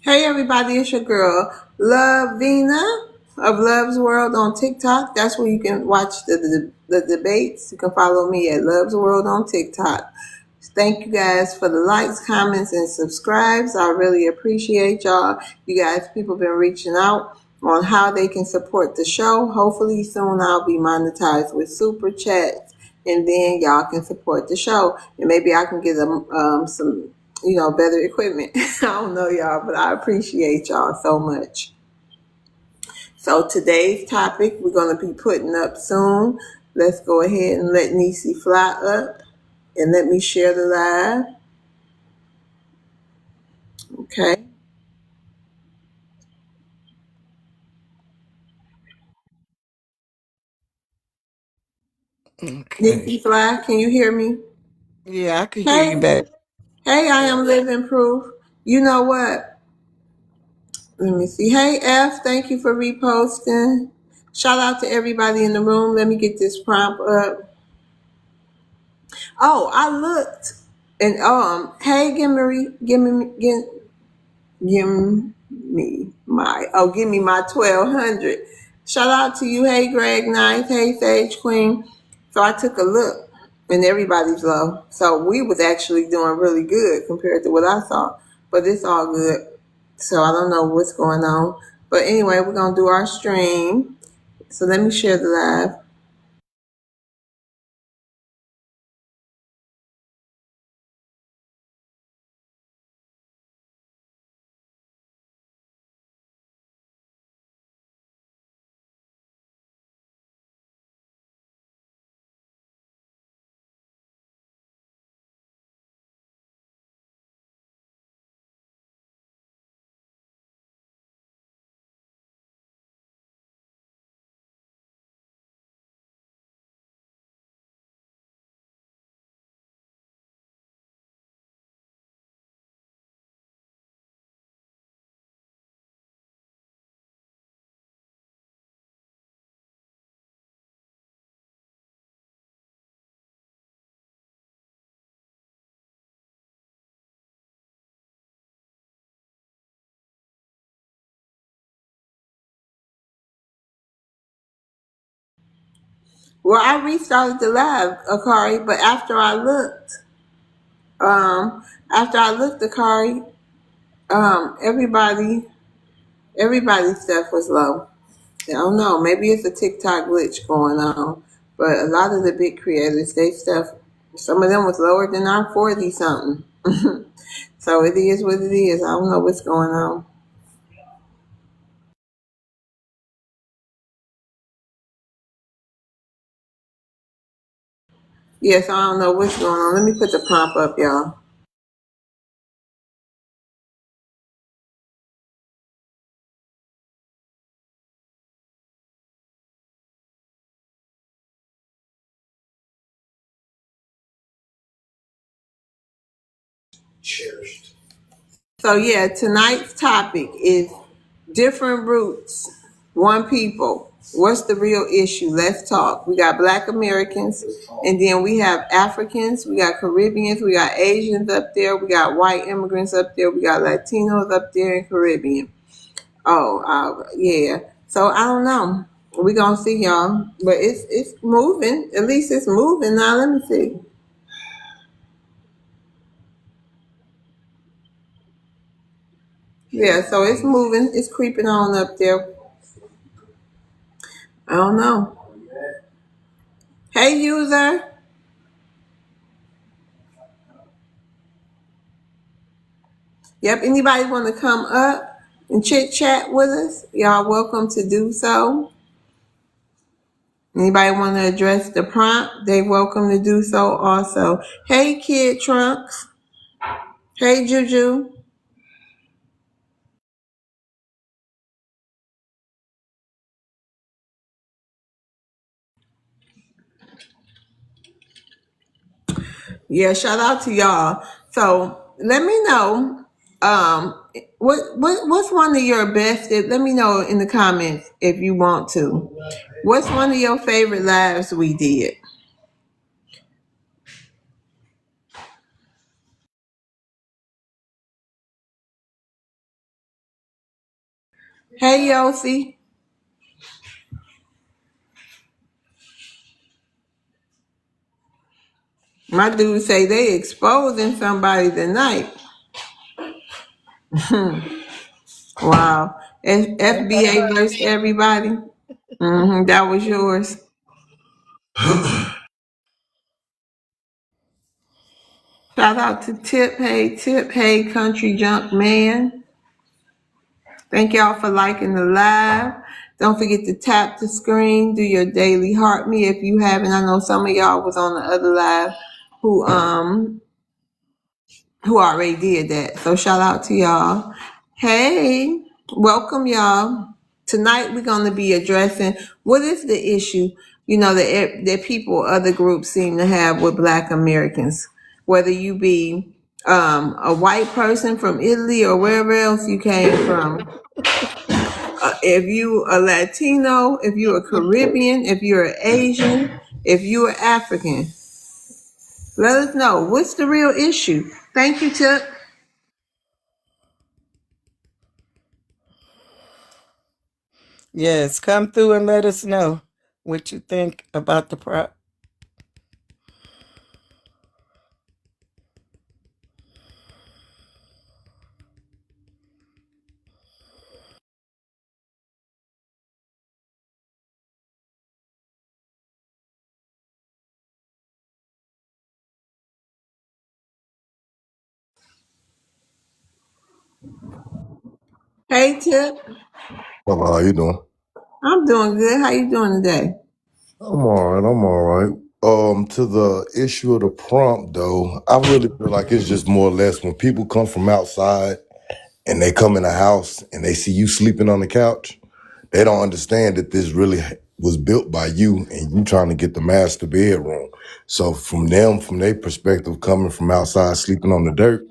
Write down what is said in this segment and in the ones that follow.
Hey everybody, it's your girl Lavina of Love's World on TikTok. That's where you can watch the debates. You can follow me at Love's World on TikTok. Thank you guys for the likes, comments, and subscribes. I really appreciate y'all. You guys, people been reaching out on how they can support the show. Hopefully soon I'll be monetized with super chats, and then y'all can support the show. And maybe I can get some better equipment. I don't know y'all, but I appreciate y'all so much. So today's topic we're going to be putting up soon. Let's go ahead and let Nisi fly up and let me share the live. Okay. Okay. Nisi fly, can you hear me? Yeah, I can hear you Hey, back. hey, I am living proof. You know what? Let me see. Hey F, thank you for reposting. Shout out to everybody in the room. Let me get this prompt up. Oh, I looked and hey, give me my 1200. Shout out to you. Hey, Greg Knight. Hey, Sage Queen. So I took a look and everybody's low. So we was actually doing really good compared to what I saw, but it's all good. So I don't know what's going on. But anyway, we're going to do our stream. So let me share the live. Well, I restarted the live, Akari, but after I looked, Akari, everybody's stuff was low. I don't know. Maybe it's a TikTok glitch going on. But a lot of the big creators, they stuff, some of them was lower than our 40 something. So it is what it is. I don't know what's going on. Yes, I don't know what's going on. Let me put the prompt up, y'all. So yeah, tonight's topic is different roots, one people. What's the real issue? Let's talk. We got Black Americans, and then we have Africans, we got Caribbeans, we got Asians up there, we got white immigrants up there, we got Latinos up there, and Caribbean. Oh, yeah. So I don't know. We gonna see y'all, but it's moving. At least it's moving now. Let me see. Yeah, so it's moving. It's creeping on up there. I don't know. Hey, user. Yep. Anybody want to come up and chit chat with us? Y'all welcome to do so. Anybody want to address the prompt? They welcome to do so also. Hey, Kid Trunks. Hey, Juju. Yeah, shout out to y'all. So let me know. What's one of your best? Let me know in the comments if you want to. What's one of your favorite lives we did? Hey, Yossi. My dude say they exposing somebody tonight. Wow. FBA versus everybody. That was yours. Shout out to Tip. Hey, country junk man. Thank y'all for liking the live. Don't forget to tap the screen, do your daily heart me if you haven't. I know some of y'all was on the other live who already did that. So shout out to y'all. Hey, welcome y'all. Tonight we're going to be addressing what is the issue, that people, other groups seem to have with Black Americans. Whether you be a white person from Italy or wherever else you came from. If you a Latino, if you're a Caribbean, if you're an Asian, if you're African, let us know what's the real issue. Thank you, Tip. Yes, come through and let us know what you think about the prop. Hey, Tip. Hello, how you doing? I'm doing good. How you doing today? I'm all right. I'm all right. To the issue of the prompt, though, I really feel like it's just more or less when people come from outside and they come in a house and they see you sleeping on the couch, they don't understand that this really was built by you and you trying to get the master bedroom. So from them, from their perspective, coming from outside, sleeping on the dirt,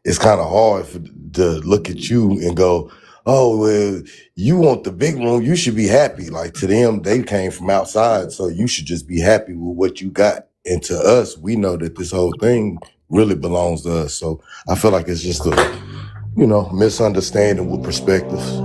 it's kind of hard to look at you and go, oh, well, you want the big room. You should be happy. Like to them, they came from outside. So you should just be happy with what you got. And to us, we know that this whole thing really belongs to us. So I feel like it's just a, misunderstanding with perspectives.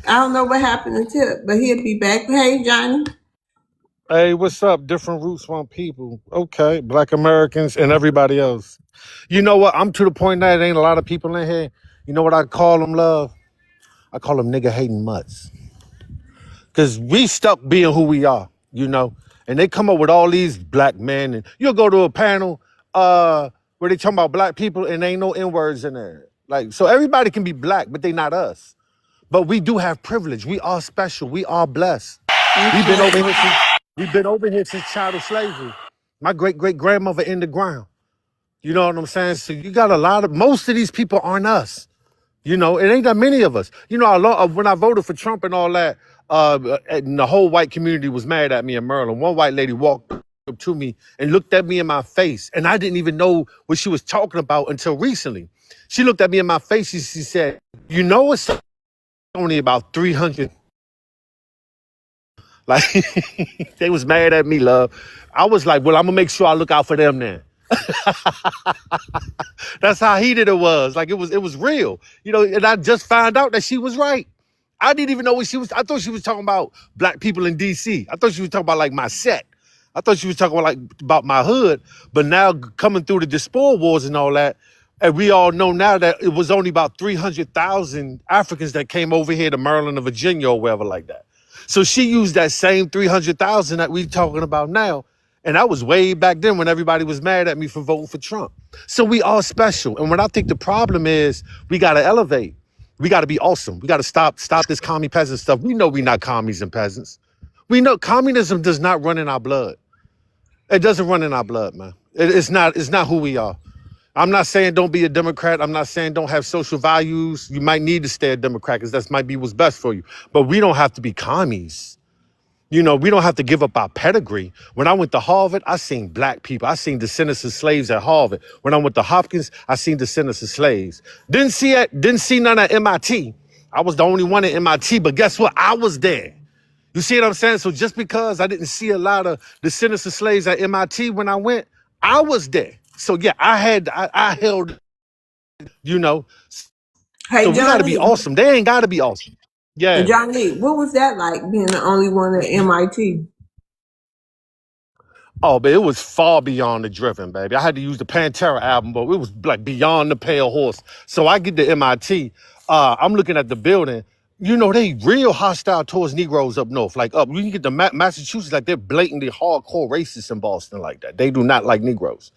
I don't know what happened to Tip, but he'll be back. Hey, Johnny. Hey, what's up? Different roots, one people. Okay, Black Americans and everybody else. You know what? I'm to the point now. There ain't a lot of people in here. You know what I call them, love? I call them nigga hating mutts. Cause we stuck being who we are, And they come up with all these black men, and you'll go to a panel where they talking about black people, and ain't no N words in there. Like, so everybody can be black, but they not us. But we do have privilege. We are special. We are blessed. We've been over here since chattel slavery. My great grandmother in the ground. You know what I'm saying? So you got most of these people aren't us. It ain't that many of us. When I voted for Trump and all that, and the whole white community was mad at me in Maryland. One white lady walked up to me and looked at me in my face, and I didn't even know what she was talking about until recently. She looked at me in my face and she said, it's only about 300. Like, they was mad at me, love. I was like, well, I'm gonna make sure I look out for them then. That's how heated it was. Like, it was real. And I just found out that she was right. I didn't even know what she was. I thought she was talking about black people in DC. I thought she was talking about like my set. I thought she was talking about my hood. But now coming through the diaspora wars and all that, and we all know now that it was only about 300,000 Africans that came over here to Maryland or Virginia or wherever like that. So she used that same 300,000 that we talking about now. And that was way back then when everybody was mad at me for voting for Trump. So we are special. And what I think the problem is, we got to elevate. We got to be awesome. We got to stop this commie peasant stuff. We know we're not commies and peasants. We know communism does not run in our blood. It doesn't run in our blood, man. It's not who we are. I'm not saying don't be a Democrat. I'm not saying don't have social values. You might need to stay a Democrat because that might be what's best for you. But we don't have to be commies. We don't have to give up our pedigree. When I went to Harvard, I seen black people. I seen descendants of slaves at Harvard. When I went to Hopkins, I seen descendants of slaves. Didn't see none at MIT. I was the only one at MIT, but guess what? I was there. You see what I'm saying? So just because I didn't see a lot of descendants of slaves at MIT when I went, I was there. So yeah, I held, you know. So Hey, we got to be Johnny. awesome. They ain't got to be awesome. Yeah. Johnny, what was that like being the only one at MIT? Oh, but it was far beyond the driven, baby. I had to use the Pantera album, but it was like beyond the pale horse. So I get to MIT. I'm looking at the building. You know, they real hostile towards Negroes up north. Like up, you can get to Massachusetts, like they're blatantly hardcore racist in Boston like that. They do not like Negroes.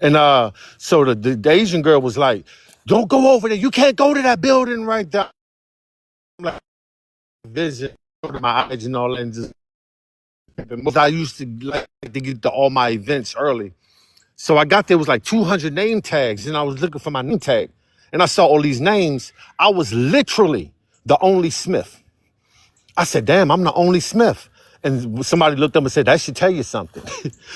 And so the Asian girl was like, don't go over there. You can't go to that building right there. I'm like, visit, go to my eyes and all that. And just, I used to like to get to all my events early. So I got there, it was like 200 name tags, and I was looking for my name tag. And I saw all these names. I was literally the only Smith. I said, damn, I'm the only Smith. And somebody looked up and said, that should tell you something.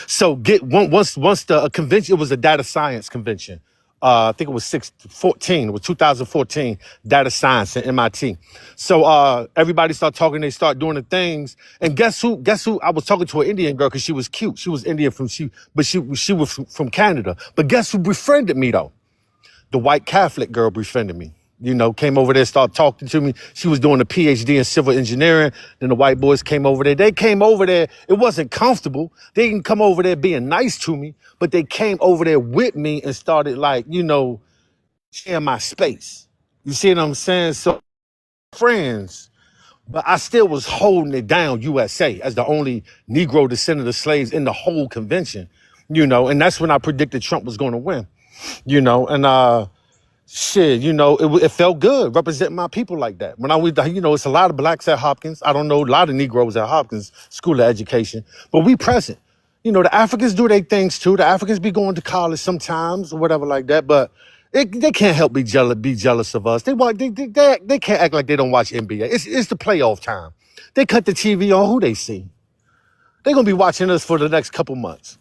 So once the convention, it was a data science convention. I think it was 2014, data science at MIT. So everybody started talking, they start doing the things. And guess who? I was talking to an Indian girl because she was cute. She was Indian but she was from Canada. But guess who befriended me though? The white Catholic girl befriended me. You know, came over there, started talking to me. She was doing a PhD in civil engineering. Then the white boys came over there. They came over there. It wasn't comfortable. They didn't come over there being nice to me, but they came over there with me and started like, you know, sharing my space. You see what I'm saying? So friends, but I still was holding it down USA as the only Negro descendant of slaves in the whole convention, you know, and that's when I predicted Trump was going to win, you know, and shit, you know, it felt good representing my people like that. When I was, you know, it's a lot of blacks at Hopkins. I don't know, a lot of Negroes at Hopkins School of Education, but we present. You know, the Africans do their things too. The Africans be going to college sometimes or whatever like that, but they can't help be jealous of us. They can't act like they don't watch NBA. It's the playoff time. They cut the TV on who they see. They're gonna be watching us for the next couple months.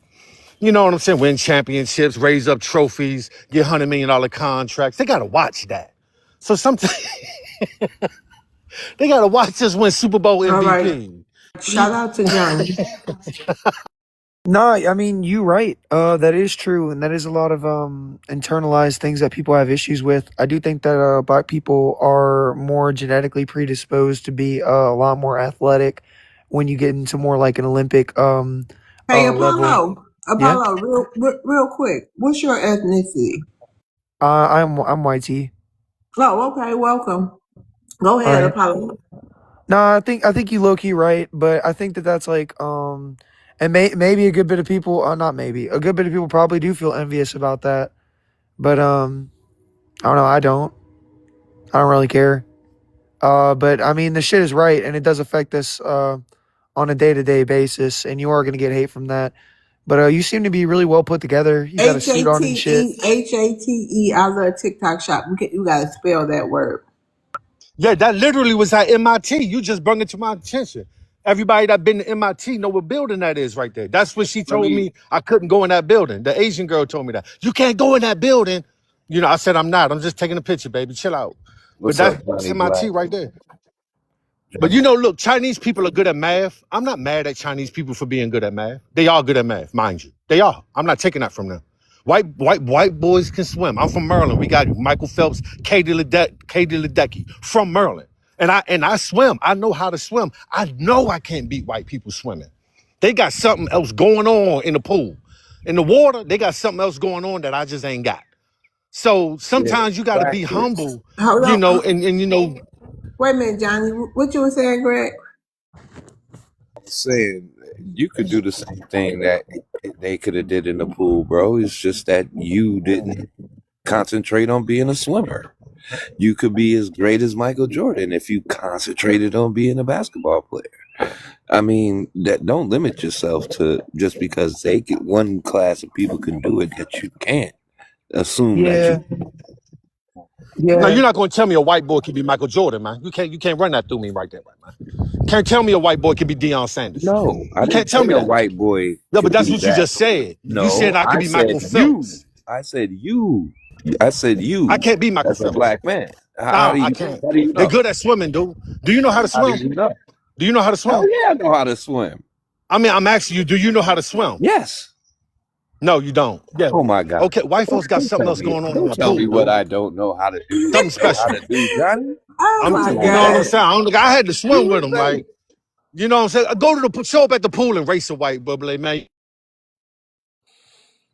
You know what I'm saying? Win championships, raise up trophies, get $100 million contracts. They gotta watch that. So sometimes they gotta watch us win Super Bowl All right. MVP. Shout out to Johnny. No, I mean, you're right. That is true, and that is a lot of internalized things that people have issues with. I do think that black people are more genetically predisposed to be a lot more athletic when you get into more like an Olympic Hey, level. Yeah, real quick. What's your ethnicity? I'm YT. Oh, okay. Welcome. Go All ahead, right. Apollo. No, I think you low key right, but I think that that's like and maybe a good bit of people, not maybe a good bit of people probably do feel envious about that, but I don't know. I don't really care. But I mean, the shit is right, and it does affect us on a day to day basis, and you are gonna get hate from that. But you seem to be really well put together. You got a suit on and shit. HATE. I love TikTok shop. You gotta spell that word. Yeah, that literally was at MIT. You just brought it to my attention. Everybody that been to MIT know what building that is right there. That's what she told me I couldn't go in that building. The Asian girl told me that. You can't go in that building. You know, I said, I'm not. I'm just taking a picture, baby. Chill out. But What's up, that's Johnny Black? MIT right there. But you know, look, Chinese people are good at math. I'm not mad at Chinese people for being good at math. They are good at math, mind you. They are. I'm not taking that from them. White boys can swim. I'm from Maryland. We got Michael Phelps, Katie Ledecky from Maryland. And I swim. I know how to swim. I know I can't beat white people swimming. They got something else going on in the pool. In the water, they got something else going on that I just ain't got. So Yeah, sometimes you gotta be practice. humble, Hold you know, on. and you know, Wait a minute, Johnny. What you were saying, Greg? Saying you could do the same thing that they could have did in the pool, bro. It's just that you didn't concentrate on being a swimmer. You could be as great as Michael Jordan if you concentrated on being a basketball player. I mean, that don't limit yourself to just because one class of people can do it that you can't assume that Yeah, you. now yeah. you're not gonna tell me a white boy can be Michael Jordan, man. You can't run that through me right there, right, man. Can't tell me a white boy can be Deion Sanders. No, I You can't didn't tell say me a that. white boy No, but could that's do what you that. just said. You said No, I could I be said Michael you. Phelps. I said you. I said I you can't be Michael as a Phelps. black man. How Nah, do I you can't. how do you They're know? good at swimming, dude. Do you know how to How do swim? you know? Do you know how to Hell swim? yeah, I know how to swim. I mean, I'm asking you, do you know how to swim? Yes. No, you don't. Yeah. Oh my God. Okay, white folks got something else going on in Don't the tell pool, me what dude. I don't know how to do. Something special. How to do, Johnny? Oh I'm, my you know what I'm God. saying? I had to swim with him, Say. like, you know what I'm saying? I go to the show up at the pool and race a white bubbly, man.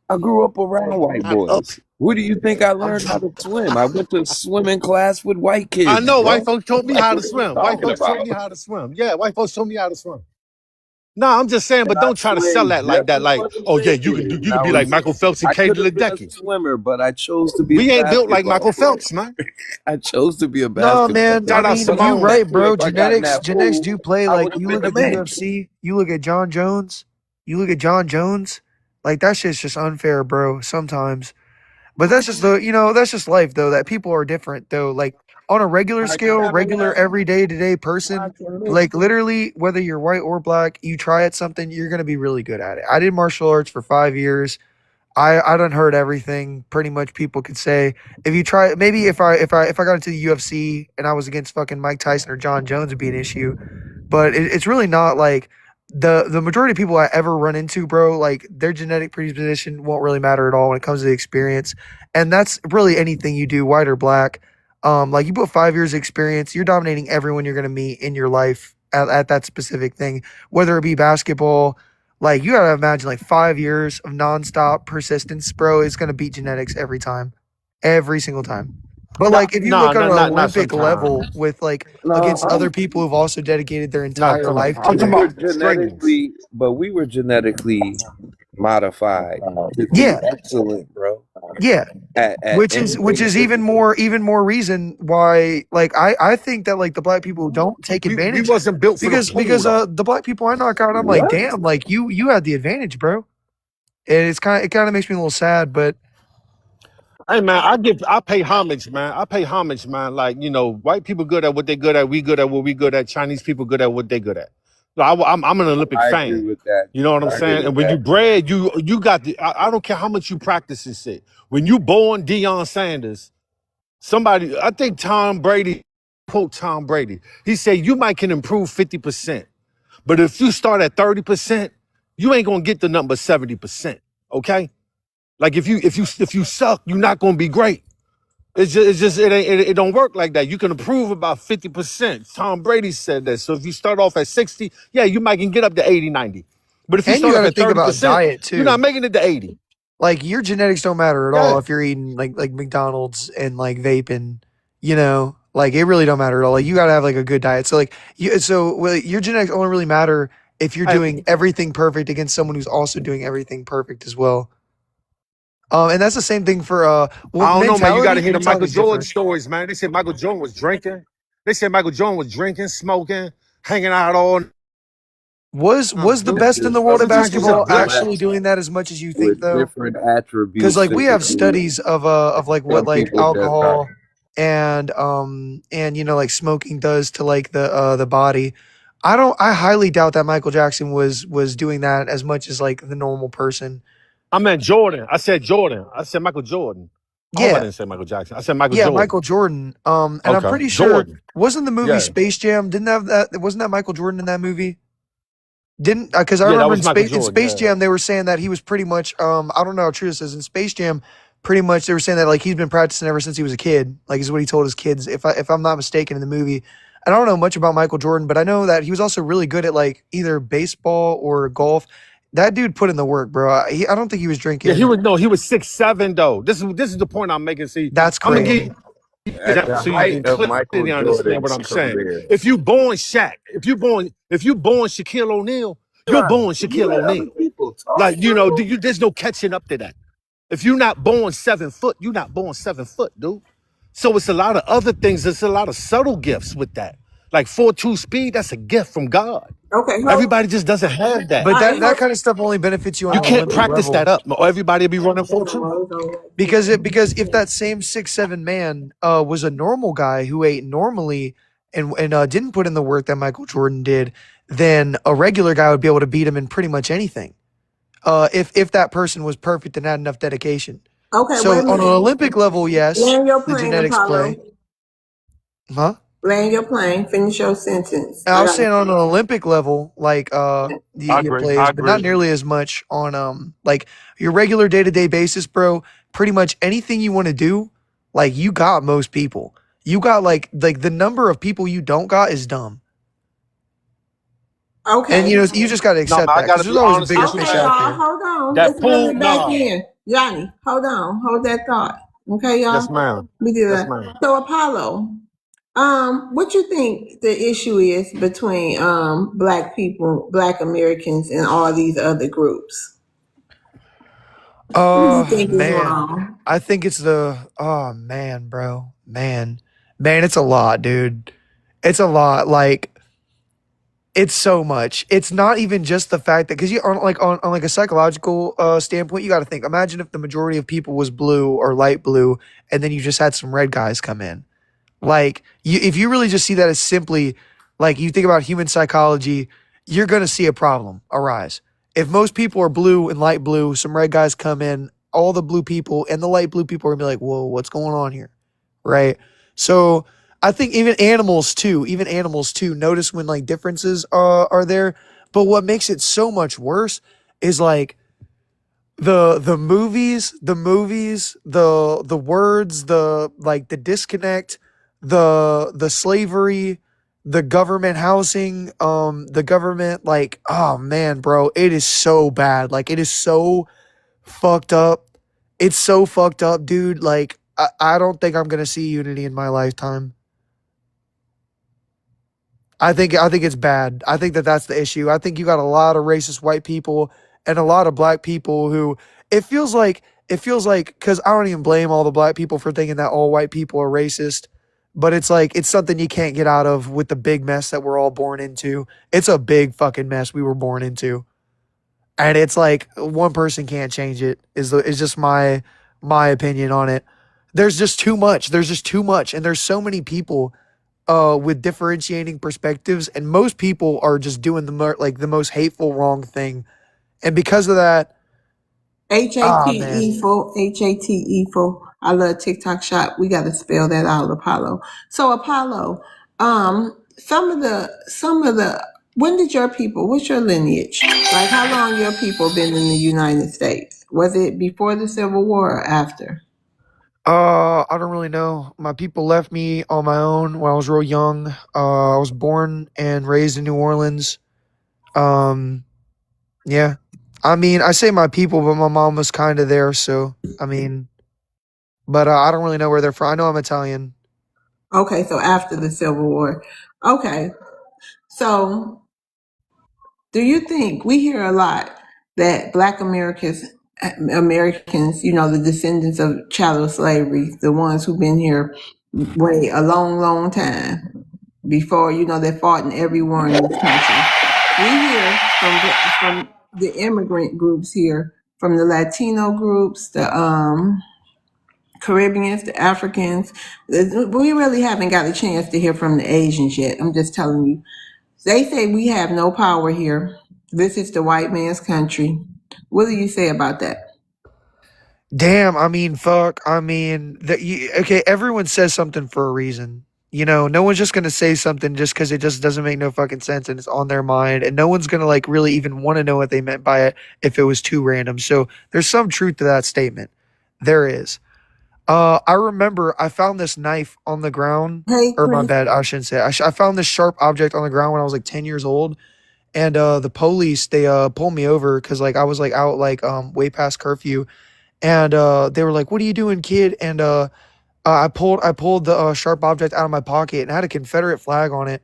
I grew up around white I'm up. boys. Where do you think I learned how to swim? I went to swimming class with white kids. I know, white bro. folks taught me Like, how what to are you swim. White talking folks taught about? me how to swim. Yeah, white folks taught me how to swim. No, I'm just saying, but And I don't try to sell swam that like just that. as Like, much as oh yeah, they you can did. you can be like Michael Phelps and I Katie could have been a Ledecky. swimmer, but I chose to be We a ain't built like basketball Michael player. Phelps, man. I chose to be a No, basketball man. I player. Shout out mean, you Simone. right, bro. If I got in that Genetics pool, do play. I Like would have you been look the at the man. UFC, you look at John Jones, you look at John Jones. Like that shit's just unfair, bro. Sometimes, but that's just that's just life, though. That people are different, though. Like on a regular scale, regular everyday today person, like literally, whether you're white or black, you try at something, you're gonna be really good at it. I did martial arts for 5 years. I done heard everything. Pretty much, people could say if you try. Maybe if I got into the UFC and I was against fucking Mike Tyson or John Jones, would be an issue. But it's really not like the majority of people I ever run into, bro. Like their genetic predisposition won't really matter at all when it comes to the experience, and that's really anything you do, white or black. Like you put 5 years of experience, you're dominating everyone you're gonna meet in your life at that specific thing, whether it be basketball. Like you gotta imagine like 5 years of nonstop persistence, bro, is gonna beat genetics every time. Every single time. But like if you Nah, look on not an not not Olympic sometimes. level with like No, against other people who've also dedicated their Not entire sometimes. life I'm to talking it. about we were genetically modified to be Yeah, excellent, bro. yeah. At Which is anything. even more reason why like I think that like the black people who don't take we advantage wasn't built for the pool because though. the black people I knock out, I'm like, What? damn, like you had the advantage, bro. And it kind of makes me a little sad, but Hey man, I pay homage, man. I pay homage, man. Like, you know, white people good at what they good at, we good at what we good at, Chinese people good at what they good at. So I'm an Olympic I agree fan. with that. You know what I'm I agree saying? with And when you that. bred, you got the I don't care how much you practice this shit. When you born Deion Sanders, somebody, I think Tom Brady, quote Tom Brady, he said you might can improve 50%. But if you start at 30%, you ain't gonna get the number 70%. Okay? Like if you suck, you're not gonna be great. It don't work like that. You can improve about 50%. Tom Brady said that. So if you start off at 60, yeah, you might can get up to 80, 90. But if you and you start got off to at think about 30%, diet you're not too. making it to 80. Like your genetics don't matter at all Yeah. if you're eating like McDonald's and like vaping, like it really don't matter at all. Like you gotta have like a good diet. So like your genetics only really matter if you're I, doing everything perfect against someone who's also doing everything perfect as well. And that's the same thing for I don't know, man. You gotta hear the Michael Mentality's Jordan different. stories, man. They said Michael Jordan was drinking. They said Michael Jordan was drinking, smoking, hanging out all Was the It's best in the just world at sometimes he's a basketball blessing. actually doing that as much as you think with though? different Because attributes like we have physically. studies of like what Some like people just are. alcohol and like smoking does to like the body. I highly doubt that Michael Jackson was doing that as much as like the normal person. I meant Jordan. I said Jordan. I said Michael Jordan. I hope I Yeah, didn't say Michael Jackson. I said Michael yeah, Jordan. Michael Jordan. And I'm Okay. pretty sure Jordan. wasn't the movie Yeah. Space Jam didn't have that wasn't that Michael Jordan in that movie? Didn't because I Yeah, that remember was Michael In Jordan. Space Yeah. Jam they were saying that he was pretty much I don't know how true this is in Space Jam pretty much they were saying that like he's been practicing ever since he was a kid like is what he told his kids if I'm not mistaken in the movie. I don't know much about Michael Jordan, but I know that he was also really good at like either baseball or golf. That dude put in the work, bro. I don't think he was Yeah, drinking. he was 6'7" though. This is the point I'm making. See, That's I'm gonna crazy. give you At that the so you can height of Michael clearly understand what Jordan's I'm saying. career. If you born Shaq, if you born Shaquille O'Neal, you're born Do you Shaquille let other O'Neal. people talk, Like, bro? there's no catching up to that. If you're not born 7 foot, you're not born 7 foot, dude. So it's a lot of other things. There's a lot of subtle gifts with that. Like 4.2 speed, that's a gift from God. Okay, hold. Everybody just doesn't have that. But that Hold. kind of stuff only benefits you on You an can't Olympic practice that level. up. Or everybody will be running 4.2. Because if that same 6'7" man was a normal guy who ate normally and didn't put in the work that Michael Jordan did, then a regular guy would be able to beat him in pretty much anything. If that person was perfect and had enough dedication. Okay, So wait a on an minute. Olympic level, yes, Land your the plane, genetics Apollo. play. Huh? Land your plane. Finish your sentence. And I I was got saying on to. an Olympic level, like I your agree. I plays, but not agree. nearly as much on like your regular day to day basis, bro. Pretty much anything you want to do, like you got most people. You got like the number of people you don't got is dumb, and Okay. you just got to No, accept man, I that because gotta there's be always a honest bigger with you, fish Okay, man. out y'all. there. Hold on. That Let's reel pool, it back no. in. Johnny, hold on. Hold that thought. Okay, Yes, y'all. ma'am. We did Yes, that. ma'am. So Apollo, what you think the issue is between black people, black Americans, and all these other groups? What do you think is Man, wrong? I think it's oh man, bro, man, it's a lot, dude. It's a lot. Like it's so much. It's not even just the fact that because you on like a psychological standpoint, you got to think. Imagine if the majority of people was blue or light blue, and then you just had some red guys come in. Like if you really just see that as simply like you think about human psychology, you're gonna see a problem arise. If most people are blue and light blue, some red guys come in, all the blue people and the light blue people are gonna be like, whoa, what's going on here? Right? So I think even animals too, notice when like differences are there. But what makes it so much worse is like the words, the like the disconnect, the slavery, the government housing, the government like oh man, bro, it is so bad. Like it is so fucked up. It's so fucked up, dude. Like I don't think I'm gonna see unity in my lifetime. I think it's bad. I think that's the issue. I think you got a lot of racist white people and a lot of black people who it feels like because I don't even blame all the black people for thinking that all white people are racist, but it's like it's something you can't get out of with the big mess that we're all born into. It's a big fucking mess we were born into, and it's like one person can't change it. Is just my opinion on it. There's just too much. There's just too much, and there's so many people with differentiating perspectives, and most people are just doing like the most hateful wrong thing, and because of that, ah man, HATEful. I love TikTok shop. We got to spell that out, Apollo. So Apollo, some of the when did your people? What's your lineage? Like how long your people been in the United States? Was it before the Civil War or after? I don't really know. My people left me on my own when I was real young. I was born and raised in New Orleans. Um, yeah, I mean, I say my people, but my mom was kind of there, so I mean, but I don't really know where they're from. I know I'm Italian. Okay, so after the Civil War. Okay, so do you think we hear a lot that Black Americans, the descendants of chattel slavery, the ones who've been here way a long, long time before, they fought in every war in this country. We hear from the immigrant groups here, from the Latino groups, the Caribbeans, the Africans. We really haven't got a chance to hear from the Asians yet. I'm just telling you. They say we have no power here. This is the white man's country. What do you say about that? Damn, I mean, fuck. I mean, okay, everyone says something for a reason. No one's just gonna say something just because it just doesn't make no fucking sense and it's on their mind, and no one's gonna like really even want to know what they meant by it if it was too random. So there's some truth to that statement. There is. I remember I found this knife on the ground, Hey, or my Chris. bad, I shouldn't say. I found this sharp object on the ground when I was like 10 years old, and the police they pulled me over because like I was like out like way past curfew, and they were like, "What are you doing, kid?" And I pulled the sharp object out of my pocket and it had a Confederate flag on it.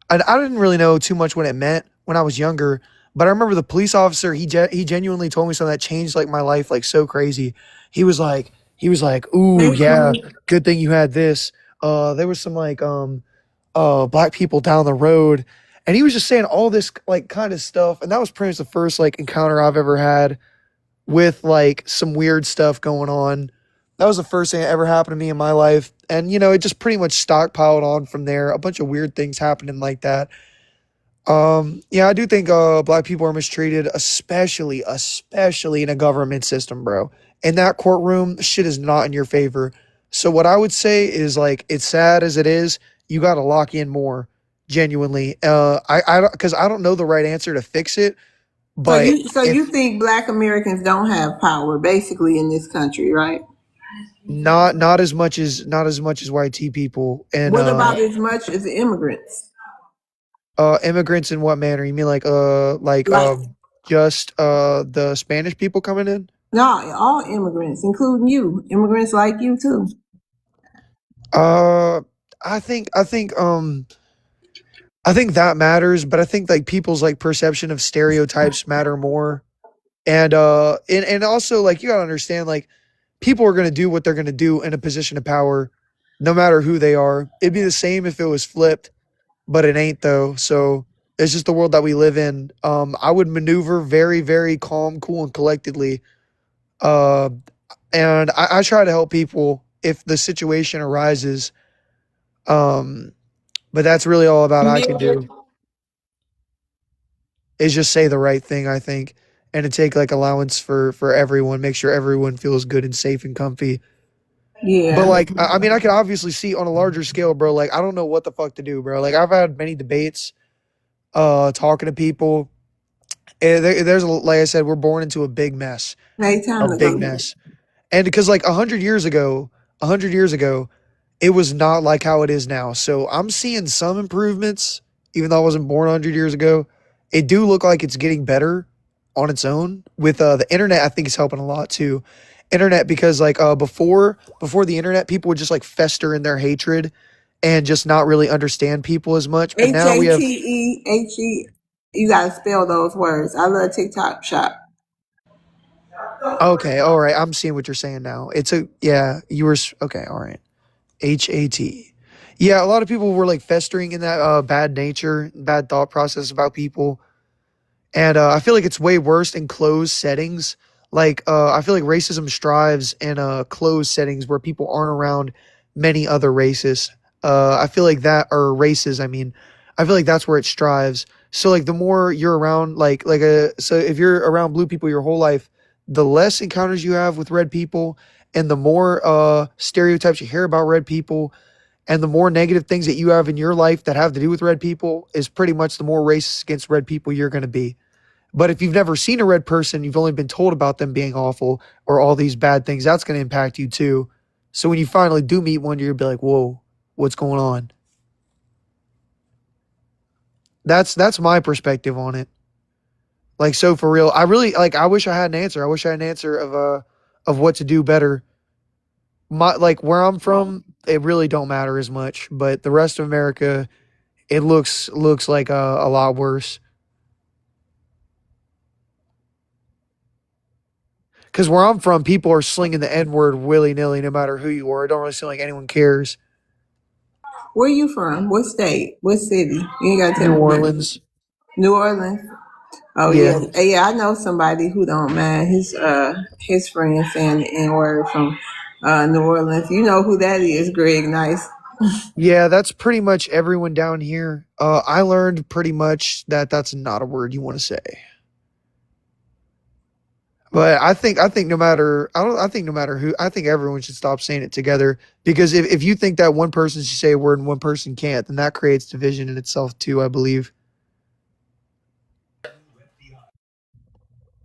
And I didn't really know too much what it meant when I was younger, but I remember the police officer he genuinely told me something that changed like my life like so crazy. He was like, "Ooh, Hey, yeah, Chris. good thing you had this." There was some like black people down the road, and he was just saying all this like kind of stuff, and that was pretty much the first like encounter I've ever had with like some weird stuff going on. That was the first thing that ever happened to me in my life. And it just pretty much stockpiled on from there. A bunch of weird things happening like that. Yeah, I do think black people are mistreated, especially in a government system, bro. In that courtroom, shit is not in your favor. So what I would say is like it's sad as it is, you got to lock in more genuinely. Because I don't know the right answer to fix it, So but you if think Black Americans don't have power, basically, in this country, right? not as much as YT people and What about as much as immigrants? immigrants in what manner? You mean Like, just the Spanish people coming in? no, all immigrants, including you, immigrants like you too. Uh, I think that matters, but I think like people's like perception of stereotypes matter more. And also like you gotta understand like people are gonna do what they're gonna do in a position of power, no matter who they are. It'd be the same if it was flipped, but it ain't though. So it's just the world that we live in. I would maneuver very, very calm, cool, and collectedly. Uh, and I try to help people if the situation arises. Um, but that's really all about I can do is just say the right thing, I think, and to take like allowance for everyone, make sure everyone feels good and safe and comfy. But Yeah. like, I mean, I could obviously see on a larger scale, bro. Like, I don't know what the fuck to do, bro. Like, I've had many debates, talking to people. And like I said, we're born into a big mess, Hey, time a to big go. mess. And because like 100 years ago, it was not like how it is now. So I'm seeing some improvements, even though I wasn't born 100 years ago. It do look like it's getting better on its own. With the internet, I think it's helping a lot too. Internet because like before the internet, people would just like fester in their hatred and just not really understand people as much. But now we have HATEHE. You gotta spell those words. I love TikTok shop. okay, all right. I'm seeing what you're saying now. Yeah, okay, all right. HAT. Yeah, a lot of people were like festering in that bad nature, bad thought process about people. And I feel like it's way worse in closed settings. Like I feel like racism strives in closed settings where people aren't around many other races. I feel like that or races. I mean, I feel like that's where it strives. So like the more you're around, so if you're around blue people your whole life, the less encounters you have with red people, and the more stereotypes you hear about red people, and the more negative things that you have in your life that have to do with red people, is pretty much the more racist against red people you're going to be. But if you've never seen a red person, you've only been told about them being awful or all these bad things, that's going to impact you too. So when you finally do meet one, you'll be like, whoa, what's going on? That's my perspective on it. Like, so for real, I really like, I wish I had an answer. I wish I had an answer of what to do better. Like where I'm from, it really don't matter as much, but the rest of America, it looks like a lot worse. Because where I'm from, people are slinging the N word willy nilly, no matter who you are. It don't really seem like anyone cares. Where you from? What state? What city? You ain't gotta tell New me where. Orleans. New Orleans. Oh Yeah. yeah, yeah. I know somebody who don't mind his friend saying the N word from New Orleans. You know who that is? Greg Nice. Yeah, that's pretty much everyone down here. I learned pretty much that that's not a word you want to say. But I think no matter I think no matter who, I think everyone should stop saying it together, because if you think that one person should say a word and one person can't, then that creates division in itself too, I believe.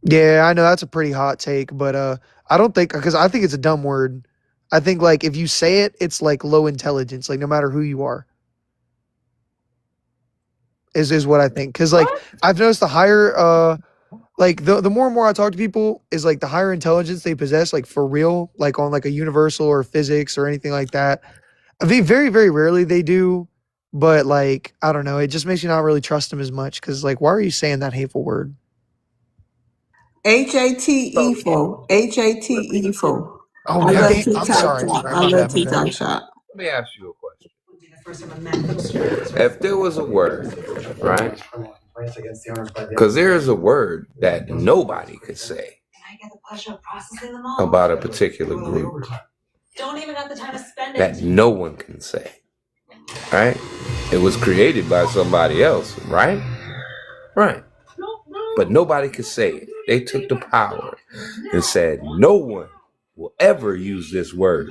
Yeah, I know that's a pretty hot take, but I don't think, because I think it's a dumb word. I think like if you say it, it's like low intelligence, like no matter who you are, is what I think. Because like I've noticed the higher like the more and more I talk to people, is like the higher intelligence they possess, like for real, like on like a universal or physics or anything like that. I mean, very, very rarely they do, but like I don't know, it just makes you not really trust them as much, because like why are you saying that hateful word? HATE4. HATE4. Oh, I you love damn, I'm TikTok sorry. shop. Sorry, I my love bad, my TikTok bad. shop. Let me ask you a question. If there was a word, right? Because there is a word that nobody could say about a particular group that no one can say, right? It was created by somebody else, right? Right. But nobody could say it. They took the power and said, no one will ever use this word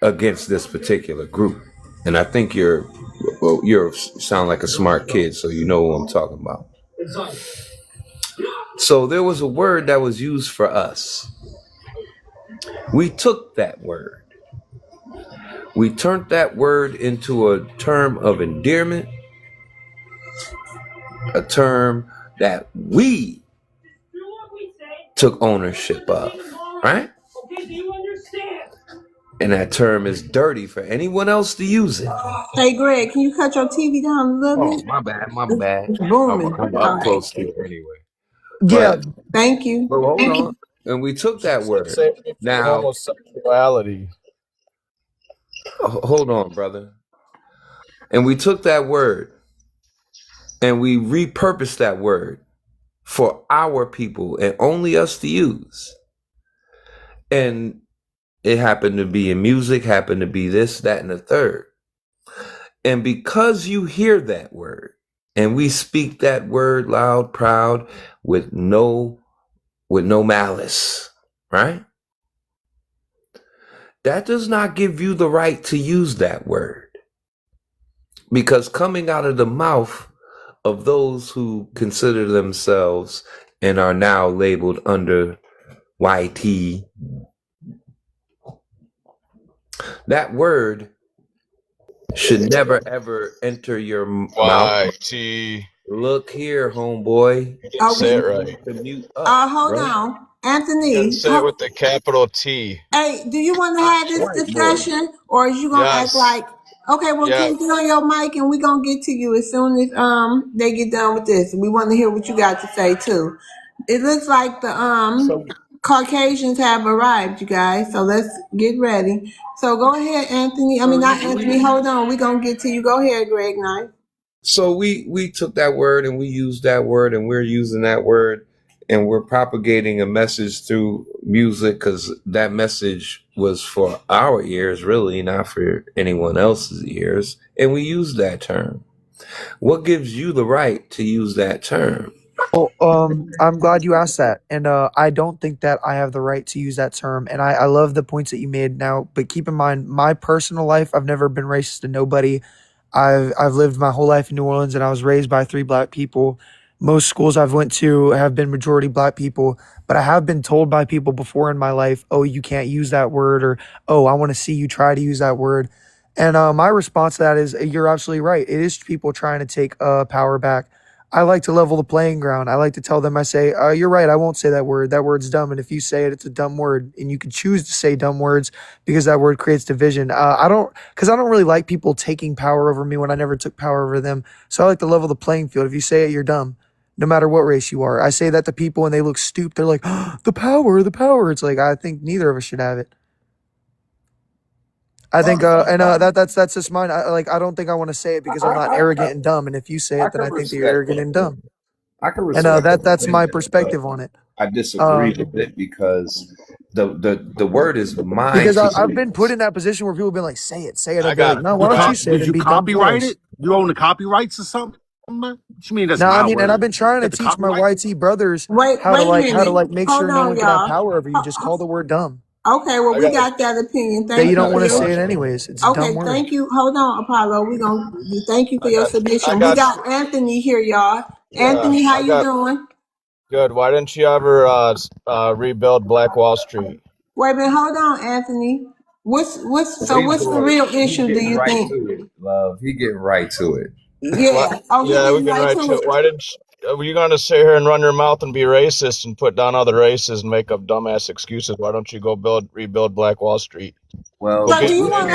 against this particular group. and I think you sound like a smart kid, so you know what I'm talking about. So there was a word that was used for us. We took that word. We turned that word into a term of endearment, a term that we took ownership of, right? And that term is dirty for anyone else to use it. Hey, Greg, can you cut your TV down a little Oh, bit? my bad. It's booming. I'm All up right. close to it anyway. Yeah, Thank you. But hold on. And we took that word. Now, homosexuality. hold on, brother. And we took that word and we repurposed that word for our people and only us to use. And it happened to be in music, happened to be this, that, and the third. And because you hear that word, and we speak that word loud, proud, with no malice, right? That does not give you the right to use that word. Because coming out of the mouth of those who consider themselves and are now labeled under YT, that word should never ever enter your mouth. YT. Look here, homeboy. Say it right. Mute up, Hold bro. on. You Anthony. gotta say it with the capital T. Hey, do you want to have this White boy. discussion, or is you gonna act Yes. like, okay, well, Yeah. can you get on your mic and we gonna get to you as soon as they get done with this. We want to hear what you got to say too. It looks like the Caucasians have arrived, you guys. So let's get ready. So go ahead, Anthony. I mean, not Anthony. Hold on. We're gonna get to you. Go ahead, Greg Knight. So we took that word and we used that word and we're using that word and we're propagating a message through music because that message was for our ears, really, not for anyone else's ears. And we use that term. What gives you the right to use that term? well, I'm glad you asked that, and I don't think that I have the right to use that term. And I love the points that you made now, but keep in mind, my personal life, I've never been racist to nobody. I've lived my whole life in New Orleans, and I was raised by 3 Black people. Most schools I've went to have been majority Black people, but I have been told by people before in my life, "Oh, you can't use that word," or "Oh, I want to see you try to use that word." And my response to that is, you're absolutely right. It is people trying to take power back. I like to level the playing ground. I like to tell them, I say, "You're right. I won't say that word. That word's dumb. And if you say it, it's a dumb word. And you can choose to say dumb words because that word creates division." Because I don't really like people taking power over me when I never took power over them. So I like to level the playing field. If you say it, you're dumb, no matter what race you are. I say that to people and they look stupid. They're like, "Oh, the power, the power." It's like, I think neither of us should have it. I think, that's just mine. I don't think I want to say it because I'm not arrogant and dumb. And if you say it, then I think that you're arrogant and dumb. I can And respect that's my perspective on it. I disagree with it because the word is mine. Because I've been put in that position where people have been like, say it. I I'd be got like, no, why don't you say it Did and you be dumb for copyright us? it? You own the copyrights or something? What you mean that's No, my I mean, word? and I've been trying to Got the teach my copyright? YT brothers Wait how to a minute. make Hold sure no on, one can have y'all. power over you. Just call the word dumb. Okay, well, I we got got that opinion. That Thank you don't you want for to say your. it anyways. It's a Okay, dumb word. thank you. Hold on, Apollo. Thank you for your submission. got- We got Anthony here, y'all. Yeah, Anthony, how I you got- doing? Good. Why didn't you ever rebuild Black Wall Street? Wait a minute, hold on, Anthony. What's the real issue, do you think? To it, love. He getting right to it. Yeah. Oh, Yeah, we getting can right write to to it. it. Why didn't were you going to sit here and run your mouth and be racist and put down other races and make up dumbass excuses? Why don't you go rebuild Black Wall Street? Well, So Okay. do you want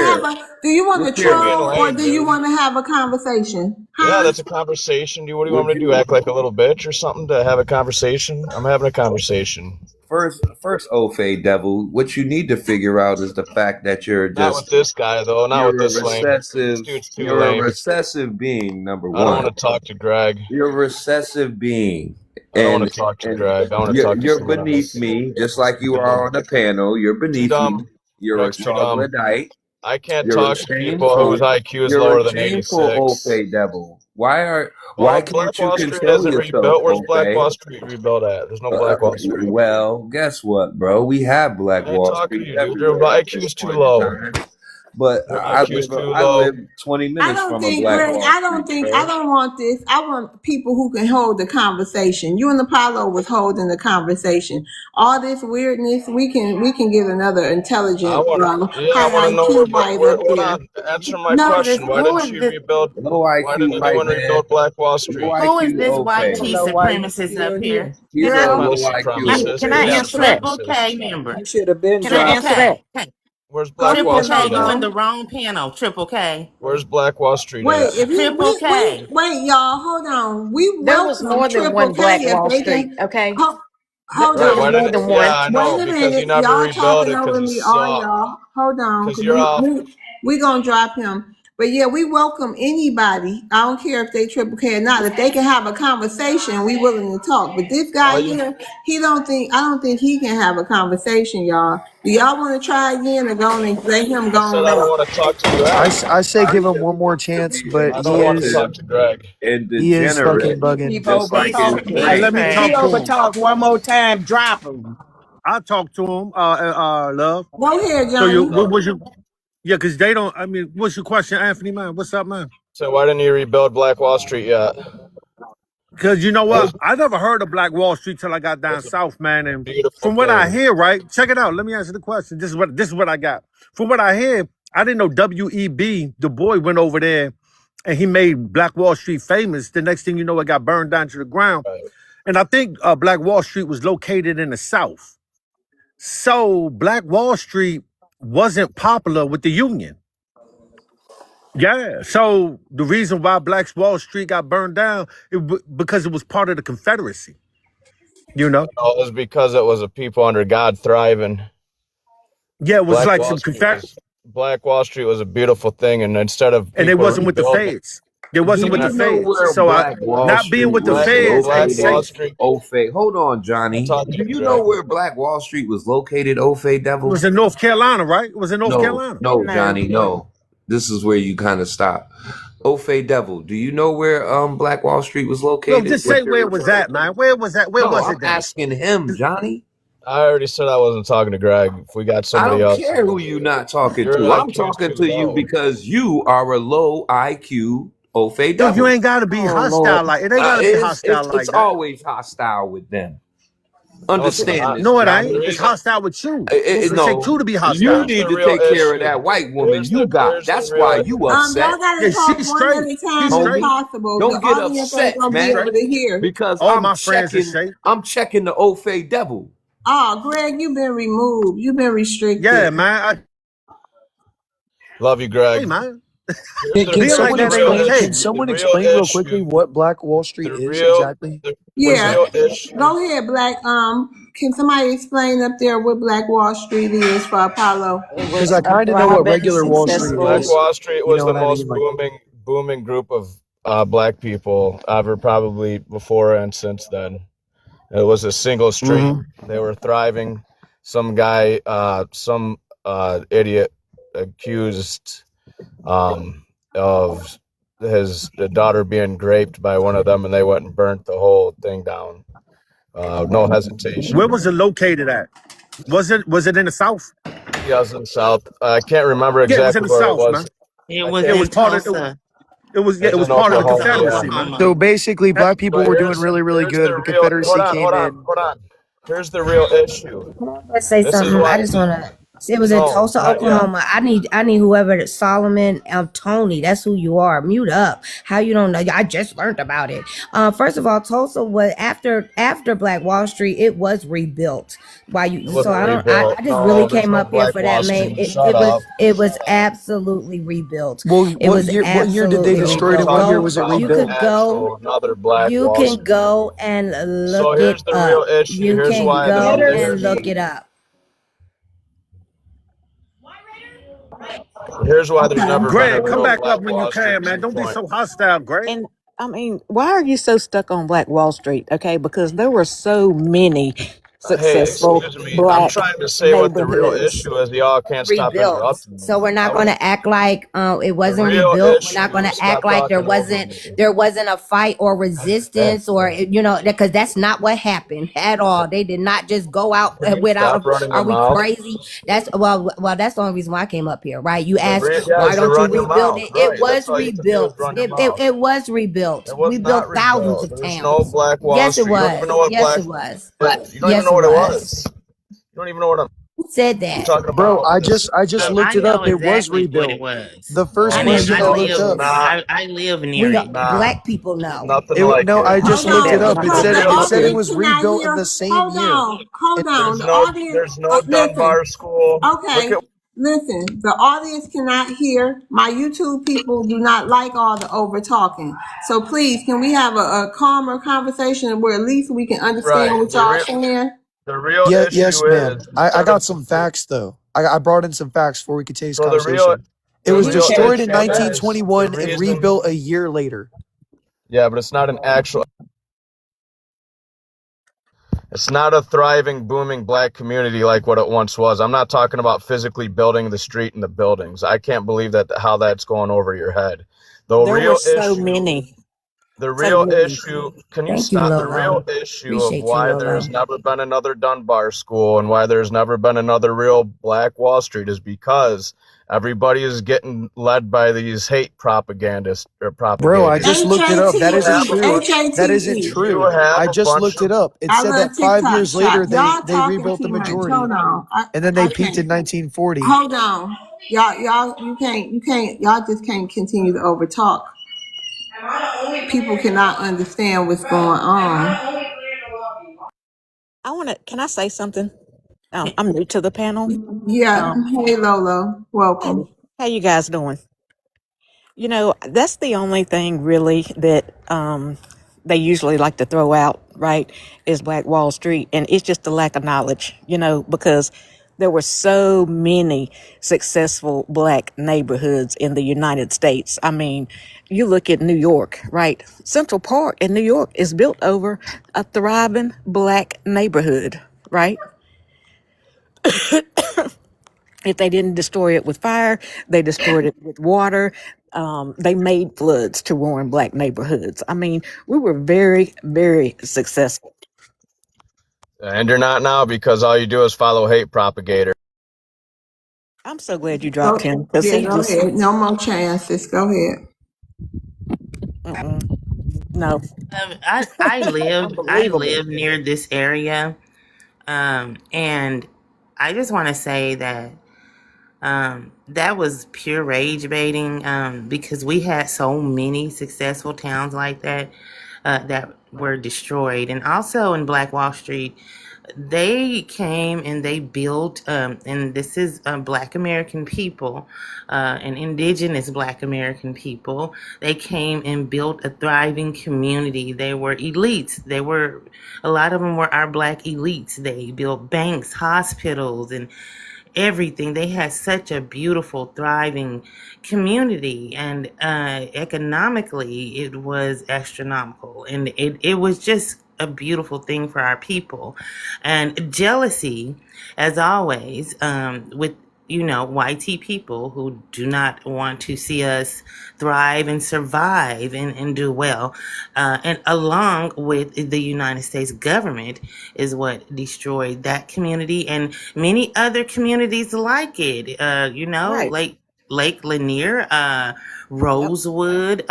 to troll or do you want to have a conversation? Yeah, Huh? that's a conversation. What do you want me to do? Act like a little bitch or something to have a conversation? I'm having a conversation. first, Ofe Devil, what you need to figure out is the fact that you're Not with just this guy though. Not you're with a this lame. This recessive. dude's too You're a lame. recessive being. Number I don't one, want to talk to Greg. you're a recessive being, I don't and want to talk to Greg. I want to talk to you're someone beneath else. me, just like you are on the panel. You're beneath dumb. me. You're Greg's a too dumb. troglodyte. I can't You're a talk to people whose IQ is You're lower a than shameful 86. Ofe Devil. Why Well, can't Black you Wall Street control hasn't yourself, rebuilt. Where's Black Ofe? Wall Street rebuilt at? There's no Black Wall Street. Well, guess what, bro? We have Black I ain't Wall talking to Street you, dude. Your everywhere at IQ this is too point in low. time. but Your I IQ's live too I low. live 20 I minutes don't from a think, Black Greg, Wall Street, I bro. don't want this. I want people who can hold the conversation. You and Apollo was holding the conversation. All this weirdness, we can get another I intelligent, want to, yeah, I want high to know IQ white where, up hold there. on, answer my No, question. Why Who didn't is you this? rebuild, Low why IQ didn't white anyone man. rebuild Black Wall Low Street? Who is IQ this white Ofe. Hello, tea low white. supremacist up Still here? here. He's Can a I Well, low not IQ supremacist, can I white answer Yes, that? sir. Triple K supremacist. member. You should have been Can I dropped. answer that? Where's Black okay, Wall Triple K, Street you at? in the Apollo. wrong panel. Triple K. Where's Black Wall Street Wait, at? if you Triple we K. wait, y'all, hold on. We There was welcome more than Triple one K Black if Wall they Street, can. okay? Hold There Right, was why on. more didn't, than yeah, one. I Wait know, a because you minute, never y'all rebuilt talking it over because you me, all suck. y'all. Hold on, Because cause you're off. we gonna drop him. But yeah, we welcome anybody. I don't care if they Triple K or not. If they can have a conversation, we willing to talk. But this All guy you, here, I don't think he can have a conversation, y'all. Do y'all want to try again or go on and let him I go said on I don't back? want to talk to you, I say I give him one said more to chance, be but I don't want to talk insensitive to Greg. and he is fucking degenerate, These bugging. people just like He's his overtalk. Hey, he's let brain. me He talk crazy. to him. overtalk one more time, drop him. I'll talk to him, love. Go ahead, So Johnny. what was your, yeah, because they don't, I mean, what's your question, Anthony, man? What's up, man? So why didn't you rebuild Black Wall Street yet? Because you know It what? was, I never heard of Black Wall Street till I got it down was a south, man. And beautiful from what I thing. hear, right? Check it out. Let me answer the question. This is what I got. From what I hear, I didn't know W.E.B. Du Bois went over there and he made Black Wall Street famous. The next thing you know, it got burned down to the ground. Right. And I think Black Wall Street was located in the South. So Black Wall Street wasn't popular with the Union. Yeah. So the reason why Black Wall Street got burned down, because it was part of the Confederacy. You know? It was because it was a people under God thriving. Yeah, it was Black like Wall some Street Confederate, was Black Wall Street was a beautiful thing, and instead of and it people wasn't with the rebuilding, feds. It Do wasn't with the you and know feds. where So I, Black Wall not being Street with the was feds ain't Black Wall located? safe. Street. Ofe, hold on, I'm Johnny. talking Do to you, you know Greg. where Black Wall Street was located, Ofe It was Devil? in North Carolina, right? It was in North No, Carolina. no, No. Johnny, no. This is where you kind of stop. Ofe Devil, do you know where Black Wall Street was Well, located? just What say you're where it was referring at, to? man. Where was that? Where No, was I'm it then? asking him, Johnny. I already said I wasn't talking to Greg. If we got I somebody don't else, care who you not talking your to. I'm IQ is talking too to you low. because you are a low IQ Ofe Yo, you Devil. ain't gotta be Oh Lord. hostile like it. Ain't gotta be It's, hostile it's it's like that. always hostile with them. No, it's Understand not. this, No, it Johnny. ain't. The It's reason, hostile with you. It take No, two to be you hostile. here's need the to real take care of issue. that white woman you got. Here's the That's why real. you Y'all upset, gotta Yeah, talk she's one at straight. a time She's if straight. homie. possible. The Don't get audience ain't upset, gonna She's be man, able straight. to hear. because All my friends is straight. I'm checking the Ofe Devil. Oh, Greg, you've been removed. You've been Yeah, restricted. man. Love you, Hey, Greg. man. Here's Being like Someone that ain't explain? issue. Can okay. The someone real explain real quickly issue. what Black Wall Street The is real. exactly? The Yeah. real issue. Go ahead, Black. Can somebody explain up there what Black Wall Street is for Apollo? It Because was I a kind of know what thriving, regular Wall Street Black successful. is. Wall Street You was know the what I most mean? Like, booming group of black people ever, probably before and since then. It was a single street. Mm-hmm. They were thriving. Some guy, some idiot accused of his daughter being raped by one of them, and they went and burnt the whole thing down. No Where hesitation. was it located at? Was it in the South? Yes, in South. I can't remember Yeah, it was in exactly the where it South, was. man. It I was It can't. was in part of Tulsa. It was it in was part of the Tulsa, Oklahoma. Yeah. Confederacy, man. Oklahoma. so basically, That, black people But were doing really, really here's good. the The real. Hold Confederacy on, came in. hold on. Here's the real issue. Let's say This is something. I why. just want to. It was in No, Tulsa, not yet. Oklahoma. I need whoever Solomon Tony. That's who you are. Mute up. How you don't know? I just learned about it. First of all, Tulsa was after Black Wall Street. It was rebuilt. Why It you? So wasn't I don't. rebuilt. I just really No, there's came no up here Black for Wall that main. Street. It, Shut it was up. it was absolutely rebuilt. Well, It was what year did they absolutely No, destroy it, we're and what rebuilt. year talking Go. was it about You rebuilt? could an go. actual another Black You Wall can Street. go and So look here's it the real up. issue. You Here's can why the go real and look issue. it up. Here's why there's Okay. never been a Greg, come real back up Black when you Wall can, Street man. Don't be 2 point. so hostile, Greg. And I mean, why are you so stuck on Black Wall Street? Okay, because there were so many. Hey, successful excuse me. I'm Black trying to say what the real neighborhoods. issue is. Y'all can't stop Rebuilt. interrupting me. So we're I not going was to act like it the wasn't real rebuilt. We're not going issue. to act Stop like talking over me. there wasn't a fight or resistance or because that's not what happened at all. They did not just go out Can you stop without. running your Are we mouth? crazy? That's that's the only reason why I came up here, right? You asked Yeah, why is you don't you run your rebuild mouth. it? It Right. That's was all you have to do is rebuilt. run your mouth. It was rebuilt. It We was not built thousands rebuilt. of There's no towns. Black Wall Yes, it Street. You don't even know was. what Yes, black. it was. You don't even Yes, know it what it was. was. You don't even know what Who said I'm that? talking Bro, about. I just looked I it know up. It was exactly what it rebuilt. was. The first No, question I I no, looked it's live up, not. I live near it. Nah, Black people know. nothing like no, I it. just Hold looked it on. up. The The It real said it audience was cannot rebuilt in hear. the same year. Hold And on. The audience. there's no Listen. Dunbar school. Look Okay. at Listen. The audience cannot hear. My YouTube people do not like all the over talking. So please, can we have a calmer conversation where at least we can understand right. what y'all saying? The real yeah, yes, issue ma'am. is I instead of got some facts though. I brought in some facts before we could take this so the real conversation. It the was real destroyed in issue is the 1921 and reason. rebuilt a year later. Yeah, but it's not an actual. It's not a thriving, booming black community like what it once was. I'm not talking about physically building the street and the buildings. I can't believe that how that's going over your head. The There were real so issue, many, the so real many. issue, can you Thank you, stop? The real Lolo. issue of Appreciate you, why there's Lolo. never been another Dunbar school and why there's never been another real Black Wall Street is because everybody is getting led by these hate propagandists or Bro, I propagators. just looked it up. That You isn't have a HATE. true. bunch. That isn't HATE. You true. have I a just bunch looked of it up. It I said love that 5 years TikTok later shop. Y'all they talking rebuilt the too much. majority. Hold on. And then they I peaked in can't. 1940. Hold on. Y'all, you can't, y'all just can't continue to over talk. People cannot understand what's going on. Can I say something? I'm new to the panel. Yeah. Um, Hey, Lolo. hey, Welcome. how you guys doing? That's the only thing really that they usually like to throw out, right? Is Black Wall Street, and it's just a lack of knowledge, because there were so many successful Black neighborhoods in the United States. I mean, you look at New York, right? Central Park in New York is built over a thriving Black neighborhood, right? If they didn't destroy it with fire, they destroyed it with water. They made floods to ruin Black neighborhoods. I mean, we were very, very successful. And you're not now because all you do is follow hate propagator. I'm so glad you dropped him because Yeah, he go just, ahead. No more chances. Go ahead. mm-mm, no, I unbelievable. live near this area, and I just want to say that that was pure rage baiting, because we had so many successful towns like that that were destroyed, and also in Black Wall Street. They came and they built, and this is Black American people, and Indigenous Black American people. They came and built a thriving community. They were elites. A lot of them were our Black elites. They built banks, hospitals, and everything. They had such a beautiful, thriving community, and economically, it was astronomical, and it was just a beautiful thing for our people. And jealousy, as always, with YT people who do not want to see us thrive and survive and do well, and along with the United States government, is what destroyed that community and many other communities like it. Right. Lake Lanier, Yep. Rosewood,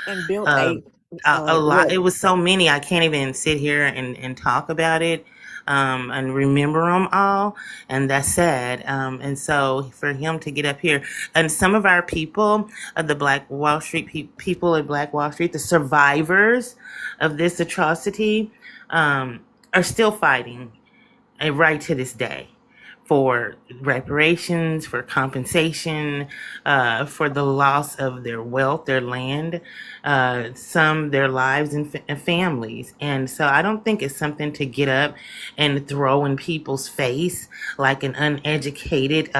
And built um, a lot. what? It was so many. I can't even sit here and talk about it, and remember them all. And that's sad. And so for him to get up here, and some of our people, the Black Wall Street people at Black Wall Street, the survivors of this atrocity, are still fighting, and right to this day, for reparations, for compensation, for the loss of their wealth, their land, some their lives and families. And so I don't think it's something to get up and throw in people's face like an uneducated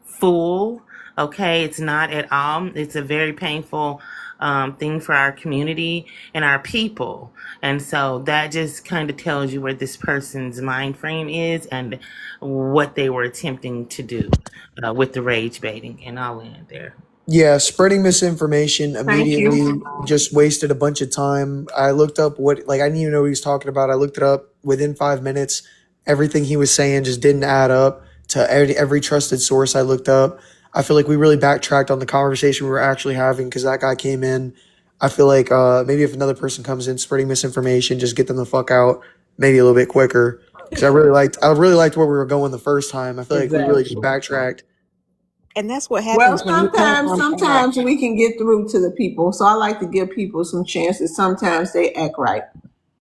fool. Okay, it's not at all. It's a very painful thing for our community and our people. And so that just kind of tells you where this person's mind frame is and what they were attempting to do with the rage baiting. And I'll end there. Yeah, spreading misinformation Thank you. immediately just wasted a bunch of time. I looked up what, like, I didn't even know what he was talking about. I looked it up within 5 minutes. Everything he was saying just didn't add up to every trusted source I looked up. I feel like we really backtracked on the conversation we were actually having because that guy came in. I feel like maybe if another person comes in spreading misinformation, just get them the fuck out maybe a little bit quicker. Because I really liked where we were going the first time. I feel like we really just backtracked. And that's what Well, happens when you come from sometimes we can get through to the people. So I like to give people some chances. Sometimes they act right.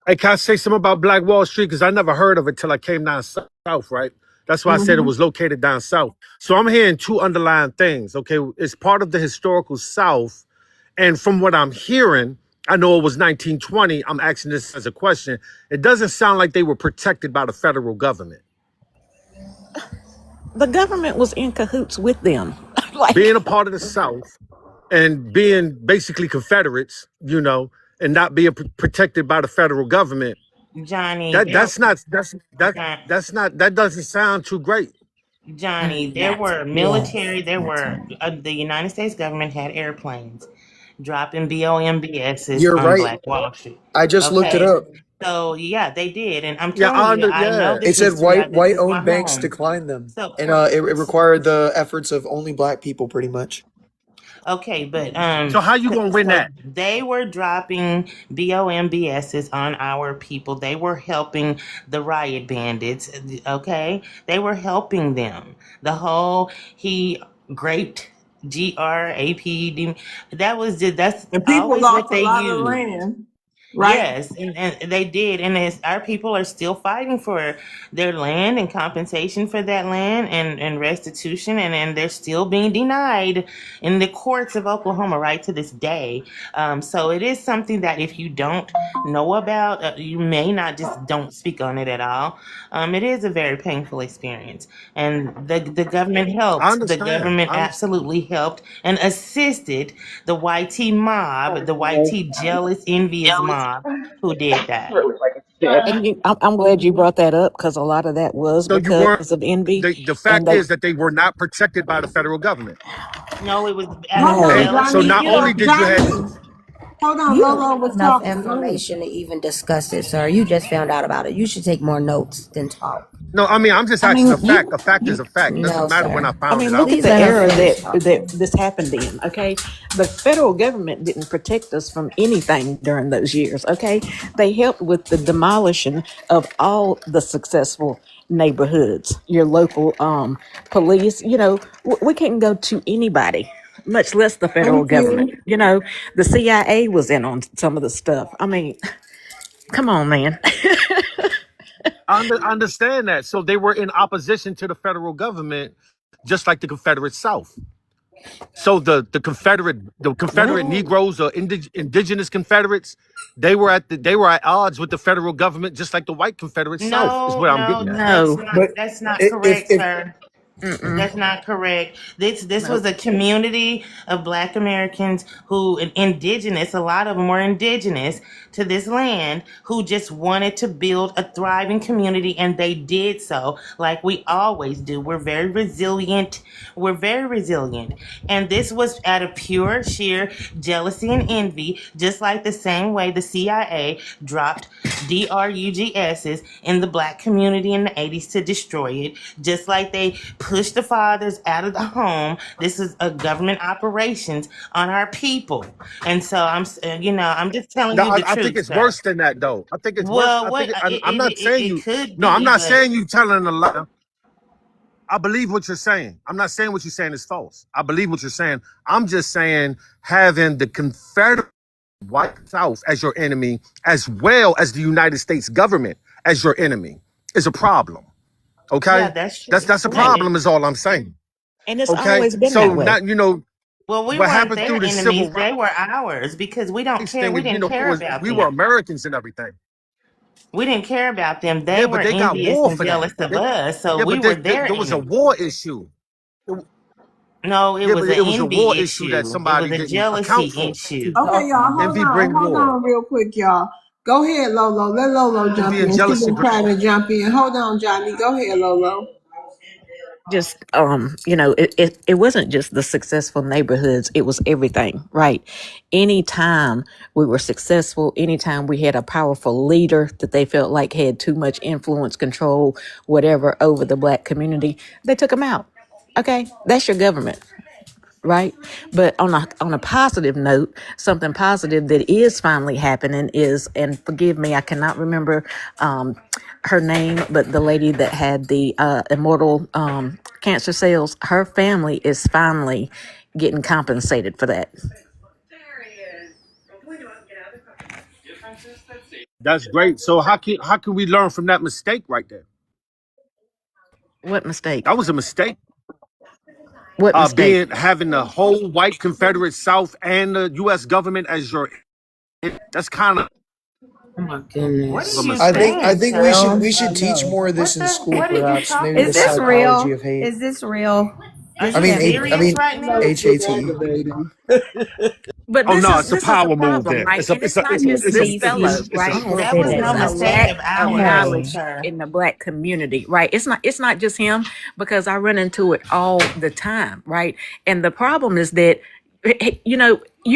Hey, can I say something about Black Wall Street? Because I never heard of it till I came down south, right? That's why I said it was located down south. So I'm hearing two underlying things, okay? It's part of the historical South. And from what I'm hearing, I know it was 1920. I'm asking this as a question. It doesn't sound like they were protected by the federal government. the government was in cahoots with them. Being Like, a part of the South and being basically Confederates, you know, and not being protected by the federal government, Johnny, that there, that's not John, that's not that doesn't sound too great. Johnny, there That's were yes. military, there That's were, right. the United States government had airplanes dropping BOMBSs You're on right. Black Wall Street. I just looked it Okay. up. So yeah, they did. And I'm Yeah, telling you, I know yeah. the It said history. This white is my owned banks home. declined them, So, and it required the efforts of only black people, pretty much. okay, but So how you gonna win so that? they were dropping BOMBSs on our people. They were helping the riot bandits. Okay, they were helping them. The whole he graped GRAPD. That's And people always what lost a they lot of use. land, right? Yes, and they did, and our people are still fighting for their land and compensation for that land and restitution, and they're still being denied in the courts of Oklahoma right to this day. So it is something that if you don't know about, you may not just don't speak on it at all. It is a very painful experience, and the government I helped. The understand. government I understand. absolutely helped and assisted the YT mob, the YT jealous, envious mob who did that. and I'm glad you brought that up because a lot of that was So you weren't. because of envy, The and fact is that they were not protected by the federal government. No, it was out of Hold no, on, Okay, so jealousy. Johnny. not only did you have Johnny. Hold on, You don't Lolo have was enough talking. Go ahead. information to even discuss it, sir. You just found out about it. You should take more notes than talk. no, I mean I'm just I asking mean a fact. you A fact is you a fact. No, Doesn't matter when I sir. I found it mean, look out. at Please the let her era finish that talking. this happened in. Okay, the federal government didn't protect us from anything during those years. Okay, they helped with the demolition of all the successful neighborhoods. Your local police. You know, we couldn't go to anybody, much less the federal Thank government. you. You know, the CIA was in on some of the stuff. I mean, come on, man. I understand that. So they were in opposition to the federal government, just like the Confederate South. So the Confederate Well, Negroes or indigenous Confederates, they were at odds with the federal government, just like the white Confederate South. Is No, what I'm no, getting at. that's no, not But that's not if correct, sir. mm-mm, That's not correct. This no. was a community of Black Americans who indigenous, a lot of them were indigenous to this land, who just wanted to build a thriving community, and they did so like we always do. We're very resilient. We're very resilient. And this was out of pure sheer jealousy and envy, just like the same way the CIA dropped DRUGSs in the Black community in the 80s to destroy it, just like they push the fathers out of the home. This is a government operations on our people. And so I'm just telling No, you the I think truth, it's sir. worse than that, though. I think it's worse. Well, what I'm not saying it you. could No, I'm be, not but saying you telling a lie. I believe what you're saying. I'm not saying what you're saying is false. I believe what you're saying. I'm just saying having the Confederate white South as your enemy, as well as the United States government as your enemy, is a problem. yeah, Okay, that's that's true. that's a And problem. Is all I'm saying. it's Okay, always been that so way. not Well, we what weren't happened their through the civil enemies; they were ours because we don't rights care. thing. We You didn't know, it care was about we were them. Americans and everything. We didn't care about them. They Yeah, were but they got envious war and for that. jealous of us, so Yeah, we but were their there was a enemy. war issue. No, it Yeah, was but an it was a war envy issue that issue. It somebody was a didn't account jealousy for. issue. Okay, y'all, Envy bring hold war. on real quick, y'all. Go ahead, Lolo. Let Lolo jump Envy and in. She jealousy been bring trying war. to jump in. Hold on, Johnny. Go ahead, Lolo. Just it wasn't just the successful neighborhoods, it was everything, right? Anytime we were successful, anytime we had a powerful leader that they felt like had too much influence, control, whatever over the black community, they took them out. Okay, that's your government, right? But on a positive note, something positive that is finally happening is, and forgive me, I cannot remember her name, but the lady that had the immortal cancer cells, her family is finally getting compensated for that. That's great. So how can we learn from that mistake right there? What mistake? That was a mistake. What mistake? Being having the whole white Confederate South and the U.S. government as your, that's kind of Oh my What a are goodness. you I mistake. think I saying, think we should sir? we I should teach know. more of this in school, What are you perhaps. Maybe talking the Is this about? psychology real? of hate. Is this real? Are This I you mean, can't be I real. serious mean, right I know now? it's just HAT. aggravating. But Oh no, it's a this is a power move. problem, There, right? it's a And it's it's a not it's a just it's a this it's fellow, a, Please it's a right? don't That say was This that, is no a Johnny. mistake lack of of ours, Hey. knowledge sir. in the black community, right? It's not just him, because I run into it all the time, right? And the problem is that you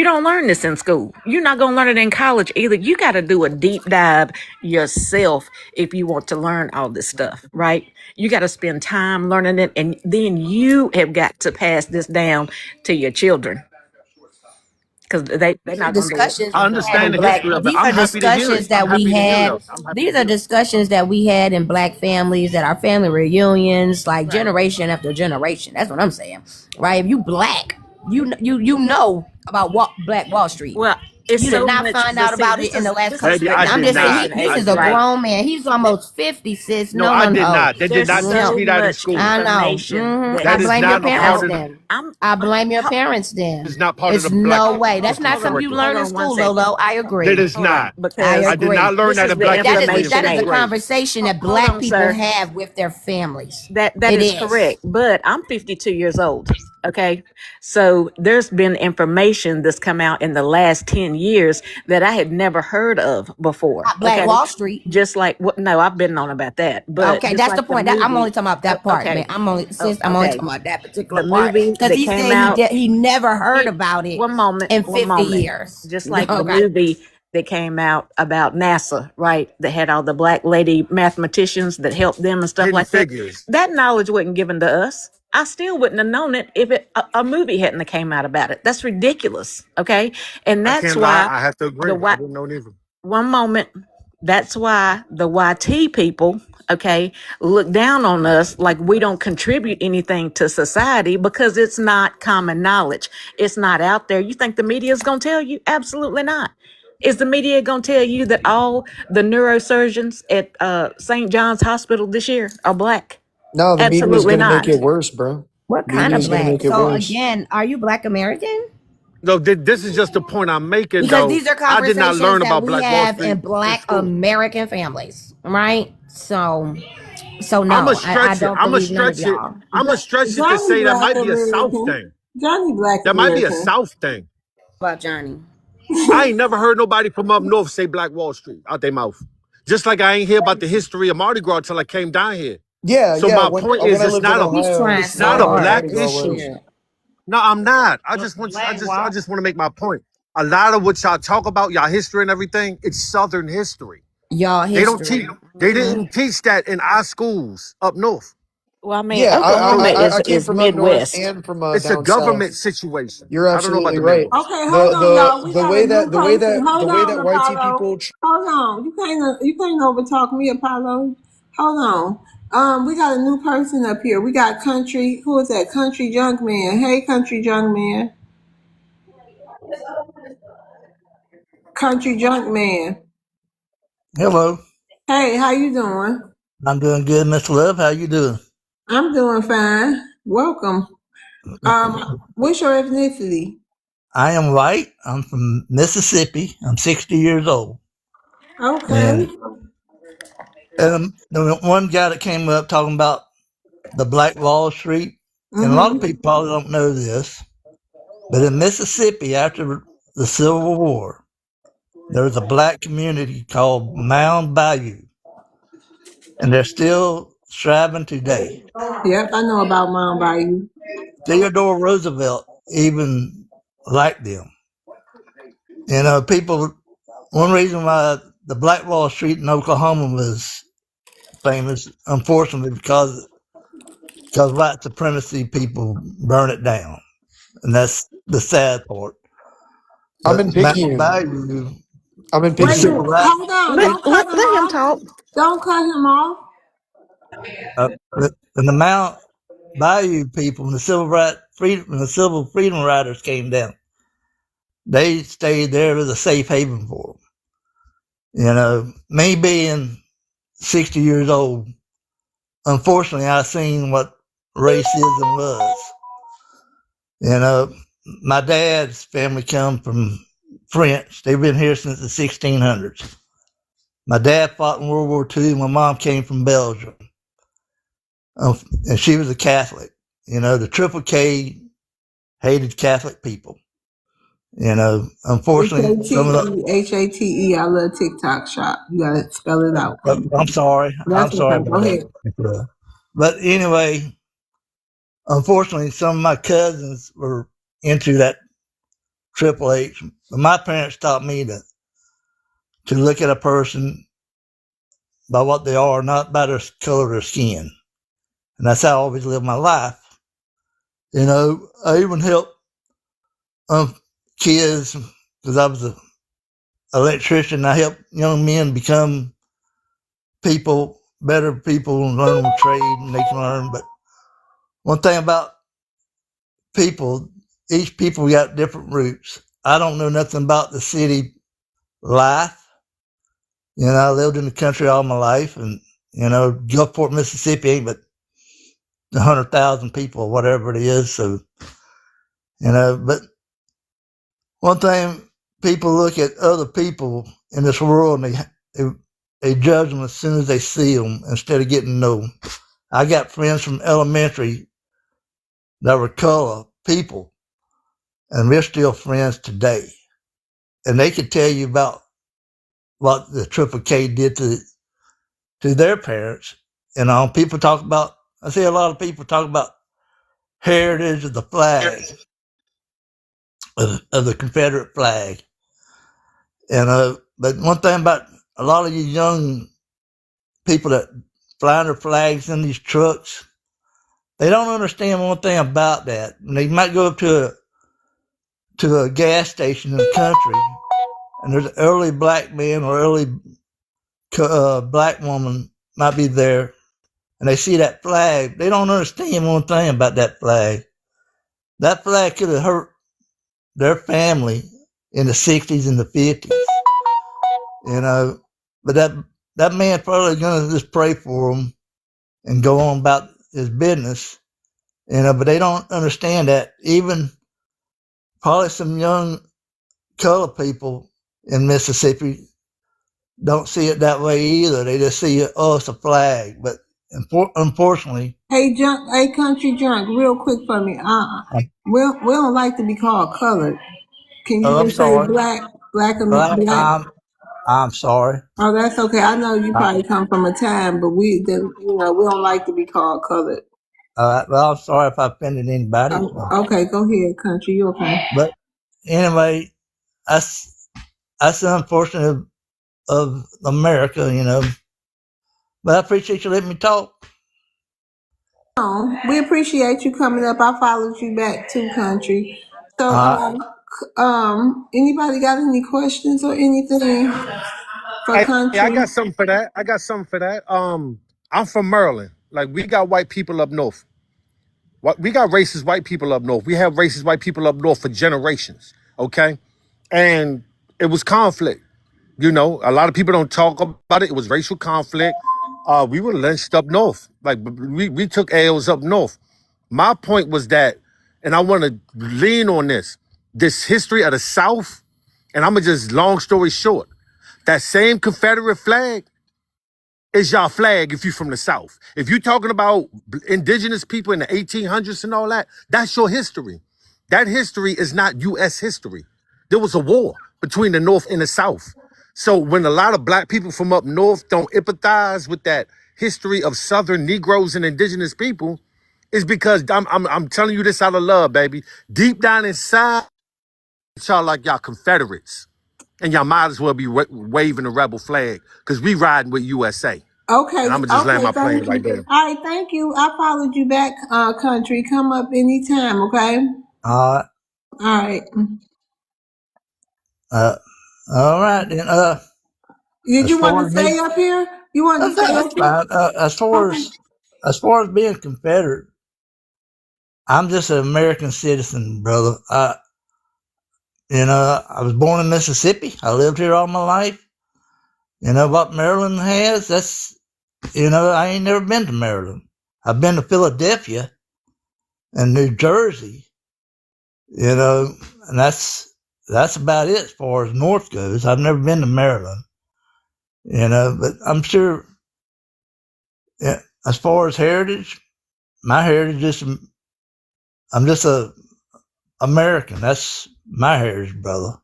don't learn this in school. You're not going to learn it in college either. You got to do a deep dive yourself if you want to learn all this stuff, right? You got to spend time learning it, and then you have got to pass this down to your children, because they're not going to do it. Discussions I we had in understand the black history of it. these I'm are happy to hear it. discussions I'm that we happy to hear had that. I'm happy to these are hear it. discussions that we had in black families at our family reunions, like Right. generation after generation. That's what I'm saying, right? If you black, you know about Black Wall Street. Well, it's You did so not much, find but out see, about this it in the is last this is couple. Baby, the I I'm did just saying not. this I information is age, a did right? not. grown man. He's almost 50, sis. No, No, I no, did no. not. They did There's not teach No. so me that in much school. I know. information that I That is has blame your come not a parents part out. of the. then. I'm I blame your parents then. Is not part of It's the black no way. That's history not something you curriculum. hold learn in on one school, second. Lolo. I That agree. is Hold on, not. I because I did agree. not learn this that is in the black That history is in information that is sixth a age. grade. conversation that Hold black on, people sir. have with their families. That It is is. correct, but I'm 52 years old. Okay, so there's been information that's come out in the last 10 years that I had never heard of before. Not Black Okay, Wall Street. just like what? No, I've been on about that, but Okay, just that's the like the point. I'm only movie. talking about that part, man. Okay, I'm only oh, sis. I'm only okay, talking about that particular the part movie because that he came said out. he never heard He, about it one moment, in one 50 moment. years. Just like the Okay. movie that came out about NASA, right? That had all the black lady mathematicians that helped them and stuff Hidden like that. figures. That knowledge wasn't given to us. I still wouldn't have known it if a movie hadn't have came out about it. That's ridiculous. Okay. And I that's can't lie. why I have to the agree. I white didn't know neither. one moment. That's why the YT people, okay, look down on us like we don't contribute anything to society because it's not common knowledge. It's not out there. You think the media is going to tell you? Absolutely not. Is the media going to tell you that all the neurosurgeons at St. John's Hospital this year are black? No, the media is Absolutely going to make it not. worse, bro. What kind Media of is going to black? make it So worse. again, are you Black American? No, this is just the point I'm making, Because though. these are I did not conversations learn that about we Black Wall have Street in in Black school. American families, right? So I'ma no, I stretch it. don't I'ma believe none of stretch it. y'all. I'ma stretch it to Johnny say that Black might be a South American. thing. Johnny Black That might be a American. South thing. About Johnny. I ain't never heard nobody from up north say Black Wall Street out their mouth. Just like I ain't hear about the history of Mardi Gras till I came down here. Yeah, So yeah. my When point when is, I lived in He's Ohio, trying it's I so not know a what hard. black Mardi It's Gras issue. was. yeah. No, I'm not. I The just want Black I Wall. just want to make my point. A lot of what y'all talk about, y'all history and everything, it's Southern history. Y'all They don't teach. history. They Mhm. didn't teach that in our schools up north. Well, I mean, Yeah, Oklahoma I came is from up north Midwest. and from It's a down south. government situation. You're I don't know about absolutely the right. Midwest. Okay, hold on, y'all. We The got way a new that the way person. that the Hold way on, that YT Apollo. people Hold on. You can't overtalk me, Apollo. Hold on. We got a new person up here. We got Country. Who is that? Country Junk Man. Hey, Country Junk Man. Country Junk Man. Hello, Hey, how you doing? I'm doing good, Miss Love. How you doing? I'm doing fine. Welcome. What's your ethnicity? I am white. I'm from Mississippi. I'm 60 years old. Okay. And the one guy that came up talking about the Black Wall Street, and a lot of Mm-hmm. people probably don't know this, but in Mississippi, after the Civil War, there was a black community called Mound Bayou, and they're still striving today. Yep, I know about Mount Bayou. Theodore Roosevelt even liked them. You know, people, one reason why the Black Wall Street in Oklahoma was famous, unfortunately, because white supremacy people burn it down. And that's the sad part. I'm But in Mountain Picayune. Bayou, I'm in the Wait a civil minute. Picayune. rights, Hold on. Let Don't cut him let him off. talk. Don't cut him off. and the Mount Bayou people, when the civil freedom riders came down, they stayed there as a safe haven for them. You know, me being 60 years old, unfortunately, I seen what racism was. You know, my dad's family come from French. They've been here since the 1600s. My dad fought in World War II. My mom came from Belgium, and she was a Catholic. You know, the Triple K hated Catholic people. You know, unfortunately, some of the. Hate. I love TikTok shop. You gotta spell it out for me. I'm sorry. I'm That's sorry okay. Go about ahead. that. But anyway, unfortunately, some of my cousins were into that Triple H. My parents taught me to look at a person by what they are, not by their color of their skin. And that's how I always lived my life. You know, I even helped kids because I was an electrician. I helped young men become better people, and learn a trade, and they can learn. But one thing about people, each people got different roots. I don't know nothing about the city life. You know, I lived in the country all my life, and you know, Gulfport, Mississippi ain't but 100,000 people or whatever it is. So, you know, but one thing, people look at other people in this world and they judge them as soon as they see them instead of getting to know them. I got friends from elementary that were color people, and we're still friends today. And they could tell you about what the Triple K did to their parents. You know, people talk about, I see a lot of people talk about heritage of the flag, of the Confederate flag. And but one thing about a lot of these young people that fly their flags in these trucks, they don't understand one thing about that. And they might go up to a gas station in the country, and there's an early black man or early black woman might be there, and they see that flag. They don't understand one thing about that flag. That flag could have hurt their family in the 60s and the 50s, you know. But that man probably gonna just pray for them and go on about his business, you know. But they don't understand that even probably some young colored people in Mississippi don't see it that way either. They just see it, oh, it's a flag. But unfortunately, Hey, country junk, real quick for me. We don't like to be called colored. Can you oh, I'm just say sorry, black. black? I'm sorry. Oh, that's okay. I know you Uh, probably come from a time, but we don't like to be called colored. well, I'm sorry if I offended anybody. Okay, go ahead, country. You okay? But anyway, that's the unfortunate of America, you know. But I appreciate you letting me talk. We appreciate you coming up. I followed you back to country. So, Uh, anybody got any questions or anything for Hey, I country? got something for that. I'm from Maryland. Like we got white people up north. We got racist white people up north. We have racist white people up north for generations. Okay, and it was conflict. You know, a lot of people don't talk about it. It was racial conflict. We were lynched up north. Like we took L's up north. My point was that, and I want to lean on this history of the South. And I'm gonna just long story short, that same Confederate flag is y'all flag if you from the South. If you talking about indigenous people in the 1800s and all that, that's your history. That history is not U.S. history. There was a war between the North and the South. So when a lot of black people from up north don't empathize with that history of Southern Negroes and indigenous people, it's because I'm telling you this out of love, baby. Deep down inside, y'all like y'all Confederates. And y'all might as well be waving the rebel flag because we riding with USA. Okay, And I'm gonna just land okay, my plane thank right you. there. All right, thank you. I followed you back, country. Come up anytime, okay? Uh, All right. uh, all right. Then, Did as you want far to as me, stay up here? You wanted to stay that's up here? fine. Okay. As far as being Confederate, I'm just an American citizen, brother. I was born in Mississippi. I lived here all my life. You know what Maryland has? I ain't never been to Maryland. I've been to Philadelphia and New Jersey, and that's about it as far as north goes. I've never been to Maryland, but I'm sure, yeah, as far as heritage, my heritage is, I'm just a American. That's my heritage, brother.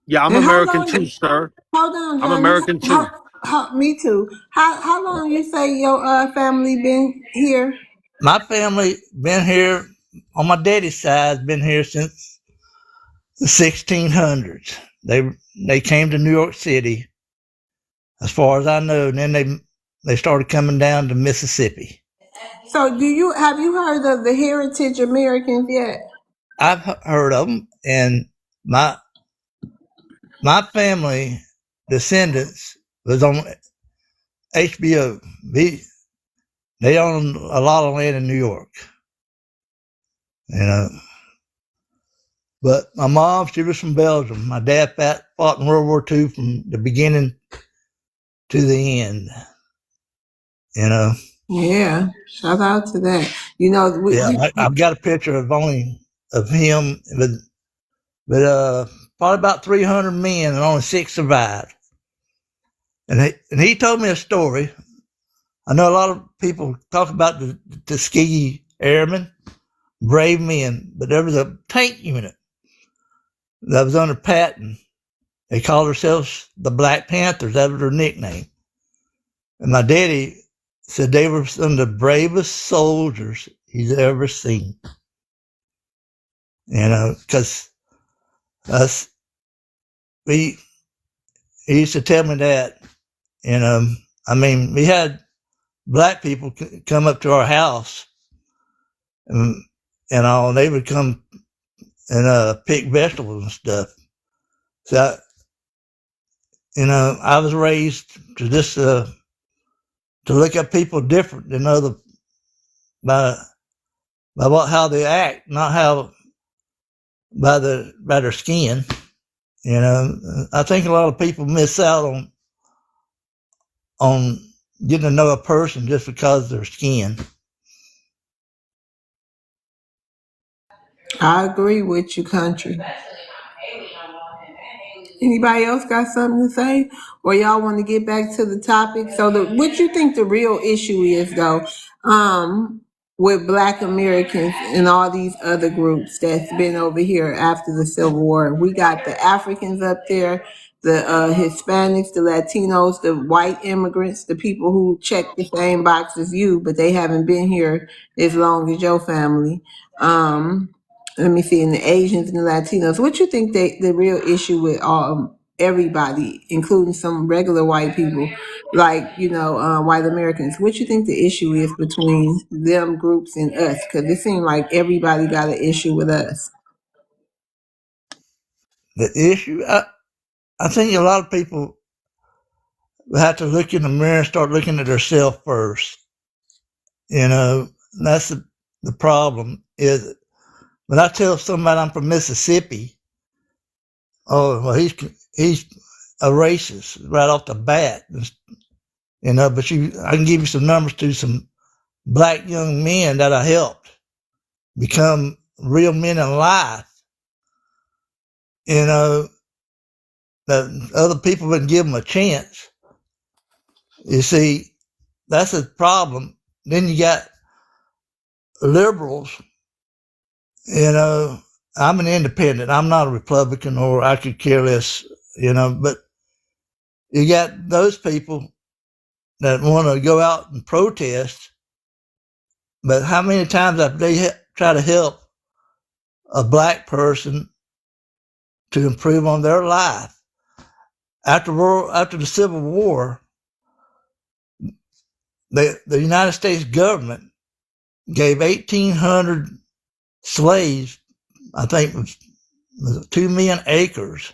Yeah, I'm And how American long? too, sir. Hold on, I'm Johnny. American too. Me too. How long you say your family been here? My family been here on my daddy's side, been here since the 1600s. They came to New York City, as far as I know, and then they started coming down to Mississippi. So have you heard of the Heritage Americans yet? I've heard of them, and my family descendants was on HBO. They own a lot of land in New York, you know. But my mom, she was from Belgium. My dad fought in World War II from the beginning to the end, you know. Yeah, shout out to that. You know, Yeah, I've got a picture of him, but probably about 300 men and only 6 survived. And he told me a story. I know a lot of people talk about the Tuskegee Airmen, brave men, but there was a tank unit that was under Patton. They called themselves the Black Panthers. That was their nickname. And my daddy said they were some of the bravest soldiers he's ever seen. Because us, he used to tell me that, we had black people come up to our house and they would come and pick vegetables and stuff. So, I was raised to just to look at people different than other by how they act, not how by their skin. I think a lot of people miss out on getting to know a person just because of their skin. I agree with you, country. Anybody else got something to say, or y'all want to get back to the topic? So, what you think the real issue is, though, with Black Americans and all these other groups that's been over here after the Civil War? We got the Africans up there, the Hispanics, the Latinos, the white immigrants, the people who check the same box as you, but they haven't been here as long as your family. Let me see, and the Asians and the Latinos. What you think the real issue with everybody, including some regular white people, like white Americans? What you think the issue is between them groups and us? Because it seems like everybody got an issue with us. The issue, I think a lot of people have to look in the mirror and start looking at themselves first. That's the problem. Is when I tell somebody I'm from Mississippi, oh well, he's a racist right off the bat. But I can give you some numbers to some black young men that I helped become real men in life. That other people wouldn't give them a chance. You see, that's a problem. Then you got liberals. I'm an independent. I'm not a Republican, or I could care less, but you got those people that want to go out and protest. But how many times have they tried to help a black person to improve on their life? After the Civil War, the United States government gave 1,800 slaves, I think it was 2 million acres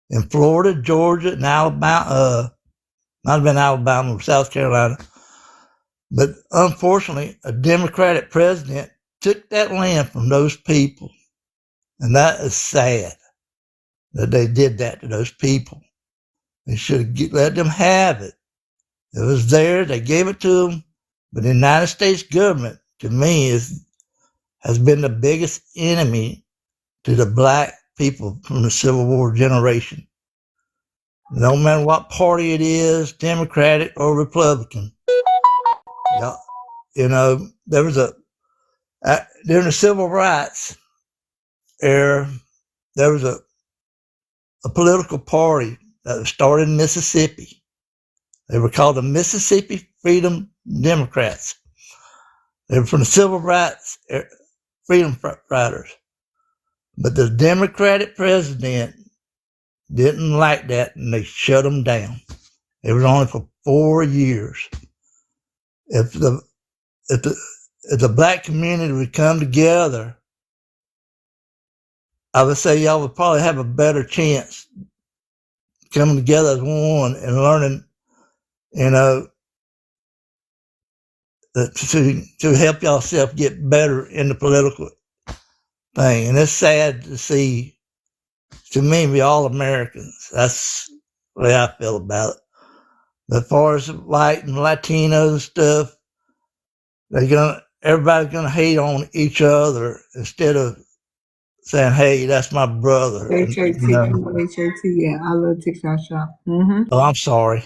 in Florida, Georgia, and Alabama. Might have been Alabama or South Carolina. But unfortunately, a Democratic president took that land from those people. And that is sad that they did that to those people. They should have let them have it. It was there. They gave it to them. But the United States government, to me, has been the biggest enemy to the black people from the Civil War generation. No matter what party it is, Democratic or Republican. There was during the Civil Rights era, there was a political party that was started in Mississippi. They were called the Mississippi Freedom Democrats. They were from the Civil Rights Freedom Fighters. But the Democratic president didn't like that, and they shut them down. It was only for 4 years. If the black community would come together, I would say y'all would probably have a better chance coming together as one and learning, to help yourself get better in the political thing. And it's sad to see, to me, we all Americans. That's the way I feel about it. But as far as white and Latino and stuff, everybody's gonna hate on each other instead of saying, "Hey, that's my brother." HAT, yeah, I love TikTok shop. Oh, I'm sorry.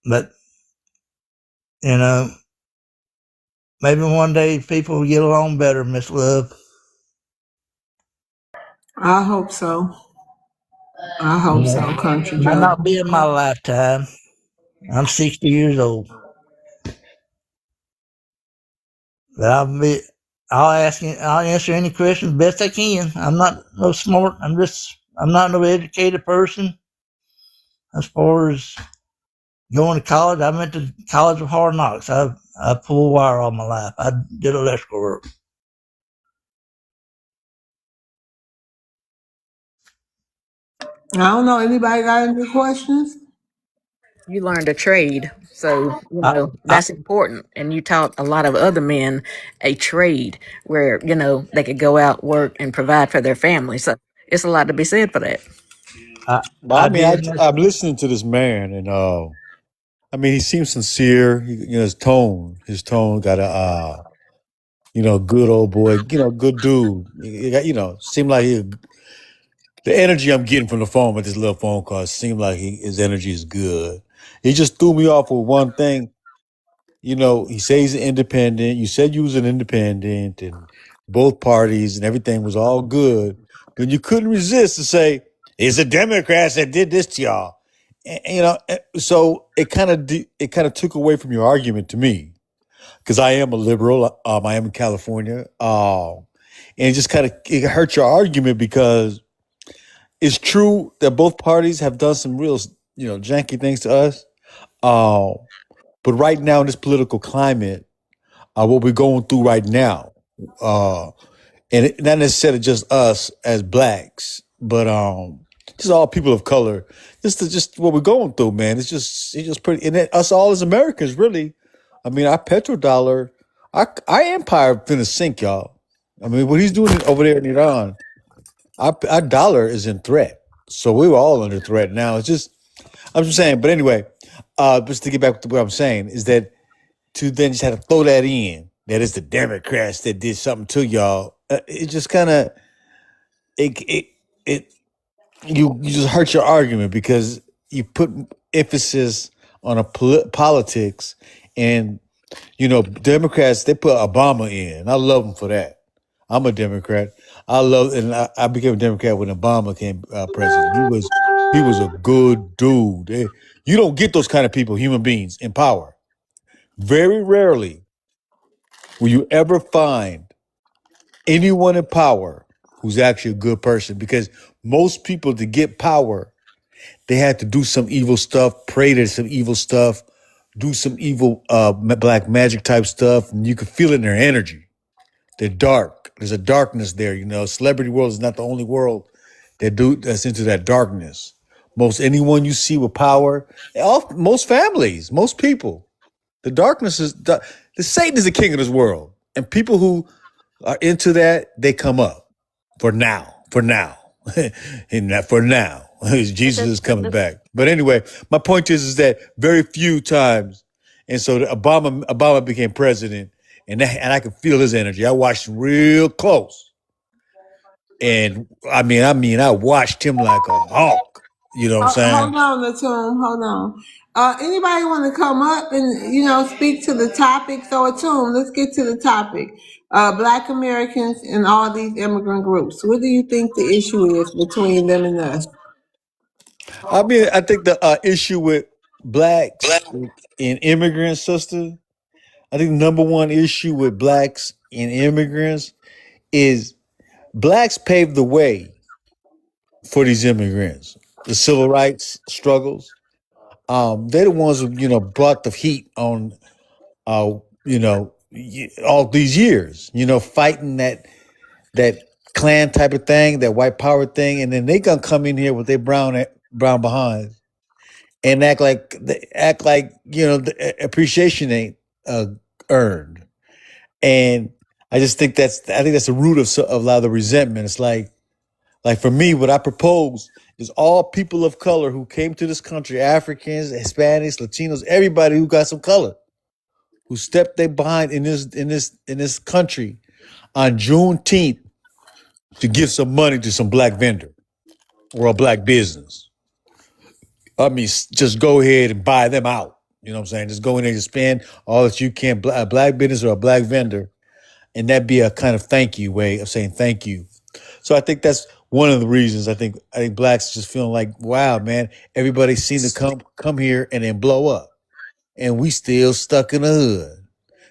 But, maybe one day people will get along better, Miss Love. I hope so. Country Might Joe. not be in my lifetime. I'm 60 years old. But I'll answer any questions best I can. I'm not no smart. I'm not no educated person. As far as going to college, I went to College of Hard Knocks. I pulled wire all my life. I did electrical work. I don't know. Anybody got any questions? You learned a trade, so I, I, that's important. And you taught a lot of other men a trade where they could go out, work, and provide for their family. So it's a lot to be said for that. I, But I I mean, did. I'm listening to this man, and I mean, he seems sincere. His tone got a good old boy, good dude. Seemed like the energy I'm getting from the phone with this little phone call seemed like his energy is good. He just threw me off with one thing. He says he's an independent. You said you was an independent, and both parties and everything was all good. But you couldn't resist to say it's the Democrats that did this to y'all. So it kind of took away from your argument to me, because I am a liberal. I am in California, and it just it hurt your argument, because it's true that both parties have done some real, janky things to us. Uh, but right now in this political climate, what we're going through right now, uh, and not necessarily just us as blacks, but just all people of color, just what we're going through, man. It's just pretty, and us all as Americans, really. I mean, our petrodollar, our empire finna sink, y'all. I mean, what he's doing over there in Iran, our dollar is in threat. So we were all under threat now. I'm just saying. But anyway, just to get back to what I'm saying is that to then just have to throw that in, that it's the Democrats that did something to y'all. It just kind of it you just hurt your argument because you put emphasis on a politics, and Democrats, they put Obama in. I love them for that. I'm a Democrat. I became a Democrat when Obama came president. He was a good dude. You don't get those kind of people, human beings, in power. Very rarely will you ever find anyone in power who's actually a good person, because most people, to get power, they had to do some evil stuff, pray to some evil stuff, do some evil black magic type stuff, and you can feel it in their energy. They're dark. There's a darkness there. Celebrity world is not the only world that's into that darkness. Most anyone you see with power, most families, most people, the darkness is the Satan is the king of this world, and people who are into that, they come up for now. For now, and not for now. But Jesus is coming back. But anyway, my point is that very few times, and so Obama became president, and I could feel his energy. I watched him real close, and I watched him like a hawk. You know what I'm saying? Hold on, Atum. Hold on. Anybody want to come up and speak to the topic? So Atum, let's get to the topic. Black Americans and all these immigrant groups. What do you think the issue is between them and us? I think the issue with blacks and immigrants, sister. I think the number one issue with blacks and immigrants is blacks paved the way for these immigrants. The civil rights struggles. They're the ones who brought the heat on all these years. Fighting that clan type of thing, that white power thing, and then they gonna come in here with their brown behinds and act like the appreciation ain't earned. And I think that's the root of a lot of the resentment. It's like for me, what I propose is all people of color who came to this country, Africans, Hispanics, Latinos, everybody who got some color, who stepped their behind in this country on Juneteenth to give some money to some black vendor or a black business. Just go ahead and buy them out. You know what I'm saying? Just go in there and spend all that you can, a black business or a black vendor, and that'd be a kind of thank you way of saying thank you. So I think that's one of the reasons. I think blacks just feeling like, wow, man, everybody seems to come here and then blow up, and we still stuck in the hood.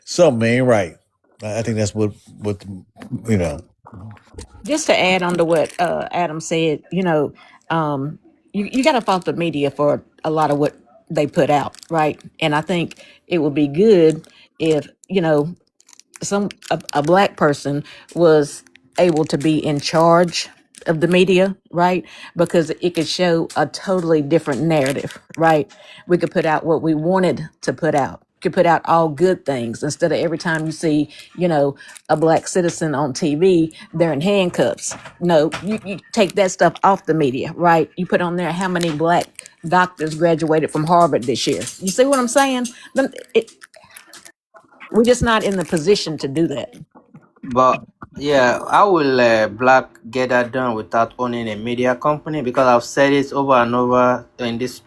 Something ain't right. I think that's what you know. Just to add on to what Adam said, you got to fault the media for a lot of what they put out, right? And I think it would be good if a black person was able to be in charge of the media, right? Because it could show a totally different narrative, right? We could put out what we wanted to put out. Could put out all good things instead of every time you see, a black citizen on TV, they're in handcuffs. No, you take that stuff off the media, right? You put on there how many black doctors graduated from Harvard this year. You see what I'm saying? We're just not in the position to do that. But yeah, how will Black get that done without owning a media company? Because I've said it over and over in this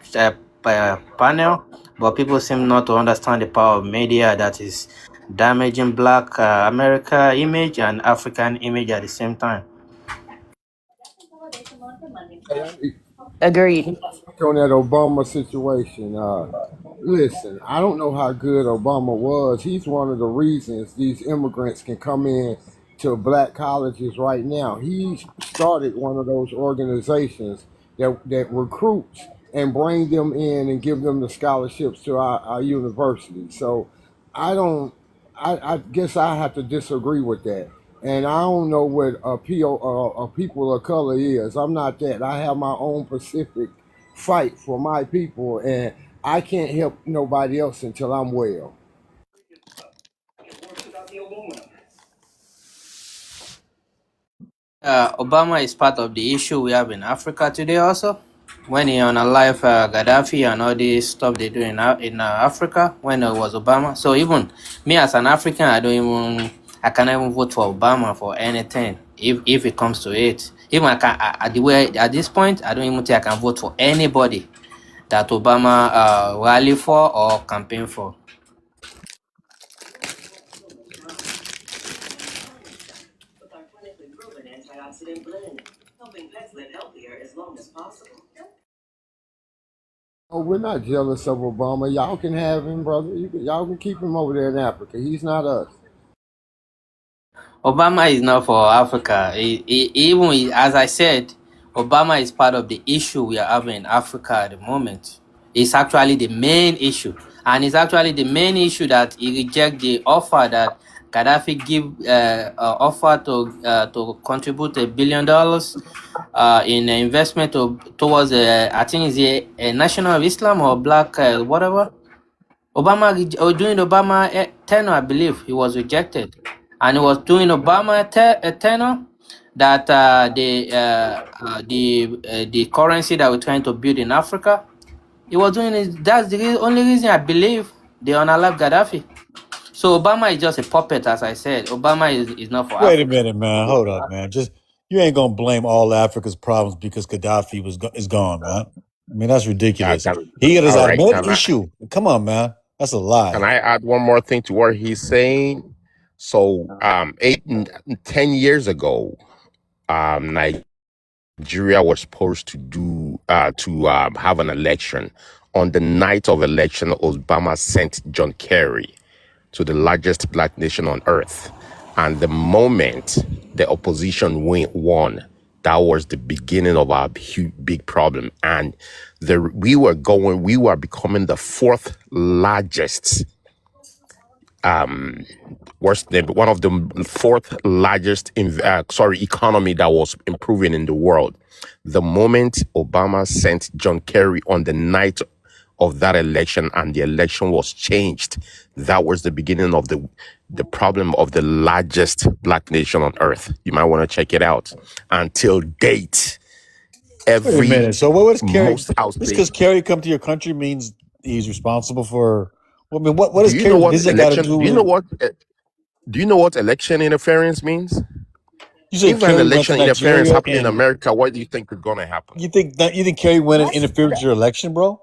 panel, but people seem not to understand the power of media that is damaging Black America image and African image at the same time. Agreed. On that Obama situation. Listen, I don't know how good Obama was. He's one of the reasons these immigrants can come in to black colleges right now. He started one of those organizations that recruits and bring them in and give them the scholarships to our university. So I don't. I guess I have to disagree with that. And I don't know what a people of color is. I'm not that. I have my own Pacific fight for my people, and I can't help nobody else until I'm well. Obama is part of the issue we have in Africa today also. When he unalive Gaddafi and all this stuff they do in Africa when it was Obama. So even me as an African, I cannot even vote for Obama for anything if it comes to it. Even at this point, I don't even think I can vote for anybody that Obama rally for or campaign for. Oh, we're not jealous of Obama. Y'all can have him, brother. Y'all can keep him over there in Africa. He's not us. Obama is not for Africa. As I said, Obama is part of the issue we are having in Africa at the moment. It's actually the main issue, and it's actually the main issue that he reject the offer that Gaddafi offer to contribute $1 billion in investment towards I think it's a National of Islam or Black whatever. During Obama tenure, I believe he was rejected, and it was during Obama tenure that the currency that we're trying to build in Africa, he was doing it. That's the only reason I believe they unalive Gaddafi. So Obama is just a puppet, as I said. Obama is not for Wait a Africa. minute, man. Hold up, man. Just you ain't gonna blame all Africa's problems because Gaddafi is gone, man. I mean, that's ridiculous. Can, He is all our right. main issue. Come on, man. That's a Can lie. I add one more thing to what he's saying? So, 10 years ago, Nigeria was supposed to have an election. On the night of election, Obama sent John Kerry to the largest black nation on earth. And the moment the opposition won, that was the beginning of our big problem. And we were becoming the fourth largest, one of the fourth largest, economy that was improving in the world. The moment Obama sent John Kerry on the night of that election and the election was changed, that was the beginning of the problem of the largest black nation on earth. You might want to check it out. Until date, Wait a minute. So what is Kerry? most house Just because Kerry come to your country means he's responsible for. I mean, what do does you know Kerry what visit got to do with? do you know what election interference means? You say If an Kerry went to election interference Nigeria happened in and America, what do you think is going to happen? you think Kerry went and interfered with your election, bro?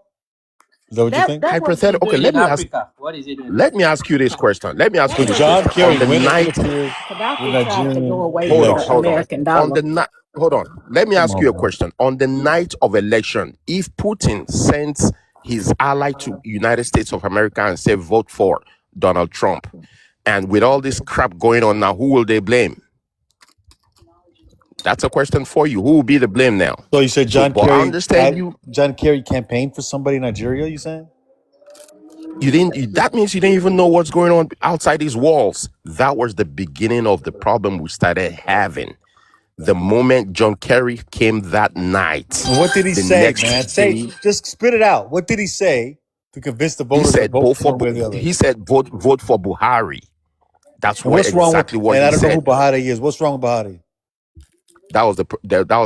Is that what you think? What is he Hypothetical. Okay, doing in Africa? What is he doing in let me Africa? ask you this question. Let me ask That you So this was John question. Gaddafi. On Kerry the went and night, interfered with Gaddafi tried to go Nigerian away hold from on, the hold on. election. American On dollar. the night, hold on. Let me Come ask on, you a bro. question. On the night of election, if Putin sends his ally to United States of America and say vote for Donald Trump, and with all this crap going on now, who will they blame? That's a question for you. Who will be the blame now? So you said But I understand you. John Kerry campaigned for somebody in Nigeria? You saying? You didn't. That means you didn't even know what's going on outside these walls. That was the beginning of the problem we started having. The moment John Kerry came that night, And what did he the say, next man? Say, day just spit it out. What did he say to convince the he voters to said vote for one way or the other? he said vote for Buhari. That's And what what's wrong with? exactly what And he I don't know who said. Bahari is. What's wrong with Bahari? That was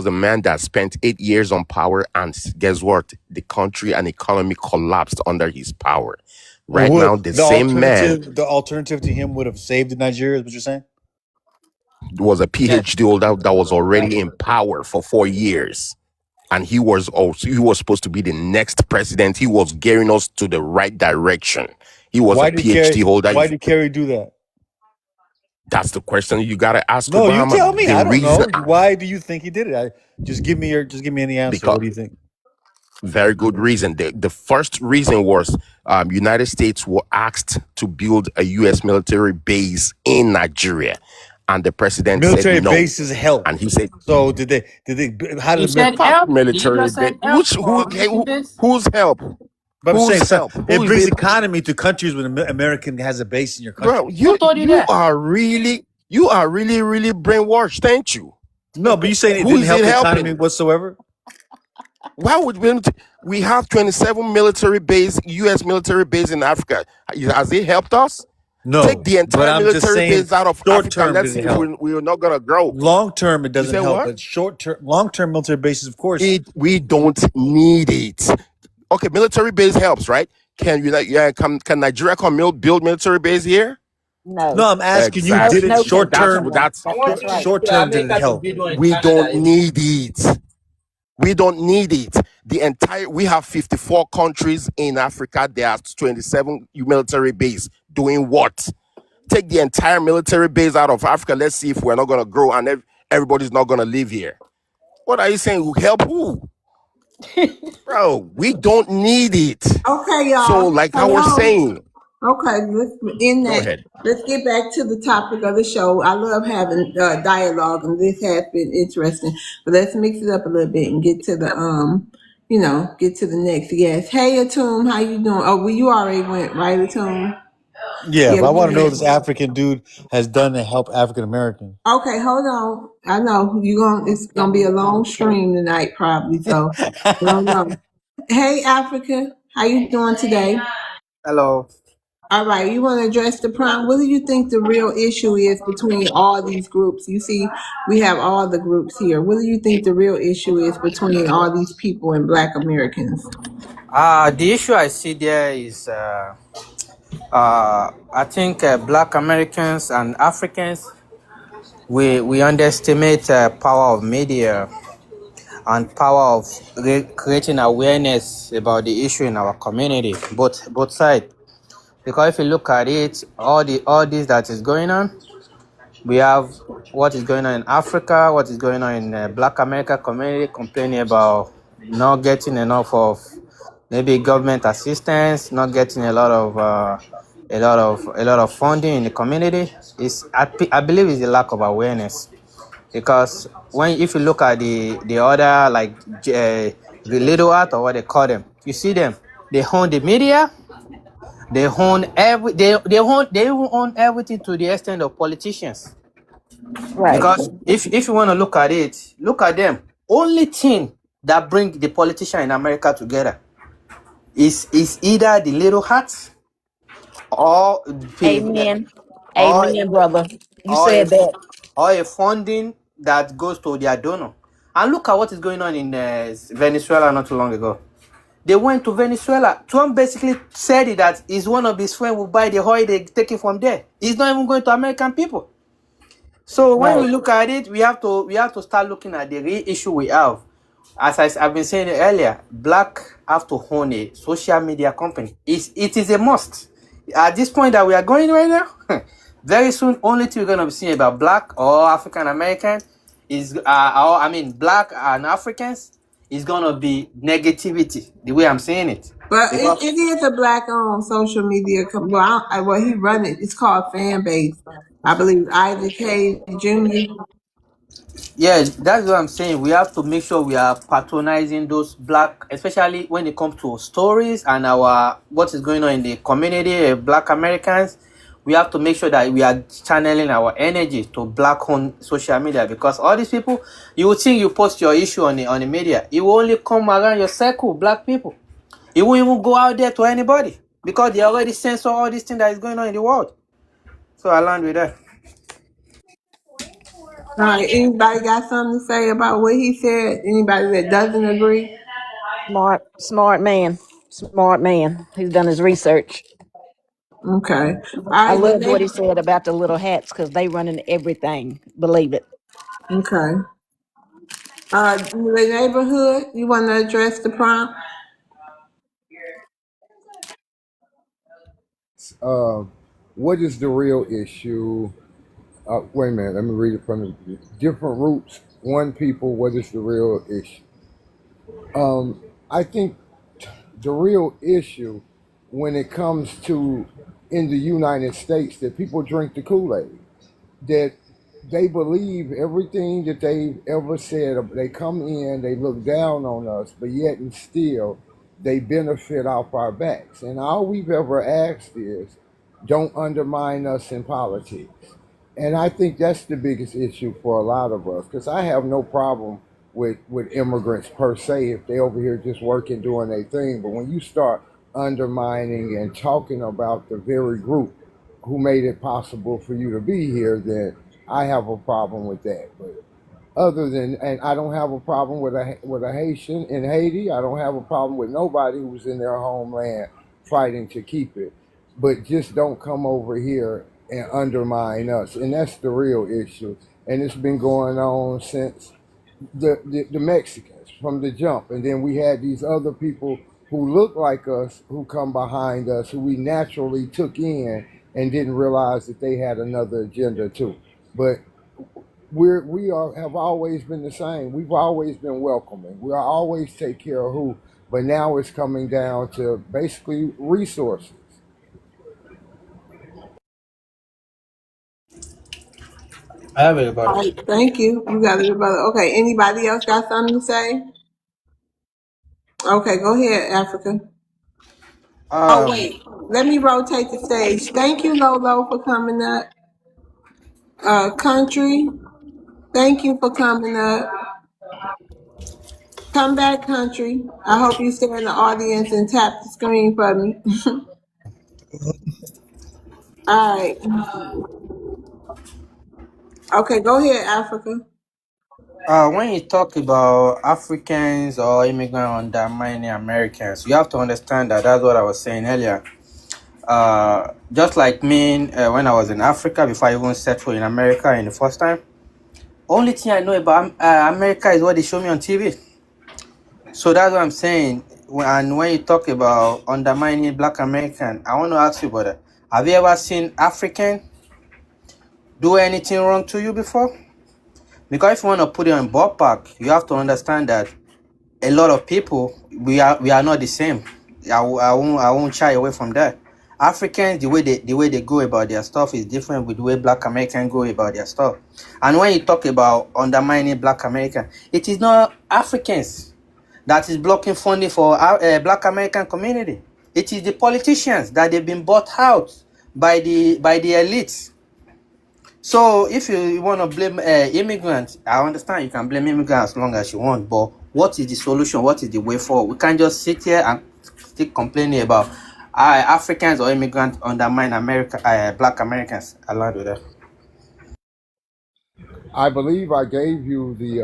the man that spent 8 years on power, and guess what? The country and economy collapsed under his power. And Right now, the same man the alternative to him would have saved Nigeria. Is what you're saying? was a Yes. PhD holder that was already in power for 4 years. And he was supposed to be the next president. He was gearing us to the right direction. He was a PhD holder. Why did Kerry do that? That's the question you gotta ask No, you Obama. tell me. The I don't reason, know. Why do you think he did it? Just give me any answer. because What do you think? very good reason. The first reason was United States were asked to build a U.S. military base in Nigeria, and the president Military said no. bases help. And he said, So did they? How He did said "Fuck help. He military just base. said help for Whose help? But I'm saying Whose help? it Who is brings it, economy to countries when American has a base in your country. bro? Who told you You that? are really really brainwashed, ain't you? No, but you saying it Who didn't is help it the economy helping? whatsoever? Why would we have 27 U.S. military base in Africa? Has it helped us? Take No, the but entire I'm just military saying base out of short Africa. term Let's did see it if help. we're not gonna grow. Long term it You doesn't say help, what? but long term military bases, of course. We don't need it. Okay, military base helps, right? Can Nigeria come build military base here? No, No, I'm asking you, no, did it Exactly. no, short Kevin, That's term? that's I want that's right. Short term, did it America to help? build one in we Canada. don't need it. We don't need it. We have 54 countries in Africa. There are 27 military base. Doing what? Take the entire military base out of Africa. Let's see if we're not going to grow and everybody's not going to live here. What are you saying? Help who? Bro, we don't need it. Okay, So, y'all. like I was Hello. saying, Okay, let's in go that. ahead. Let's get back to the topic of the show. I love having dialogue, and this has been interesting. But let's mix it up a little bit and get to the get to the next guest. Hey, Atum, how you doing? Oh, well, you already went right, Atum. Yeah, Yeah, but I want to know you what this went. African dude has done to help African Americans. Okay, hold on. I know you going. It's gonna be a long stream tonight, probably. So I don't know. Hey, Africa, how you doing today? Hello. All right, you want to address the prompt. What do you think the real issue is between all these groups? You see, we have all the groups here. What do you think the real issue is between all these people and Black Americans? The issue I see there is, I think Black Americans and Africans, we underestimate power of media and power of creating awareness about the issue in our community, both sides. Because if you look at it, all this that is going on, we have what is going on in Africa, what is going on in Black America community, complaining about not getting enough of maybe government assistance, not getting a lot of funding in the community. I believe it's a lack of awareness, because if you look at the other, like the little art, or what they call them, you see them, they own the media, they even own everything, to the extent of politicians. Right. Because if you want to look at it, look at them. Only thing that bring the politician in America together is either the little hats, or Amen. or Amen, brother. You or a, said that. or a funding that goes to their donor. And look at what is going on in Venezuela not too long ago. They went to Venezuela. Trump basically said it, that is one of his friends will buy the oil they take it from there. He's not even going to American people. So when Right. we look at it, we have to start looking at the real issue we have. I've been saying it earlier, Black have to own a social media company. It is a must. At this point that we are going right now, very soon, only thing we're going to be seeing about Black or African American is, Black and Africans, is going to be negativity, the way I'm saying it. But Because it is a Black-owned social media. Well, he run it. It's called Fan Base. I believe Isaac Hayes Jr. yeah, that's what I'm saying. We have to make sure we are patronizing those Black, especially when it comes to stories and our what is going on in the community, Black Americans. We have to make sure that we are channeling our energy to Black-owned social media, because all these people, you would think you post your issue on the media, it will only come around your circle, Black people. It won't even go out there to anybody, because they already censor all these things that is going on in the world. So I land with that. All right. Anybody got something to say about what he said? Anybody that doesn't agree? Smart, smart man. Smart man. He's done his research. Okay. All I right. loved what he said about the little hats because they running everything. Believe it. Okay. The neighborhood. You want to address the prompt? Uh, what is the real issue? Wait a minute, let me read it from the different roots. One people, what is the real issue? I think the real issue when it comes to in the United States that people drink the Kool-Aid, that they believe everything that they've ever said. They come in, they look down on us, but yet and still they benefit off our backs. And all we've ever asked is, don't undermine us in politics. And I think that's the biggest issue for a lot of us, because I have no problem with immigrants per se if they over here just working, doing their thing. But when you start undermining and talking about the very group who made it possible for you to be here, then I have a problem with that. But other than, and I don't have a problem with a Haitian in Haiti. I don't have a problem with nobody who's in their homeland fighting to keep it. But just don't come over here and undermine us, and that's the real issue. And it's been going on since the Mexicans from the jump, and then we had these other people who look like us who come behind us who we naturally took in and didn't realize that they had another agenda too. But have always been the same. We've always been welcoming. We always take care of who, but now it's coming down to basically resources. I have All everybody. right, thank you. You got it, brother. Okay, anybody else got something to say? Okay, go ahead, Africa. Oh, Um, wait. Let me rotate the stage. Thank you, Lolo, for coming up. Country, thank you for coming up. Come back, Country. I hope you stay in the audience and tap the screen for me. All right. Okay, go ahead, Africa. when you talk about Africans or immigrant undermining Americans, you have to understand that that's what I was saying earlier. Just like me, when I was in Africa before I even settled in America in the first time, only thing I know about America is what they show me on TV. So that's what I'm saying. And when you talk about undermining Black American, I want to ask you, brother, have you ever seen African do anything wrong to you before? Because if you want to put it on ballpark, you have to understand that a lot of people, we are not the same. I won't shy away from that. Africans, the way they go about their stuff is different with the way Black Americans go about their stuff. And when you talk about undermining Black American, it is not Africans that is blocking funding for Black American community. It is the politicians that they've been bought out by the elites. So if you want to blame immigrants, I understand you can blame immigrants as long as you want, but what is the solution? What is the way forward? We can't just sit here and keep complaining about Africans or immigrants undermine Black Americans. Allowed with that. I believe I gave you the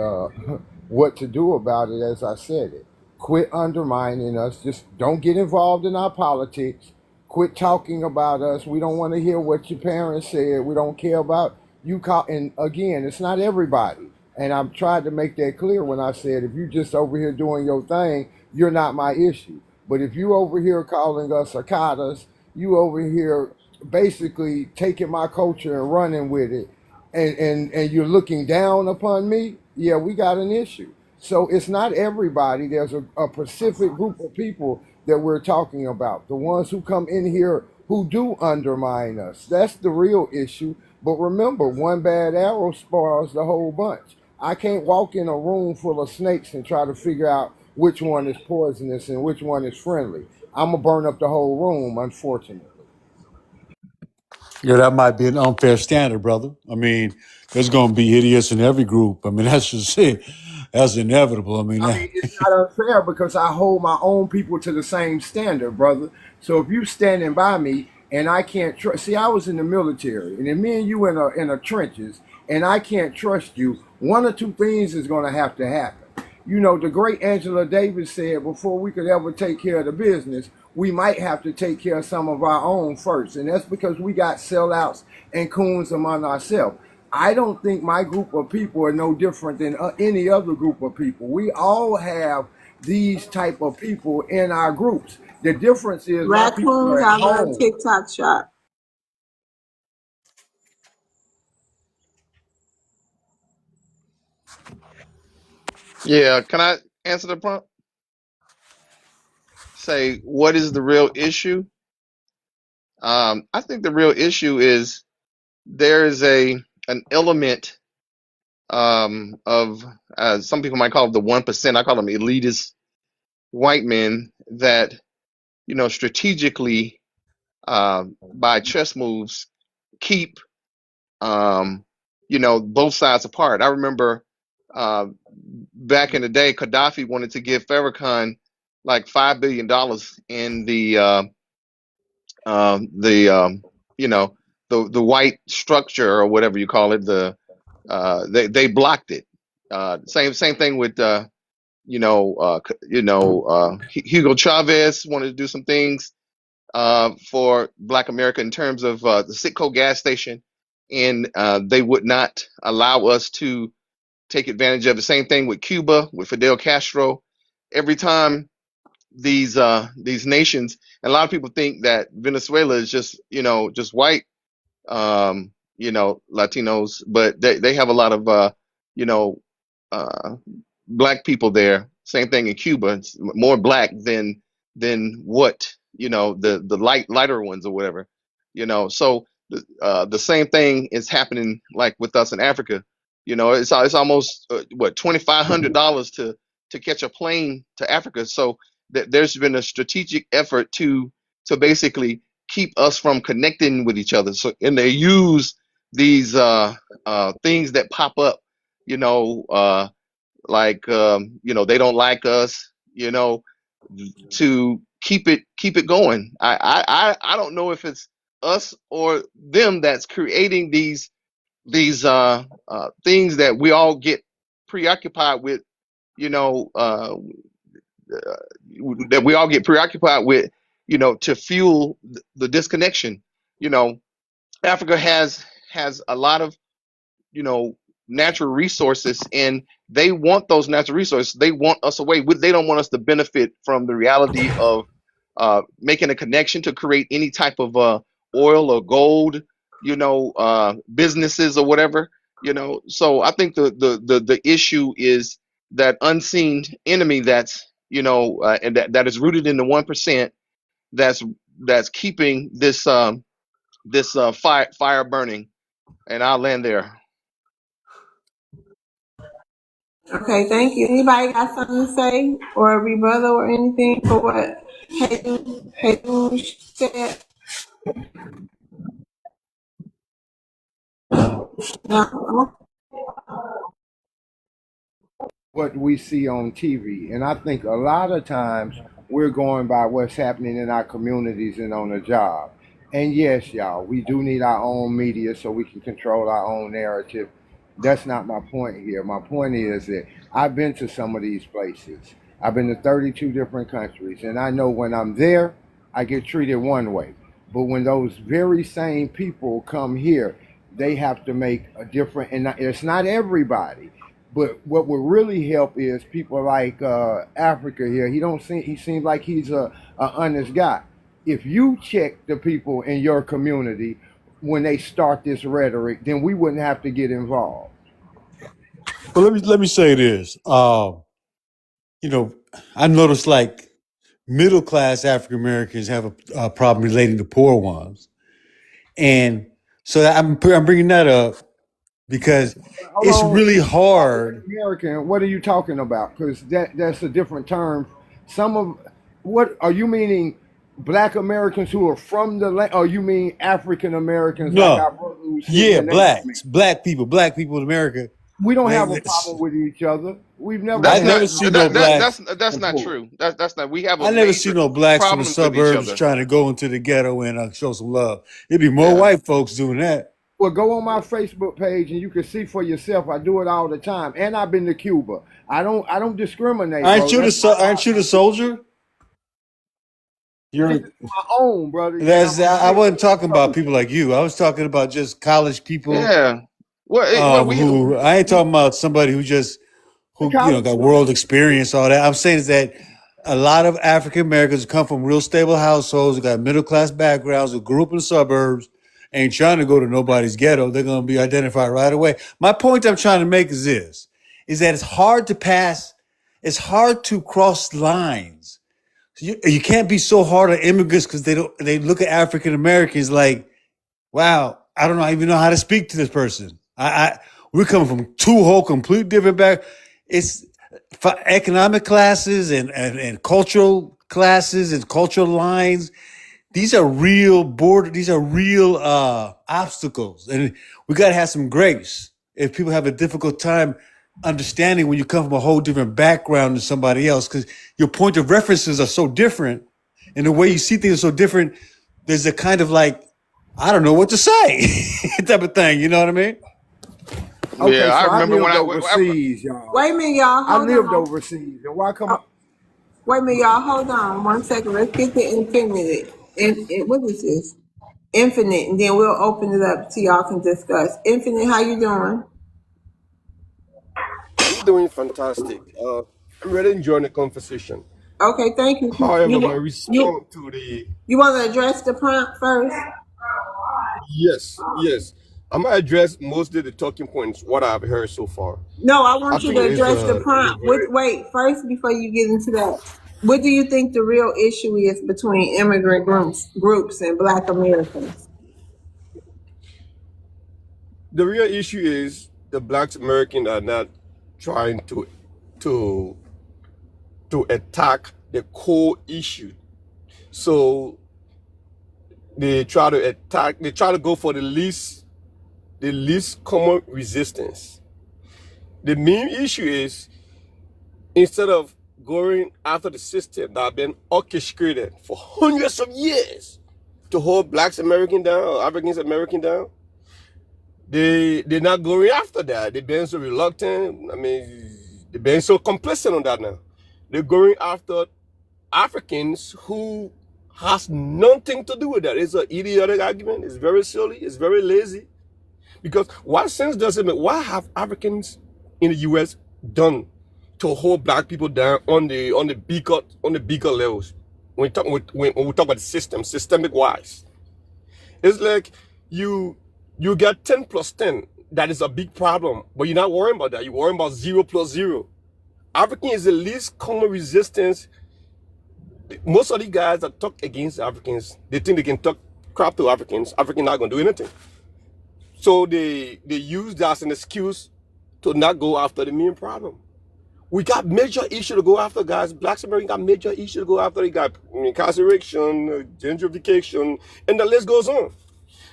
what to do about it as I said it. Quit undermining us. Just don't get involved in our politics. Quit talking about us. We don't want to hear what your parents said. We don't care about you. And again, it's not everybody. And I've tried to make that clear when I said, if you just over here doing your thing, you're not my issue. But if you over here calling us cicadas, you over here basically taking my culture and running with it, and you're looking down upon me, yeah, we got an issue. So it's not everybody. There's a specific group of people that we're talking about. The ones who come in here who do undermine us. That's the real issue. But remember, one bad arrow spoils the whole bunch. I can't walk in a room full of snakes and try to figure out which one is poisonous and which one is friendly. I'm going to burn up the whole room, unfortunately. Yeah, that might be an unfair standard, brother. I mean, there's going to be idiots in every group. I mean, that's just it. That's inevitable. I mean, I mean, it's not unfair because I hold my own people to the same standard, brother. So if you standing by me and I can't trust, see, I was in the military, and then me and you in a trenches, and I can't trust you. One or two things is going to happen. You know, the great Angela Davis said, before we could ever take care of the business, we might have to take care of some of our own first, and that's because we got sellouts and coons among ourselves. I don't think my group of people are no different than any other group of people. We all have these type of people in our groups. The difference is my people Raccoons, are at I love home. TikTok shop. Yeah, can I answer the prompt? Say, what is the real issue? I think the real issue is there is an element of some people might call it the 1%. I call them elitist white men that strategically by chess moves keep both sides apart. I remember uh, back in the day, Gaddafi wanted to give Farrakhan like $5 billion in the the white structure or whatever you call it. They blocked it. Same thing with Hugo Chavez wanted to do some things. for Black America in terms of the Citgo gas station, and they would not allow us to take advantage of the same thing with Cuba, with Fidel Castro. Every time these nations, and a lot of people think that Venezuela is just just white, Latinos, but they have a lot of you know uh, black people there. Same thing in Cuba. It's more black than what the lighter ones or whatever. So the same thing is happening like with us in Africa. It's almost what $2,500 to catch a plane to Africa. So there's been a strategic effort to basically keep us from connecting with each other. So and they use these things that pop up. You know. Like they don't like us, to keep it going. I don't know if it's us or them that's creating these things that we all get preoccupied with, you know uh that we all get preoccupied with, to fuel the disconnection. you know Africa has a lot of you know natural resources, and they want those natural resources. They want us away. They don't want us to benefit from the reality of making a connection to create any type of oil or gold, businesses or whatever. So I think the issue is that unseen enemy that's and that is rooted in the 1%, that's keeping this fire burning. And I'll land there. Okay, thank you. Anybody got something to say or a rebuttal or anything for what Jesus said? No. What we see on TV. And I think a lot of times we're going by what's happening in our communities and on the job. And yes, y'all, we do need our own media so we can control our own narrative. That's not my point here. My point is that I've been to some of these places. I've been to 32 different countries, and I know when I'm there, I get treated one way. But when those very same people come here, they have to make a different, and it's not everybody. But what would really help is people like Africa here. He seems like he's a honest guy. If you check the people in your community when they start this rhetoric, then we wouldn't have to get involved. Well, let me say this. I noticed like middle class African Americans have a problem relating to poor ones, and so I'm bringing that up because Hold it's on, really African hard. American. What are you talking about? Because that's a different term. Some of what are you meaning? Black Americans who are from the land, or you mean African Americans like our No, brother who's sitting yeah, in their comment? black people in America. We don't have a Man, problem with each other. We've never I That's had never not see problems no that, with that rich blacks. that's and not poor. true. That's not. We have a I never see major no blacks from the problem with each suburbs other. trying to go into the ghetto and show some love. It'd be more Yeah. white folks doing that. Well, go on my Facebook page and you can see for yourself. I do it all the time, and I've been to Cuba. I don't discriminate, bro. That's my Aren't you the life. soldier? This You're. is my own, brother, and I'm That's. a I citizen wasn't of talking the about country. people like you. I was talking about just college people. Yeah. Well, Who I ain't talking about somebody who College got students. world experience, all that. I'm saying is that a lot of African Americans come from real stable households, who got middle class backgrounds, who grew up in the suburbs, ain't trying to go to nobody's ghetto. They're gonna be identified right away. My point I'm trying to make is this: is that it's hard to cross lines. You can't be so hard on immigrants because they look at African Americans like, wow, I don't know, even know how to speak to this person. We're coming from two whole complete different back. It's for economic classes and cultural classes and cultural lines. These are real border. These are real obstacles, and we got to have some grace. If people have a difficult time understanding when you come from a whole different background than somebody else, because your point of references are so different, and the way you see things is so different, there's a kind of like, I don't know what to say type of thing. You know what I mean? Okay, yeah. I so I remember when lived I overseas, y'all. Wait a minute, y'all. I Hold lived on. overseas, and why come? Oh, wait a minute, y'all. Hold on 1 second. Let's get to Infinity. what is this? Infinite, and then we'll open it up so y'all can discuss. Infinite, how you doing? I'm doing fantastic. I'm really enjoying the conversation. Okay, thank you. However, my You response to the you want to address the prompt first? yes, I'm gonna address mostly the talking points what I've heard so far. No, I I want you think to address the is a prompt. very Wait, first before you get into that, what do you think the real issue is between immigrant groups and Black Americans? the real issue is the Black Americans are not trying to to attack the core issue. So they try to go for the least common resistance. The main issue is instead of going after the system that have been orchestrated for hundreds of years to hold Blacks American down or Africans American down, they're not going after that. They've been so reluctant. I mean, they've been so complicit on that now. They're going after Africans who has nothing to do with that. It's an idiotic argument. It's very silly. It's very lazy. Because what sense does it make? What have Africans in the U.S. done to hold Black people down on the bigger levels? When we talk about the system, systemic wise, it's like you get 10 plus 10. That is a big problem, but you're not worrying about that. You're worrying about 0 plus 0. African is the least common resistance. Most of the guys that talk against Africans, they think they can talk crap to Africans. Africans not gonna do anything. So they use that as an excuse to not go after the main problem. We got major issue to go after, guys. Blacks Americans got major issue to go after. They got incarceration, gentrification, and the list goes on.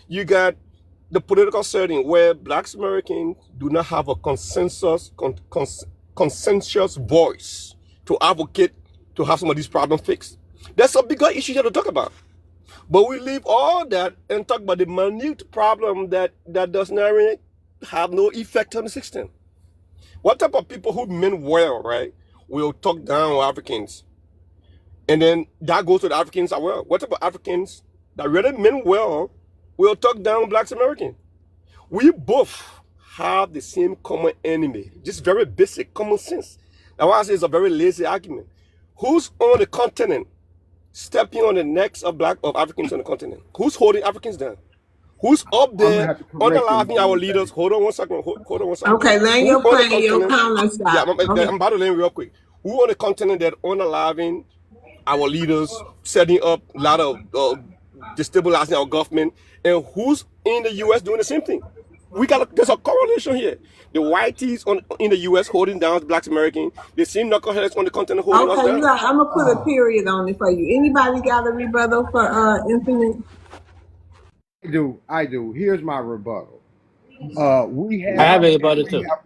You got the political setting where Blacks Americans do not have a consensus voice to advocate to have some of these problems fixed. That's a bigger issue here to talk about. But we leave all that and talk about the minute problem that does not really have no effect on the system. What type of people who mean well, right, will talk down on Africans? And then that goes to the Africans as well. What type of Africans that really mean well will talk down on Blacks Americans? We both have the same common enemy. Just very basic common sense. That's why I say it's a very lazy argument. Who's on the continent stepping on the necks of Africans on the continent? Who's holding Africans down? Who's up I'm gonna there have to correct him underlining on our one leaders? thing. Hold on one second. Hold on one second. Okay, land Who your on the plane, your continent? counter Yeah, stop. I'm Okay. about to land real quick. Who on the continent that underlining our leaders, setting up a lot of destabilizing our government, and who's in the U.S. doing the same thing? There's a correlation here. The whiteys in the U.S. holding down the Blacks American. The same knuckleheads on the continent holding us Okay, down. I'm gonna put a period on it for you. Anybody got a rebuttal for Infinite? I do. Here's my rebuttal. We I have have a and about it we too. have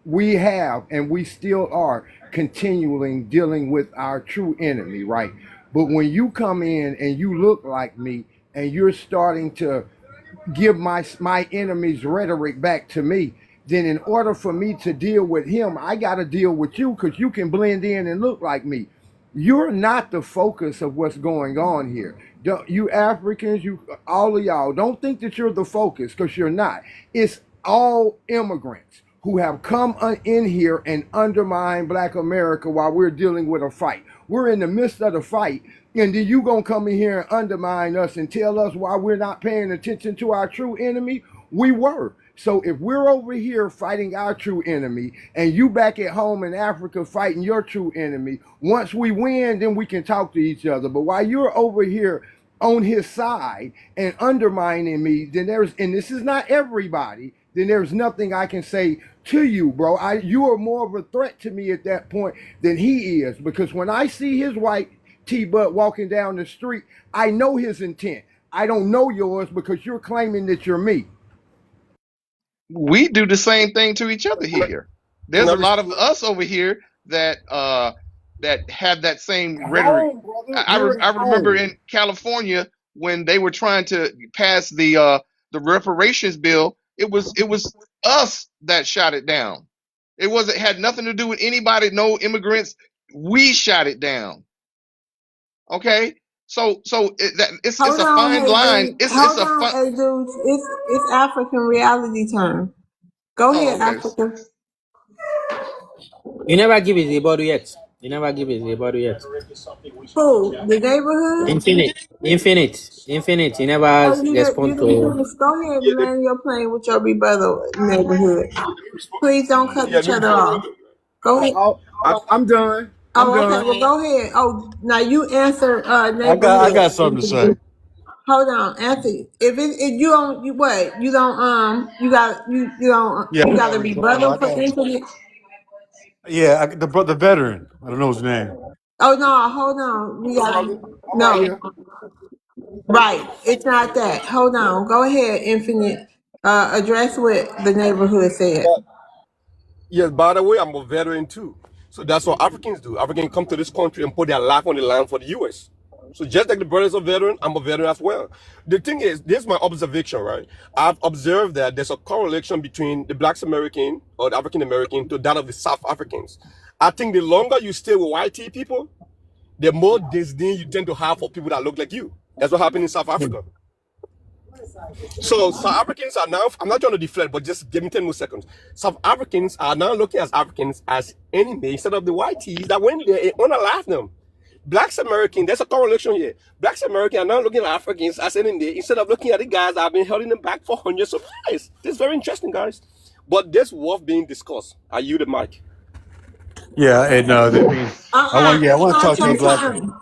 we have and we still are continuing dealing with our true enemy, right? But when you come in and you look like me and you're starting to give my enemy's rhetoric back to me, then in order for me to deal with him, I got to deal with you because you can blend in and look like me. You're not the focus of what's going on here. You Africans, you all of y'all, don't think that you're the focus because you're not. It's all immigrants who have come in here and undermined Black America while we're dealing with a fight. We're in the midst of the fight, and then you gonna come in here and undermine us and tell us why we're not paying attention to our true enemy? We were. So if we're over here fighting our true enemy and you back at home in Africa fighting your true enemy, once we win, then we can talk to each other. But while you're over here on his side and undermining me, then and this is not everybody, then there's nothing I can say to you, bro. You are more of a threat to me at that point than he is, because when I see his white T-Butt walking down the street, I know his intent. I don't know yours because you're claiming that you're me. We do the same thing to each other here. Can There's I a lot of respond? us over here that that have that same rhetoric. Home, brother. We're I at remember home. in California when they were trying to pass the reparations bill. It was us that shot it down. It had nothing to do with anybody, no immigrants. We shot it down. Okay? It's Hold a on, fine hey line. dude. It's Hold a on, fun. hey dude. It's African reality turn. Go Oh, ahead, okay. Africa. You never give it a bottle yet. You never give it a bottle yet. Who? The neighborhood? Infinite. You never Oh, you respond didn't to. finish. Go ahead Yeah, and land your plane with your rebuttal, neighborhood. Please don't cut yeah, each let me other respond. off. Go ahead. I'm done. I'm Oh, okay. done. Well, go ahead. Oh, now you answer I neighborhood. got something to say. Hold on, answer. If you don't, you what? You don't Yeah, you I got got a one. Hold on, rebuttal I for got one. infinite. The veteran. I don't know his name. Oh no, hold on. We got I'm right no. here. Right. It's not that. Hold on. Go ahead, infinite. Address what the neighborhood said. Yes, by the way, I'm a veteran too. So that's what Africans do. Africans come to this country and put their life on the line for the US. So just like the brothers are veteran, I'm a veteran as well. The thing is, this is my observation, right? I've observed that there's a correlation between the Black American or the African American to that of the South Africans. I think the longer you stay with white people, the more disdain you tend to have for people that look like you. That's what happened in South Africa. So South Africans are now, I'm not trying to deflect, but just give me 10 more seconds. South Africans are now looking at Africans as enemies instead of the whiteys that went there and unalive them. Blacks American, there's a correlation here. Blacks American are now looking at Africans as enemies instead of looking at the guys that have been holding them back for hundreds of years. This is very interesting, guys. But this worth being discussed. Are you the mic? Yeah, and I mean, I It's want to not talk to you, your Black. turn.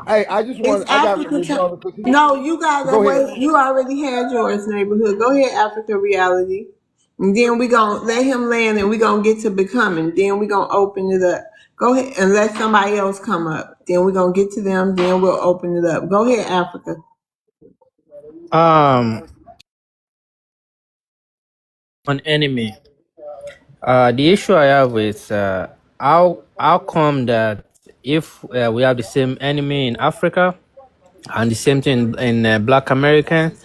Hey, It's I got a Africa time. rebuttal because No, you gotta go ahead. wait. You already had yours, neighborhood. Go ahead, Africa reality. And then we gonna let him land and we gonna get to becoming. Then we gonna open it up. Go ahead and let somebody else come up. Then we gonna get to them. Then we'll open it up. Go ahead, Africa. Um, an enemy. The issue I have is how come that if we have the same enemy in Africa and the same thing in Black American,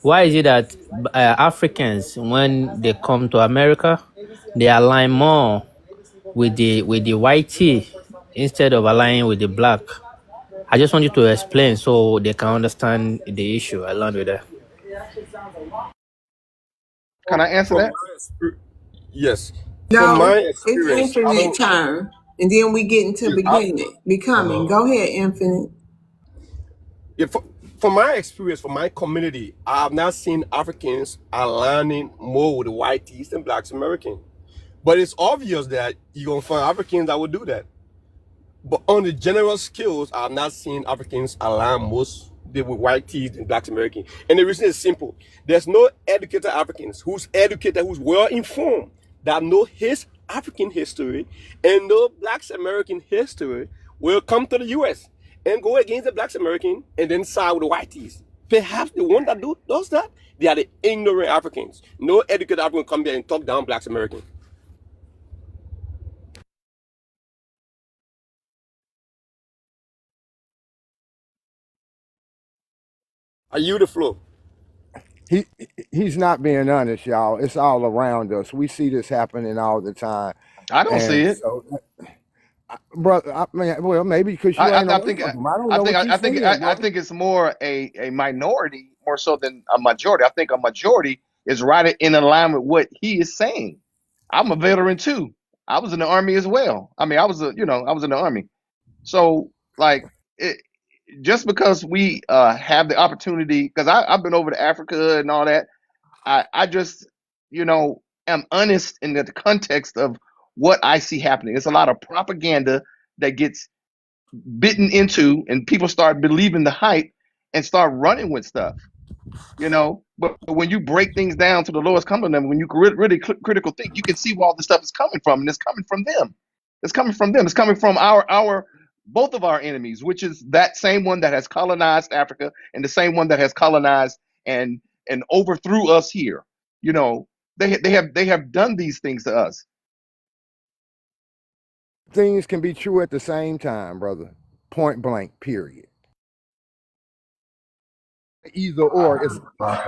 why is it that Africans, when they come to America, they align more with the whitey instead of aligning with the black? I just want you to explain so they can understand the issue. I learned with that. Can I answer From that? my experience, yes. From No, my it's experience, I infinite don't. turn. And then we get into Yes, beginning, becoming. Go ahead, infinite. yeah, from my experience, from my community, I have not seen Africans aligning more with the whiteys than Blacks American. But it's obvious that you're gonna find Africans that will do that. But on the general skills, I've not seen Africans align most with white teeth and Black American. And the reason is simple. There's no educated Africans who's educated, who's well informed, that know his African history and know Black American history will come to the US and go against the Black American and then side with the whiteys. Perhaps the one that does that, they are the ignorant Africans. No educated African come there and talk down Black American. Are you the flow? He he's not being honest, y'all. It's all around us. We see this happening all the time, I don't see and it. so, brother, I mean, well, maybe because you ain't I around think them. I don't know what you saying, I brother. think it's more a minority more so than a majority. I think a majority is right in alignment with what he is saying. I'm a veteran too. I was in the army as well. I mean, I was in the army. So like it, just because we have the opportunity, because I've been over to Africa and all that, I just am honest in the context of what I see happening. It's a lot of propaganda that gets bitten into, and people start believing the hype and start running with stuff. But when you break things down to the lowest common number, when you really critical think, you can see where all this stuff is coming from, and it's coming from them. It's coming from them. It's coming from our both of our enemies, which is that same one that has colonized Africa and the same one that has colonized and overthrew us here. You know, they have done these things to us. Things can be true at the same time, brother. Point blank. Period. Either or. It's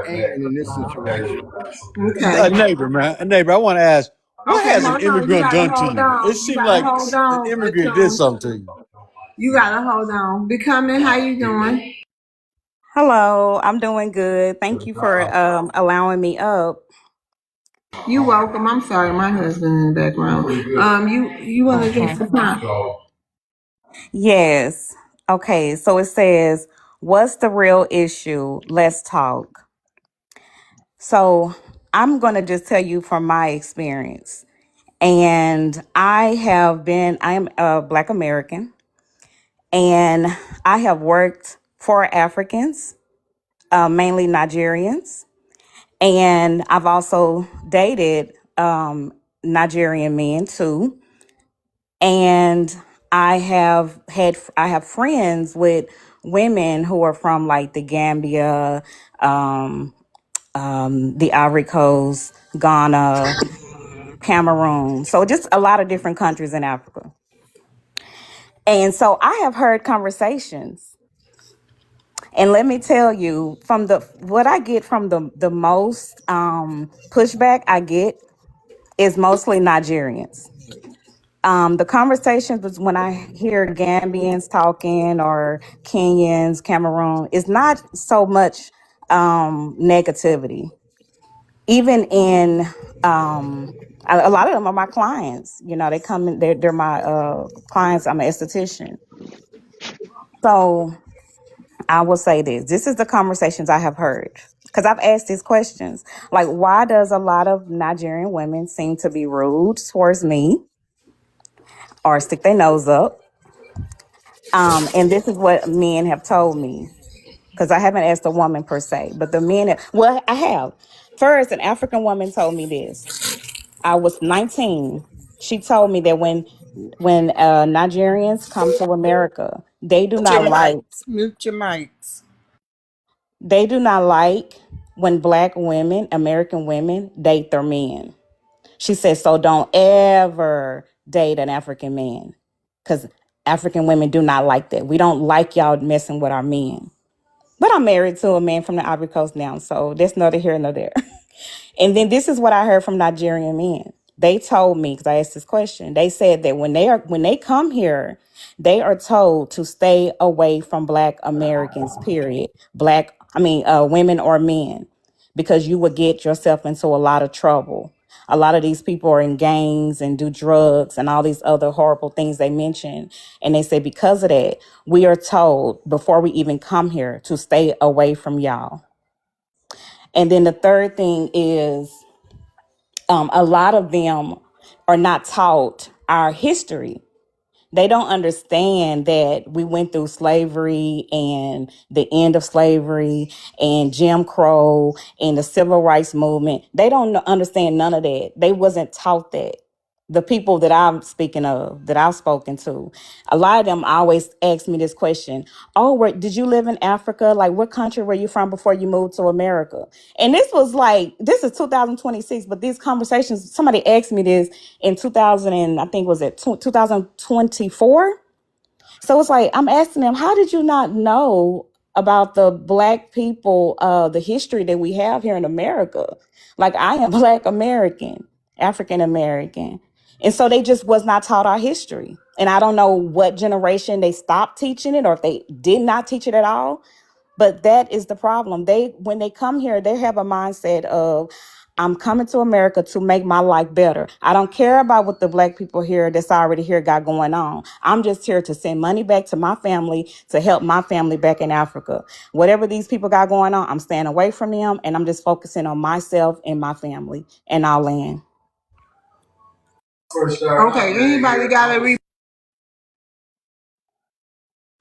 and in this situation. A Okay. neighbor, man. A neighbor. I want to ask, what Okay, has an hold on. You immigrant gotta done to hold you? It on. You seemed gotta like hold an on immigrant did until something to you. You gotta hold on. Becoming, how you doing? Hello, I'm doing good. Thank you for allowing me up. You welcome. I'm sorry, my husband in the background. You want to Okay. address the prompt? Yes. Okay, so it says, what's the real issue? Let's talk. So I'm going to just tell you from my experience. And I am a Black American, and I have worked for Africans, mainly Nigerians. And I've also dated Nigerian men too. And I have friends with women who are from like the Gambia, um, the Ivory Coast, Ghana, Cameroon. So just a lot of different countries in Africa. And so I have heard conversations. And let me tell you, from the what I get from the most pushback I get is mostly Nigerians. The conversations was when I hear Gambians talking or Kenyans, Cameroon, is not so much negativity. Even in a lot of them are my clients. You know, they come in, they're my clients. I'm an esthetician. So I will say this. This is the conversations I have heard. Because I've asked these questions. Like, why does a lot of Nigerian women seem to be rude towards me or stick their nose up? And this is what men have told me, because I haven't asked a woman per se, but the men, well, I have. First, an African woman told me this. I was 19. She told me that when Nigerians come to America, Mute your mics. Mute your mics. they do not like when Black women, American women, date their men. She said, so don't ever date an African man, because African women do not like that. We don't like y'all messing with our men. But I'm married to a man from the Ivory Coast now, so that's neither here nor there. And then this is what I heard from Nigerian men. They told me, because I asked this question, they said that when they come here, they are told to stay away from Black Americans, period. Women or men, because you would get yourself into a lot of trouble. A lot of these people are in gangs and do drugs and all these other horrible things they mention. And they say because of that, we are told before we even come here to stay away from y'all. And then the third thing is a lot of them are not taught our history. They don't understand that we went through slavery and the end of slavery and Jim Crow and the civil rights movement. They don't understand none of that. They wasn't taught that. The people that I'm speaking of, that I've spoken to, a lot of them always ask me this question. Oh, did you live in Africa? Like, what country were you from before you moved to America? And this is 2026, but these conversations, somebody asked me this in 2000, and I think was it 2024. So it's like, I'm asking them, how did you not know about the Black people, the history that we have here in America? Like, I am Black American, African American. And so they just was not taught our history. And I don't know what generation they stopped teaching it or if they did not teach it at all. But that is the problem. When they come here, they have a mindset of, I'm coming to America to make my life better. I don't care about what the Black people here that's already here got going on. I'm just here to send money back to my family, to help my family back in Africa. Whatever these people got going on, I'm staying away from them, and I'm just focusing on myself and my family and our land. Okay, anybody got a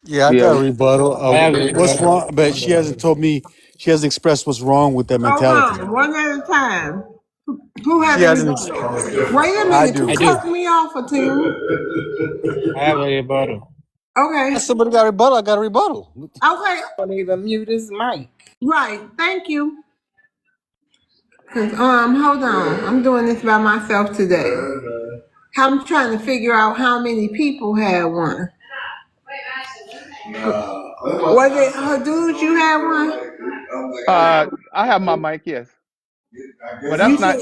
Yeah, I Yeah. got a rebuttal. I have a What's rebuttal. wrong? But she hasn't told me. She hasn't expressed what's wrong with that Hold mentality. on, one at a time. Who She has a hasn't. rebuttal? Wait a I minute, you I do. do. cut me off for two. I have a rebuttal. Okay, Somebody got a rebuttal. I got a rebuttal. okay, Don't even mute his mic. right. Thank you. 'Cause, hold on. I'm doing this by myself today. I'm trying to figure out how many people had one. Was it her dude? You had one. I have my mic, yes, but You that's said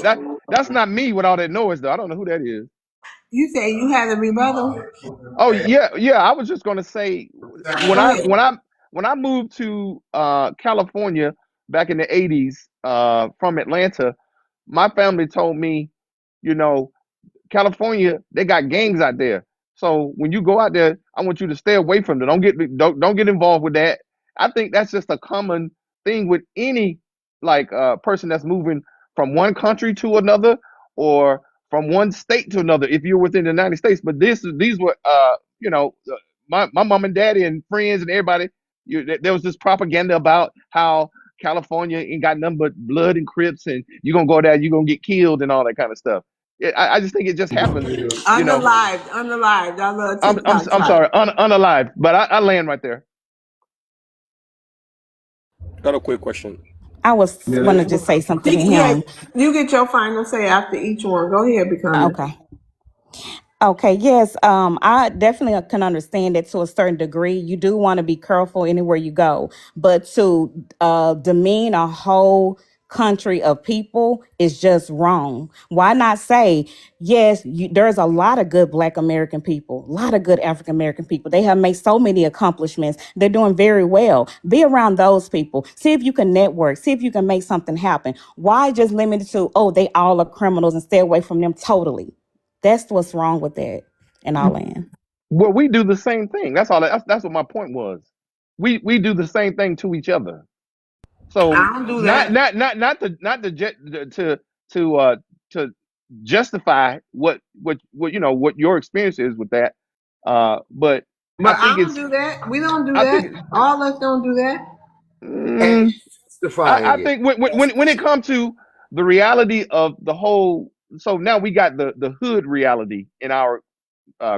not me with all that noise though. I don't know who that is. You say you had a rebuttal? Oh yeah, yeah. I was just gonna say when Go I ahead. when I when I moved to California back in the '80s from Atlanta, my family told me, you know, California, they got gangs out there. So when you go out there, I want you to stay away from them. Don't get involved with that. I think that's just a common thing with any like person that's moving from one country to another or from one state to another if you're within the United States. But these were my mom and daddy and friends and everybody. There was this propaganda about how California ain't got nothing but blood and Crips, and you're gonna go there, you're gonna get killed and all that kind of stuff. I just think it just happens, you know. Unalived, unalived. I love TikTok I'm talk. sorry, unalive, but I land right there. Got a quick question. I was want to just say something to Yeah, him. you get your final say after each one. Go ahead, become it. Okay. Okay, yes, I definitely can understand that to a certain degree. You do want to be careful anywhere you go, but to demean a whole country of people is just wrong. Why not say, yes, there's a lot of good Black American people, a lot of good African American people. They have made so many accomplishments. They're doing very well. Be around those people. See if you can network. See if you can make something happen. Why just limit it to, oh, they all are criminals and stay away from them totally? That's what's wrong with that in our land. Well, we do the same thing. That's all. That's what my point was. We do the same thing to each other. So I don't do not that. not not not to not to to to justify what you know what your experience is with that. But I But I think don't it's do that. We don't do I that. think All of us don't do that. And mm, I justifying it. think when it comes to the reality of the whole, so now we got the hood reality in our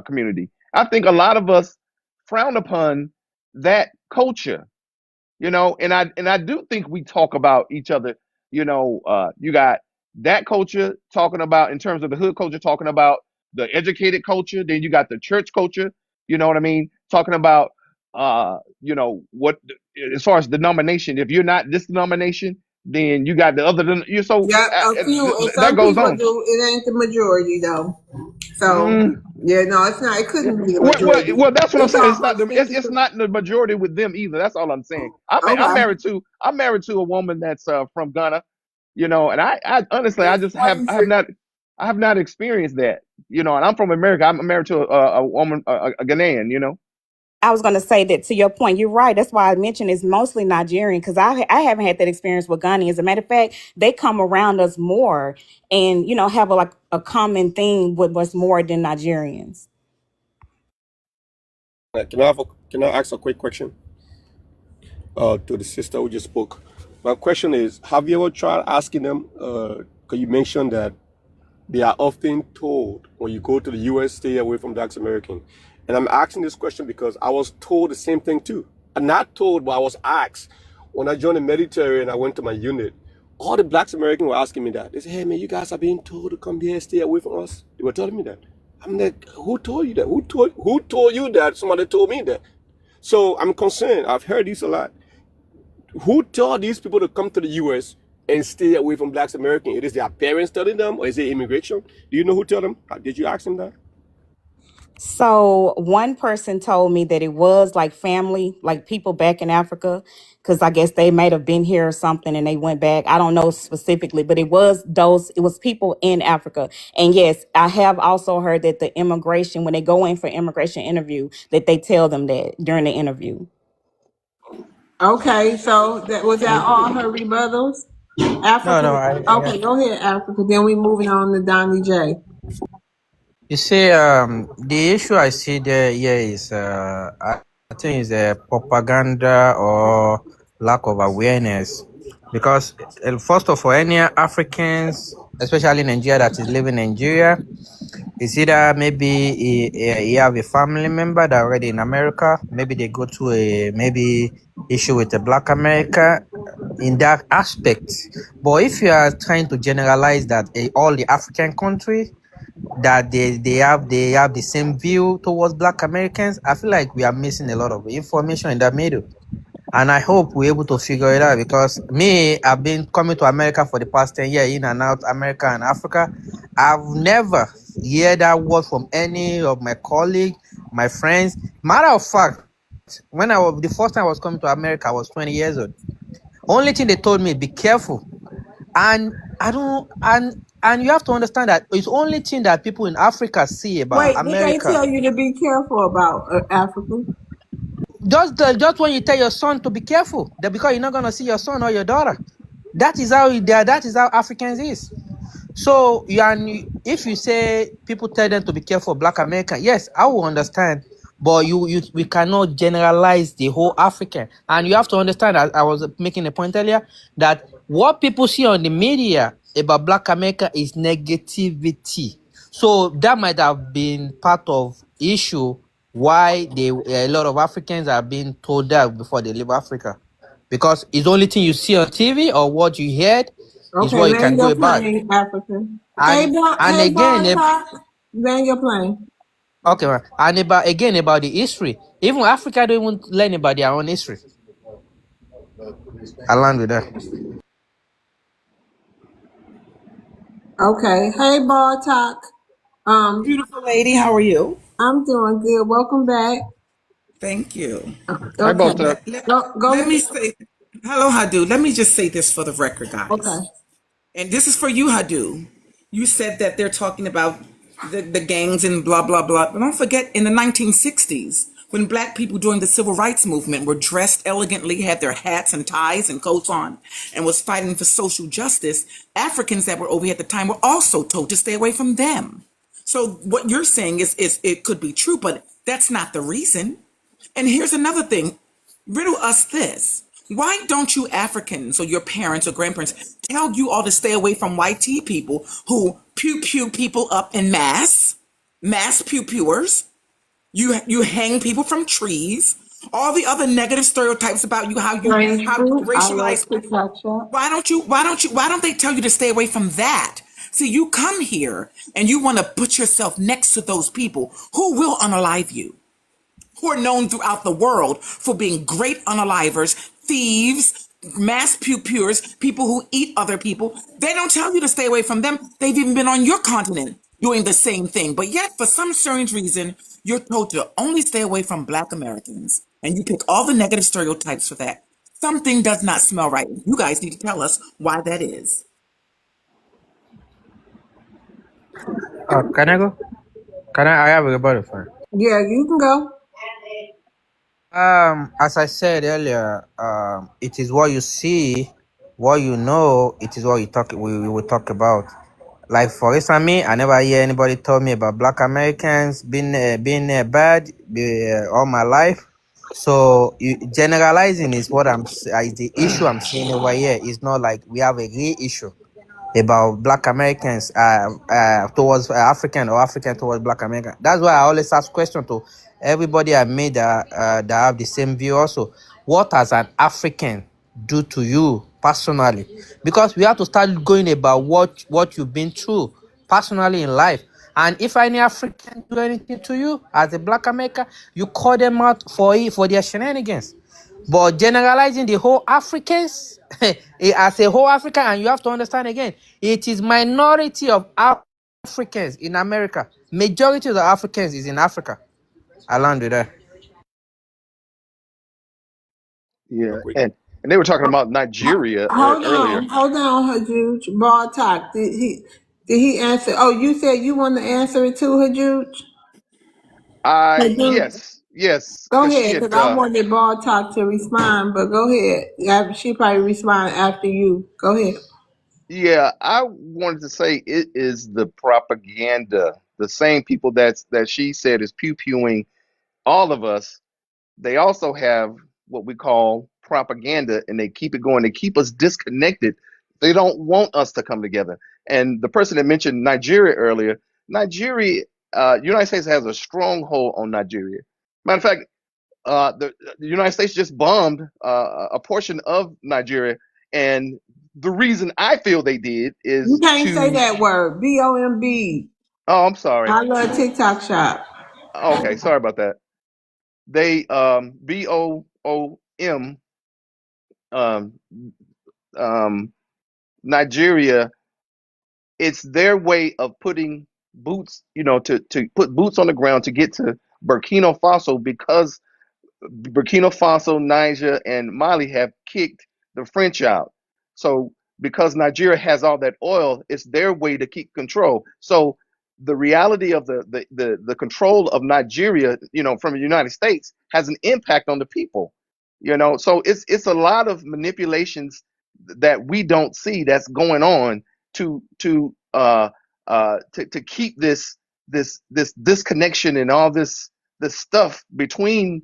community. I think a lot of us frown upon that culture, you know, and I do think we talk about each other. You know, you got that culture talking about in terms of the hood culture, talking about the educated culture. Then you got the church culture. You know what I mean? Talking about you know what as far as denomination. If you're not this denomination, then you got the other. You so Yeah, a few, and that some goes people on. do. It ain't the majority though. So Mm, yeah, no, it's not. It yeah. couldn't be the majority. Well, that's what I'm It's saying. It's not almost 50. it's not the majority with them either. That's all I'm saying. Okay. I'm married to a woman that's from Ghana, you know, and I honestly I That's just crazy. I have not experienced that, you know, and I'm from America. I'm married to a woman, a Ghanaian, you know. I was going to say that to your point, you're right. That's why I mentioned it's mostly Nigerian because I haven't had that experience with Ghana. As a matter of fact, they come around us more and, have like a common thing with us more than Nigerians. Can I ask a quick question to the sister who just spoke? My question is: have you ever tried asking them? Because you mentioned that they are often told when you go to the U.S., stay away from Blacks American. And I'm asking this question because I was told the same thing too. Not told, but I was asked when I joined the military and I went to my unit. All the Blacks Americans were asking me that. They said, "Hey man, you guys are being told to come here, stay away from us." They were telling me that. I'm like, who told you that? Who told you that? Somebody told me that. So I'm concerned. I've heard this a lot. Who told these people to come to the U.S. and stay away from Blacks American? It is their parents telling them, or is it immigration? Do you know who told them? Did you ask them that? So one person told me that it was like family, like people back in Africa, because I guess they might have been here or something and they went back. I don't know specifically, but it was people in Africa. And yes, I have also heard that the immigration, when they go in for immigration interview, that they tell them that during the interview. Okay, so that all her rebuttals? No, Africa. no. Okay, go ahead, Africa. Then we moving on to Donnie J. You see, the issue I see there here is, I think, is propaganda or lack of awareness. Because first of all, any Africans, especially Nigeria, that is living in Nigeria, is either maybe he have a family member that already in America. Maybe they go to a maybe issue with a Black America in that aspect. But if you are trying to generalize that all the African countries that they have the same view towards Black Americans, I feel like we are missing a lot of information in that middle. And I hope we're able to figure it out because me, I've been coming to America for the past 10 years, in and out America and Africa. I've never heard that word from any of my colleagues, my friends. Matter of fact, when the first time I was coming to America, I was 20 years old. Only thing they told me, be careful. And I don't, and you have to understand that it's only thing that people in Africa see about Wait, did they America. tell you to be careful about Africa? Just when you tell your son to be careful, that because you're not gonna see your son or your daughter. That is how Africans is. So if you say people tell them to be careful of Black American, yes, I will understand. But we cannot generalize the whole African. And you have to understand, as I was making a point earlier, that what people see on the media about Black America is negativity. So that might have been part of issue why a lot of Africans are being told that before they leave Africa. Because it's the only thing you see on TV or what you heard is Okay, what you land can go your about. plane, Africa. And and Hey, again, Bar Talk, land your plane. okay, and about the history. Even Africa don't even learn about their own history. I land with that. Okay, hey, Bar Talk. Beautiful lady, how are you? I'm doing good. Welcome back. Thank you. How Okay, about that? go Let ahead. me say, hello, Hadu. Let me just say this for the record, Okay. guys. And this is for you, Hadu. You said that they're talking about the gangs and blah, blah, blah. But don't forget, in the 1960s, when black people during the civil rights movement were dressed elegantly, had their hats and ties and coats on, and was fighting for social justice, Africans that were over here at the time were also told to stay away from them. So what you're saying is it could be true, but that's not the reason. And here's another thing. Riddle us this. Why don't you Africans or your parents or grandparents tell you all to stay away from white tea people who pew pew people up in mass pew pewers? You hang people from trees. All the other negative stereotypes about you, Strange how you fruit. I love racialize people. TikTok shop. Why don't they tell you to stay away from that? See, you come here and you want to put yourself next to those people who will unalive you, who are known throughout the world for being great unalivers, thieves, mass pewers, people who eat other people. They don't tell you to stay away from them. They've even been on your continent doing the same thing. But yet, for some strange reason, you're told to only stay away from Black Americans. And you pick all the negative stereotypes for that. Something does not smell right. You guys need to tell us why that is. Can I go? I have a butterfly. Yeah, you can go. As I said earlier, it is what you see, what you know. It is what you talk. We will talk about. Like for instance, me, I never hear anybody tell me about Black Americans being bad all my life. So generalizing is is the issue I'm seeing over here. It's not like we have a real issue about Black Americans towards African or African towards Black American. That's why I always ask question to everybody I meet that have the same view also. What has an African do to you personally? Because we have to start going about what you've been through personally in life. And if any African do anything to you as a Black American, you call them out for their shenanigans. But generalizing the whole Africans as a whole African, and you have to understand again, it is minority of Africans in America. Majority of the Africans is in Africa. I land with that. Yeah, and they were talking about Nigeria earlier. Hold on, Hajuj. Bar Talk. Did he answer? Oh, you said you want to answer it too, Hajuj? Hajuj, Yes, go because she ahead, had. because I wanted Bar Talk to respond, but go ahead. Yeah, she probably respond after you. Go ahead. Yeah, I wanted to say it is the propaganda. The same people that she said is pew pewing all of us. They also have what we call propaganda, and they keep it going. They keep us disconnected. They don't want us to come together. And the person that mentioned Nigeria earlier, Nigeria, United States has a stronghold on Nigeria. Matter of fact, the United States just bombed a portion of Nigeria, and the reason I feel they did You is can't say to. that word. BOMB. Oh, I'm sorry. I love TikTok shop. Okay, sorry about that. They BOOM. um, um, Nigeria, it's their way of putting boots, to put boots on the ground to get to Burkina Faso, because Burkina Faso, Niger, and Mali have kicked the French out. So because Nigeria has all that oil, it's their way to keep control. So the reality of the control of Nigeria, from the United States, has an impact on the people. So it's a lot of manipulations that we don't see that's going on to keep this disconnection and all this stuff between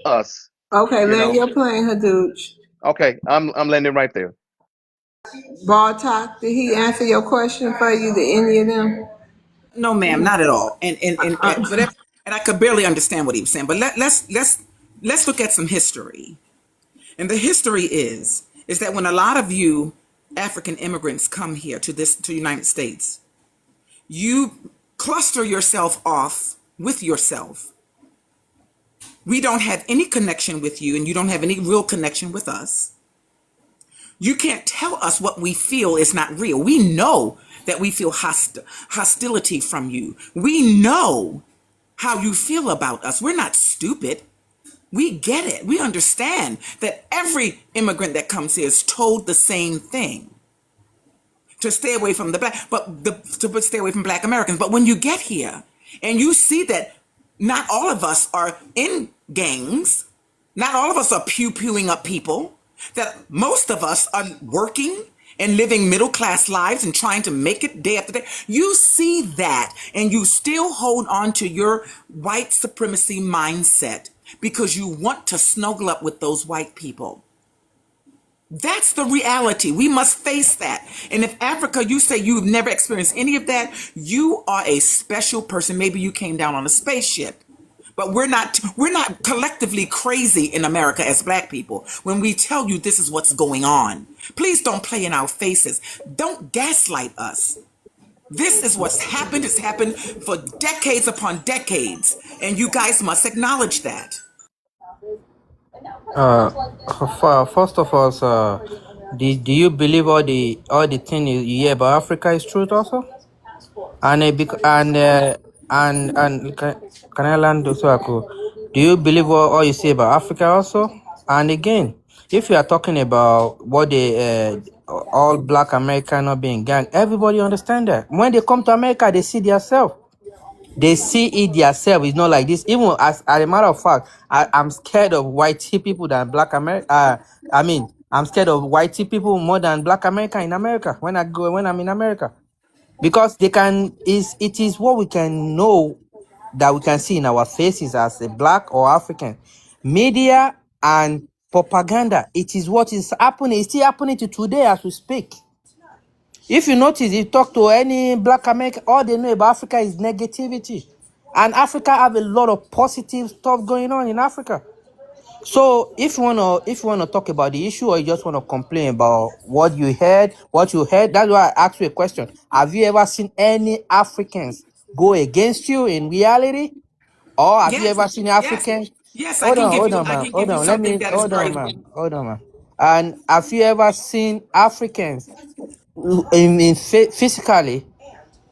us. Okay, you land know your plane, Hadooch. okay, I'm landing right there. Ball talk, did he answer your question for you, the any of them? No, ma'am, not at all. And for that, and I could barely understand what he was saying. But let's look at some history. And the history is that when a lot of you African immigrants come here to the United States, you cluster yourself off with yourself. We don't have any connection with you, and you don't have any real connection with us. You can't tell us what we feel is not real. We know that we feel hostility from you. We know how you feel about us. We're not stupid. We get it. We understand that every immigrant that comes here is told the same thing, to stay away from the black, to stay away from Black Americans. But when you get here and you see that not all of us are in gangs, not all of us are pew-pewing up people, that most of us are working and living middle-class lives and trying to make it day after day, you see that and you still hold on to your white supremacy mindset because you want to snuggle up with those white people. That's the reality. We must face that. And if Africa, you say you've never experienced any of that, you are a special person. Maybe you came down on a spaceship. But we're not collectively crazy in America as Black people when we tell you this is what's going on. Please don't play in our faces. Don't gaslight us. This is what's happened. It's happened for decades upon decades. And you guys must acknowledge that. Uh, First of all, do you believe all the thing you hear about Africa is truth also? And can I land so I could? Do you believe all you say about Africa also? And again, if you are talking about what the all Black American not being gang, everybody understand that when they come to America, they see themselves. They see it themselves. It's not like this. Even as a matter of fact, I'm scared of white people than Black America. I'm scared of white people more than Black America in America when I'm in America, because it is what we can know, that we can see in our faces as a Black or African. Media and propaganda, it is what is happening. It's still happening to today as we speak. If you notice, you talk to any Black American, all they know about Africa is negativity. And Africa have a lot of positive stuff going on in Africa. So if you wanna talk about the issue, or you just wanna complain about what you heard, that's why I asked you a question. Have you ever seen any Africans go against you in reality? Or have you Yes, ever seen yes, Africans? yes. Hold on, I man. can Hold give you on. Let something me that is very. hold on, man. And have you ever seen Africans physically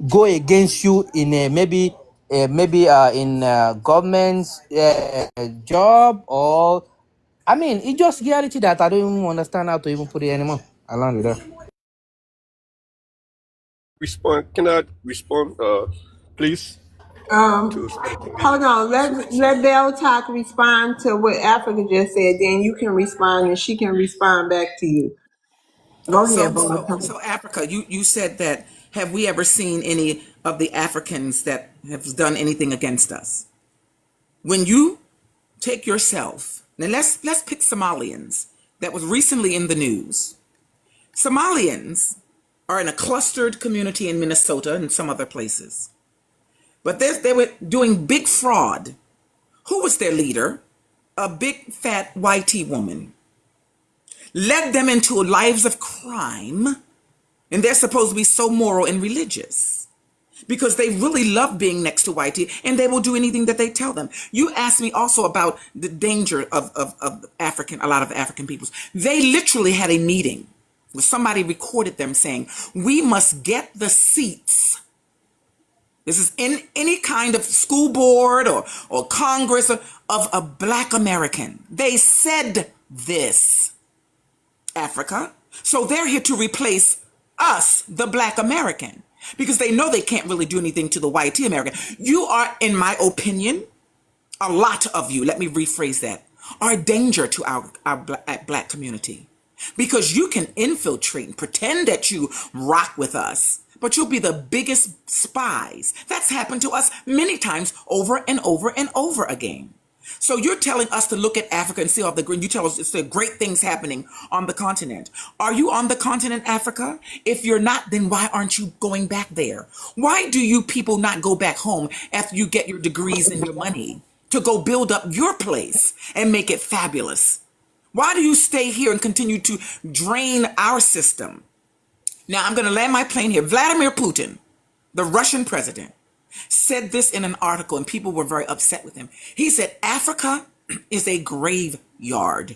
go against you in a maybe in government's job? Or it's just reality that I don't even understand how to even put it anymore. Along with that. Respond. Can I respond, please, to something that Hold on. someone Let said? Bell Talk respond to what Africa just said. Then you can respond, and she can respond back to you. Go ahead, So, Ball so, Talk. so Africa, you said that, have we ever seen any of the Africans that have done anything against us? When you take yourself, now let's pick Somalians that was recently in the news. Somalians are in a clustered community in Minnesota and some other places. But they were doing big fraud. Who was their leader? A big fat whitey woman. Led them into lives of crime, and they're supposed to be so moral and religious. because they really love being next to whitey, and they will do anything that they tell them. You asked me also about the danger of African, a lot of African peoples. They literally had a meeting where somebody recorded them saying, we must get the seats. This is in any kind of school board or Congress of a Black American. They said this, Africa. So they're here to replace us, the Black American, because they know they can't really do anything to the white American. You are, in my opinion, a lot of you, let me rephrase that, are a danger to our Black community, because you can infiltrate and pretend that you rock with us, but you'll be the biggest spies. That's happened to us many times over and over and over again. So you're telling us to look at Africa and see all the green. You tell us it's the great things happening on the continent. Are you on the continent, Africa? If you're not, then why aren't you going back there? Why do you people not go back home after you get your degrees and your money to go build up your place and make it fabulous? Why do you stay here and continue to drain our system? Now, I'm going to land my plane here. Vladimir Putin, the Russian president, said this in an article, and people were very upset with him. He said, Africa is a graveyard.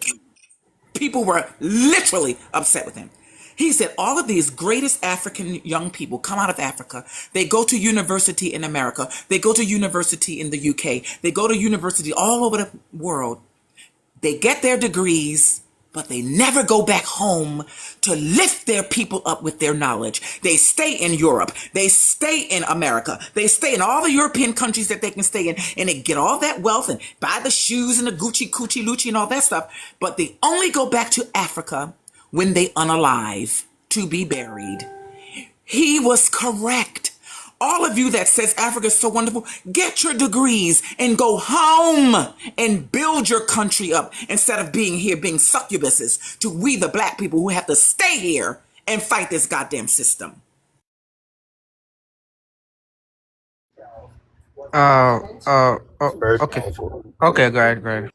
People were literally upset with him. He said, all of these greatest African young people come out of Africa. They go to university in America. They go to university in the UK. They go to university all over the world. They get their degrees, but they never go back home to lift their people up with their knowledge. They stay in Europe. They stay in America. They stay in all the European countries that they can stay in, and they get all that wealth and buy the shoes and the Gucci, Coochie, Lucci and all that stuff. But they only go back to Africa when they unalive to be buried. He was correct. All of you that says Africa is so wonderful, get your degrees and go home and build your country up instead of being here being succubuses to we the Black people who have to stay here and fight this goddamn system. Very Okay. powerful. Okay, great, great.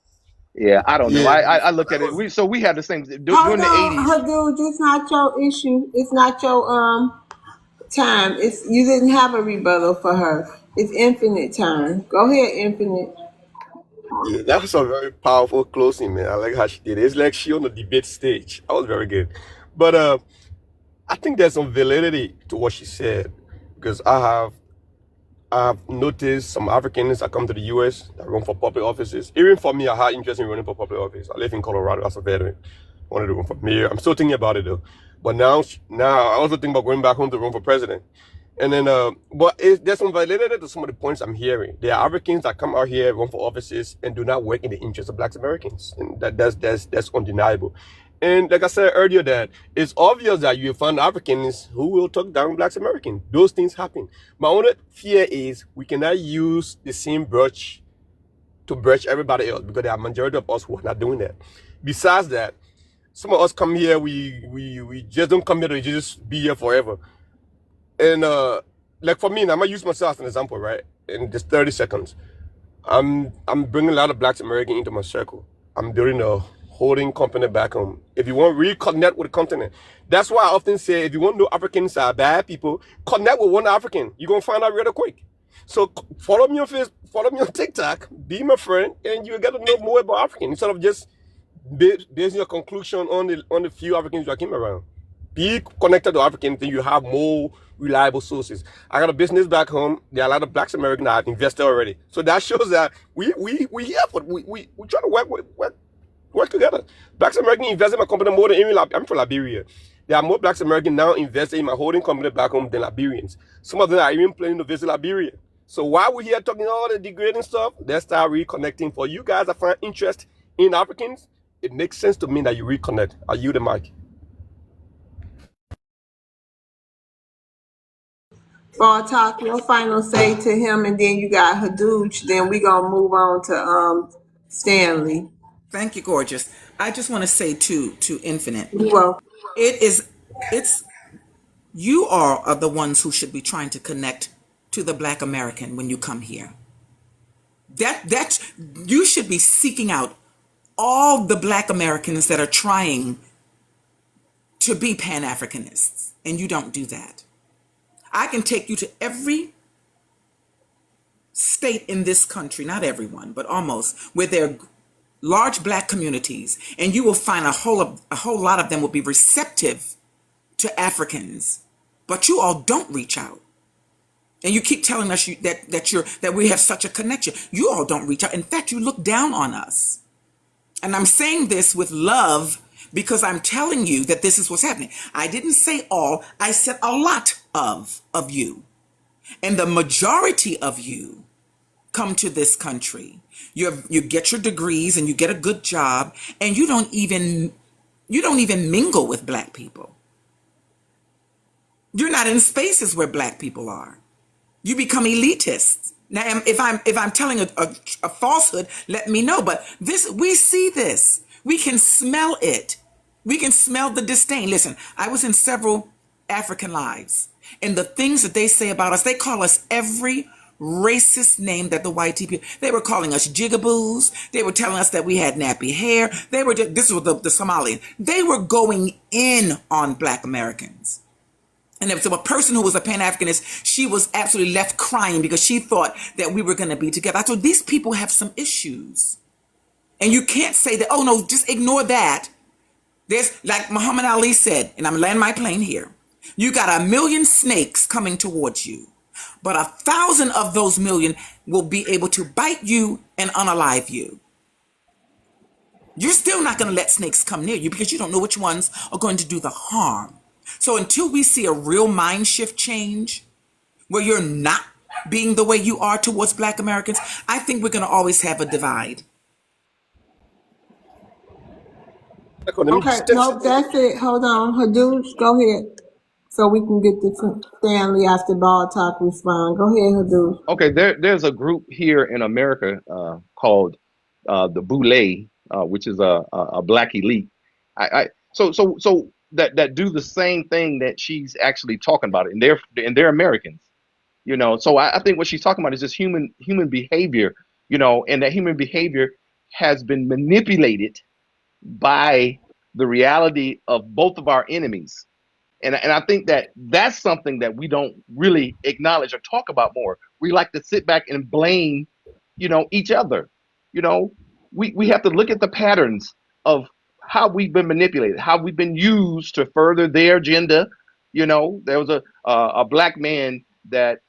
Yeah, I don't know. Yeah, I look at it. We had the same Hold during the on, '80s. Hadooj, it's not your issue. It's not your time. It's you didn't have a rebuttal for her. It's Infinite time. Go ahead, Infinite. yeah, that was a very powerful closing, man. I like how she did it. It's like she on the debate stage. That was very good. But I think there's some validity to what she said, because I've noticed some Africans that come to the US that run for public offices. Even for me, I had interest in running for public office. I live in Colorado as a veteran. I wanted to run for mayor. I'm still thinking about it though. But now I also think about going back home to run for president. And then, there's some validity to some of the points I'm hearing. There are Africans that come out here, run for offices, and do not work in the interest of Black Americans, and that's undeniable. And like I said earlier, that it's obvious that you find Africans who will talk down Black Americans. Those things happen. My only fear is we cannot use the same brush to brush everybody else, because there are a majority of us who are not doing that. Besides that, some of us come here, we just don't come here to just be here forever. And like for me, now I'm gonna use myself as an example, right? In just 30 seconds, I'm bringing a lot of Black Americans into my circle. I'm building a holding company back home. If you want to really connect with the continent, that's why I often say, if you want to know Africans are bad people, connect with one African. You're gonna find out really quick. So follow me on Facebook, follow me on TikTok, be my friend, and you get to know more about Africans instead of just basing your conclusion on the few Africans you came around. Be connected to Africans, then you have more reliable sources. I got a business back home. There are a lot of Black Americans that have invested already. So that shows that we here, but we try to work together. Black Americans invest in my company more than any. I'm from Liberia. There are more Black Americans now invested in my holding company back home than Liberians. Some of them are even planning to visit Liberia. So while we're here talking all the degrading stuff, let's start reconnecting. For you guys that find interest in Africans, it makes sense to me that you reconnect. Are you the mic? Ball talk, your final say to him, and then you got Hadooj. Then we gonna move on to Stanley. Thank you, gorgeous. I just want to say to Infinite, Well, it's you are the ones who should be trying to connect to the Black American when you come here. That you should be seeking out all the Black Americans that are trying to be Pan-Africanists, and you don't do that. I can take you to every state in this country, not everyone, but almost, where there are large black communities, and you will find a whole lot of them will be receptive to Africans, but you all don't reach out. And you keep telling us that we have such a connection. You all don't reach out. In fact, you look down on us. And I'm saying this with love because I'm telling you that this is what's happening. I didn't say all, I said a lot of you. And the majority of you come to this country. You get your degrees and you get a good job, and you don't even mingle with black people. You're not in spaces where black people are. You become elitist. Now, if I'm telling a falsehood, let me know. But we see this. We can smell it. We can smell the disdain. Listen, I was in several African lives, and the things that they say about us, they call us every racist name that the white people. They were calling us jigaboos. They were telling us that we had nappy hair. This was the Somalian. They were going in on black Americans. And there was a person who was a Pan-Africanist. She was absolutely left crying because she thought that we were going to be together. I thought these people have some issues. And you can't say that, oh no, just ignore that. There's, like Muhammad Ali said, and I'm going to land my plane here. You got 1 million snakes coming towards you, but 1,000 of those million will be able to bite you and unalive you. You're still not going to let snakes come near you because you don't know which ones are going to do the harm. So until we see a real mind shift change, where you're not being the way you are towards black Americans, I think we're going to always have a divide. Okay, nope, that's it. Hold on. Hadoop, go ahead. So we can get the Stanley after Ball Talk respond. Go ahead, Hadoop. Okay, there's a group here in America called the Boule, which is a black elite. So that do the same thing that she's actually talking about, and they're Americans, you know. So I think what she's talking about is just human behavior, you know, and that human behavior has been manipulated by the reality of both of our enemies. And I think that that's something that we don't really acknowledge or talk about more. We like to sit back and blame, you know, each other. You know, we have to look at the patterns of how we've been manipulated, how we've been used to further their agenda. You know, there was a black man that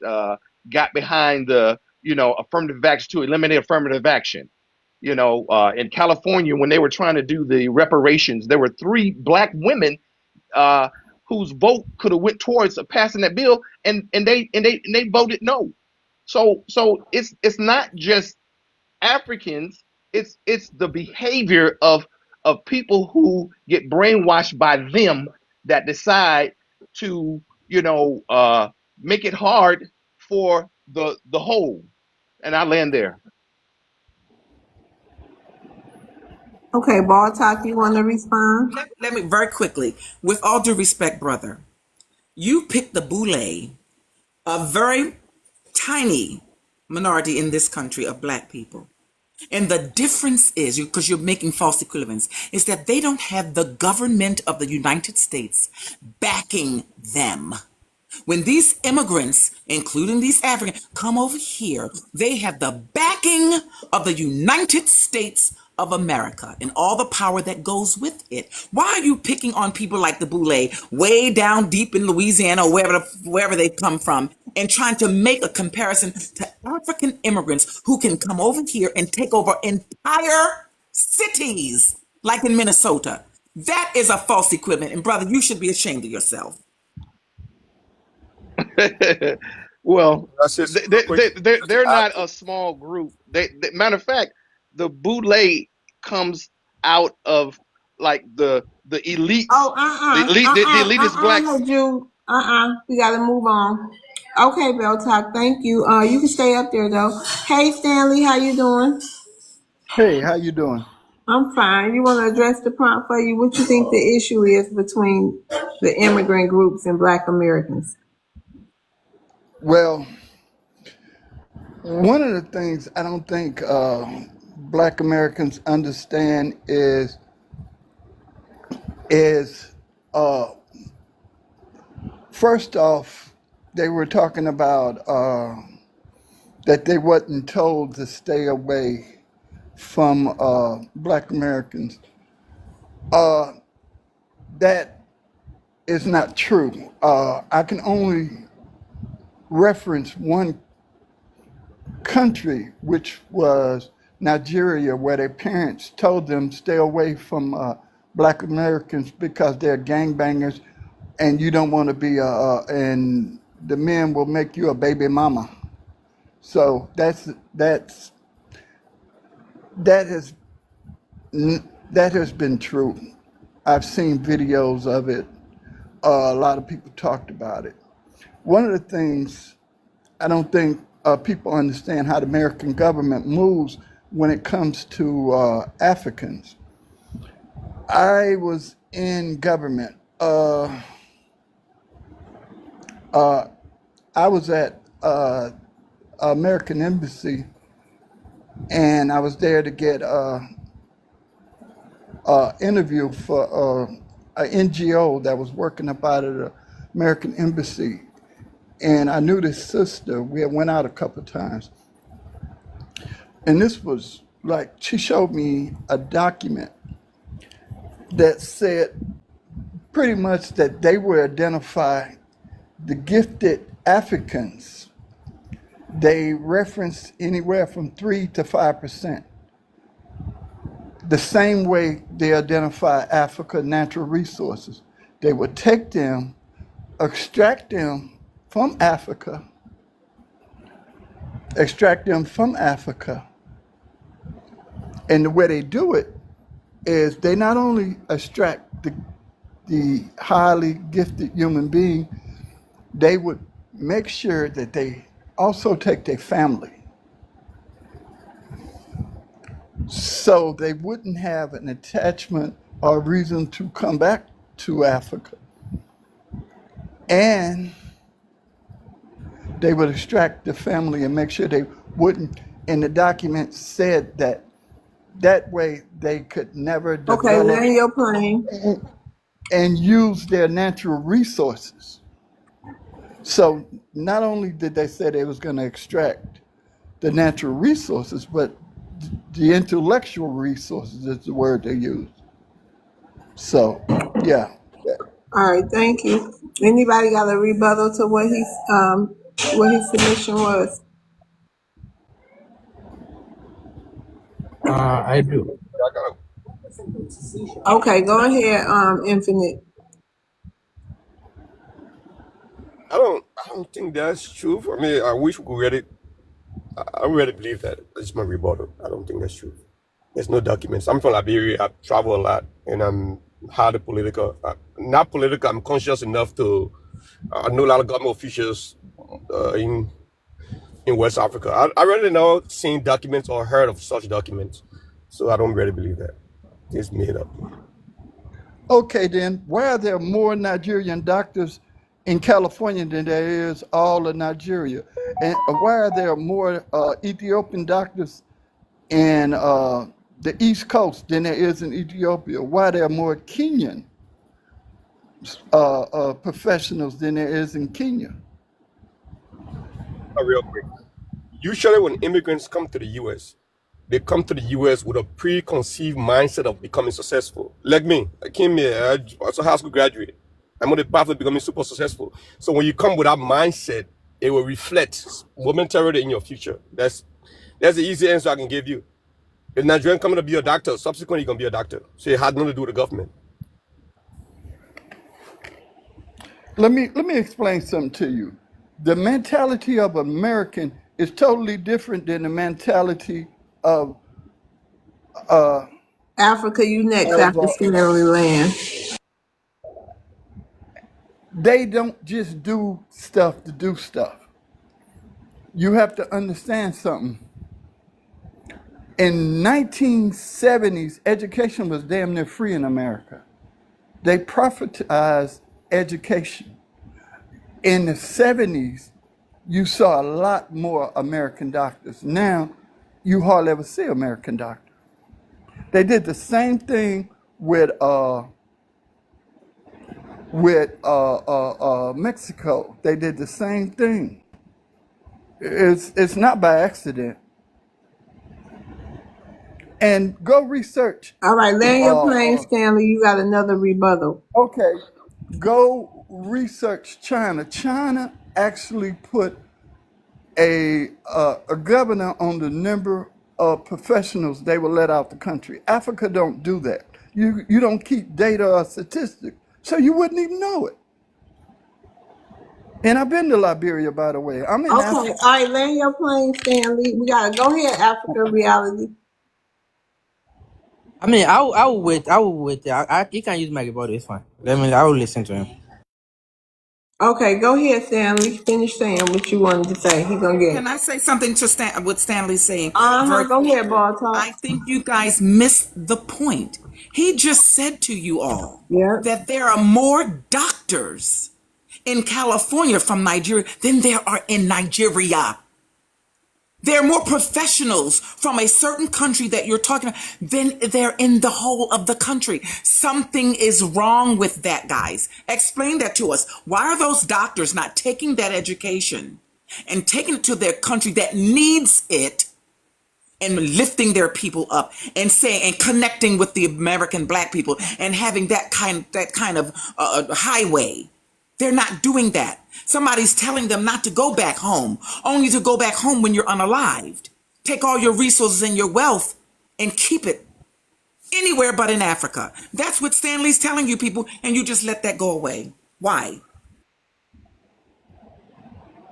got behind the, you know, affirmative action to eliminate affirmative action. You know, in California, when they were trying to do the reparations, there were 3 black women uh, whose vote could have went towards passing that bill, and they voted no. So it's not just Africans; it's the behavior of people who get brainwashed by them that decide to, you know, make it hard for the whole. And I land there. Okay, Ball Talk, you want to respond? Let me very quickly, with all due respect, brother, you picked the Boule, a very tiny minority in this country of black people. And the difference is, because you're making false equivalence, is that they don't have the government of the United States backing them. When these immigrants, including these Africans, come over here, they have the backing of the United States of America and all the power that goes with it. Why are you picking on people like the Boule way down deep in Louisiana or wherever they come from, and trying to make a comparison to African immigrants who can come over here and take over entire cities like in Minnesota? That is a false equivalent. And brother, you should be ashamed of yourself. Well, That's just real quick. Just to they're add not to a small group. Matter of fact, the Boule comes out of like the elites, Oh, the elitist blacks. Hadoop. We got to move on. Okay, Bell Talk, thank you. You can stay up there, though. Hey, Stanley, how you doing? Hey, how you doing? I'm fine. You want to address the prompt for you? What you think the issue is between the immigrant groups and black Americans? Well, one of the things I don't think black Americans understand is first off, they were talking about that they wasn't told to stay away from Black Americans. That is not true. I can only reference one country, which was Nigeria, where their parents told them stay away from Black Americans because they're gangbangers, and you don't want to be and the men will make you a baby mama. So that has that has been true. I've seen videos of it. A lot of people talked about it. One of the things I don't think people understand how the American government moves when it comes to Africans. I was in government. I was at American Embassy, and I was there to get interview for an NGO that was working up out of the American Embassy. And I knew this sister. We had went out a couple of times. And this was like, she showed me a document that said pretty much that they were identifying the gifted Africans. They referenced anywhere from 3 to 5%. The same way they identify Africa natural resources. They would take them, extract them from Africa, and the way they do it is they not only extract the highly gifted human being, they would make sure that they also take their family. So they wouldn't have an attachment or reason to come back to Africa. And they would extract the family and make sure they wouldn't, and the document said that that way they could never Okay, develop land your plane. and use their natural resources. So not only did they say they was going to extract the natural resources, but the intellectual resources is the word they used. So, yeah. All right, thank you. Anybody got a rebuttal to what his submission was? I do. I got Okay, go ahead, Infinite. I don't think that's true. For me, I wish we could read it. I don't really believe that. That's my rebuttal. I don't think that's true. There's no documents. I'm from Liberia. I travel a lot, and I'm highly political. Not political. I'm conscious enough to. I know a lot of government officials in West Africa. I really know seen documents or heard of such documents, so I don't really believe that. It's made up. Okay, then, why are there more Nigerian doctors in California than there is all of Nigeria? And why are there more Ethiopian doctors in the East Coast than there is in Ethiopia? Why are there more Kenyan professionals than there is in Kenya? Real quick. Usually, when immigrants come to the U.S., they come to the U.S. with a preconceived mindset of becoming successful. Like me, I came here, I was a high school graduate. I'm on the path of becoming super successful. So when you come with that mindset, it will reflect momentarily in your future. That's the easy answer I can give you. If Nigerian coming to be a doctor, subsequently you're gonna be a doctor. So it had nothing to do with the government. Let me explain something to you. The mentality of American is totally different than the mentality of Africa, you next of after Scenery Land. they don't just do stuff to do stuff. You have to understand something. In 1970s, education was damn near free in America. They privatized education. In the 70s, you saw a lot more American doctors. Now, you hardly ever see American doctors. They did the same thing with Mexico. They did the same thing. It's not by accident. And go research. All right, land your plane, Stanley. You got another rebuttal. Okay, go research China. China actually put a governor on the number of professionals they will let out the country. Africa don't do that. You don't keep data or statistics, so you wouldn't even know it. And I've been to Liberia, by the way. I'm in Okay, Africa. all right, land your plane, Stanley. We gotta go ahead, Africa Reality. I mean, I will wait. I will wait. You can use my rebuttal. It's fine. I will listen to him. Okay, go ahead, Stanley. Finish saying what you wanted to say. He gonna get Can I say something to what Stanley's saying? Go ahead, ball talk. I think you guys missed the point. He just said to you all that there are more doctors in California from Nigeria than there are in Nigeria. There are more professionals from a certain country that you're talking about than there in the whole of the country. Something is wrong with that, guys. Explain that to us. Why are those doctors not taking that education and taking it to their country that needs it and lifting their people up and saying and connecting with the American Black people and having that kind of highway? They're not doing that. Somebody's telling them not to go back home, only to go back home when you're unalived. Take all your resources and your wealth and keep it anywhere but in Africa. That's what Stanley's telling you people, and you just let that go away. Why?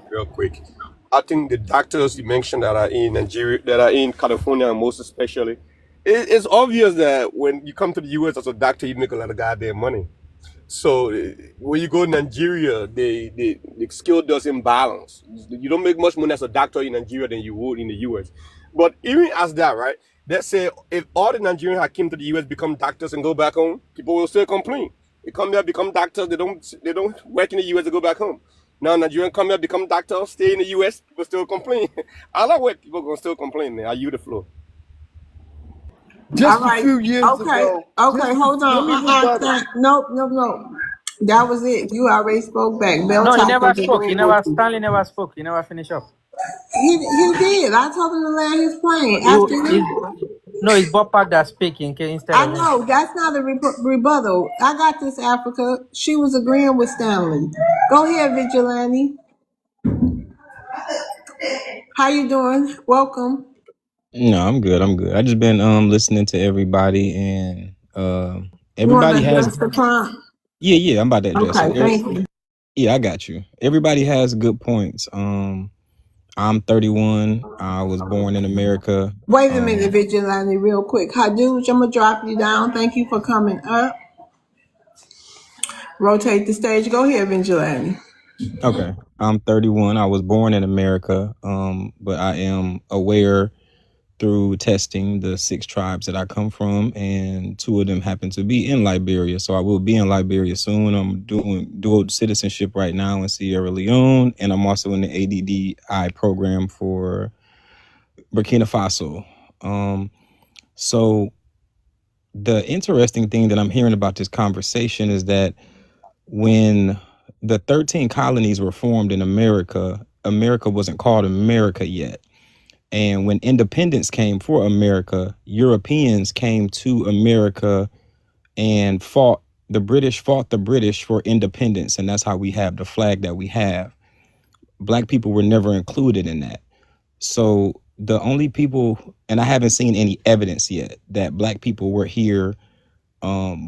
Real quick. I think the doctors you mentioned that are in Nigeria, that are in California, and most especially, it's obvious that when you come to the US as a doctor, you make a lot of goddamn money. So when you go to Nigeria, the skill does imbalance. You don't make much money as a doctor in Nigeria than you would in the US. But even as that, right? Let's say if all the Nigerians that came to the US become doctors and go back home, people will still complain. They come here, become doctors, they don't work in the US, they go back home. Now Nigerians come here, become doctors, stay in the US, people still complain. I like what people gonna still complain. Are you the floor? Just a few years ago. Okay, hold on. Nope. That was it. You already spoke back. Bell No, he top never was spoke. agreeing with you. Stanley never spoke. He never finished up. He did. I told him to land his plane. After you. No, it's Bob Park that's speaking instead I of him. know. That's not a rebuttal. I got this, Africa. She was agreeing with Stanley. Go ahead, Vigilante. How you doing? Welcome. No, I'm good. I just been listening to everybody, and You want to everybody has. address the prompt? Yeah, I'm about to address Okay, it. thank you. Yeah, I got you. Everybody has good points. I'm 31. I was born in America. Wait a minute, Vigilante, real quick. Hadooj, I'm gonna drop you down. Thank you for coming up. Rotate the stage. Go ahead, Vigilante. Okay, I'm 31. I was born in America, but I am aware through testing the 6 tribes that I come from, and 2 of them happen to be in Liberia. So I will be in Liberia soon. I'm doing dual citizenship right now in Sierra Leone, and I'm also in the ADDI program for Burkina Faso. So the interesting thing that I'm hearing about this conversation is that when the 13 colonies were formed in America, America wasn't called America yet. And when independence came for America, Europeans came to America and fought the British for independence. And that's how we have the flag that we have. Black people were never included in that. So the only people, and I haven't seen any evidence yet that Black people were here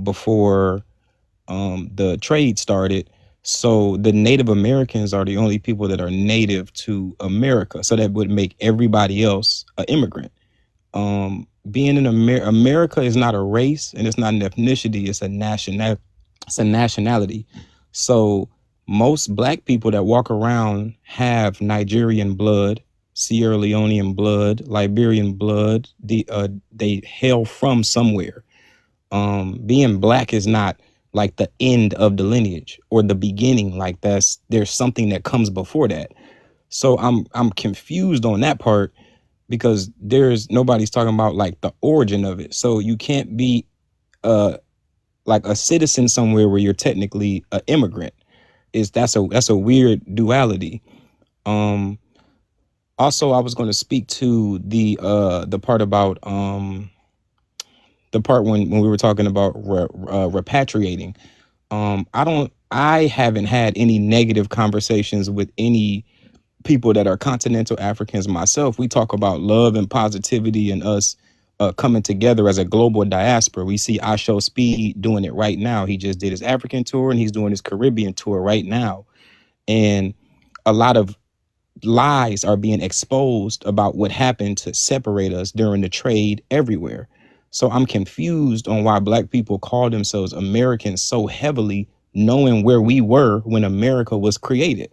before the trade started. So the Native Americans are the only people that are native to America. So that would make everybody else an immigrant. Being in America is not a race, and it's not an ethnicity. It's a nationality. So most Black people that walk around have Nigerian blood, Sierra Leonean blood, Liberian blood. They hail from somewhere. Being Black is not like the end of the lineage or the beginning. Like there's something that comes before that. So I'm confused on that part, because nobody's talking about like the origin of it. So you can't be like a citizen somewhere where you're technically an immigrant. That's a weird duality. Also, I was going to speak to the part about the part when we were talking about repatriating. I haven't had any negative conversations with any people that are continental Africans myself. We talk about love and positivity and us coming together as a global diaspora. We see Asho Speed doing it right now. He just did his African tour and he's doing his Caribbean tour right now. And a lot of lies are being exposed about what happened to separate us during the trade everywhere. So I'm confused on why Black people call themselves Americans so heavily, knowing where we were when America was created.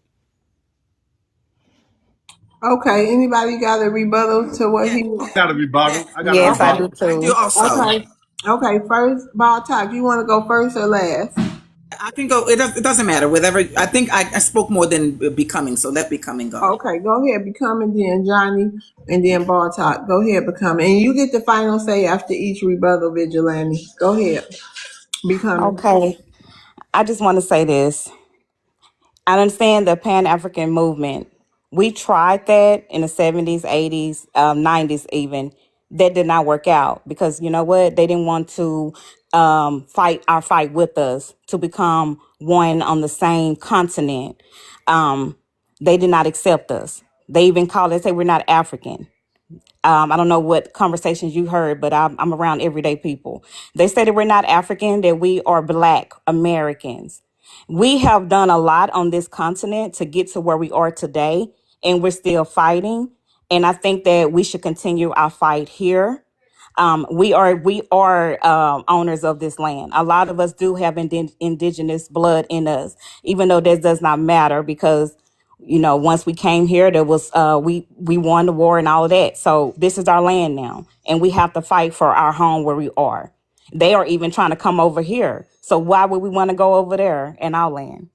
Okay, anybody got a rebuttal to what Yeah, he? I got a yeah, rebuttal. I got a Yes, I Okay, do rebuttal. I do too. also. okay, okay. First, Ball Talk. You want to go first or last? I can go. It doesn't matter. Whatever. I think I spoke more than becoming, so let becoming go. Okay, go ahead, Become, and then Johnny, and then Ball Talk. Go ahead, Become, and you get the final say after each rebuttal, Vigilante. Go ahead, Becoming. Okay. I just want to say this. I understand the Pan African movement. We tried that in the 70s, 80s, 90s, even. That did not work out because you know what? They didn't want to fight our fight with us to become one on the same continent. They did not accept us. They even call it, say we're not African. I don't know what conversations you heard, but I'm around everyday people. They say that we're not African, that we are Black Americans. We have done a lot on this continent to get to where we are today, and we're still fighting. And I think that we should continue our fight here. We are owners of this land. A lot of us do have indigenous blood in us, even though that does not matter because once we came here, there was we won the war and all of that. So this is our land now, and we have to fight for our home where we are. They are even trying to come over here. So why would we want to go over there in our land?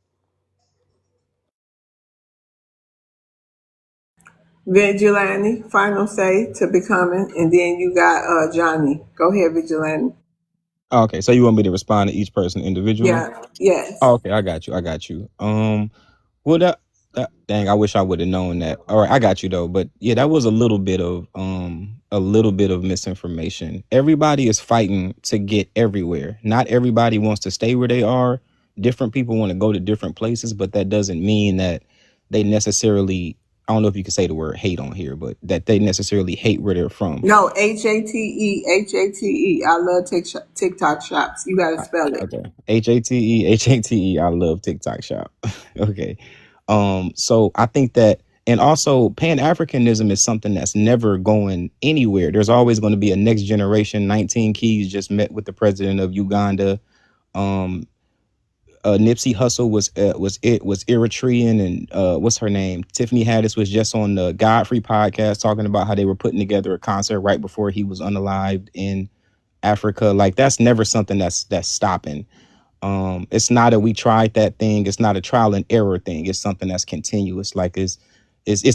Vigilante, final say to Becoming, and then you got Johnny. Go ahead, Vigilante. Okay, so you want me to respond to each person individually? Yeah, yes. Okay, I got you. I got you. Well, dang, I wish I would have known that. All right, I got you though. But yeah, that was a little bit of misinformation. Everybody is fighting to get everywhere. Not everybody wants to stay where they are. Different people want to go to different places, but that doesn't mean that they necessarily. I don't know if you can say the word hate on here, but that they necessarily hate where they're from. No, HATE. I love TikTok shops. You got to spell it. Okay. HATE. I love TikTok shop. Okay. So I think that, and also Pan-Africanism is something that's never going anywhere. There's always going to be a next generation. 19 Keys just met with the president of Uganda. Nipsey Hussle was Eritrean, and what's her name? Tiffany Haddish was just on the Godfrey podcast talking about how they were putting together a concert right before he was unalived in Africa. Like that's never something that's stopping. It's not a we tried that thing. It's not a trial and error thing. It's something that's continuous. Like it's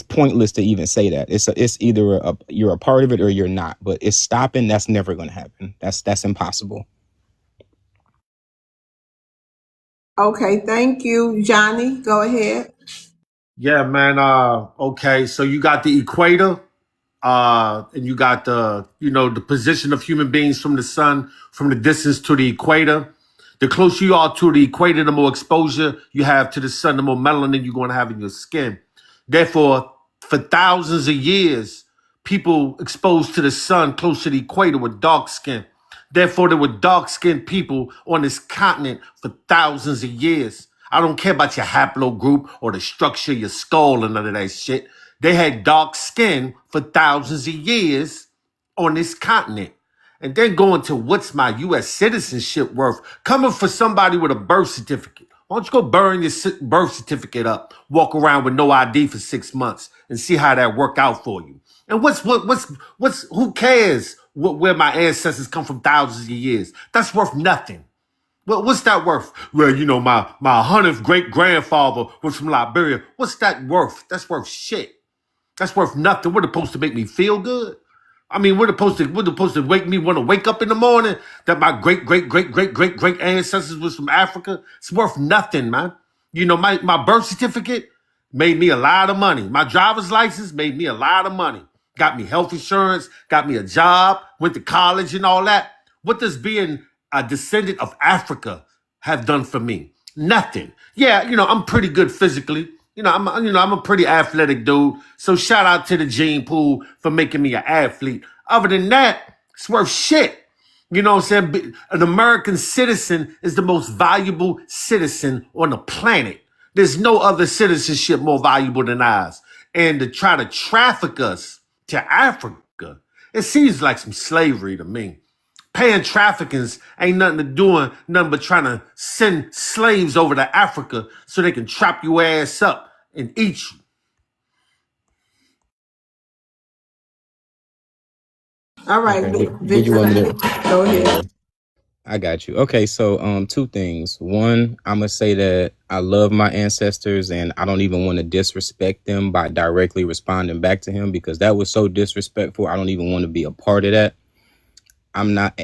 pointless to even say that. It's either you're a part of it or you're not. But it's stopping. That's never going to happen. That's impossible. Okay, thank you, Johnny. Go ahead. Yeah, man. Okay, so you got the equator, and you got the position of human beings from the sun, from the distance to the equator. The closer you are to the equator, the more exposure you have to the sun, the more melanin you're going to have in your skin. Therefore, for thousands of years, people exposed to the sun close to the equator were dark skin. Therefore, there were dark skinned people on this continent for thousands of years. I don't care about your haplogroup or the structure of your skull and none of that shit. They had dark skin for thousands of years on this continent. And then going to what's my U.S. citizenship worth? Coming for somebody with a birth certificate. Why don't you go burn your birth certificate up, walk around with no ID for 6 months and see how that work out for you? And who cares where my ancestors come from thousands of years? That's worth nothing. Well, what's that worth? Well, my 100th great grandfather was from Liberia. What's that worth? That's worth shit. That's worth nothing. What supposed to make me feel good? I mean, we're supposed to make me want to wake up in the morning that my great ancestors was from Africa. It's worth nothing, man. My birth certificate, Made me a lot of money. My driver's license made me a lot of money. Got me health insurance, got me a job, went to college and all that. What does being a descendant of Africa have done for me? Nothing. Yeah, I'm pretty good physically. I'm a pretty athletic dude. So shout out to the gene pool for making me an athlete. Other than that, it's worth shit. You know what I'm saying? An American citizen is the most valuable citizen on the planet. There's no other citizenship more valuable than ours. And to try to traffic us to Africa, it seems like some slavery to me. Paying traffickers ain't nothing to doing, nothing but trying to send slaves over to Africa so they can trap your ass up and eat you. All right, Okay, did you want me vigilante. to? Go ahead. Okay, I got you. Okay, so two things. One, I'm gonna say that I love my ancestors, and I don't even want to disrespect them by directly responding back to him because that was so disrespectful. I don't even want to be a part of that. I'm not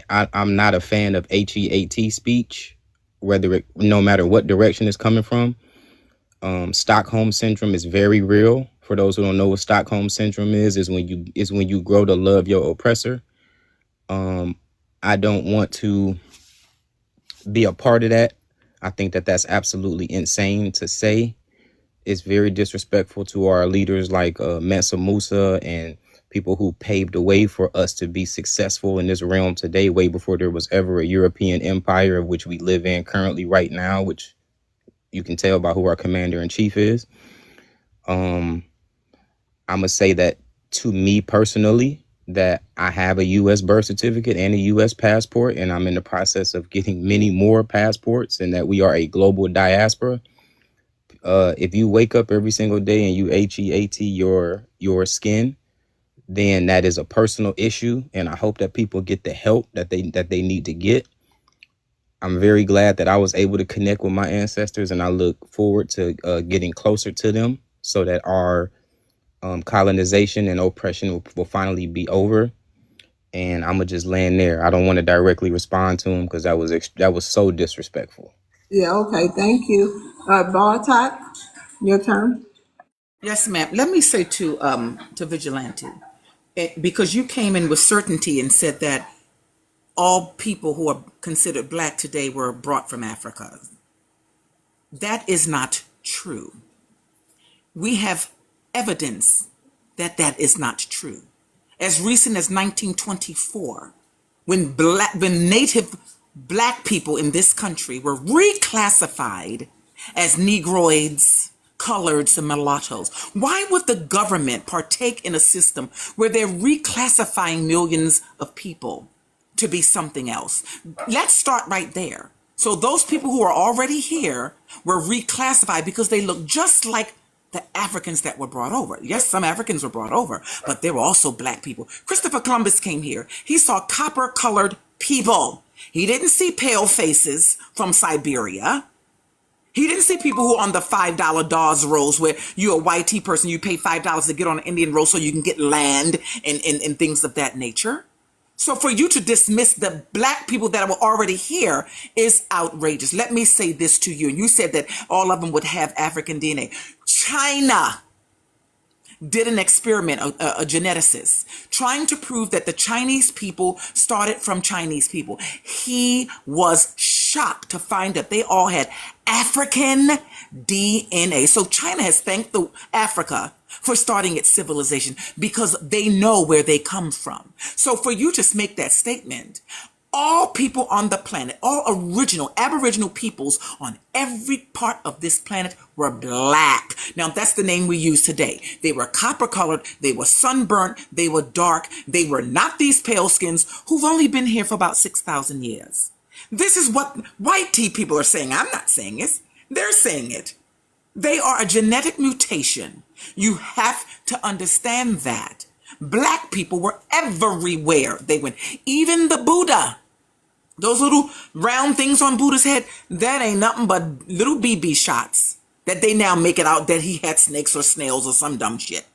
a fan of HEAT speech, no matter what direction it's coming from. Stockholm syndrome is very real. For those who don't know what Stockholm syndrome is when you grow to love your oppressor. I don't want to be a part of that. I think that that's absolutely insane to say. It's very disrespectful to our leaders like Mansa Musa and people who paved the way for us to be successful in this realm today, way before there was ever a European empire of which we live in currently right now, which you can tell by who our commander in chief is. I'm going to say that to me personally, that I have a U.S. birth certificate and a U.S. passport, and I'm in the process of getting many more passports, and that we are a global diaspora. If you wake up every single day and you HEAT your skin, then that is a personal issue, and I hope that people get the help that they need to get. I'm very glad that I was able to connect with my ancestors, and I look forward to getting closer to them so that our colonization and oppression will finally be over. And I'm gonna just land there. I don't want to directly respond to him because that was so disrespectful. Yeah, okay, thank you. Bartok, your turn. Yes, ma'am. Let me say to Vigilante, because you came in with certainty and said that all people who are considered black today were brought from Africa. That is not true. We have evidence that that is not true. As recent as 1924, when native black people in this country were reclassified as negroids, coloreds, and mulattoes. Why would the government partake in a system where they're reclassifying millions of people to be something else? Let's start right there. So those people who are already here were reclassified because they look just like the Africans that were brought over. Yes, some Africans were brought over, but there were also black people. Christopher Columbus came here. He saw copper-colored people. He didn't see pale faces from Siberia. He didn't see people who are on the $5 Dawes rolls where you're a white tea person, you pay $5 to get on an Indian roll so you can get land and things of that nature. So for you to dismiss the black people that were already here is outrageous. Let me say this to you. And you said that all of them would have African DNA. China did an experiment, a geneticist, trying to prove that the Chinese people started from Chinese people. He was shocked to find that they all had African DNA. So China has thanked Africa for starting its civilization because they know where they come from. So for you to make that statement, all people on the planet, all original Aboriginal peoples on every part of this planet were black. Now that's the name we use today. They were copper colored, they were sunburnt, they were dark, they were not these pale skins who've only been here for about 6,000 years. This is what white tea people are saying. I'm not saying it. They're saying it. They are a genetic mutation. You have to understand that. Black people were everywhere they went. Even the Buddha. Those little round things on Buddha's head, that ain't nothing but little BB shots that they now make it out that he had snakes or snails or some dumb shit.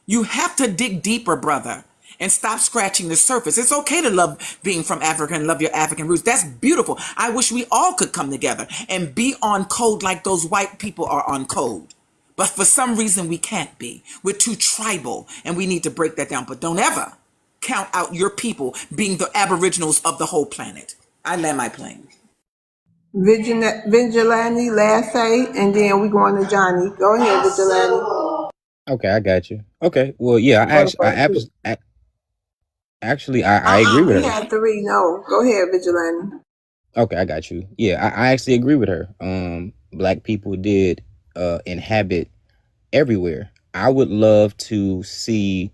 You have to dig deeper, brother, and stop scratching the surface. It's okay to love being from Africa and love your African roots. That's beautiful. I wish we all could come together and be on code like those white people are on code. But for some reason, we can't be. We're too tribal, and we need to break that down. But don't ever count out your people being the aboriginals of the whole planet. I land my plane. Vigilante, last say, and then we going to Johnny. Go ahead, Vigilante. Okay, I got you. Okay, well, yeah, You go to first. I agree with We her. had three. No, go ahead, Vigilante. Okay, I got you. Yeah, I actually agree with her. Black people did inhabit everywhere. I would love to see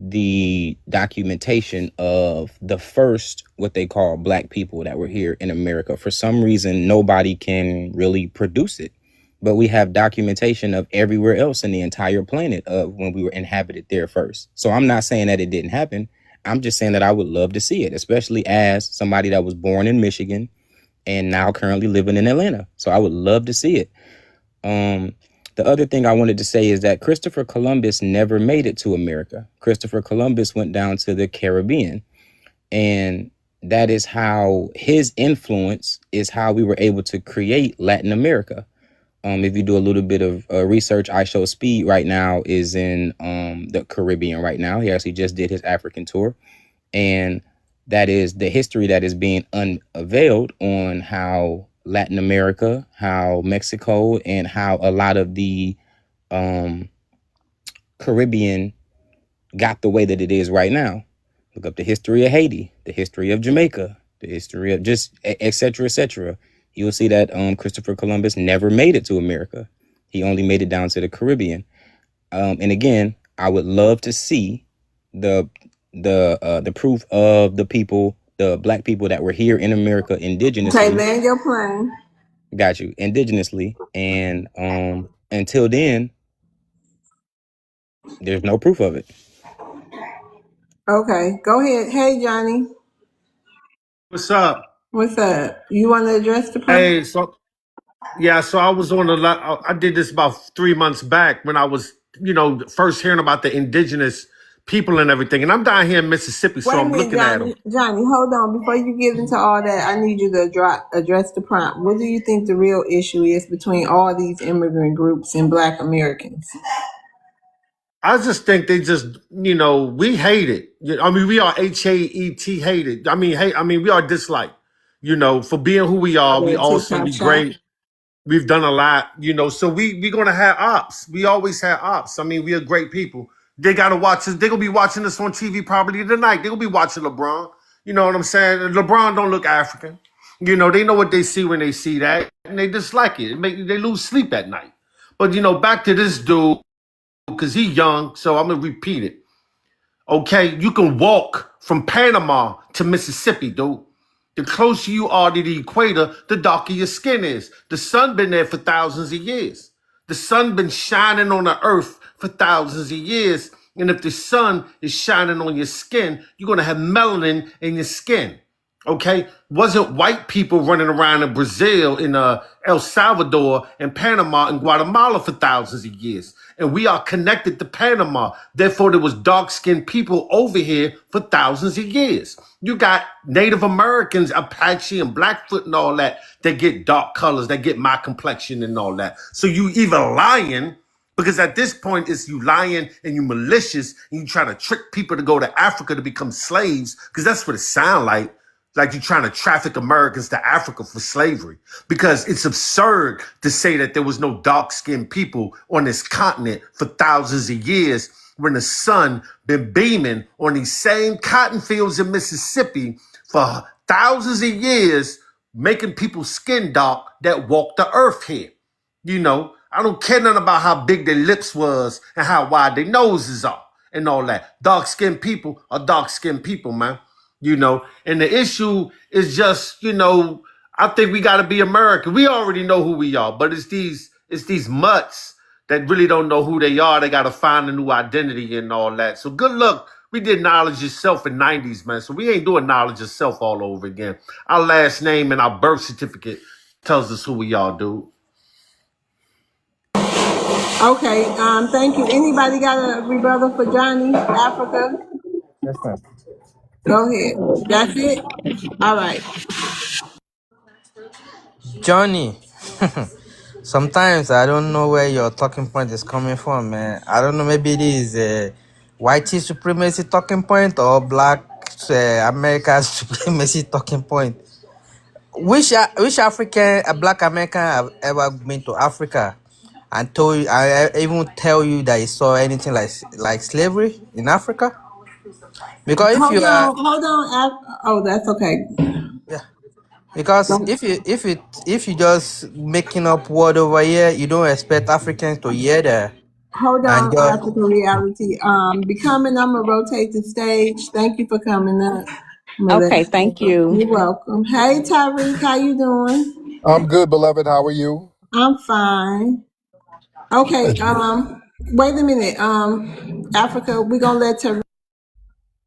the documentation of the first what they call black people that were here in America. For some reason, nobody can really produce it, but we have documentation of everywhere else in the entire planet of when we were inhabited there first. So I'm not saying that it didn't happen. I'm just saying that I would love to see it, especially as somebody that was born in Michigan and now currently living in Atlanta. So I would love to see it. The other thing I wanted to say is that Christopher Columbus never made it to America. Christopher Columbus went down to the Caribbean, and that is how his influence is how we were able to create Latin America. If you do a little bit of research, I Show Speed right now is in the Caribbean right now. He actually just did his African tour, and that is the history that is being unveiled on how Latin America, how Mexico, and how a lot of the Caribbean got the way that it is right now. Look up the history of Haiti, the history of Jamaica, the history of just et cetera, et cetera. You'll see that Christopher Columbus never made it to America. He only made it down to the Caribbean. And again, I would love to see the proof of the people, the black people that were here in America Okay, indigenously. land your plane. Got you, indigenously. And until then, there's no proof of it. Okay, go ahead. Hey, Johnny. What's up? What's up? You want to address the prompt? Hey, so yeah, so I was on I did this about 3 months back when I was, first hearing about the indigenous people and everything. And I'm down here in Mississippi, so Wait a I'm minute, looking at them. Johnny, hold on. Before you get into all that, I need you to address the prompt. What do you think the real issue is between all these immigrant groups and Black Americans? I just think they just, we hate it. I mean, we are HAET hated. We are disliked, for being who we are. We Yeah, also, TikTok we shop. great. We've done a lot, so we're going to have ops. We always have ops. I mean, we are great people. They got to watch us. They're going to be watching us on TV probably tonight. They're going to be watching LeBron. You know what I'm saying? LeBron don't look African. They know what they see when they see that, and they dislike it. They lose sleep at night. But, back to this dude, because he young, so I'm going to repeat it. Okay, you can walk from Panama to Mississippi, dude. The closer you are to the equator, the darker your skin is. The sun been there for thousands of years. The sun been shining on the earth for thousands of years. And if the sun is shining on your skin, you're going to have melanin in your skin. Okay, wasn't white people running around in Brazil, in El Salvador, and Panama, and Guatemala for thousands of years, and we are connected to Panama. Therefore, there was dark-skinned people over here for thousands of years. You got Native Americans, Apache and Blackfoot and all that get dark colors, that get my complexion and all that. So you either lying, because at this point it's you lying and you malicious and you trying to trick people to go to Africa to become slaves, because that's what it sound like you're trying to traffic Americans to Africa for slavery, because it's absurd to say that there was no dark-skinned people on this continent for thousands of years when the sun been beaming on these same cotton fields in Mississippi for thousands of years, making people's skin dark that walk the earth here. I don't care nothing about how big their lips was and how wide their noses are and all that. Dark-skinned people are dark-skinned people, man. And the issue is just, I think we got to be American. We already know who we are, but it's these mutts that really don't know who they are. They got to find a new identity and all that. So good luck. We did knowledge yourself in 90s, man. So we ain't doing knowledge yourself all over again. Our last name and our birth certificate tells us who we are, dude. Okay, thank you. Anybody got a rebuttal for Johnny, Africa? Yes, ma'am. Go ahead. That's it? All right. Johnny. Sometimes I don't know where your talking point is coming from, man. I don't know. Maybe it is white supremacy talking point or black America supremacy talking point. Which African, a black American, have ever been to Africa and told you, I even tell you that he saw anything like slavery in Africa? Because if you are, Hold on. Oh, that's okay. yeah, because if you just making up word over here, you don't expect Africans to hear that Hold and on, just African reality. Becoming, I'm gonna rotate the stage. Thank you for coming up. I'm gonna let Okay, thank you. you're welcome. Hey Tariq, how you doing? I'm good, beloved. How are you? I'm fine. Okay, wait a minute. Africa, we're gonna let Tariq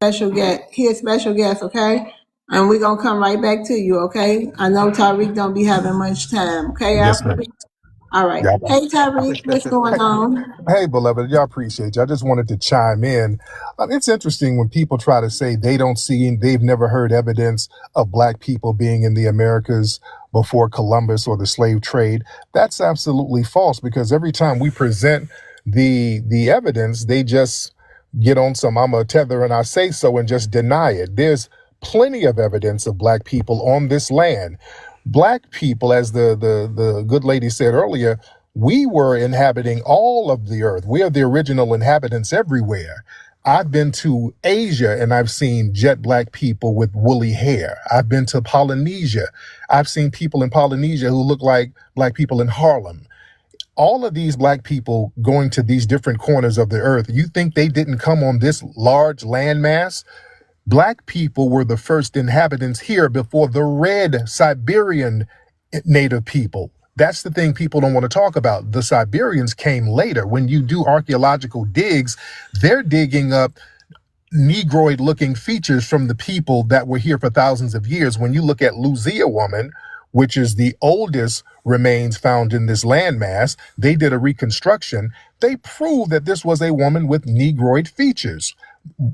special guest, he a special guest, okay? And we're gonna come right back to you, okay? I know Tariq don't be having much time, okay, Yes, Africa? ma'am. All right. Yeah. Hey Tariq, what's going on? Hey, beloved. Yeah, I appreciate you. I just wanted to chime in. It's interesting when people try to say they don't see, they've never heard evidence of Black people being in the Americas before Columbus or the slave trade. That's absolutely false because every time we present the evidence, they just get on some I'm a tether and I say so and just deny it. There's plenty of evidence of Black people on this land. Black people, as the good lady said earlier, we were inhabiting all of the earth. We are the original inhabitants everywhere. I've been to Asia and I've seen jet black people with woolly hair. I've been to Polynesia. I've seen people in Polynesia who look like black people in Harlem. All of these black people going to these different corners of the earth, you think they didn't come on this large landmass? Black people were the first inhabitants here before the red Siberian native people. That's the thing people don't want to talk about. The Siberians came later. When you do archaeological digs, they're digging up Negroid looking features from the people that were here for thousands of years. When you look at Lucia woman, which is the oldest remains found in this landmass, they did a reconstruction. They proved that this was a woman with Negroid features.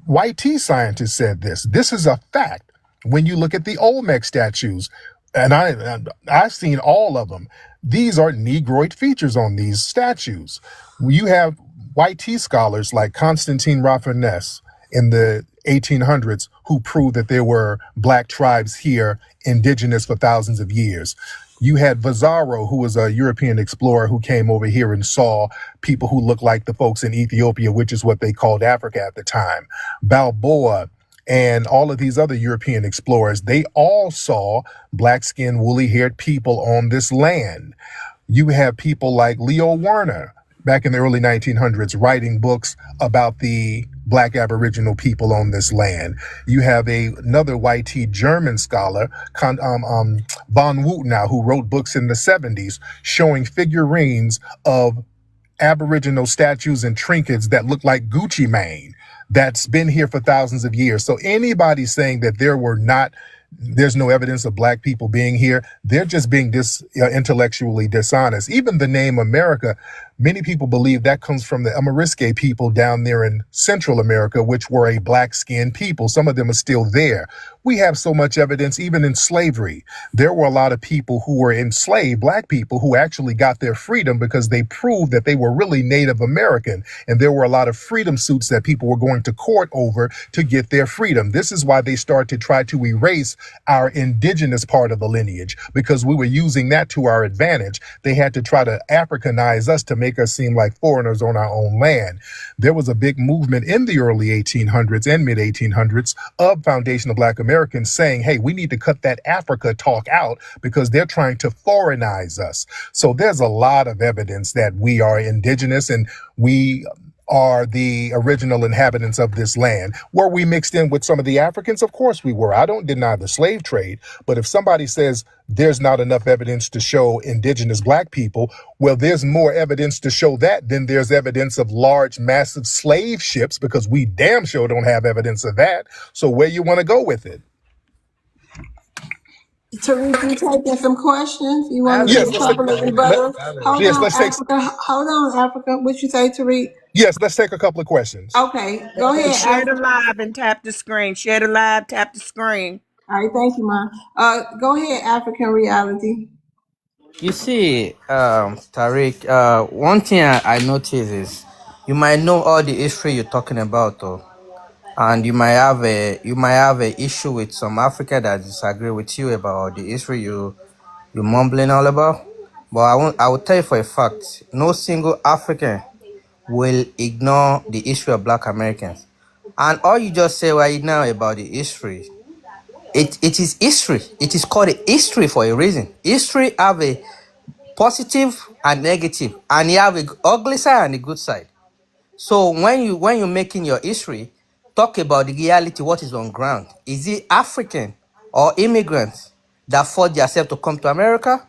YT scientists said this. This is a fact. When you look at the Olmec statues, and I've seen all of them, these are Negroid features on these statues. You have YT scholars like Constantine Raffines in the 1800s who proved that there were black tribes here, indigenous for thousands of years. You had Vazaro, who was a European explorer who came over here and saw people who looked like the folks in Ethiopia, which is what they called Africa at the time. Balboa and all of these other European explorers, they all saw black-skinned, woolly-haired people on this land. You have people like Leo Werner back in the early 1900s writing books about the black Aboriginal people on this land. You have another YT German scholar, von Wutenow, who wrote books in the 70s showing figurines of Aboriginal statues and trinkets that look like Gucci Mane that's been here for thousands of years. So anybody saying that there's no evidence of black people being here, they're just being intellectually dishonest. Even the name America, many people believe that comes from the Amariske people down there in Central America, which were a black-skinned people. Some of them are still there. We have so much evidence, even in slavery. There were a lot of people who were enslaved, black people, who actually got their freedom because they proved that they were really Native American. And there were a lot of freedom suits that people were going to court over to get their freedom. This is why they start to try to erase our indigenous part of the lineage, because we were using that to our advantage. They had to try to Africanize us to make us seem like foreigners on our own land. There was a big movement in the early 1800s and mid 1800s of foundational black Americans saying, hey, we need to cut that Africa talk out because they're trying to foreignize us. So there's a lot of evidence that we are indigenous and we are the original inhabitants of this land. Were we mixed in with some of the Africans? Of course we were. I don't deny the slave trade, but if somebody says there's not enough evidence to show indigenous black people, well, there's more evidence to show that than there's evidence of large, massive slave ships, because we damn sure don't have evidence of that. So where you want to go with it? Tariq, you taking some questions? You want to Yes, get a let's take, couple of rebuttals? Hold yes, on, let's take, Africa. Hold on, Africa. What you say, Tariq? yes, let's take a couple of questions. Okay, go Hey, ahead, share the Africa. live and tap the screen. Share the live, tap the screen. All right, thank you, Ma. Go ahead, African reality. You see, Tariq, one thing I notice is you might know all the history you're talking about, though, and you might have a issue with some Africa that disagree with you about the history you're mumbling all about. But I will tell you for a fact, no single African will ignore the history of Black Americans. And all you just say right now about the history, it is history. It is called a history for a reason. History have a positive and negative, and you have a ugly side and a good side. So when you're making your history, talk about the reality, what is on ground. Is it African or immigrants that fought themselves to come to America,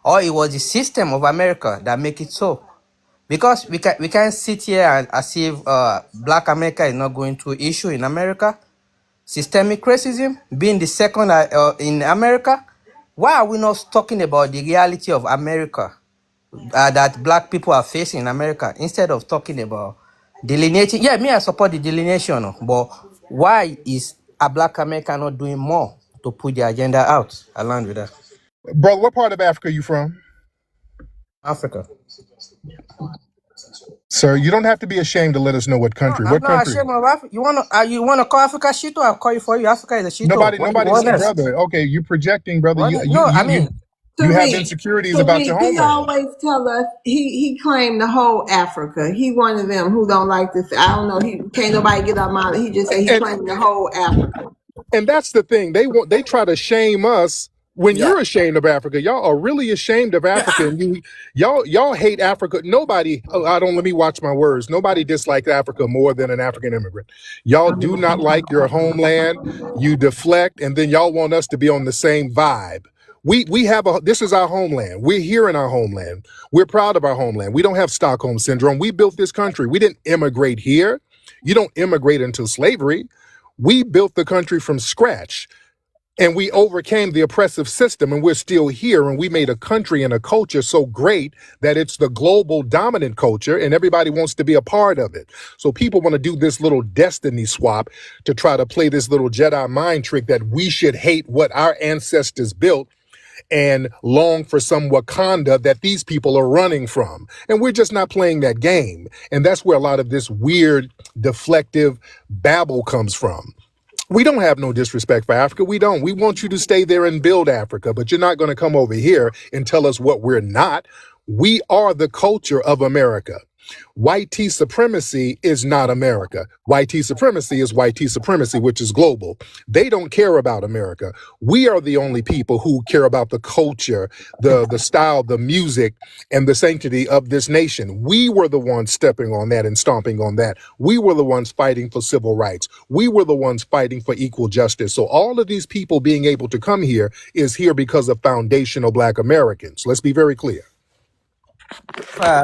or it was the system of America that make it so? Because we can't sit here and as if Black America is not going through issue in America. Systemic racism being the second in America. Why are we not talking about the reality of America that Black people are facing in America instead of talking about delineating? Yeah, me, I support the delineation, but why is a Black America not doing more to put the agenda out? I land with that. Brother, what part of Africa are you from? Africa. Sir, you don't have to be ashamed to let us know what No, country. I'm What not country? ashamed of Africa. You wanna call Africa shito? I'll call you for you. Africa is a shito. Nobody, What do you nobody's want else? brother. Okay, you projecting, brother. What? No, I mean, You have Tariq, insecurities about your Tariq, he homeland. always tell us he claimed the whole Africa. He one of them who don't like this. I don't know. He can't nobody get up on it. He just say he And claimed the whole Africa. that's the thing. They try to shame us when Yeah. you're ashamed of Africa. Y'all are really ashamed of Africa, and y'all hate Africa. Nobody. Oh, I don't. Let me watch my words. Nobody dislikes Africa more than an African immigrant. Y'all do not like your homeland. You deflect, and then y'all want us to be on the same vibe. We have this is our homeland. We're here in our homeland. We're proud of our homeland. We don't have Stockholm syndrome. We built this country. We didn't immigrate here. You don't immigrate into slavery. We built the country from scratch, and we overcame the oppressive system, and we're still here, and we made a country and a culture so great that it's the global dominant culture, and everybody wants to be a part of it. So people want to do this little destiny swap to try to play this little Jedi mind trick that we should hate what our ancestors built and long for some Wakanda that these people are running from. And we're just not playing that game. And that's where a lot of this weird, deflective babble comes from. We don't have no disrespect for Africa. We don't. We want you to stay there and build Africa, but you're not going to come over here and tell us what we're not. We are the culture of America. White tea supremacy is not America. White tea supremacy is white tea supremacy, which is global. They don't care about America. We are the only people who care about the culture, the style, the music, and the sanctity of this nation. We were the ones stepping on that and stomping on that. We were the ones fighting for civil rights. We were the ones fighting for equal justice. So all of these people being able to come here is here because of foundational Black Americans. Let's be very clear.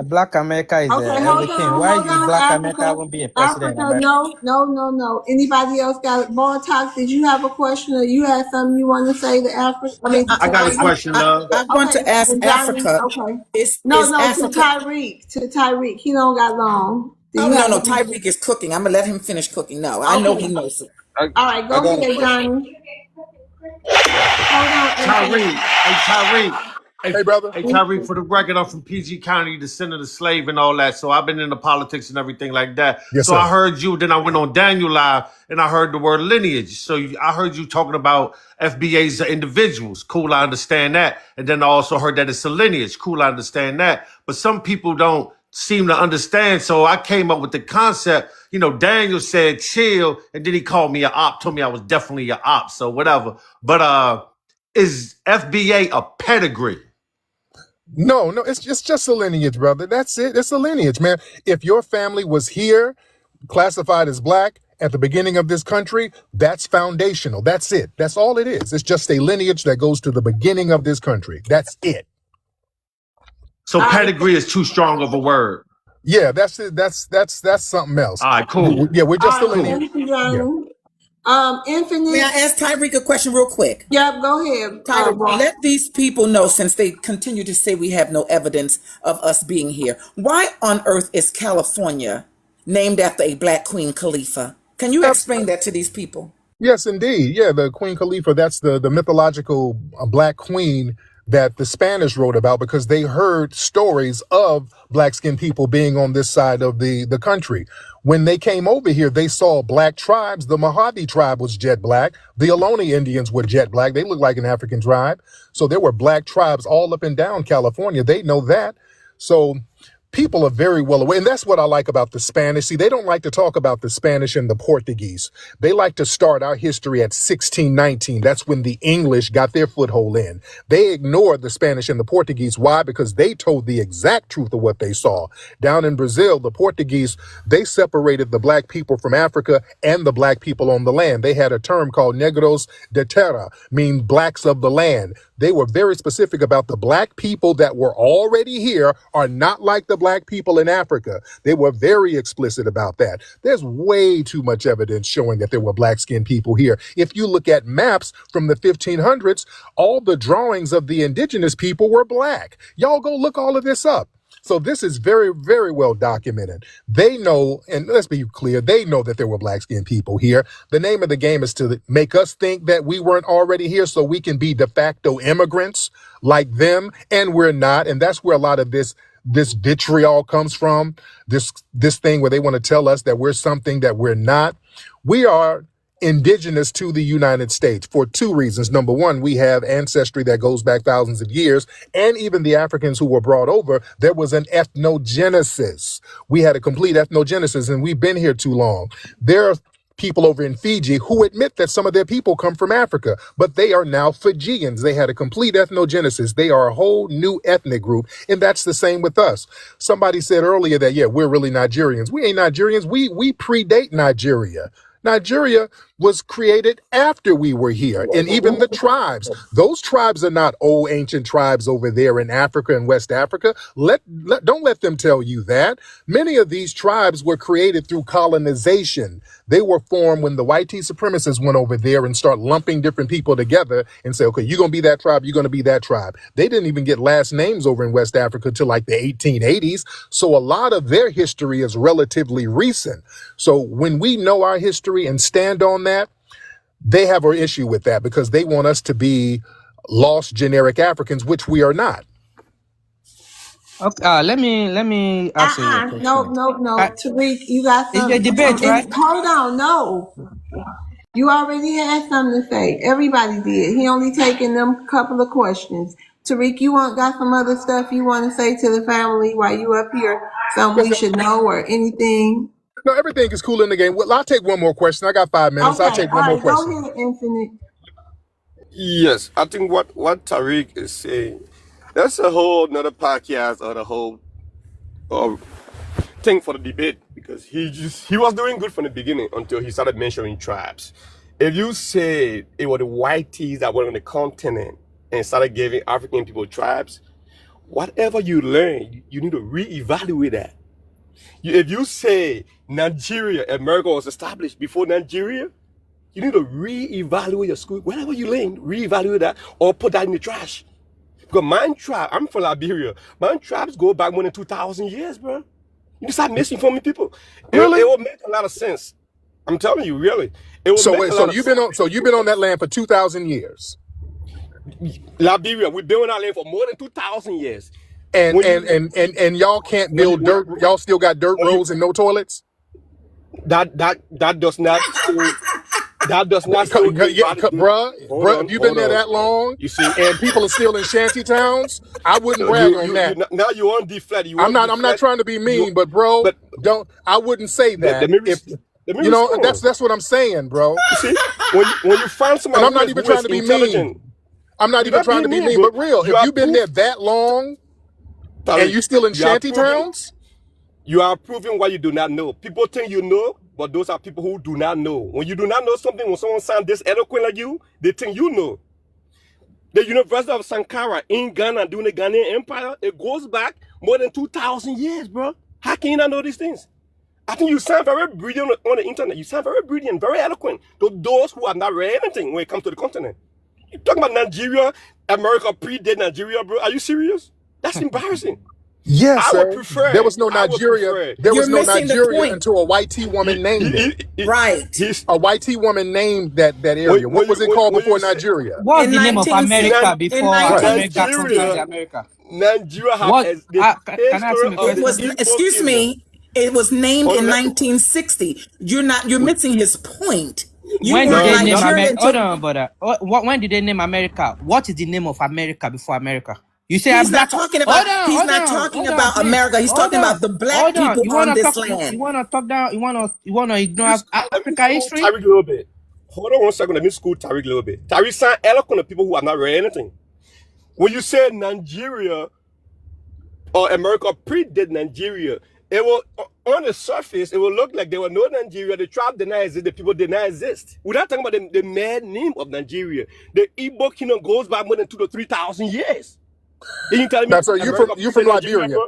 Black America is Okay, everything. Why hold the on, Black America Africa. won't be a president in Africa, America? no. Anybody else got ball talk? Did you have a question or you had something you want to say to Africa? I mean, I, I got a I, question, love. I want okay, to ask and Johnny, Africa, okay. is No, to Africa? Tyreek, He don't got long. Do Oh you no, have no, a Tyreek is cooking. I'm gonna let him finish cooking. No, I know he okay? knows it. All right, I go got a ahead, question. Johnny. Hold on, Tyreek, Anthony. hey Tyreek, Hey, brother. hey Tyreek. For the record, I'm from PG County, descendant of slave and all that. So I've been into politics and everything like that. Yes, So sir. I heard you. Then I went on Daniel Live and I heard the word lineage. So I heard you talking about FBA's individuals. Cool, I understand that. And then I also heard that it's a lineage. Cool, I understand that. But some people don't seem to understand. So I came up with the concept. You know, Daniel said chill, and then he called me a op. Told me I was definitely a op. So whatever. But is FBA a pedigree? No, it's just a lineage, brother. That's it. It's a lineage, man. If your family was here, classified as Black at the beginning of this country, that's foundational. That's it. That's all it is. It's just a lineage that goes to the beginning of this country. That's it. So pedigree is too strong of a word. Yeah, that's it. That's something else. All right, cool. Yeah, we're just a All right, lineage. thank you, Yeah. Johnny. May Infinite. I ask Tyreek a question real quick? Yep, go ahead. Tyreek, let these people know, since they continue to say we have no evidence of us being here, why on earth is California named after a Black Queen Khalifa? Can you explain that to these people? Yes, indeed. Yeah, the Queen Khalifa, that's the mythological Black queen that the Spanish wrote about because they heard stories of black-skinned people being on this side of the country. When they came over here, they saw black tribes. The Mojave tribe was jet black. The Ohlone Indians were jet black. They looked like an African tribe. So there were black tribes all up and down California. They know that. So people are very well aware. And that's what I like about the Spanish. See, they don't like to talk about the Spanish and the Portuguese. They like to start our history at 1619. That's when the English got their foothold in. They ignored the Spanish and the Portuguese. Why? Because they told the exact truth of what they saw. Down in Brazil, the Portuguese, they separated the black people from Africa and the black people on the land. They had a term called negros de terra, meaning blacks of the land. They were very specific about the black people that were already here are not like the black people in Africa. They were very explicit about that. There's way too much evidence showing that there were black-skinned people here. If you look at maps from the 1500s, all the drawings of the indigenous people were black. Y'all go look all of this up. So this is very, very well documented. They know, and let's be clear, they know that there were black-skinned people here. The name of the game is to make us think that we weren't already here so we can be de facto immigrants like them, and we're not. And that's where a lot of this vitriol comes from, this thing where they want to tell us that we're something that we're not. We are indigenous to the United States for two reasons. Number one, we have ancestry that goes back thousands of years, and even the Africans who were brought over, there was an ethnogenesis. We had a complete ethnogenesis, and we've been here too long. There are people over in Fiji who admit that some of their people come from Africa, but they are now Fijians. They had a complete ethnogenesis. They are a whole new ethnic group, and that's the same with us. Somebody said earlier that, yeah, we're really Nigerians. We ain't Nigerians. We predate Nigeria. Nigeria was created after we were here. And even the tribes, those tribes are not old ancient tribes over there in Africa and West Africa. Don't let them tell you that. Many of these tribes were created through colonization. They were formed when the white supremacists went over there and start lumping different people together and say, okay, you're going to be that tribe, you're going to be that tribe. They didn't even get last names over in West Africa till like the 1880s. So a lot of their history is relatively recent. So when we know our history and stand on that, they have an issue with that because they want us to be lost generic Africans, which we are not. Okay, let me ask you a question. No. Tariq, you got It's something. a debate, right? Hold on, no. You already had something to say. Everybody did. He only taking them couple of questions. Tariq, got some other stuff you want to say to the family while you up here? Something we should know or anything? No, everything is cool in the game. Well, I'll take one more question. I got 5 minutes. Okay, I'll take one more question. Go ahead, Infinite. Yes, I think what Tariq is saying, that's a whole another podcast or the whole thing for the debate, because he was doing good from the beginning until he started mentioning tribes. If you say it was the whiteys that were on the continent and started giving African people tribes, whatever you learn, you need to reevaluate that. If you say Nigeria, America was established before Nigeria, you need to reevaluate your school. Whatever you learn, reevaluate that or put that in the trash. Because my tribe, I'm from Liberia. My tribes go back more than 2,000 years, bro. You start misinforming people. Really? It will make a lot of sense. I'm telling you, really. It will make a lot of sense. So you've been on that land for 2,000 years. Liberia, we've been on that land for more than 2,000 years. And y'all can't build dirt. Y'all still got dirt roads and no toilets. That does not. That does not. Bruh, if you've been there that long, you see, and people are still in shanty towns, I wouldn't brag on that. Now you're on deflect. I'm not trying to be mean, but bro, I wouldn't say that. That's what I'm saying, bro. You see, when you find somebody, and I'm not even trying to be mean. I'm not even trying to be mean, but real. If you've been there that long, and you still in shanty towns, you are proving what you do not know. People think you know, but those are people who do not know. When you do not know something, when someone sounds this eloquent like you, they think you know. The University of Sankara in Ghana, during the Ghanaian Empire, it goes back more than 2,000 years, bro. How can you not know these things? I think you sound very brilliant on the internet. You sound very brilliant, very eloquent to those who have not read anything when it comes to the continent. You talking about Nigeria, America predate Nigeria, bro? Are you serious? That's embarrassing. Yes, I would sir. There prefer. was no I would Nigeria. prefer. There You're was no missing the Nigeria point. until a white T woman named it. Right. He's A white T woman named that when area. What when was you it when, called when you before say Nigeria? What's In the name of 1960, America Nan, in before Right. America conquered 1960, America? Nigeria have What? as the Can I ask history him a of it the question? was, Igbo excuse kingdom. me, it was named Oh, in 1960. You're missing his point. You When did want they no, name not Nigeria America? Hold to, on, brother. When did they name America? What is the name of America before America? You say I'm he's not black. talking about, Hold on, he's hold not on, talking hold on, about please. America. He's Hold talking on, about the black hold on. people You on wanna this talk? You land. wanna talk down? You wanna ignore let me Africa school history? Tariq a little bit. Hold on 1 second. Let me school Tariq a little bit. Tariq sound eloquent to people who have not read anything. When you say Nigeria or America predate Nigeria, it will on the surface it will look like there were no Nigeria. The tribe did not exist. The people did not exist. We're not talking about the mad name of Nigeria. The Igbo kingdom goes back more than 2,000 to 3,000 years. And you telling me Now, so America you from predate Nigeria, Liberia. bro?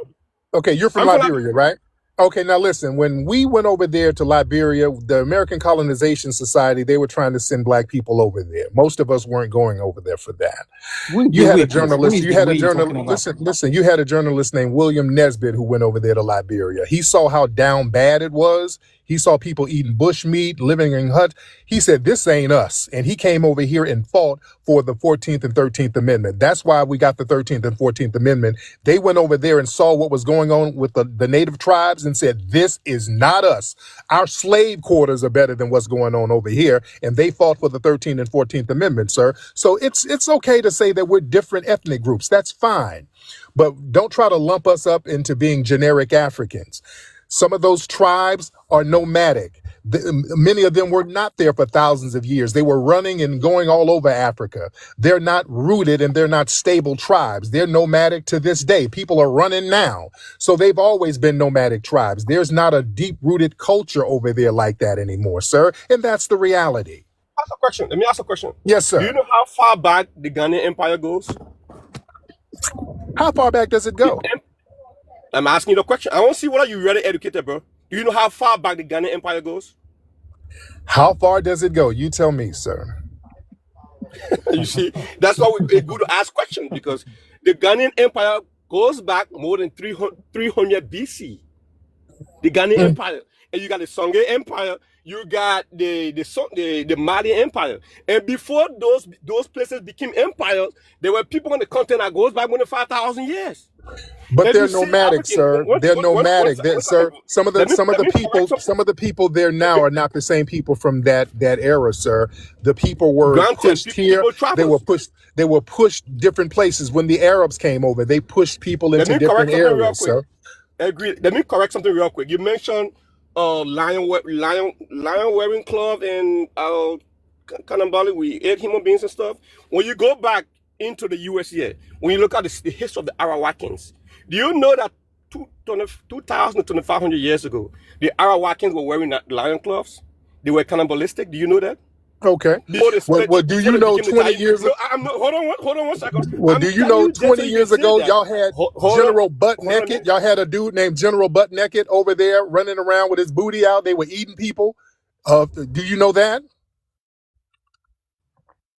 Okay, you're from I'm from Liberia, Liberia. right? Okay, now listen, when we went over there to Liberia, the American Colonization Society, they were trying to send black people over there. Most of us weren't going over there for that. Who is You the had a way, please? Who journalist, is the way you're talking about? listen, you had a journalist named William Nesbitt who went over there to Liberia. He saw how down bad it was. He saw people eating bush meat, living in huts. He said, this ain't us. And he came over here and fought for the 14th and 13th Amendment. That's why we got the 13th and 14th Amendment. They went over there and saw what was going on with the native tribes and said, this is not us. Our slave quarters are better than what's going on over here. And they fought for the 13th and 14th Amendment, sir. So it's okay to say that we're different ethnic groups. That's fine. But don't try to lump us up into being generic Africans. Some of those tribes are nomadic. Many of them were not there for thousands of years. They were running and going all over Africa. They're not rooted and they're not stable tribes. They're nomadic to this day. People are running now. So they've always been nomadic tribes. There's not a deep-rooted culture over there like that anymore, sir. And that's the reality. Ask a question. Let me ask a question. Yes, Do you sir. know how far back the Ghanaian Empire goes? How far back does it The go? I'm asking you the question. I want to see whether you're really educated, bro. Do you know how far back the Ghanaian Empire goes? How far does it go? You tell me, sir. You see, that's why it's good to ask questions because the Ghanaian Empire goes back more than 300 BC. The Ghanaian Mm. Empire, and you got the Songhai Empire, you got the Mali Empire, and before those places became empires, there were people on the continent that goes back more than 5,000 years. But If they're you say nomadic, African, sir. They're nomadic. Sir, some of let the me correct people, something. some of the people there now are not the same people from that era, sir. The people were Granted, pushed here. people They were travels. pushed. They were pushed different places. When the Arabs came over, they pushed people Let into me different correct something real areas, quick. sir. Agree. Let me correct something real quick. You mentioned lion wearing cloth and Kanambali. We ate human beings and stuff. When you go back into the US here, when you look at the history of the Arawakans, do you know that 2,000 to 2,500 years ago, the Arawakans were wearing lion cloths? They were cannibalistic. Do you know that? Okay. Before they split, Well, do before you they know became the 20 Thai. years? No, I'm not. Hold on 1 second. Well, I'm do you telling know you this so 20 you can years say ago, that. y'all had Hold General Butt on. Naked? Y'all had a dude named General Butt Naked over there running around with his booty out. They were eating people. Do you know that?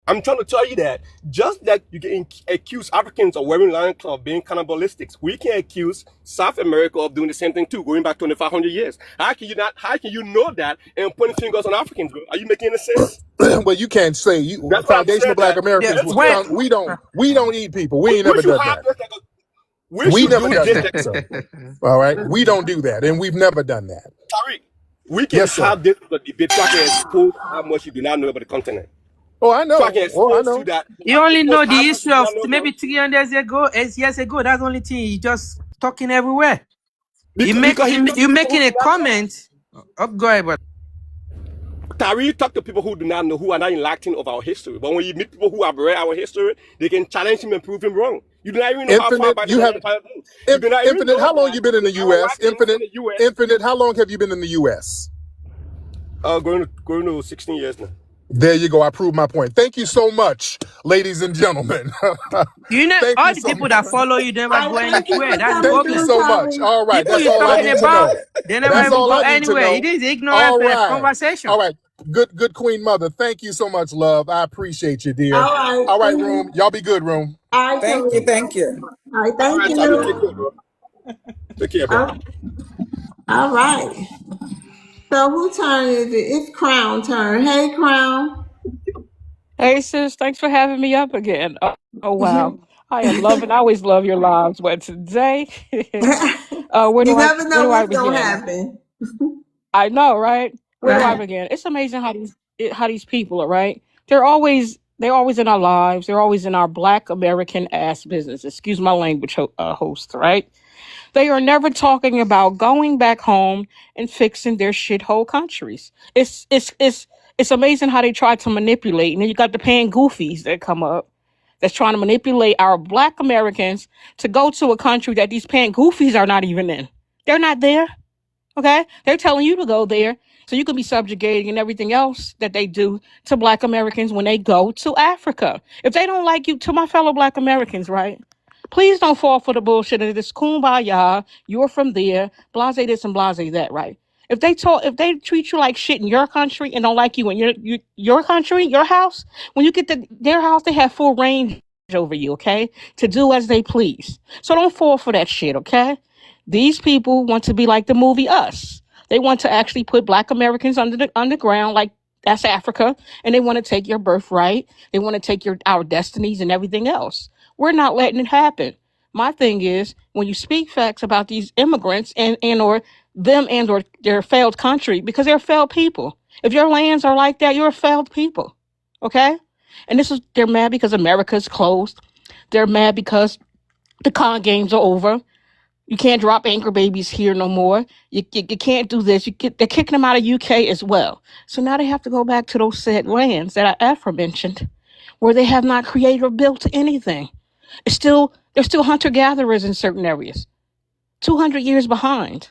I'm trying to tell you that just that you can accuse Africans of wearing lion cloth being cannibalistic, we can accuse South America of doing the same thing too, going back 2,500 years. How can you not? How can you know that and pointing fingers on Africans, bro? Are you making any sense? Well, you can't say That's why I've foundational said Black that. Yeah, Americans. Let's when go. We don't eat people. We We, ain't we never should done have that. this like a, we We should never do done this that, like sir. All right, we don't do that, and we've never done that. Tariq. We can Yes, sir. have this debate so I can expose how much you do not know about the continent. Oh, I So I can know. Oh, I expose you know. that you only expose know the how much you history do of not know, bro. maybe 300 years ago, 8 years ago, that's the only thing. You just talking everywhere. Because he talked You to people who making do a not know. comment. Oh, go ahead, brother. Tariq talk to people who do not know, who are not enlightened of our history. But when you meet people who have read our history, they can challenge him and prove him wrong. You do not even know how far Infinite, back the you Ghanaian have Empire goes. You do not even Infinite. know How long that you been in the the U.S.? Arawakans in the US Infinite. How long have you been in the U.S.? going to 16 years now. There you go. I proved my point. Thank you so much, ladies and gentlemen. You know, Thank all you the so people much. that follow you never I go thank you anywhere. for That's the coming Thank you through, problem. so much. Tari. All right. People That's you're all I talking need to about, know. they never That's even all go I need to anywhere. know. It is ignorant All right. conversation. All right. Good Queen Mother. Thank you so much, love. I appreciate you, dear. All right, All right, see room. you. Y'all be good, room. All right, Thank you. Tari. Thank you. All right, All thank right, Tariq, take you. care, bro. Take care, bro. All all right. So who turn is it? It's Crown turn. Hey, Crown. Hey sis, thanks for having me up again. Oh wow, I am loving. I always love your lives, but today, You never where know do I what's gonna begin? happen. I know, right? Where do I Right. begin? It's amazing how these people are right. They're always in our lives. They're always in our Black American ass business. Excuse my language, host. Right? They are never talking about going back home and fixing their shithole countries. It's amazing how they try to manipulate. And then you got the pan goofies that come up that's trying to manipulate our Black Americans to go to a country that these pan goofies are not even in. They're not there. Okay? They're telling you to go there so you can be subjugating and everything else that they do to Black Americans when they go to Africa. If they don't like you, to my fellow Black Americans, right? Please don't fall for the bullshit of this kumbaya. You're from there, blase this and blase that, right? If they treat you like shit in your country and don't like you in your country, your house, when you get to their house, they have full range over you, okay? To do as they please. So don't fall for that shit, okay? These people want to be like the movie Us. They want to actually put Black Americans under the underground, like that's Africa, and they want to take your birthright. They want to take our destinies and everything else. We're not letting it happen. My thing is, when you speak facts about these immigrants and or them and or their failed country, because they're failed people. If your lands are like that, you're a failed people. Okay? And they're mad because America's closed. They're mad because the con games are over. You can't drop anchor babies here no more. You can't do this. They're kicking them out of UK as well. So now they have to go back to those said lands that I aforementioned, where they have not created or built anything. They're still hunter gatherers in certain areas, 200 years behind.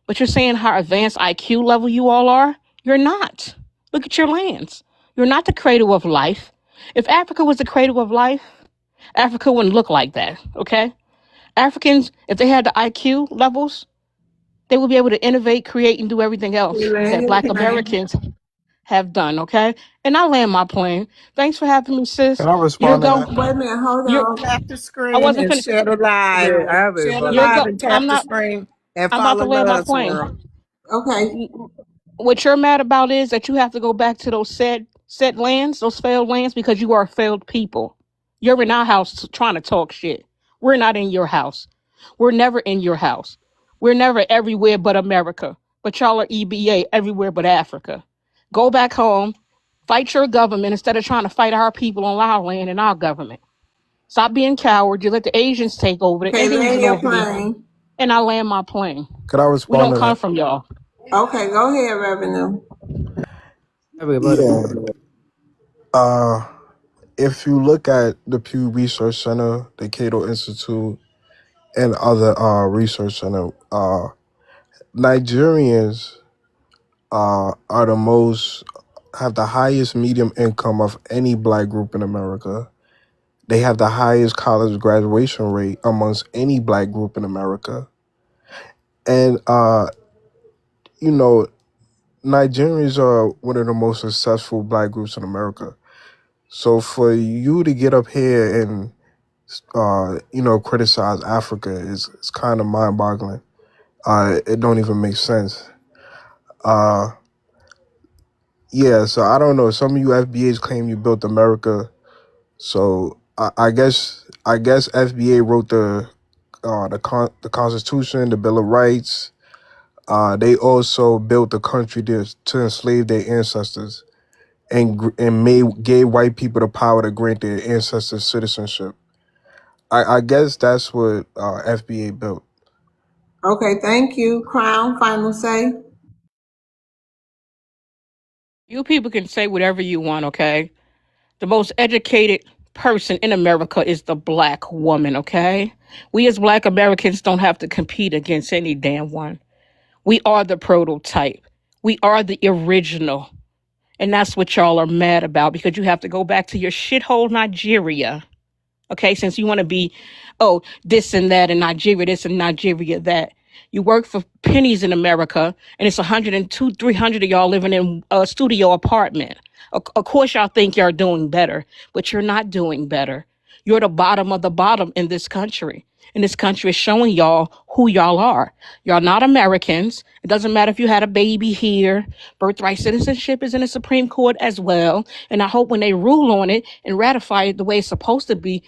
But you're saying how advanced IQ level you all are? You're not. Look at your lands. You're not the cradle of life. If Africa was the cradle of life, Africa wouldn't look like that. Okay, Africans, if they had the IQ levels, they would be able to innovate, create, and do everything You else land that your Black plane. Americans have done. Okay, and I land my plane. Thanks for having me, sis. Can I You're respond to go. that? Wait a minute, hold You're. on. Tap the I screen wasn't and finished. share the live. Yeah, I have Share the You're everybody. live go. and tap I'm the not. screen and I'm about to follow land my Love's plane. World. Okay. What you're mad about is that you have to go back to those said lands, those failed lands, because you are failed people. You're in our house trying to talk shit. We're not in your house. We're never in your house. We're never everywhere but America. But y'all are EBA everywhere but Africa. Go back home, fight your government instead of trying to fight our people on our land and our government. Stop being cowards. You let the Asians take over, the Okay, Indians land and your over you, plane. and I land my plane. Could I We respond don't to come that? from y'all. Okay, go ahead, Revenue. Everybody. Yeah. Uh, if you look at the Pew Research Center, the Cato Institute, and other research center, Nigerians are the most have the highest medium income of any Black group in America. They have the highest college graduation rate amongst any Black group in America. And, you know, Nigerians are one of the most successful Black groups in America. So for you to get up here and, criticize Africa is kind of mind-boggling. It don't even make sense. Yeah, so I don't know. Some of you FBAs claim you built America. So I guess FBA wrote the Constitution, the Bill of Rights. They also built the country to enslave their ancestors and gave white people the power to grant their ancestors citizenship. I guess that's what FBA built. Okay, thank you. Crown, final say. You people can say whatever you want, okay? The most educated person in America is the Black woman, okay? We as Black Americans don't have to compete against any damn one. We are the prototype. We are the original. And that's what y'all are mad about because you have to go back to your shithole Nigeria. Okay, since you want to be, this and that in Nigeria, this and Nigeria, that. You work for pennies in America, and it's 102, 300 of y'all living in a studio apartment. Of course, y'all think y'all doing better, but you're not doing better. You're the bottom of the bottom in this country. in this country is showing y'all who y'all are. Y'all not Americans. It doesn't matter if you had a baby here. Birthright citizenship is in the Supreme Court as well. And I hope when they rule on it and ratify it the way it's supposed to be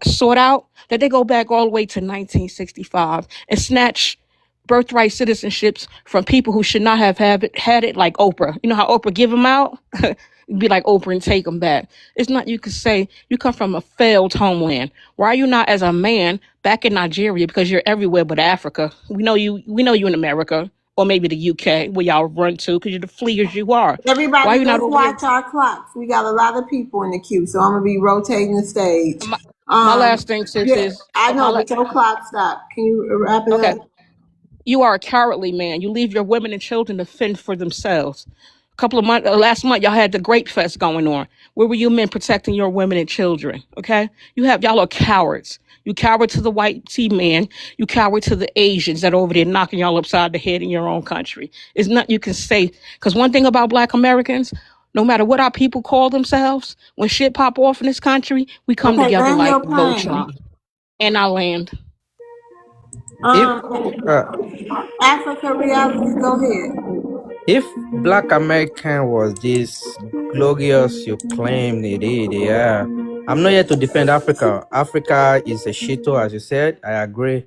sought out, that they go back all the way to 1965 and snatch birthright citizenships from people who should not have had it, like Oprah. You know how Oprah give them out? Be like Oprah and take them back. It's not, you could say you come from a failed homeland. Why are you not, as a man, back in Nigeria? Because you're everywhere but Africa. We know you in America, or maybe the UK, where y'all run to because you're the fleers you are. Why are Everybody, you not let's over here? watch our clocks. We got a lot of people in the queue, so I'm gonna be rotating the stage. My last thing, sis, Yeah, is I know, but your clock stopped. Can you wrap it okay. up? You are a cowardly man. You leave your women and children to fend for themselves. A couple of months, last month, y'all had the Grape Fest going on. Where were you men protecting your women and children? Okay, y'all are cowards. You coward to the white tea man. You coward to the Asians that are over there knocking y'all upside the head in your own country. It's nothing you can say. Because one thing about Black Americans, no matter what our people call themselves, when shit pop off in this country, we come Okay, together land like your plane. Voltron and our land. If uh, Africa reality, go ahead. if Black American was this glorious you claim it is, yeah. I'm not here to defend Africa. Africa is a shito, as you said. I agree.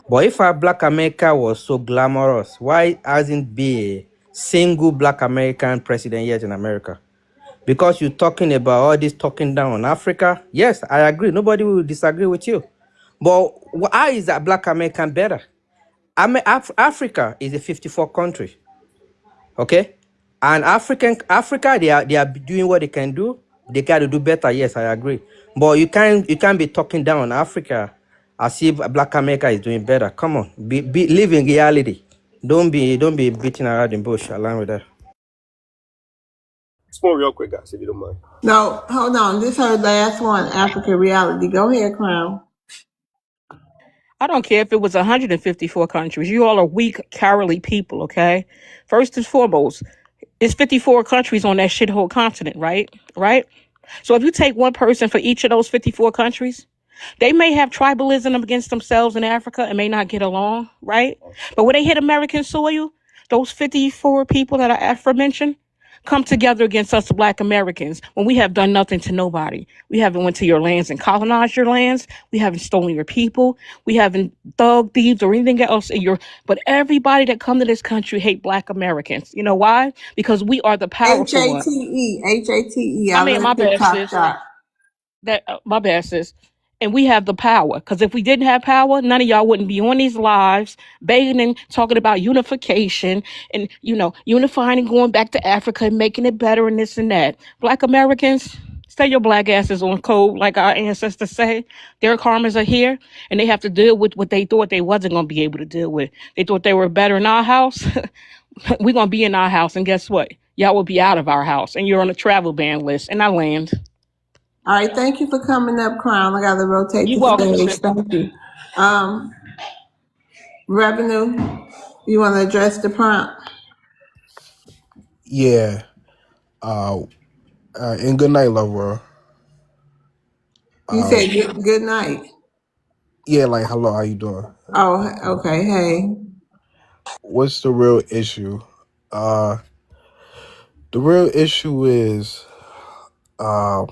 But if our Black America was so glamorous, why hasn't been a single Black American president yet in America? Because you're talking about all this talking down on Africa. Yes, I agree. Nobody will disagree with you. But why is that Black American better? Africa is a 54 country. Okay, and Africa, they are doing what they can do. They got to do better. Yes, I agree. But you can't be talking down on Africa as if Black America is doing better. Come on, live in reality. Don't be beating around the bush. Along with that. Respond real quick, guys, if you don't mind. No, hold on. This is her last one. Africa reality. Go ahead, Crown. I don't care if it was 154 countries. You all are weak, cowardly people, okay? First and foremost, it's 54 countries on that shithole continent, right? Right? So if you take one person for each of those 54 countries, they may have tribalism against themselves in Africa and may not get along, right? But when they hit American soil, those 54 people that I aforementioned come together against us Black Americans when we have done nothing to nobody. We haven't went to your lands and colonized your lands. We haven't stolen your people. We haven't thug thieves or anything else in your, but everybody that come to this country hate Black Americans. You know why? Because we are the powerful ones. HATE. HATE. I I mean, my love bad, TikTok sis. shop. My bad, sis. And we have the power. Because if we didn't have power, none of y'all wouldn't be on these lives begging and talking about unification and, unifying and going back to Africa and making it better and this and that. Black Americans, stay your black asses on code, like our ancestors say. Their karmas are here, and they have to deal with what they thought they wasn't going to be able to deal with. They thought they were better in our house. We're going to be in our house, and guess what? Y'all will be out of our house, and you're on a travel ban list, and I land. All right, thank you for coming up, Crown. I gotta rotate You the welcome, stage. sis. Thank you. Revenue, you want to address the prompt? Yeah. And good night, love world. You said good night. Yeah, like hello, how you doing? Oh, okay. Hey. What's the real issue? The real issue is, I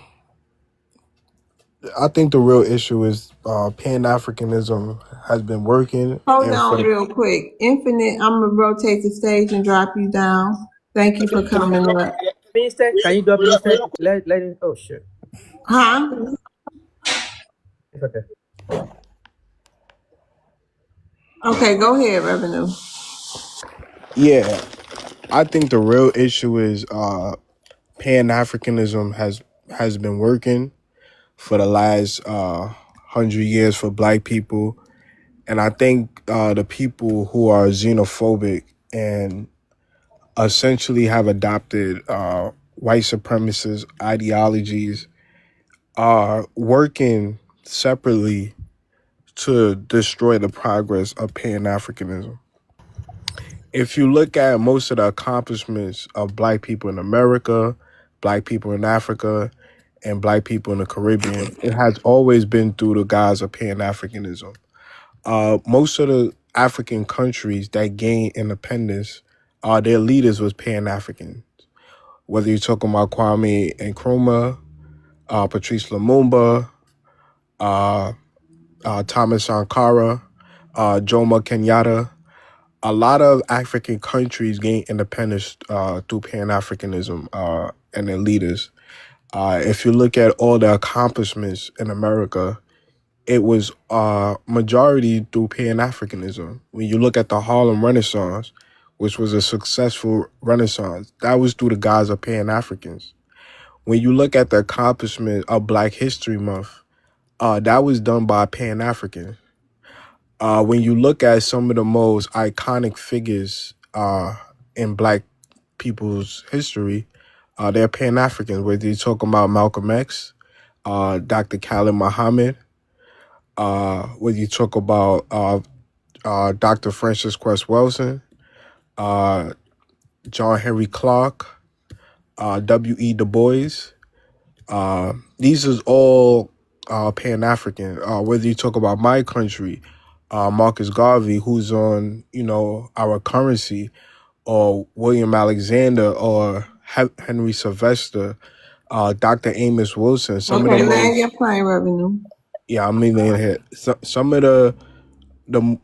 think the real issue is Pan-Africanism has been working, Hold and for on real quick. Infinite, I'm going to rotate the stage and drop you down. Thank you for coming up. Minister, can you drop minister? Let it. Oh shit. Huh? It's okay. Okay, go ahead, Revenue. yeah, I think the real issue is Pan-Africanism has been working for the last 100 years for Black people, and I think the people who are xenophobic and essentially have adopted white supremacist ideologies are working separately to destroy the progress of Pan-Africanism. If you look at most of the accomplishments of Black people in America, Black people in Africa, and Black people in the Caribbean, it has always been through the guise of Pan-Africanism. Most of the African countries that gained independence, their leaders was Pan-African. Whether you're talking about Kwame Nkrumah, Patrice Lumumba, Thomas Sankara, Jomo Kenyatta, a lot of African countries gained independence through Pan-Africanism and their leaders. If you look at all the accomplishments in America, it was majority through Pan-Africanism. When you look at the Harlem Renaissance, which was a successful Renaissance, that was through the guise of Pan-Africans. When you look at the accomplishment of Black History Month, that was done by Pan-Africans. When you look at some of the most iconic figures in Black people's history, they're Pan-Africans. Whether you're talking about Malcolm X, Dr. Khalid Muhammad, whether you talk about Dr. Francis Cress Welsing, John Henry Clark, W.E. Du Bois, these is all Pan-African. Whether you talk about my country, Marcus Garvey, who's on, our currency, or William Alexander, or Henry Sylvester, Dr. Amos Wilson, some of the Okay, land most, your plane revenue. yeah, I mean, they had some of the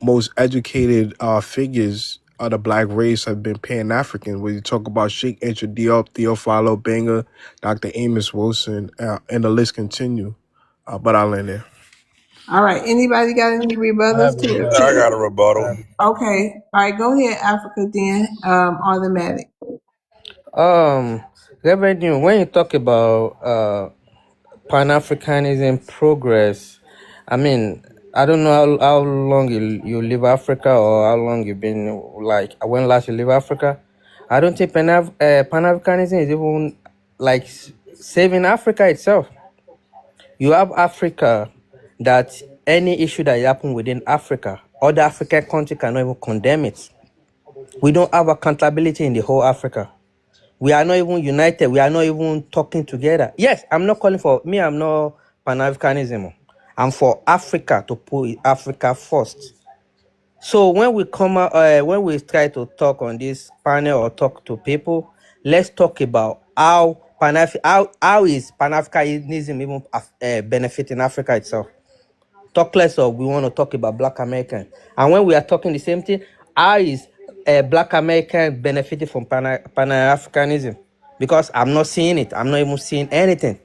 most educated figures of the Black race have been Pan-African. When you talk about Sheikh Anta Diop, Theophilo Benga, Dr. Amos Wilson, and the list continue. But I'll end there. All right. Anybody got any rebuttals to Yeah, I got a rebuttal. Okay. All right. Go ahead, Africa. Then automatic. Reverend, when you talk about Pan-Africanism progress, I mean, I don't know how long you leave Africa or how long you've been, like, when last you leave Africa. I don't think Pan-Africanism is even, like, saving Africa itself. You have Africa that any issue that happen within Africa, other African countries cannot even condemn it. We don't have accountability in the whole Africa. We are not even united. We are not even talking together. Yes, I'm not calling for me. I'm not Pan-Africanism. I'm for Africa, to put Africa first. So when we come out, when we try to talk on this panel or talk to people, let's talk about how how is Pan-Africanism even benefiting Africa itself. Talk less of we want to talk about Black American, and when we are talking the same thing, how is Black American benefiting from Pan-Africanism? Because I'm not seeing it. I'm not even seeing anything.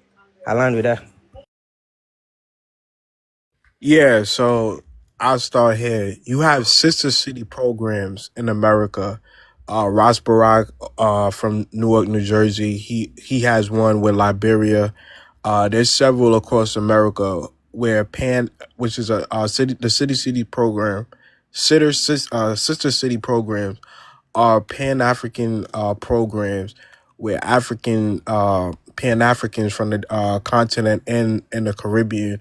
I land with that. Yeah, so I'll start here. You have sister city programs in America. Ross Barack from Newark, New Jersey, he has one with Liberia. There's several across America where which is the city program, sister city programs are Pan-African programs where African Pan-Africans from the continent and the Caribbean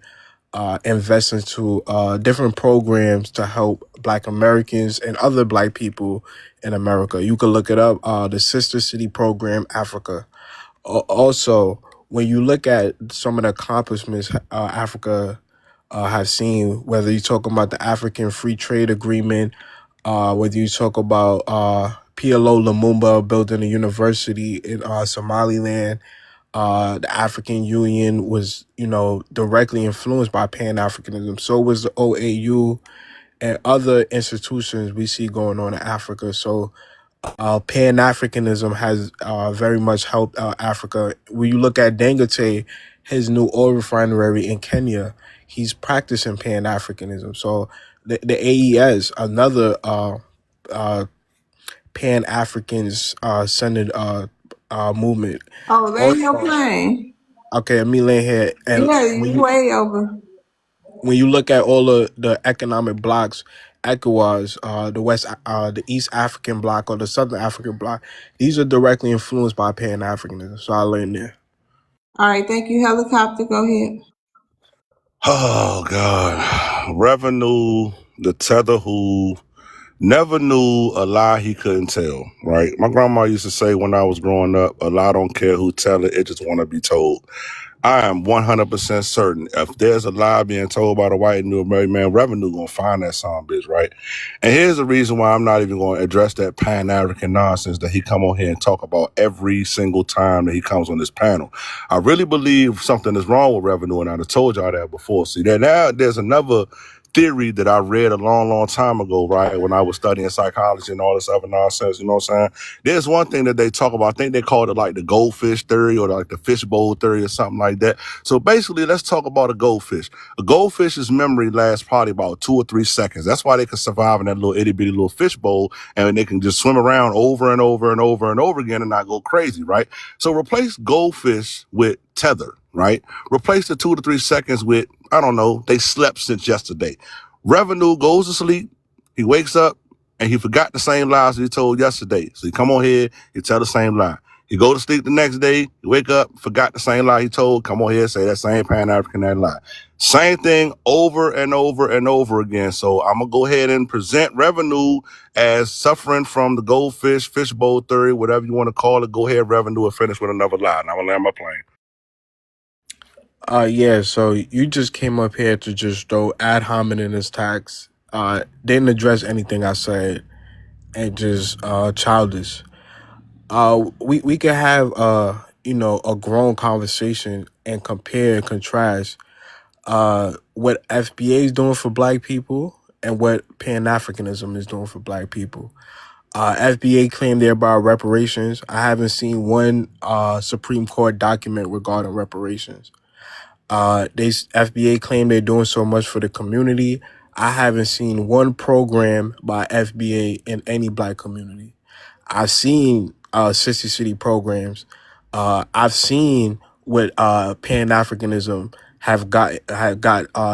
invest into different programs to help Black Americans and other Black people in America. You can look it up, the Sister City Program Africa. Also, when you look at some of the accomplishments Africa have seen, whether you're talking about the African Free Trade Agreement, whether you talk about PLO Lumumba building a university in Somaliland, the African Union was, directly influenced by Pan-Africanism. So was the OAU and other institutions we see going on in Africa. So Pan-Africanism has very much helped Africa. When you look at Dangote, his new oil refinery in Kenya, he's practicing Pan-Africanism. So the AES, another Pan-Africans centered movement. Oh, land your Also, plane. okay, me laying here, and Yeah, you way over. when you look at all of the economic blocks, ECOWAS, the East African bloc or the Southern African bloc, these are directly influenced by Pan-Africanism. So I learned there. All right. Thank you, helicopter. Go ahead. Oh God, revenue, the tether who never knew a lie he couldn't tell. Right, my grandma used to say when I was growing up, a lie don't care who tell it; it just want to be told. I am 100% certain if there's a lie being told by the white New American man, revenue gonna find that son bitch, right? And here's the reason why I'm not even going to address that Pan-African nonsense that he come on here and talk about every single time that he comes on this panel. I really believe something is wrong with revenue, and I've told y'all that before. See, that now there's another theory that I read a long, long time ago, right? When I was studying psychology and all this other nonsense, you know what I'm saying? There's one thing that they talk about. I think they call it like the goldfish theory or like the fishbowl theory or something like that. So basically, let's talk about a goldfish. A goldfish's memory lasts probably about 2 or 3 seconds. That's why they can survive in that little itty bitty little fishbowl, and they can just swim around over and over and over and over again and not go crazy, right? So replace goldfish with tether, right? Replace the 2 to 3 seconds with, I don't know, they slept since yesterday. Revenue goes to sleep. He wakes up and he forgot the same lies that he told yesterday. So he come on here, he tell the same lie. He go to sleep the next day, he wake up, forgot the same lie he told, come on here, say that same Pan-African that lie. Same thing over and over and over again. So I'm gonna go ahead and present revenue as suffering from the goldfish, fishbowl theory, whatever you want to call it. Go ahead, revenue, and finish with another lie. And I'm gonna land my plane. Yeah, so you just came up here to just throw ad hominem attacks. Didn't address anything I said, and just childish. We could have a grown conversation and compare and contrast what FBA is doing for Black people and what Pan-Africanism is doing for Black people. FBA claimed they're about reparations. I haven't seen one Supreme Court document regarding reparations. FBA claim they're doing so much for the community. I haven't seen one program by FBA in any Black community. I've seen sister city programs. I've seen what Pan-Africanism have got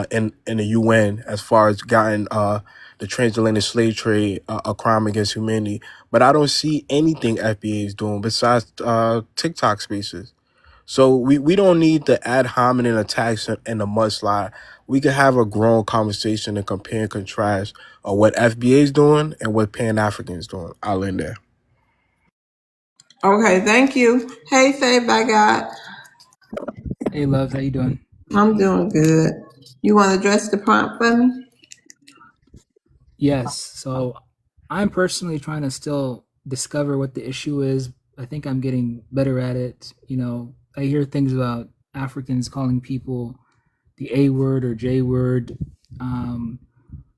in the UN as far as gotten the transatlantic slave trade a crime against humanity. But I don't see anything FBA is doing besides TikTok spaces. So we don't need the ad hominem attacks and the mudslide. We could have a grown conversation and compare and contrast what FBA is doing and what Pan-African is doing. I'll end there. Okay, thank you. Hey, Faye by God. Hey, Loves, how you doing? I'm doing good. You want to address the prompt for me? Yes. So I'm personally trying to still discover what the issue is. I think I'm getting better at it. You know, I hear things about Africans calling people the A word or J word.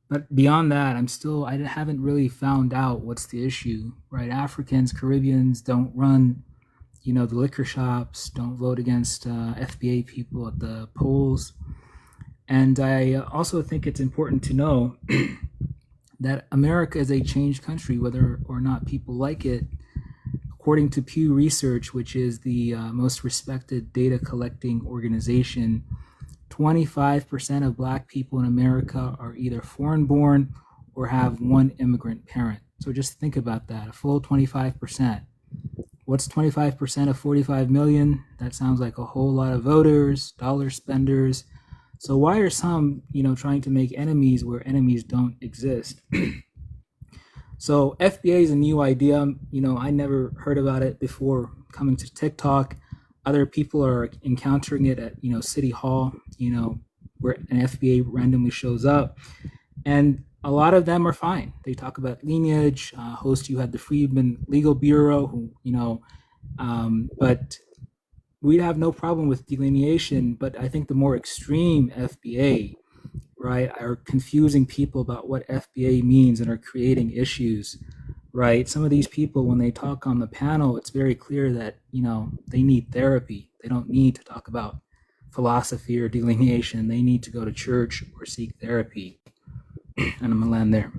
But beyond that, I haven't really found out what's the issue, right? Africans, Caribbeans don't run, the liquor shops, don't vote against FBA people at the polls. And I also think it's important to know that America is a changed country, whether or not people like it. According to Pew Research, which is the most respected data collecting organization, 25% of Black people in America are either foreign born or have one immigrant parent. So just think about that, a full 25%. What's 25% of 45 million? That sounds like a whole lot of voters, dollar spenders. So why are some, trying to make enemies where enemies don't exist? So FBA is a new idea. I never heard about it before coming to TikTok. Other people are encountering it at, City Hall, where an FBA randomly shows up. And a lot of them are fine. They talk about lineage. Host, you had the Freedmen Legal Bureau, who, but we'd have no problem with delineation. But I think the more extreme FBA, right, are confusing people about what FBA means and are creating issues, right? Some of these people, when they talk on the panel, it's very clear that, they need therapy. They don't need to talk about philosophy or delineation. They need to go to church or seek therapy. And I'm gonna land there.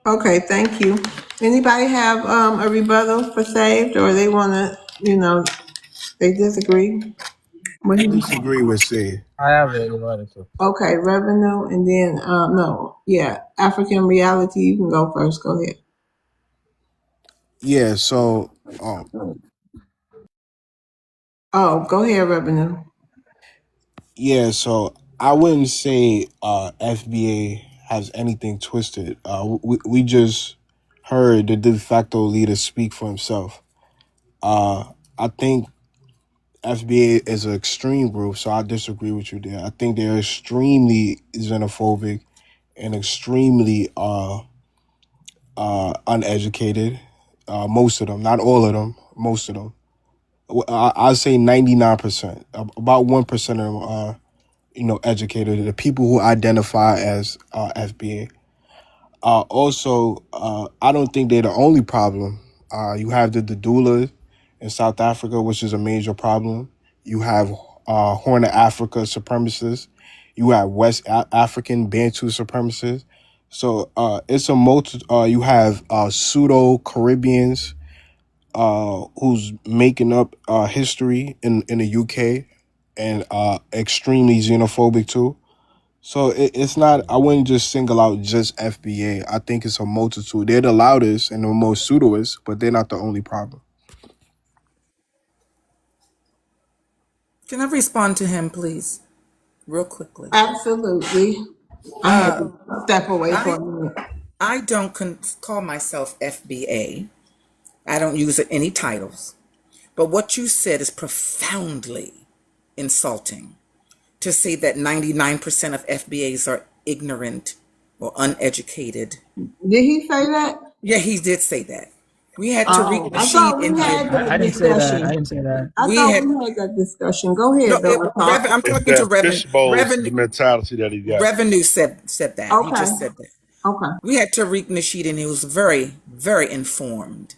Okay, thank you. Anybody have a rebuttal for Saved, or they want to, they disagree? I disagree with C. I have a rebuttal too. Okay, revenue, and then African reality. You can go first. Go ahead. Yeah, so Go ahead, revenue. yeah, so I wouldn't say FBA has anything twisted. We just heard the de facto leader speak for himself. I I think FBA is an extreme group, so I disagree with you there. I think they're extremely xenophobic and extremely uneducated. Most of them, not all of them, most of them. I'd say 99%. About 1% of them are, educated. The people who identify as FBA. Also, I don't think they're the only problem. You have the doulas in South Africa, which is a major problem. You have Horn of Africa supremacists. You have West African Bantu supremacists. So it's a multi. You have pseudo Caribbeans who's making up history in the UK and extremely xenophobic too. So it's not, I wouldn't just single out just FBA. I think it's a multitude. They're the loudest and the most pseudoist, but they're not the only problem. Can I respond to him, please, real quickly? Absolutely. I had to step away for a minute. I don't call myself FBA. I don't use any titles. But what you said is profoundly insulting. To say that 99% of FBAs are ignorant or uneducated. Did he say that? Yeah, he did say that. We had Tariq I thought Nasheed we in had here. that I didn't say that. I discussion. didn't say that. I We thought had we had that discussion. Go ahead, no. though. I'm It's talking to that Reverend. fishbowl's the mentality that he got. Revenue said that. He Okay. just said that. Okay. We had Tariq Nasheed in here who's very, very informed.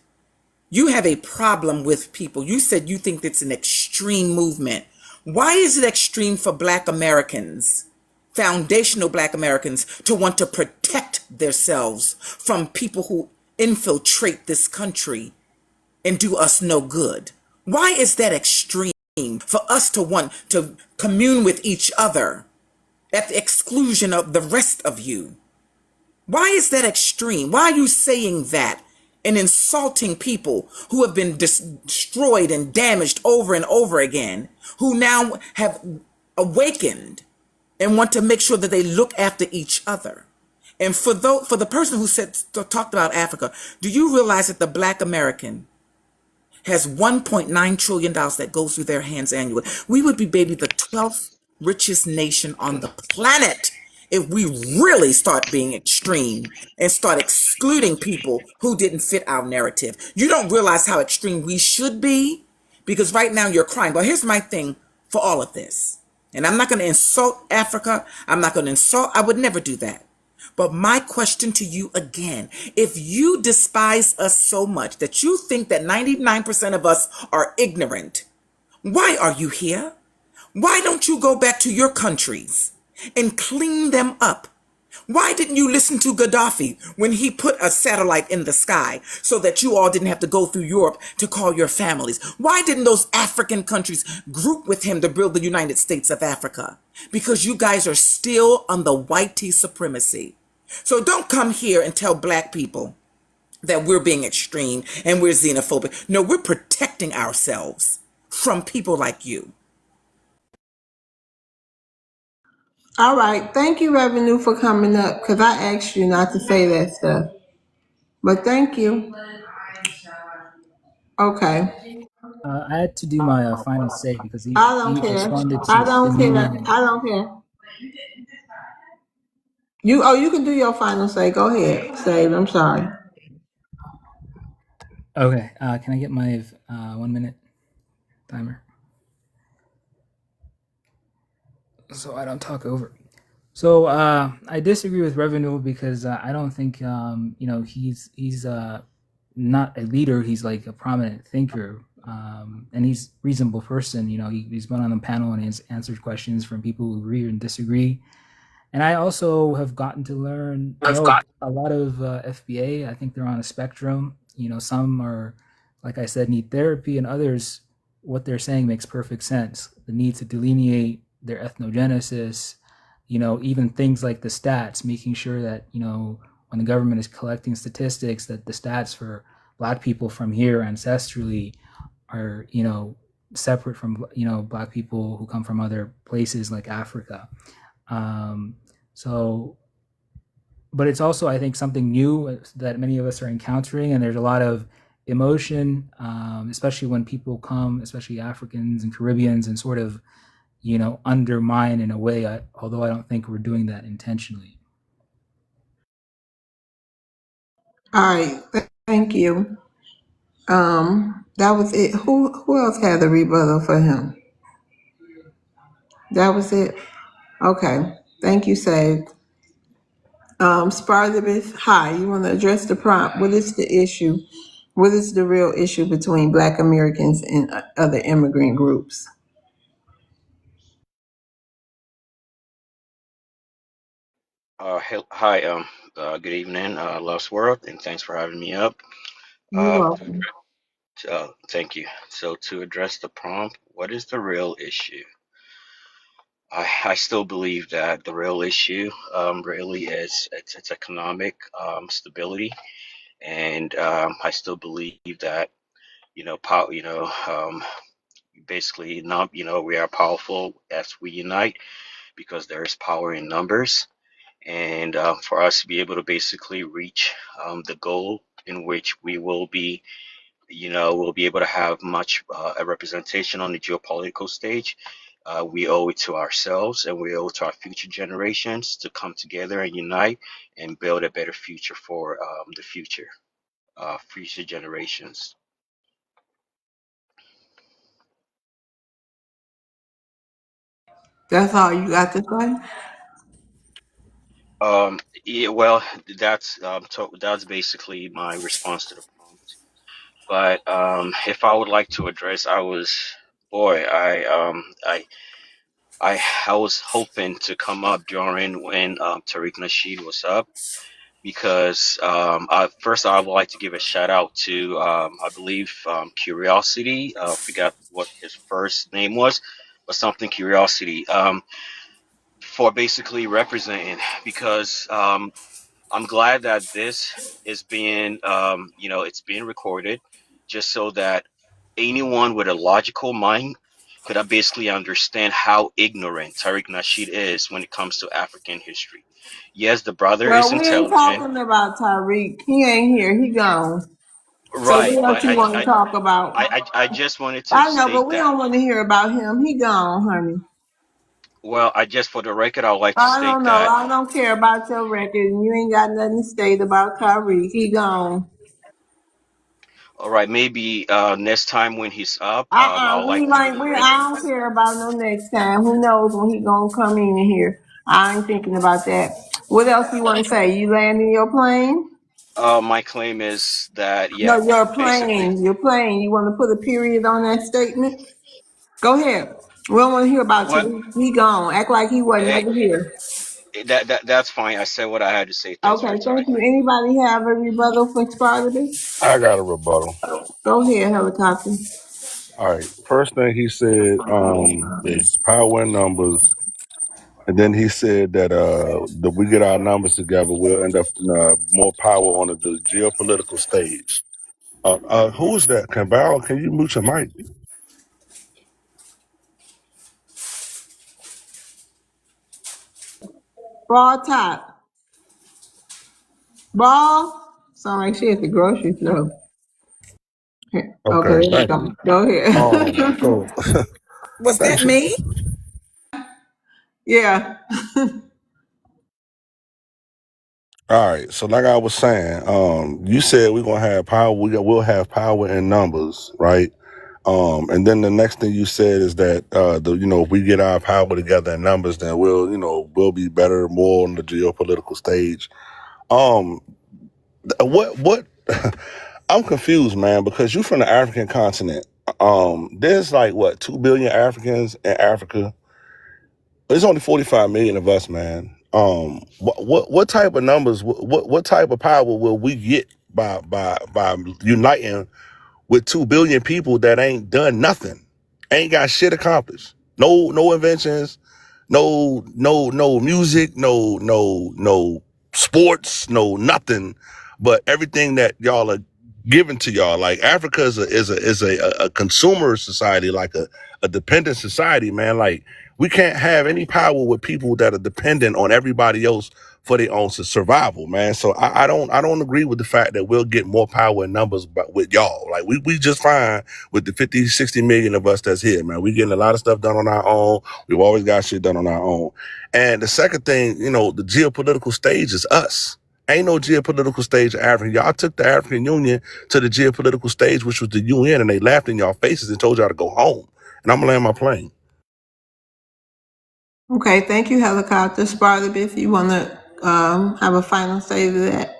You have a problem with people. You said you think it's an extreme movement. Why is it extreme for Black Americans, foundational Black Americans, to want to protect themselves from people who infiltrate this country and do us no good? Why is that extreme for us to want to commune with each other at the exclusion of the rest of you? Why is that extreme? Why are you saying that and insulting people who have been destroyed and damaged over and over again, who now have awakened and want to make sure that they look after each other? And for the person who talked about Africa, do you realize that the Black American has $1.9 trillion that goes through their hands annually? We would be maybe the 12th richest nation on the planet if we really start being extreme and start excluding people who didn't fit our narrative. You don't realize how extreme we should be, because right now you're crying. But here's my thing for all of this. And I'm not going to insult Africa. I would never do that. But my question to you again, if you despise us so much that you think that 99% of us are ignorant, why are you here? Why don't you go back to your countries and clean them up? Why didn't you listen to Gaddafi when he put a satellite in the sky so that you all didn't have to go through Europe to call your families? Why didn't those African countries group with him to build the United States of Africa? Because you guys are still on the whitey supremacy. So don't come here and tell Black people that we're being extreme and we're xenophobic. No, we're protecting ourselves from people like you. All right. Thank you, Revenue, for coming up, because I asked you not to say that stuff. But thank you. Okay. I had to do my final say because he, I he don't care. responded I to don't care. demeaning. I don't care. You can do your final say. Go ahead, Save. I'm sorry. Okay, can I get my 1 minute timer so I don't talk over? So I disagree with Revenue because I don't think he's not a leader. He's like a prominent thinker, and he's a reasonable person. He's been on the panel and he's answered questions from people who agree and disagree. And I also have gotten to learn a lot of FBA. I think they're on a spectrum. Some are, like I said, need therapy, and others, what they're saying makes perfect sense. The need to delineate their ethnogenesis, even things like the stats, making sure that, when the government is collecting statistics, that the stats for Black people from here ancestrally are, separate from, Black people who come from other places like Africa. But it's also, I think, something new that many of us are encountering, and there's a lot of emotion, especially when people come, especially Africans and Caribbeans, and sort of, undermine in a way, although I don't think we're doing that intentionally. All right, thank you. That was it. Who else had the rebuttal for him? That was it. Okay, thank you, Sage. Spartacus, hi. You want to address the prompt? What is the issue? What is the real issue between Black Americans and other immigrant groups? Hi, good evening, Lost World, and thanks for having me up. You're To welcome. Thank you. So, to address the prompt, what is the real issue? I still believe that the real issue, really is it's economic stability, and I still believe that basically not we are powerful as we unite because there is power in numbers. And for us to be able to basically reach the goal in which we will be, we'll be able to have much a representation on the geopolitical stage. We owe it to ourselves and we owe it to our future generations to come together and unite and build a better future for the future generations. That's all you got to say? Yeah, well, that's basically my response to the prompt. But if I would like to address, boy, I was hoping to come up during when Tariq Nasheed was up because first I would like to give a shout out to I believe Curiosity. I forgot what his first name was, but something Curiosity for basically representing because I'm glad that this is being, it's being recorded just so that anyone with a logical mind could basically understand how ignorant Tariq Nasheed is when it comes to African history. Yes, the brother is Well, we ain't intelligent, talking about Tyreek. He ain't here. He gone. So right? what else But you want to talk about? I just wanted to I know, state but we that. don't want to hear about him. He gone, honey. Well, for the record, I would like to I state don't know. that. I don't care about your record, and you ain't got nothing to state about Tyreek. He gone. All right, maybe next time when he's up, I would like We to like give we. him. I don't care about no next time. Who knows when he gonna come in here? I ain't thinking about that. What else you want to say? You landing your plane? My claim is that, yeah, No, your basically, plane. Your plane. You want to put a period on that statement? Go ahead. We don't want to hear about what Tariq. He gone. Act like he wasn't eh, ever here. that's fine. I said what I had to say. Thanks for Okay, your time. thank you. Anybody have a rebuttal for Spartacus? I got a rebuttal. Go ahead, helicopter. All right. First thing he said is power in numbers. And then he said that we get our numbers together, we'll end up more power on the geopolitical stage. Who is that? Can you mute your mic? Ball top. Ball. Sound like she at the grocery store. Okay, Okay, there we thank go. you. Go ahead. So Was that thanks. me? Yeah. All right. So like I was saying, you said we're gonna have power. We'll have power in numbers, right? And then the next thing you said is that if we get our power together in numbers, then we'll be better, more on the geopolitical stage. Um, what? I'm confused, man, because you from the African continent. There's like what 2 billion Africans in Africa. There's only 45 million of us, man. What type of numbers? What type of power will we get by uniting with 2 billion people that ain't done nothing, ain't got shit accomplished, no inventions, no music, no sports, no nothing, but everything that y'all are giving to y'all. Like Africa is a consumer society, like a dependent society, man. Like we can't have any power with people that are dependent on everybody else for their own survival, man. So I don't agree with the fact that we'll get more power in numbers but with y'all. Like we just fine with the 50, 60 million of us that's here, man. We getting a lot of stuff done on our own. We've always got shit done on our own. And the second thing, the geopolitical stage is us. Ain't no geopolitical stage of Africa. Y'all took the African Union to the geopolitical stage, which was the UN, and they laughed in y'all faces and told y'all to go home. And I'm gonna land my plane. Okay, thank you, Helicopter. Sparta, if you want to have a final say to that.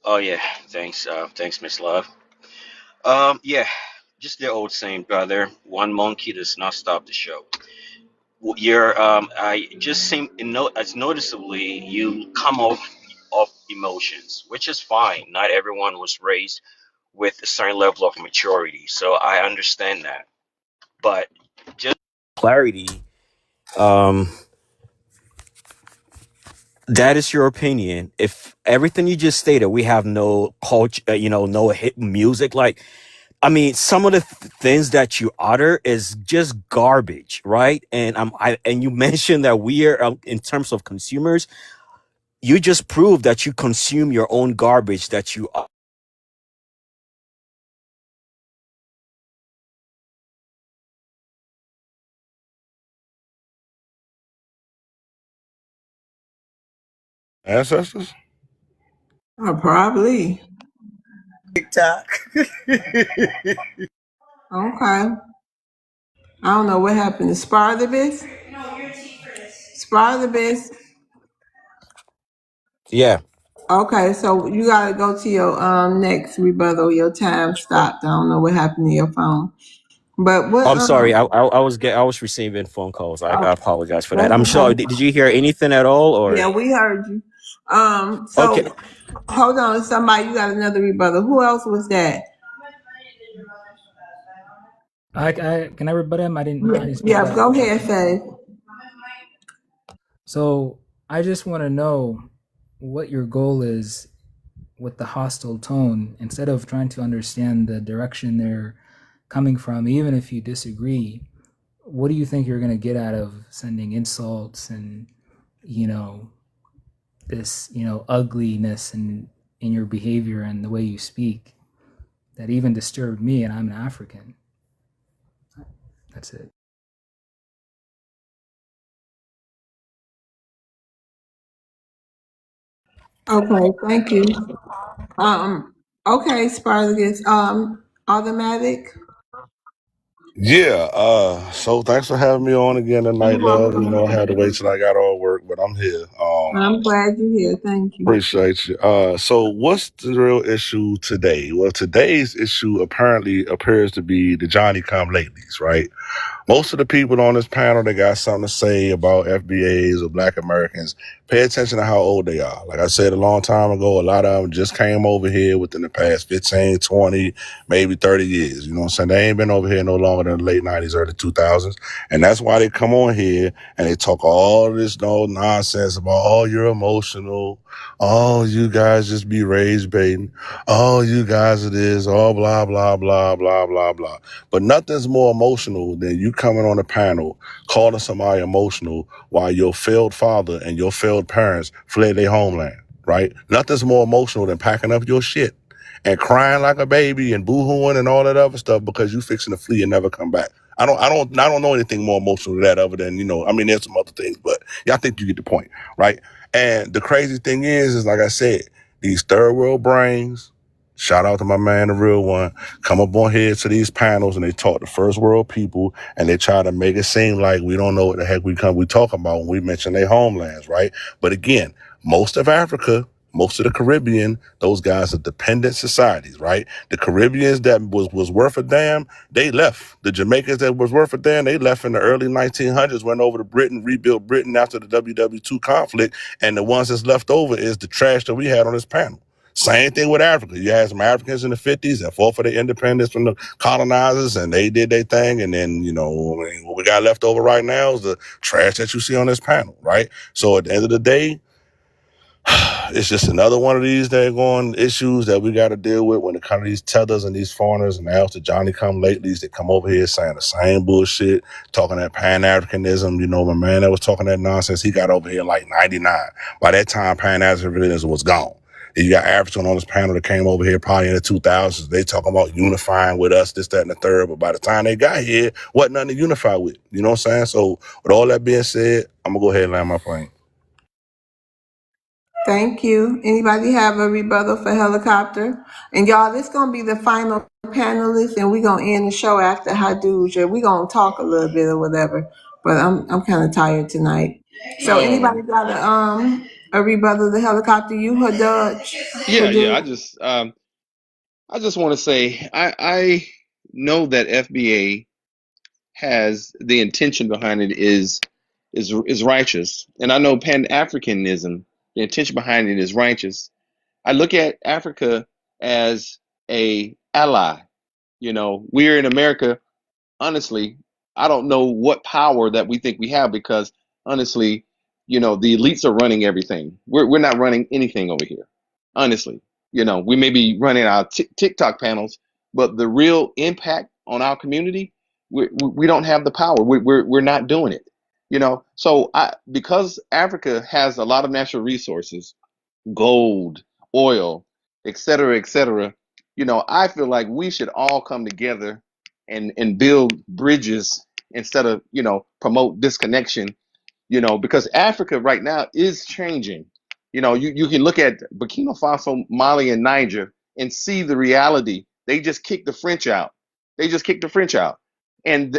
Oh yeah, thanks, Miss Love. Yeah, just the old saying, brother. One monkey does not stop the show. I just seem, as noticeably, you come off emotions, which is fine. Not everyone was raised with a certain level of maturity, so I understand that. But just clarity, um, that is your opinion. If everything you just stated, we have no culture, no hit music, like. I mean, some of the things that you utter is just garbage, right? And and you mentioned that we are, in terms of consumers, you just proved that you consume your own garbage that you. Ancestors? Probably. TikTok. Okay. I don't know what happened. Spartacus? Spartacus? Yeah. Okay, so you gotta go to your next rebuttal. Your time stopped. I don't know what happened to your phone. But what I'm sorry. I was receiving phone calls. I oh, apologize for that. that's I'm sorry. okay. Did you hear anything at all, Yeah, or? we heard you. Okay. So hold on, somebody, you got another rebuttal. Who else was that? I can I rebut him? I didn't speak Yeah, yet. go ahead, Faye. So I just want to know what your goal is with the hostile tone, instead of trying to understand the direction they're coming from, even if you disagree. What do you think you're going to get out of sending insults and, this, ugliness in your behavior and the way you speak that even disturbed me, and I'm an African? That's it. Okay, thank you. Okay, Spartacus. Automatic. Yeah, so thanks for having me on again tonight, You're love. I welcome. had to wait till I got all work, but I'm here. I'm glad you're here. Thank you. Appreciate you. So what's the real issue today? Well, today's issue apparently appears to be the Johnny come latelys, right? Most of the people on this panel that got something to say about FBAs or Black Americans, pay attention to how old they are. Like I said a long time ago, a lot of them just came over here within the past 15, 20, maybe 30 years. You know what I'm saying? They ain't been over here no longer than the late 90s, early 2000s. And that's why they come on here and they talk all this nonsense about, oh, you're emotional. Oh, you guys just be rage baiting. Oh, you guys are this. Oh, blah, blah, blah, blah, blah, blah. But nothing's more emotional than you coming on a panel calling somebody emotional while your failed father and your failed parents fled their homeland, right? Nothing's more emotional than packing up your shit and crying like a baby and boo-hooing and all that other stuff because you fixing to flee and never come back. I don't know anything more emotional than that other than, there's some other things, but yeah, I think you get the point, right? And the crazy thing is like I said, these third world brains, shout out to my man, the real one, come up on here to these panels and they talk to first world people and they try to make it seem like we don't know what the heck we talk about when we mention their homelands, right? But again, most of Africa, most of the Caribbean, those guys are dependent societies, right? The Caribbeans that was worth a damn, they left. The Jamaicans that was worth a damn, they left in the early 1900s, went over to Britain, rebuilt Britain after the WW2 conflict, and the ones that's left over is the trash that we had on this panel. Same thing with Africa. You had some Africans in the 50s that fought for their independence from the colonizers, and they did their thing. And then, what we got left over right now is the trash that you see on this panel, right? So at the end of the day, it's just another one of these daggone issues that we got to deal with when it comes to these tethers and these foreigners and now the Johnny come latelys that come over here saying the same bullshit, talking that Pan-Africanism. You know, my man that was talking that nonsense, he got over here in like 99. By that time, Pan-Africanism was gone. And you got African on this panel that came over here probably in the 2000s. They talking about unifying with us, this, that, and the third. But by the time they got here, wasn't nothing to unify with. You know what I'm saying? So with all that being said, I'm going to go ahead and land my plane. Thank you. Anybody have a rebuttal for Helicopter? And y'all, this gonna be the final panelist, and we're gonna end the show after Haduja. We're gonna talk a little bit or whatever, but I'm kind of tired tonight. So anybody got a rebuttal to Helicopter? You, Haduj? Yeah. Haduj? I just want to say I know that FBA has the intention behind it is righteous, and I know Pan-Africanism, the intention behind it is righteous. I look at Africa as a ally. You know, we're in America. Honestly, I don't know what power that we think we have because honestly, you know, the elites are running everything. We're not running anything over here. Honestly, you know, we may be running our TikTok panels, but the real impact on our community, we don't have the power. We're not doing it. You know, so because Africa has a lot of natural resources, gold, oil, et cetera, et cetera. You know, I feel like we should all come together and build bridges instead of, you know, promote disconnection, you know, because Africa right now is changing. You know, you can look at Burkina Faso, Mali, and Niger and see the reality. They just kicked the French out. They just kicked the French out. And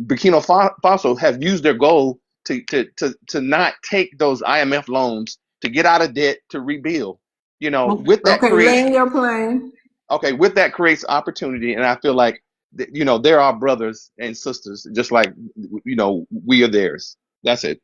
Burkina Faso have used their goal to not take those IMF loans, to get out of debt, to rebuild. You know, with that Okay, creates land your plane. with that creates opportunity, and I feel like you know they're our brothers and sisters, just like you know we are theirs. That's it.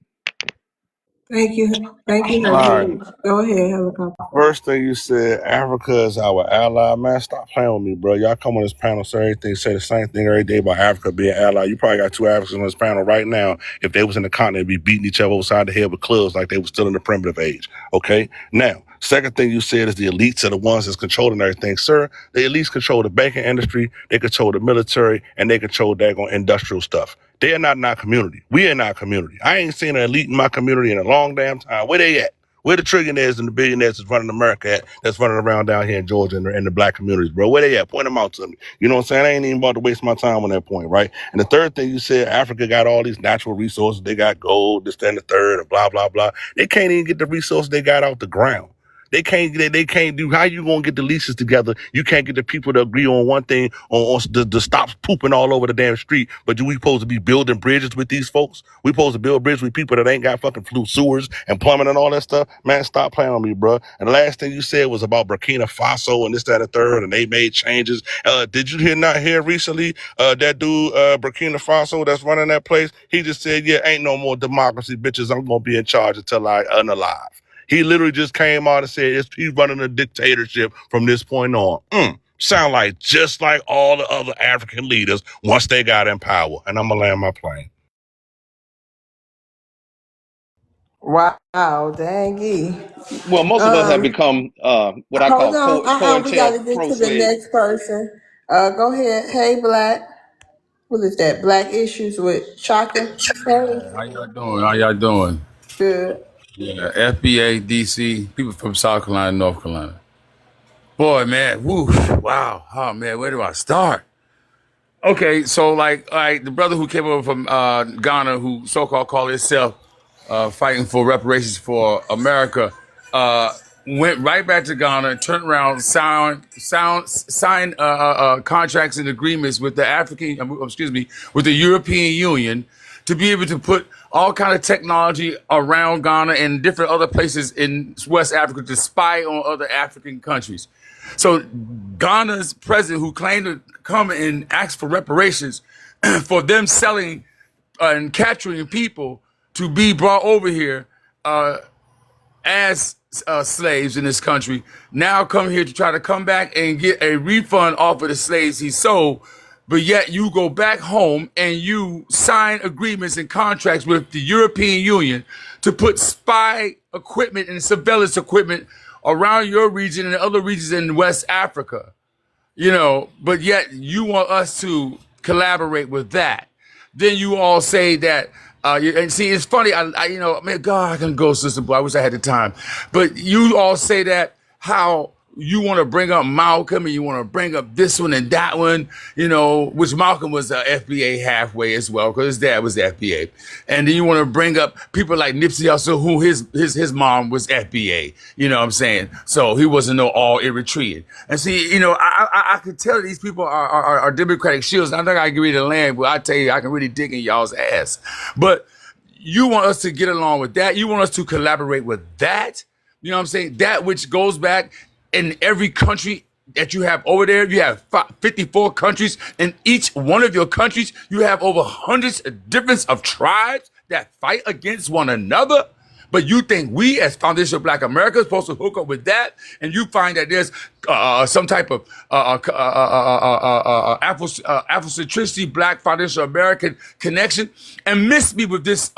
Thank you, All right. Haduj. Go ahead, Helicopter. First thing you said, Africa is our ally. Man, stop playing with me, bro. Y'all come on this panel, say everything, say the same thing every day about Africa being ally. You probably got two Africans on this panel right now. If they was in the continent, they'd be beating each other upside the head with clubs like they were still in the primitive age. Okay? Now, second thing you said is the elites are the ones that's controlling everything. Sir, the elites control the banking industry, they control the military, and they control daggone industrial stuff. They are not in our community. We are in our community. I ain't seen an elite in my community in a long damn time. Where they at? Where the trillionaires and the billionaires that's running America at, that's running around down here in Georgia and the black communities, bro? Where they at? Point them out to me. You know what I'm saying? I ain't even about to waste my time on that point, right? And the third thing you said, Africa got all these natural resources. They got gold, this, that, and the third, and blah, blah, blah. They can't even get the resources they got out the ground. They can't do, how you gonna get the leases together? You can't get the people to agree on one thing, on the stop pooping all over the damn street. But we supposed to be building bridges with these folks? We supposed to build bridges with people that ain't got fucking sewers and plumbing and all that stuff? Man, stop playing on me, bro. And the last thing you said was about Burkina Faso and this, that, and the third, and they made changes. Did you not hear recently that dude, Burkina Faso, that's running that place? He just said, yeah, ain't no more democracy, bitches. I'm gonna be in charge until I unalive. He literally just came out and said he's running a dictatorship from this point on. Sound like just like all the other African leaders once they got in power. And I'm going to land my plane. Wow, dangy. Well, most of us have become what I Hold call on. We got to get pro to the slave. next person. Go ahead. Hey, Black. What is that? Black Issues with Shaka. Hey. How y'all doing? How y'all doing? Good. Yeah, FBA, DC, people from South Carolina, North Carolina. Boy, man, woo, wow. Oh, man, where do I start? Okay, so like the brother who came over from Ghana, who so-called called himself fighting for reparations for America, went right back to Ghana, turned around, signed contracts and agreements with with the European Union to be able to put all kind of technology around Ghana and different other places in West Africa to spy on other African countries. So Ghana's president, who claimed to come and ask for reparations for them selling and capturing people to be brought over here as slaves in this country, now come here to try to come back and get a refund off of the slaves he sold. But yet you go back home and you sign agreements and contracts with the European Union to put spy equipment and surveillance equipment around your region and other regions in West Africa, but yet you want us to collaborate with that. Then you all say that, and see, it's funny, man, God, I can go, Sister Boy, I wish I had the time. But you all say that how you want to bring up Malcolm and you want to bring up this one and that one, which Malcolm was FBA halfway as well, because his dad was FBA. And then you want to bring up people like Nipsey Hussle, who his mom was FBA, you know what I'm saying? So he wasn't no all Eritrean. And see, I could tell these people are Democratic shields. I think I can read the land, but I tell you, I can really dig in y'all's ass. But you want us to get along with that. You want us to collaborate with that. You know what I'm saying? That which goes back in every country that you have over there. You have 54 countries. In each one of your countries, you have over hundreds of different of tribes that fight against one another. But you think we as Foundation of Black America is supposed to hook up with that, and you find that there's some type of Afrocentricity, Black Foundation of American connection, and miss me with this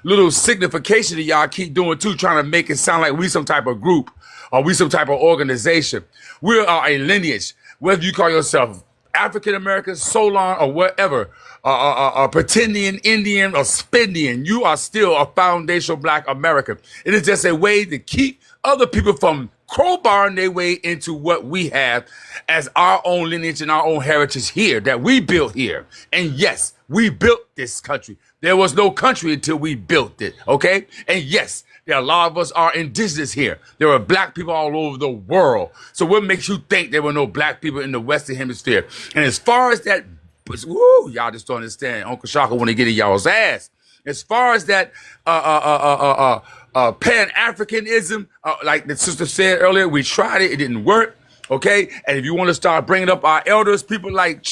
little signification that y'all keep doing too, trying to make it sound like we some type of group or we some type of organization. We are a lineage, whether you call yourself African American, Solon, or whatever, pretendian, Indian, or Spendian, you are still a foundational Black American. It is just a way to keep other people from crowbarring their way into what we have as our own lineage and our own heritage here that we built here. And yes, we built this country. There was no country until we built it, okay? And yes, there are a lot of us are indigenous here. There are Black people all over the world. So what makes you think there were no Black people in the Western Hemisphere? And as far as that, y'all just don't understand. Uncle Shaka want to get in y'all's ass. As far as that Pan-Africanism, like the sister said earlier, we tried it. It didn't work. Okay, and if you want to start bringing up our elders, people like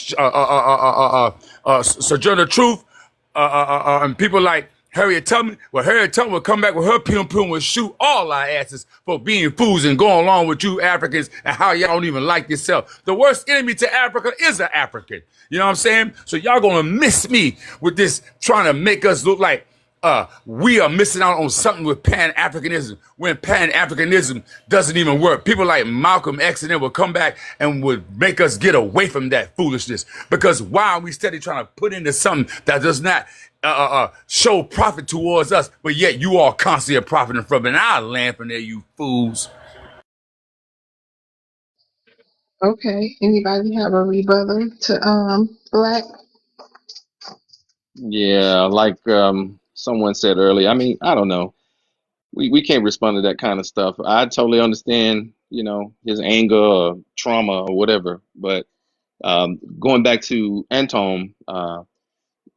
Sojourner Truth, and people like Harriet Tubman, Harriet Tubman would come back with her pum would shoot all our asses for being fools and going along with you Africans and how y'all don't even like yourself. The worst enemy to Africa is an African. You know what I'm saying? So y'all gonna miss me with this trying to make us look like we are missing out on something with Pan-Africanism when Pan-Africanism doesn't even work. People like Malcolm X and them will come back and would make us get away from that foolishness, because why are we steady trying to put into something that does not show profit towards us, but yet you all constantly are profiting from it? And I'll land from there, you fools. Okay. Anybody have a rebuttal to Black? Yeah, like someone said earlier. I mean, I don't know. We can't respond to that kind of stuff. I totally understand, his anger or trauma or whatever. But going back to Anton,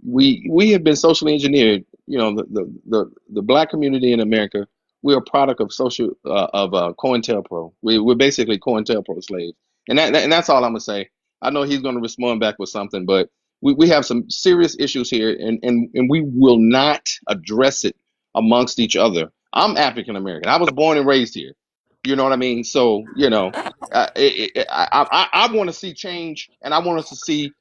we have been socially engineered. The Black community in America, we're a product of COINTELPRO. We're basically COINTELPRO slaves, and that's all I'm gonna say. I know he's gonna respond back with something, but we have some serious issues here, and we will not address it amongst each other. I'm African American. I was born and raised here. You know what I mean? So I want to see change, and I want to see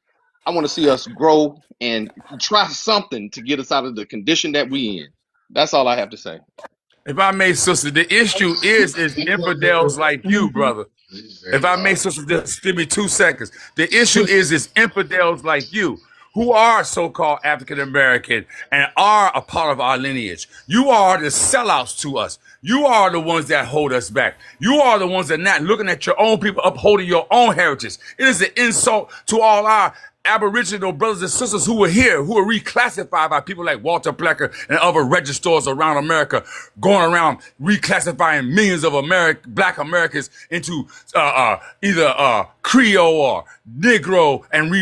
us grow and try something to get us out of the condition that we in. That's all I have to say. If I may, sister, the issue is infidels like you, brother. If I may, sister, just give me 2 seconds. The issue is infidels like you who are so-called African American and are a part of our lineage. You are the sellouts to us. You are the ones that hold us back. You are the ones that are not looking at your own people, upholding your own heritage. It is an insult to all our Aboriginal brothers and sisters who were here, who were reclassified by people like Walter Plecker and other registrars around America, going around reclassifying millions of Black Americans into either Creole or Negro and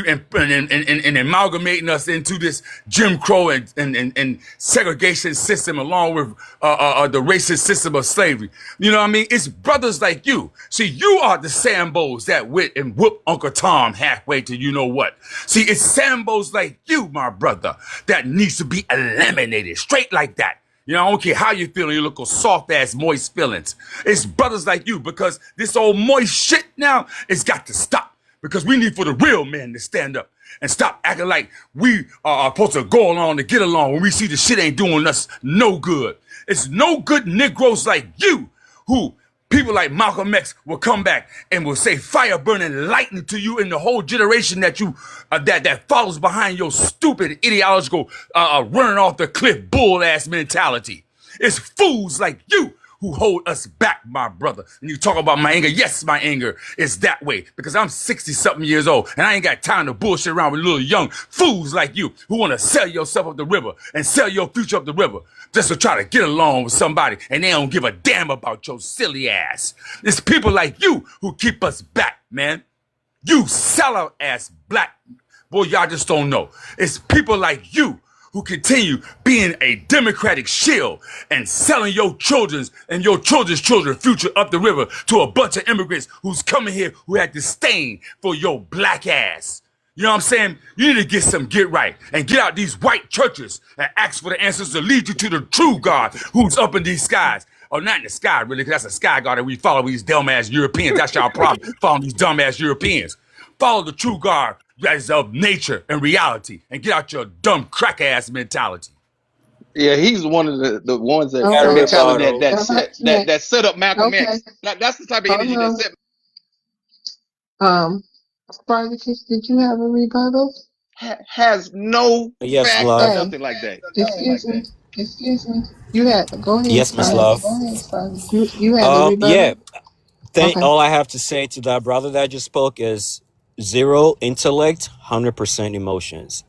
amalgamating us into this Jim Crow and segregation system, along with the racist system of slavery. You know what I mean? It's brothers like you. See, you are the Sambos that went and whooped Uncle Tom halfway to you know what. See, it's Sambos like you, my brother, that needs to be eliminated straight like that. I don't care how you feeling, you look soft ass, moist feelings. It's brothers like you, because this old moist shit now, it's got to stop. Because we need for the real men to stand up. and stop acting like we are supposed to go along to get along when we see the shit ain't doing us no good. It's no good Negroes like you who people like Malcolm X will come back and will say fire burning lightning to you and the whole generation that you that follows behind your stupid ideological running off the cliff bull ass mentality. It's fools like you who hold us back, my brother. And you talk about my anger. Yes, my anger is that way because I'm 60-something years old and I ain't got time to bullshit around with little young fools like you who want to sell yourself up the river and sell your future up the river just to try to get along with somebody and they don't give a damn about your silly ass. It's people like you who keep us back, man. You sellout ass black. Boy, y'all just don't know. It's people like you who continue being a democratic shield and selling your children's and your children's children's future up the river to a bunch of immigrants who's coming here who had disdain for your black ass. You know what I'm saying? You need to get right and get out these white churches and ask for the answers to lead you to the true God who's up in these skies. Or not in the sky, really, because that's a sky God that we follow these dumbass Europeans. That's y'all problem, following these dumbass Europeans. Follow the true God that is of nature and reality and get out your dumb crack ass mentality. Yeah, he's one of the ones that Okay. mentality Yeah. that set up Malcolm Okay. X. That's the type of Hold energy that on. set. Spartacus, did you have a rebuttal? Has no Yes, facts or love. Hey, nothing like that. excuse me. You had go ahead, Yes, Miss Spartacus. Love. Go ahead, Spartacus. You had a Yeah. rebuttal? Okay. All I have to say to that brother that just spoke is zero intellect, 100% emotions.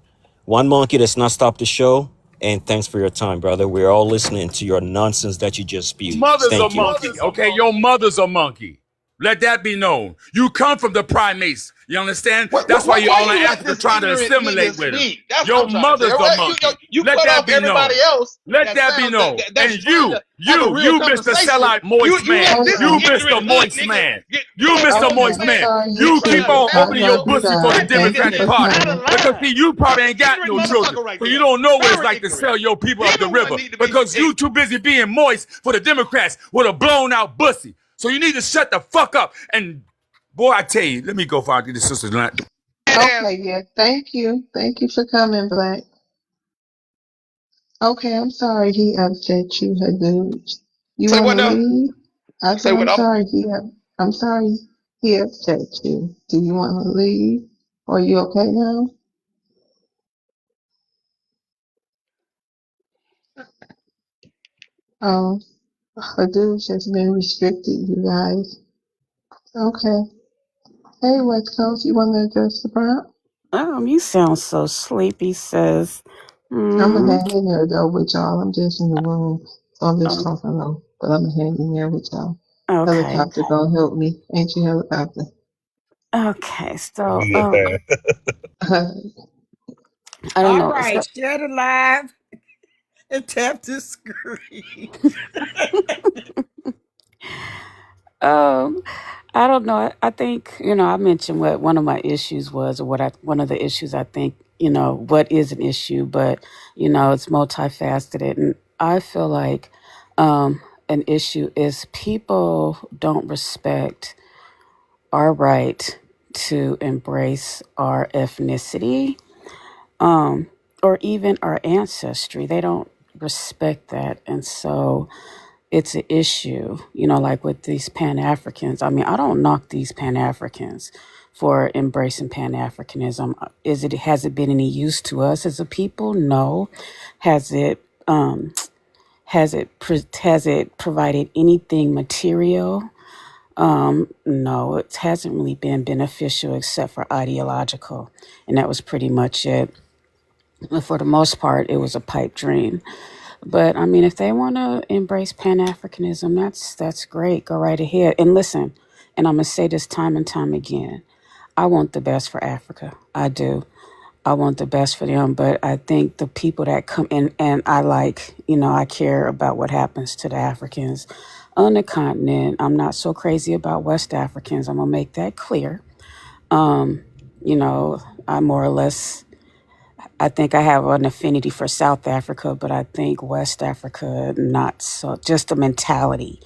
One monkey does not stop the show. And thanks for your time, brother. We're all listening to your nonsense that you just spewed. Mother's a Thank you. monkey, okay? Your mother's a monkey. Let that be known. You come from the primates. You understand? That's why you're Why all in you let Africa this trying to ignorant assimilate nigga with them. speak? That's what Your I'm trying to say. mother's a Right? monkey. You Let cut that off be known. everybody else Let that that be sound known. that's And trying to have a real you Mr. conversation. Sellout Moist You Man. let Hold this You on. Mr. ignorant hood Moist nigga Man. get You talking Mr. over Okay, this Moist I'm man. Man. sorry. You You trying keep to on Y'all opening establish your be your pussy for the done. that Thank nigga you Democratic for is Party. out of coming. Because line. see, you probably ain't got Ignorant no children. motherfucker right So you there. don't know what it's Very like to ignorant. sell your people He up the the one river. need to be Because you too busy being moist for the Democrats with a blown out pussy. So you need to shut the fuck up. And boy, I tell you, let me go find this sister's line. Okay, yeah. Thank you. Thank you for coming, Black. Okay, I'm sorry he upset you, Hadouj. You Say want what to now? leave? I said Say what up? I'm sorry he upset you. Do you want to leave? Are you okay now? Hadouj has been restricted, you guys. Okay. Hey, West Coast, you want to address the prompt? You sound so sleepy, sis. I'm gonna Mm-hmm. hang in there though with y'all. I'm just in the room, so I'm just Oh, talking low. But I'm gonna hang in there with y'all. okay. Helicopter gonna help me, ain't you, helicopter? Okay. So, Yeah. I don't All know. right, So, share the live and tap the screen. um, I don't know. I think, I mentioned what one of my issues was, or one of the issues I think, what is an issue, but, it's multifaceted. And I feel like an issue is people don't respect our right to embrace our ethnicity, or even our ancestry. They don't respect that. And so it's an issue, like with these Pan Africans. I mean, I don't knock these Pan Africans for embracing Pan Africanism. Has it been any use to us as a people? No. Has it has it provided anything material? No, it hasn't really been beneficial except for ideological, and that was pretty much it. But for the most part, it was a pipe dream. But I mean, if they want to embrace Pan Africanism, that's great. Go right ahead. And listen, and I'm gonna say this time and time again. I want the best for Africa. I do. I want the best for them. But I think the people that come in, and I care about what happens to the Africans on the continent. I'm not so crazy about West Africans. I'm gonna make that clear. Um, I more or less, I think I have an affinity for South Africa, but I think West Africa, not so, just the mentality.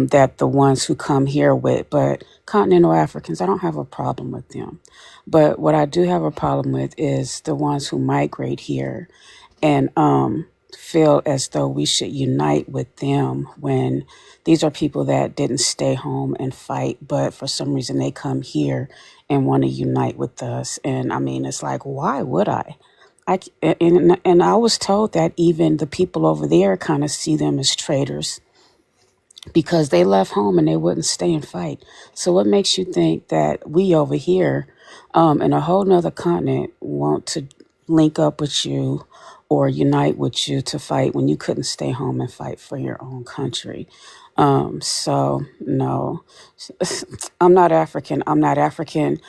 that the ones who come here with. But continental Africans, I don't have a problem with them. But what I do have a problem with is the ones who migrate here and feel as though we should unite with them when these are people that didn't stay home and fight, but for some reason they come here and want to unite with us. And I mean, it's like, why would I? And I was told that even the people over there kind of see them as traitors because they left home and they wouldn't stay and fight. So what makes you think that we over here in a whole nother continent want to link up with you or unite with you to fight when you couldn't stay home and fight for your own country? So no, I'm not African. I'm not African.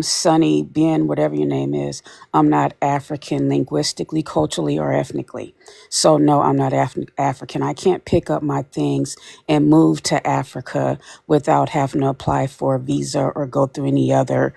Sonny, Ben, whatever your name is, I'm not African linguistically, culturally, or ethnically. So no, I'm not African. I can't pick up my things and move to Africa without having to apply for a visa or go through any other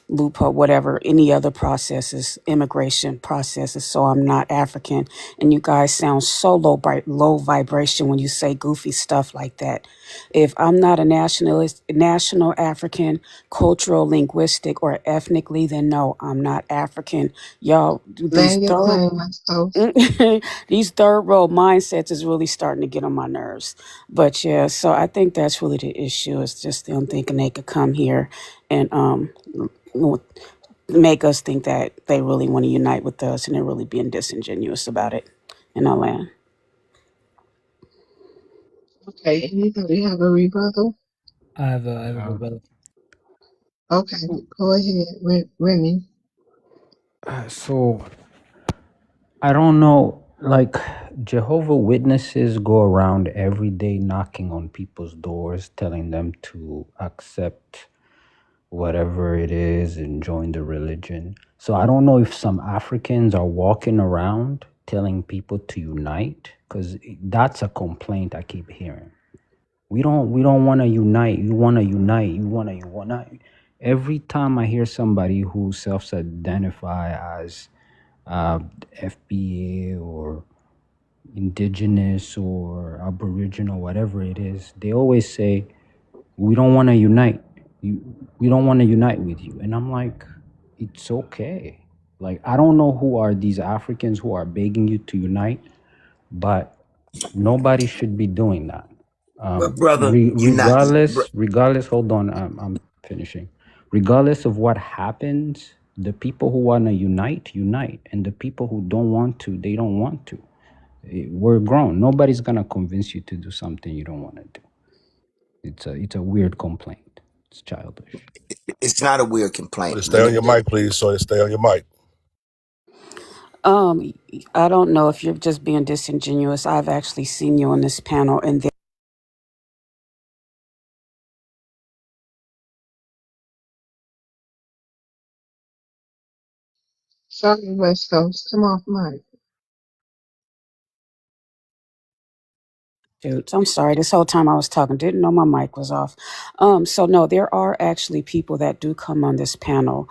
loophole, whatever, any other processes, immigration processes. So I'm not African. And you guys sound so low vibration when you say goofy stuff like that. If I'm not a nationalist, national African, cultural, linguistic, or ethnically, then no, I'm not African. Y'all, these Land your third plane, West Coast. these third world mindsets is really starting to get on my nerves. But yeah, so I think that's really the issue. It's just them thinking they could come here and make us think that they really want to unite with us, and they're really being disingenuous about it in our land. Okay, anybody have a rebuttal? I have a rebuttal. Okay, go ahead, Remy. So I don't know, like Jehovah Witnesses go around every day knocking on people's doors, telling them to accept whatever it is and join the religion. So I don't know if some Africans are walking around telling people to unite, because that's a complaint I keep hearing. We don't want to unite. You want to unite. You want to unite. Every time I hear somebody who self-identify as FBA or Indigenous or Aboriginal, whatever it is, they always say, we don't want to unite. We don't want to unite with you. And I'm like, it's okay. Like, I don't know who are these Africans who are begging you to unite, but nobody should be doing that. But brother, you not. Regardless, hold on, I'm finishing. Regardless of what happens, the people who want to unite, unite. And the people who don't want to, they don't want to. We're grown. Nobody's going to convince you to do something you don't want to do. It's a weird complaint. It's childish. It's not a weird So complaint. to stay on your mic, please. So to stay on your mic. I don't know if you're just being disingenuous. I've actually seen you on this panel, and Sorry, West Coast. Come off mic. Dude, I'm sorry. This whole time I was talking, didn't know my mic was off. So no, there are actually people that do come on this panel,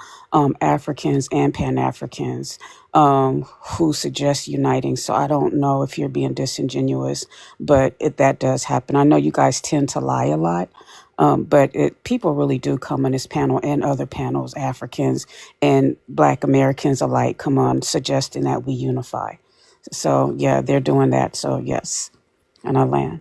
Africans and Pan-Africans, who suggest uniting. So I don't know if you're being disingenuous, but that does happen. I know you guys tend to lie a lot, but people really do come on this panel and other panels, Africans and Black Americans alike, come on, suggesting that we unify. So yeah, they're doing that. So yes. And I land.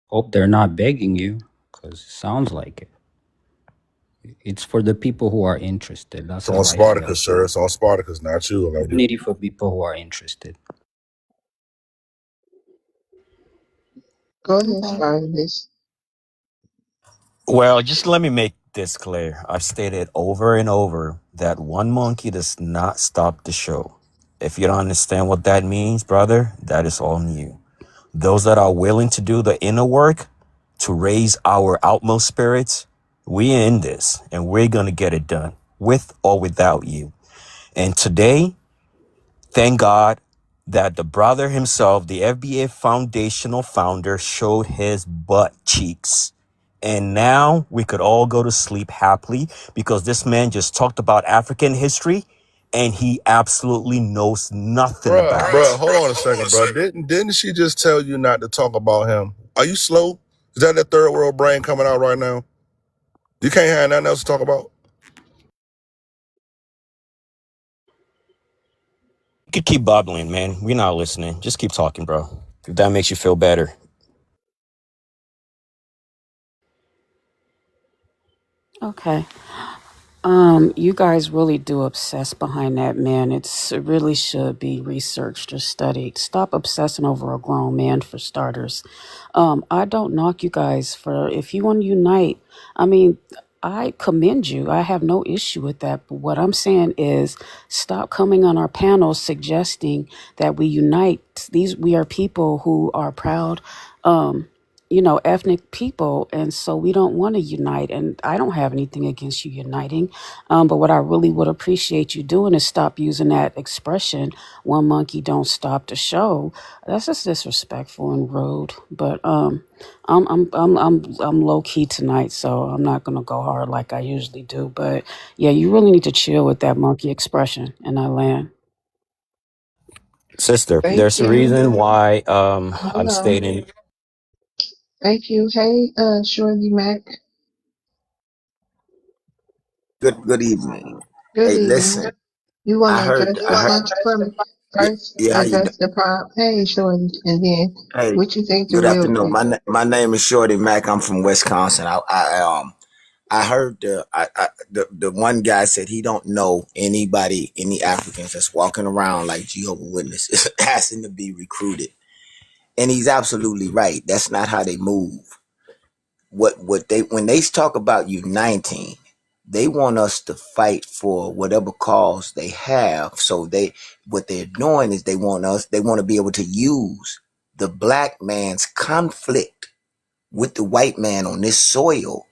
Hope they're not begging you, because it sounds like it. It's for the people who are interested. That's It's on how I feel. Spartacus, sir. It's on Spartacus, not you. Like, Unity for people who are interested. Go ahead, Okay. Spartacus. Well, just let me make this clear. I've stated over and over that one monkey does not stop the show. If you don't understand what that means, brother, that is on you. Those that are willing to do the inner work to raise our outmost spirits, we in this and we're going to get it done with or without you. And today, thank God that the brother himself, the FBA foundational founder, showed his butt cheeks. And now we could all go to sleep happily because this man just talked about African history and he absolutely knows nothing Bruh, about it. hold on a second, bro. Didn't she just tell you not to talk about him? Are you slow? Is that third world brain coming out right now? You can't have nothing else to talk about? You could keep bubbling, man. We're not listening. Just keep talking, bro. If that makes you feel better. Okay. You guys really do obsess behind that man. It really should be researched or studied. Stop obsessing over a grown man for starters. I don't knock you guys for if you want to unite. I mean, I commend you. I have no issue with that. But what I'm saying is stop coming on our panels suggesting that we unite. We are people who are proud. Ethnic people. And so we don't want to unite. And I don't have anything against you uniting. But what I really would appreciate you doing is stop using that expression, one monkey don't stop the show. That's just disrespectful and rude. But I'm low key tonight, so I'm not gonna go hard like I usually do. But yeah, you really need to chill with that monkey expression in that land. Sister, Thank there's a you. reason why Hold I'm on. stating. Thank you. Hey, Shorty Mac. Good evening. Good Hey, evening. listen. You want I to heard. address I the heard. prompt for me? Yeah, First, yeah. How you doing? address the prompt. Hey, Shorty. And then, Hey, what you think the good real afternoon. question? My name is Shorty Mack. I'm from Wisconsin. I heard the one guy said he don't know any Africans that's walking around like Jehovah's Witnesses asking to be recruited, and he's absolutely right. That's not how they move. What they when they talk about uniting, they want us to fight for whatever cause they have. So what they're doing is they want to be able to use the black man's conflict with the white man on this soil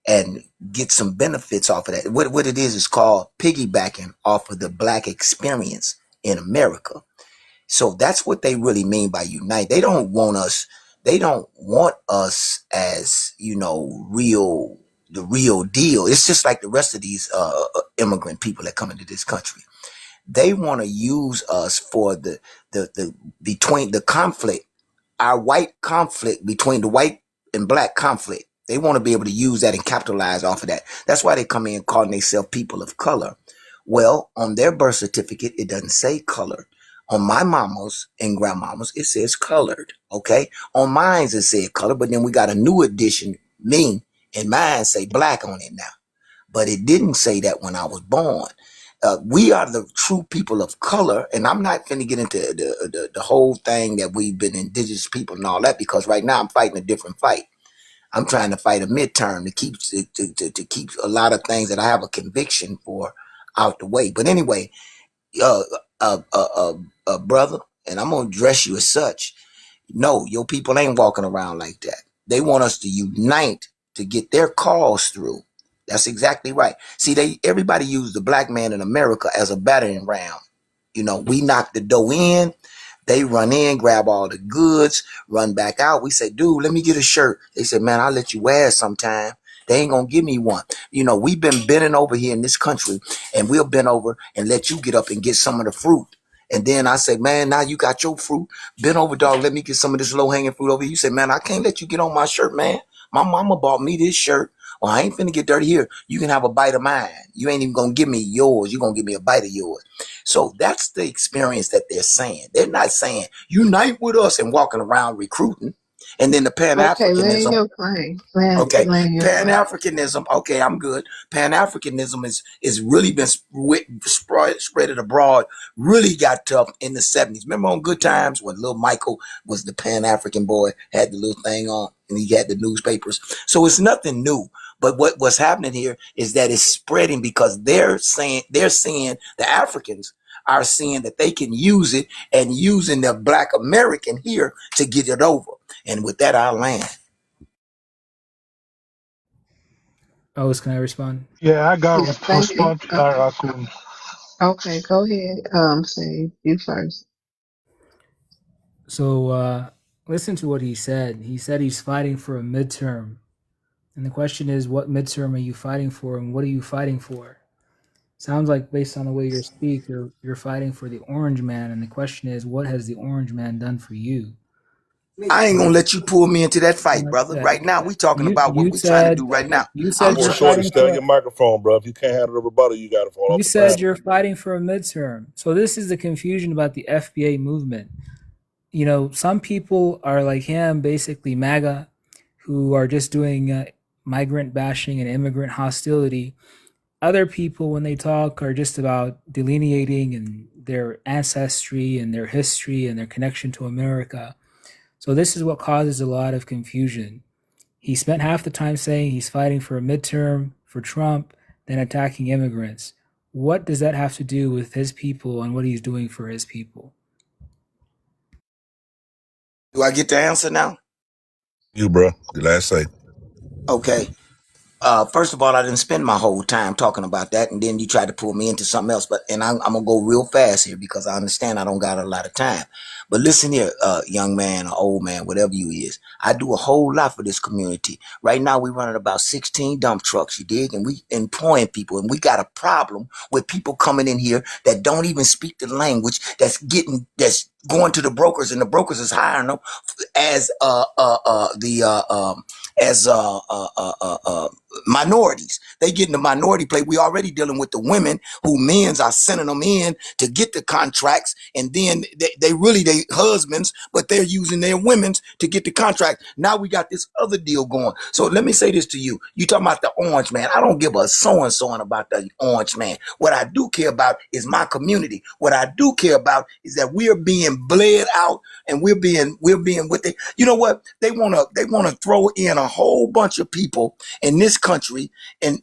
and get some benefits off of that. What it is called piggybacking off of the black experience in America. So that's what they really mean by unite. They don't want us as, the real deal. It's just like the rest of these immigrant people that come into this country. They want to use us for the between the conflict, our white conflict between the white and black conflict. They want to be able to use that and capitalize off of that. That's why they come in calling themselves people of color. Well, on their birth certificate, it doesn't say colored. On my mama's and grandmama's, it says colored. Okay. On mine's, it said colored, but then we got a new edition, me, and mine say black on it now. But it didn't say that when I was born. We are the true people of color, and I'm not going to get into the whole thing that we've been indigenous people and all that, because right now I'm fighting a different fight. I'm trying to fight a midterm to keep a lot of things that I have a conviction for out the way. But anyway, uh, brother, and I'm gonna address you as such. No, your people ain't walking around like that. They want us to unite to get their cause through. That's exactly right. See, everybody used the black man in America as a battering ram. We knock the dough in, they run in, grab all the goods, run back out. We say, dude, let me get a shirt. They said, man, I'll let you wear it sometime. They ain't gonna give me one. We've been bending over here in this country, and we'll bend over and let you get up and get some of the fruit. And then I say, man, now you got your fruit. Bend over, dog. Let me get some of this low hanging fruit over here. You say, man, I can't let you get on my shirt, man. My mama bought me this shirt. Well, I ain't finna get dirty here. You can have a bite of mine. You ain't even gonna give me yours. You're gonna give me a bite of yours. So that's the experience that they're saying. They're not saying unite with us and walking around recruiting. And then the Okay, land Pan-Africanism. your plane. Land, Okay, land your plane. Pan-Africanism. Okay, I'm good. Pan-Africanism is really been spread it abroad. Really got tough in the '70s. Remember on Good Times when little Michael was the Pan-African boy, had the little thing on, and he had the newspapers. So it's nothing new. But what's happening here is that it's spreading because they're seeing the Africans are seeing that they can use it and using the Black American here to get it over. And with that, I'll land. Oh, can I respond? Yeah, I got Yeah, a thank you. response to that, Raccoon. Okay, go ahead. Say you first. So listen to what he said. He said he's fighting for a midterm. And the question is, what midterm are you fighting for and what are you fighting for? Sounds like based on the way you speak, you're fighting for the orange man, and the question is, what has the orange man done for you? I ain't gonna Right? let you pull me into that Something fight, like brother. that. Right now, we talking You about what you we trying to said do right now. you I'm said Well, you're trying. Shorty, fighting stay on for your microphone, bro. If you can't handle the rebuttal, you got to fall off you the said panel. you're fighting for a midterm. So this is the confusion about the FBA movement. You know, some people are like him, basically MAGA, who are just doing migrant bashing and immigrant hostility. Other people, when they talk, are just about delineating and their ancestry and their history and their connection to America. So this is what causes a lot of confusion. He spent half the time saying he's fighting for a midterm for Trump, then attacking immigrants. What does that have to do with his people and what he's doing for his people? Do I get the answer now? You, bro. The last say. Okay. First of all, I didn't spend my whole time talking about that, and then you tried to pull me into something else. But I'm gonna go real fast here because I understand I don't got a lot of time. But listen here, young man or old man, whatever you is, I do a whole lot for this community. Right now, we running about 16 dump trucks, you dig, and we employing people, and we got a problem with people coming in here that don't even speak the language. That's going to the brokers, and the brokers is hiring them as as minorities. They get in the minority play. We already dealing with the women who men's are sending them in to get the contracts, and then they really they husbands, but they're using their women's to get the contract. Now we got this other deal going. So let me say this to you. You talking about the orange man. I don't give a so-and-so about the orange man. What I do care about is my community. What I do care about is that we're being bled out, and we're being what they, you know what? They wanna throw in a whole bunch of people in this country and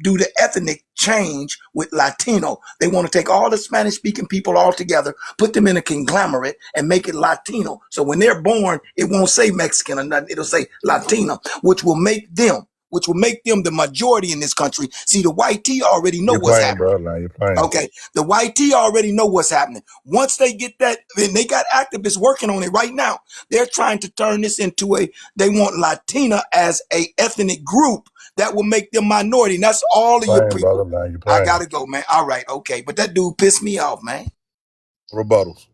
do the ethnic change with Latino. They want to take all the Spanish speaking people all together, put them in a conglomerate and make it Latino. So when they're born, it won't say Mexican or nothing. It'll say Latino, which will make them the majority in this country. See, the white T already know You're what's playing, happening. bro. Now you're playing. Okay, the white T already know what's happening. Once they get that, and they got activists working on it right now. They're trying to turn this into they want Latina as a ethnic group that will make them minority. And that's all of your Playing, people. brother. Now you're I playing. gotta go, man. All right, okay. But that dude pissed me off, man. Rebuttals.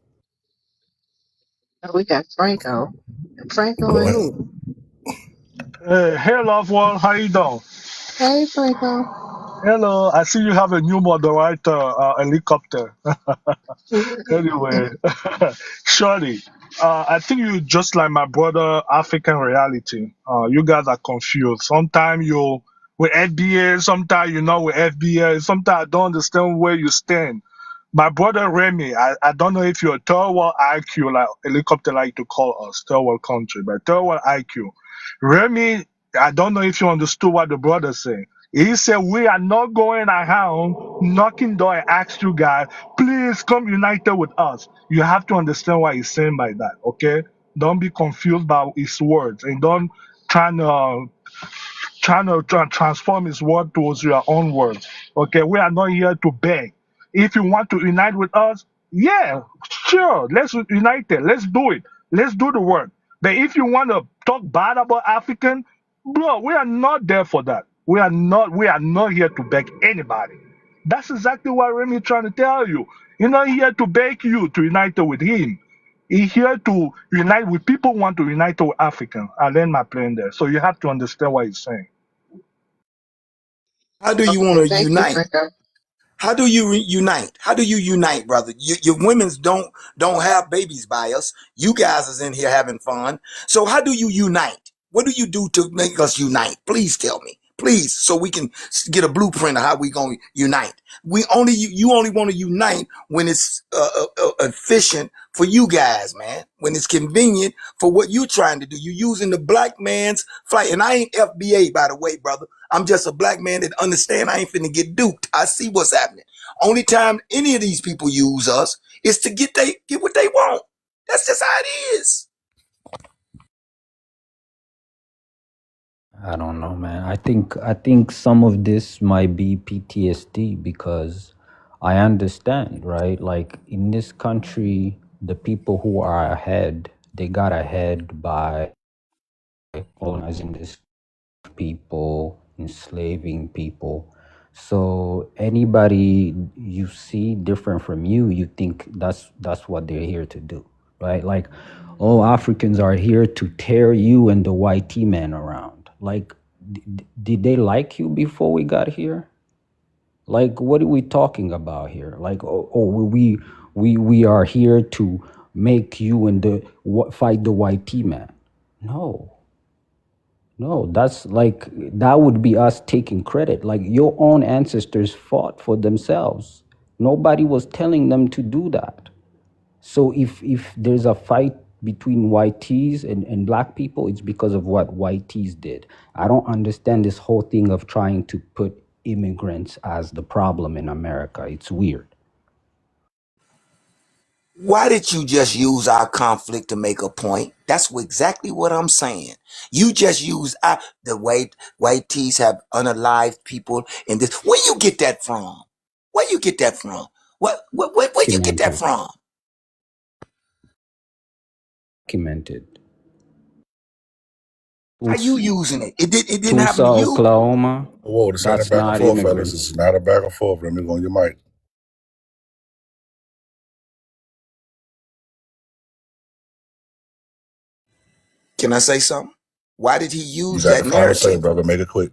Oh, we got Franco. Franco Go and ahead. who? Hey, loved one, how you doing? Hey, Franco. Hello, I see you have a new moderator, helicopter. Anyway, Shorty, I think you just like my brother, African reality. You guys are confused. Sometimes you with FBA, sometimes you're not with FBA. Sometimes I don't understand where you stand. My brother Remy, I don't know if you're a third world IQ, like helicopter like to call us, third world country, but third world IQ. Remy, I don't know if you understood what the brother said. He said, we are not going around knocking door and ask you guys, please come united with us. You have to understand what he's saying by that, okay? Don't be confused by his words and don't try to transform his word towards your own words. Okay, we are not here to beg. If you want to unite with us, yeah, sure, let's unite it. Let's do it. Let's do the work. But if you want to talk bad about African, bro, we are not there for that. We are not here to beg anybody. That's exactly what Remy trying to tell you. He's not here to beg you to unite with him. He's here to unite with people who want to unite with African. I learned my plane there. So you have to understand what he's saying. How do you want Okay, to thank you, unite? Franco. How do you unite? How do you unite, brother? Your women's don't have babies by us. You guys is in here having fun. So how do you unite? What do you do to make us unite? Please tell me, please, so we can get a blueprint of how we gonna unite. You only want to unite when it's efficient for you guys, man. When it's convenient for what you're trying to do. You're using the black man's flight, and I ain't FBA, by the way, brother. I'm just a black man that understand I ain't finna get duped. I see what's happening. Only time any of these people use us is to get what they want. That's just how it is. I don't know, man. I think some of this might be PTSD because I understand, right? Like in this country, the people who are ahead, they got ahead by colonizing this people, enslaving people. So anybody you see different from you, you think that's what they're here to do, right? Like, oh, Africans are here to tear you and the white T man around. Like, did they like you before we got here? Like, what are we talking about here? Like, we are here to make you and fight the white T man. No, no, that's like, that would be us taking credit. Like, your own ancestors fought for themselves. Nobody was telling them to do that. So if there's a fight between white T's and black people, it's because of what white T's did. I don't understand this whole thing of trying to put immigrants as the problem in America. It's weird. Why did you just use our conflict to make a point? That's exactly what I'm saying. You just use the white tees have unalived people in this. Where you get that from? Where you get that from? Where you get that Documented. from? Documented. How you using it? It didn't Tulsa, happen to you. Oklahoma. Whoa, this ain't a That's back and not forth, fellas. This immigrants. is not a back and forth. Let me go on your mic. Can I say something? Why did he You use got the that final say, narrative? brother. Make it quick.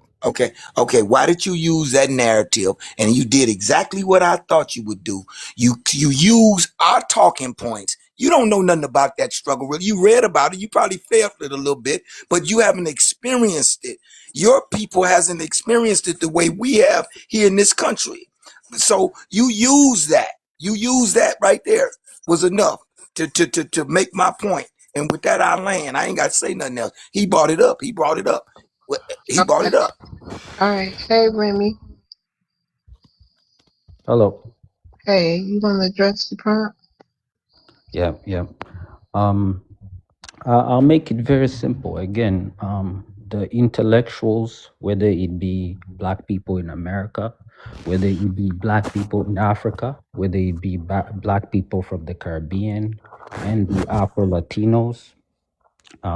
Okay. Why did you use that narrative? And you did exactly what I thought you would do. You use our talking points. You don't know nothing about that struggle. Really. You read about it. You probably felt it a little bit, but you haven't experienced it. Your people hasn't experienced it the way we have here in this country. So you use that. You use that right there was enough to make my point. And with that, I land. I ain't got to say nothing else. He brought it up. He brought it up. He brought Okay. it up. All right. Hey, Remy. Hello. Hey, you want to address the prompt? Yeah, yeah. Um, I'll make it very simple. Again, the intellectuals, whether it be black people in America, whether it be black people in Africa, whether it be black people from the Caribbean and the Afro Latinos,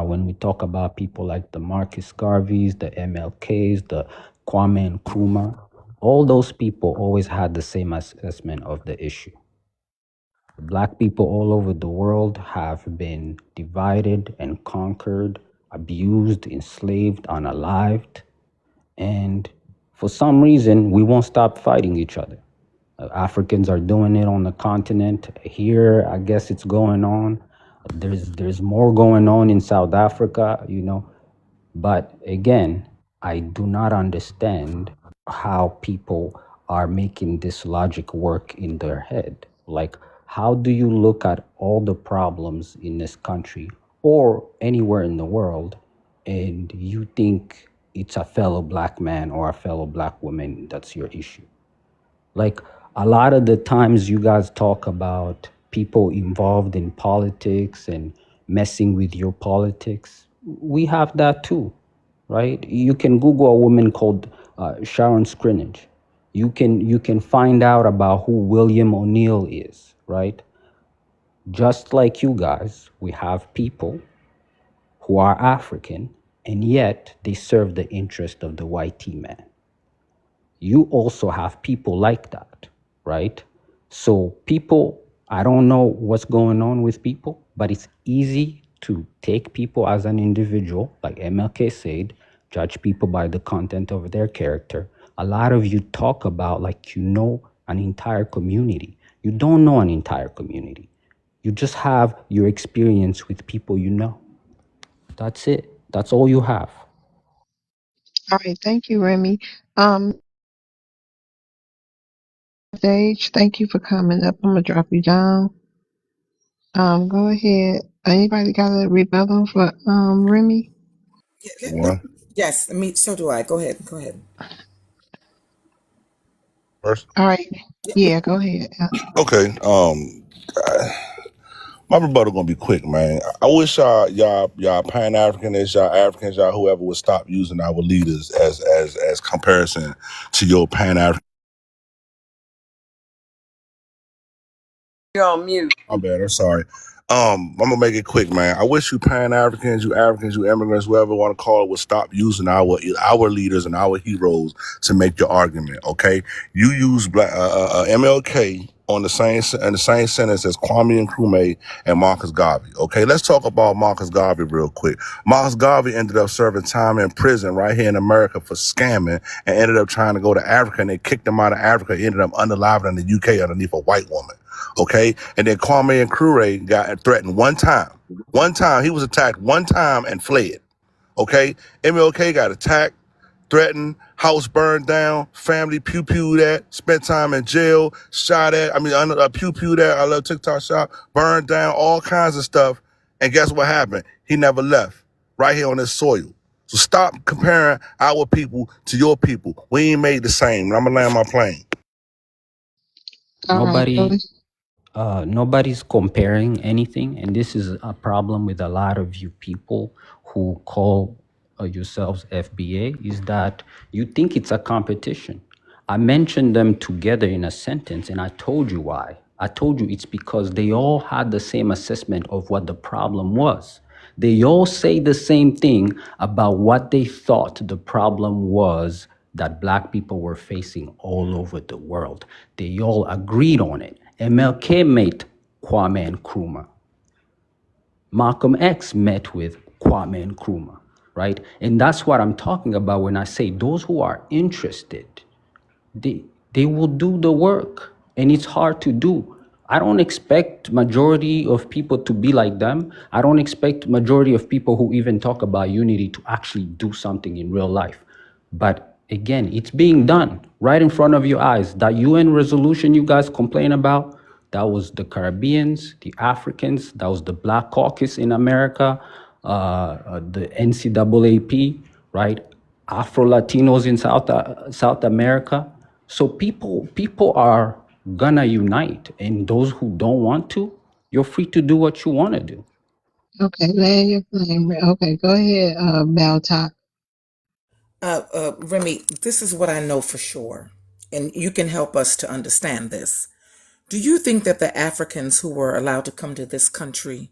when we talk about people like the Marcus Garveys, the MLKs, the Kwame Nkrumah, all those people always had the same assessment of the issue. Black people all over the world have been divided and conquered, abused, enslaved, unalived, and for some reason, we won't stop fighting each other. Africans are doing it on the continent. Here, I guess it's going on. There's more going on in South Africa, but again, I do not understand how people are making this logic work in their head. Like, how do you look at all the problems in this country or anywhere in the world and you think it's a fellow black man or a fellow black woman that's your issue? Like, a lot of the times you guys talk about people involved in politics and messing with your politics. We have that too, right? You can Google a woman called Sharon Scrimmage. You can find out about who William O'Neill is, right? Just like you guys, we have people who are African, and yet they serve the interest of the white T man. You also have people like that, right? So people, I don't know what's going on with people, but it's easy to take people as an individual, like MLK said, judge people by the content of their character. A lot of you talk about like you know an entire community. You don't know an entire community. You just have your experience with people you know. That's it. That's all you have. All right. Thank you, Remy. Um, Stage. Thank you for coming up. I'm gonna drop you down. Go ahead. Anybody got a rebuttal for Remy? One Yes, me. So do I. Go ahead. Go ahead. first. All right. Yeah, go ahead. Okay. My rebuttal gonna be quick, man. I wish y'all Pan-Africanists, y'all Africans, y'all whoever would stop using our leaders as comparison to your Pan-African. You're on mute. My bad. I'm sorry. I'm gonna make it quick, man. I wish you Pan Africans, you Africans, you immigrants, whoever want to call it, would stop using our leaders and our heroes to make your argument. Okay, you use MLK on in the same sentence as Kwame Nkrumah and Marcus Garvey. Okay, let's talk about Marcus Garvey real quick. Marcus Garvey ended up serving time in prison right here in America for scamming, and ended up trying to go to Africa, and they kicked him out of Africa. He ended up unalived in the UK underneath a white woman. Okay. And then Kwame Nkrumah got threatened one time. One time. He was attacked one time and fled. Okay. MLK got attacked, threatened, house burned down, family pew-pewed at, spent time in jail, shot at, pew-pewed at, I love TikTok shop, burned down, all kinds of stuff. And guess what happened? He never left right here on this soil. So stop comparing our people to your people. We ain't made the same. And I'm going to land my plane. All right. Nobody nobody's comparing anything, and this is a problem with a lot of you people who call yourselves FBA, is that you think it's a competition. I mentioned them together in a sentence, and I told you why. I told you it's because they all had the same assessment of what the problem was. They all say the same thing about what they thought the problem was that Black people were facing all over the world. They all agreed on it. MLK met Kwame Nkrumah. Malcolm X met with Kwame Nkrumah, right? And that's what I'm talking about when I say those who are interested, they will do the work, and it's hard to do. I don't expect majority of people to be like them. I don't expect majority of people who even talk about unity to actually do something in real life. But again, it's being done right in front of your eyes. That UN resolution you guys complain about, that was the Caribbeans, the Africans, that was the Black Caucus in America, the NCAAP, right? Afro Latinos in South America. So people are gonna unite, and those who don't want to, you're free to do what you want to do. Okay, land your plane. Okay, go ahead, Baltok. Remy, this is what I know for sure, and you can help us to understand this. Do you think that the Africans who were allowed to come to this country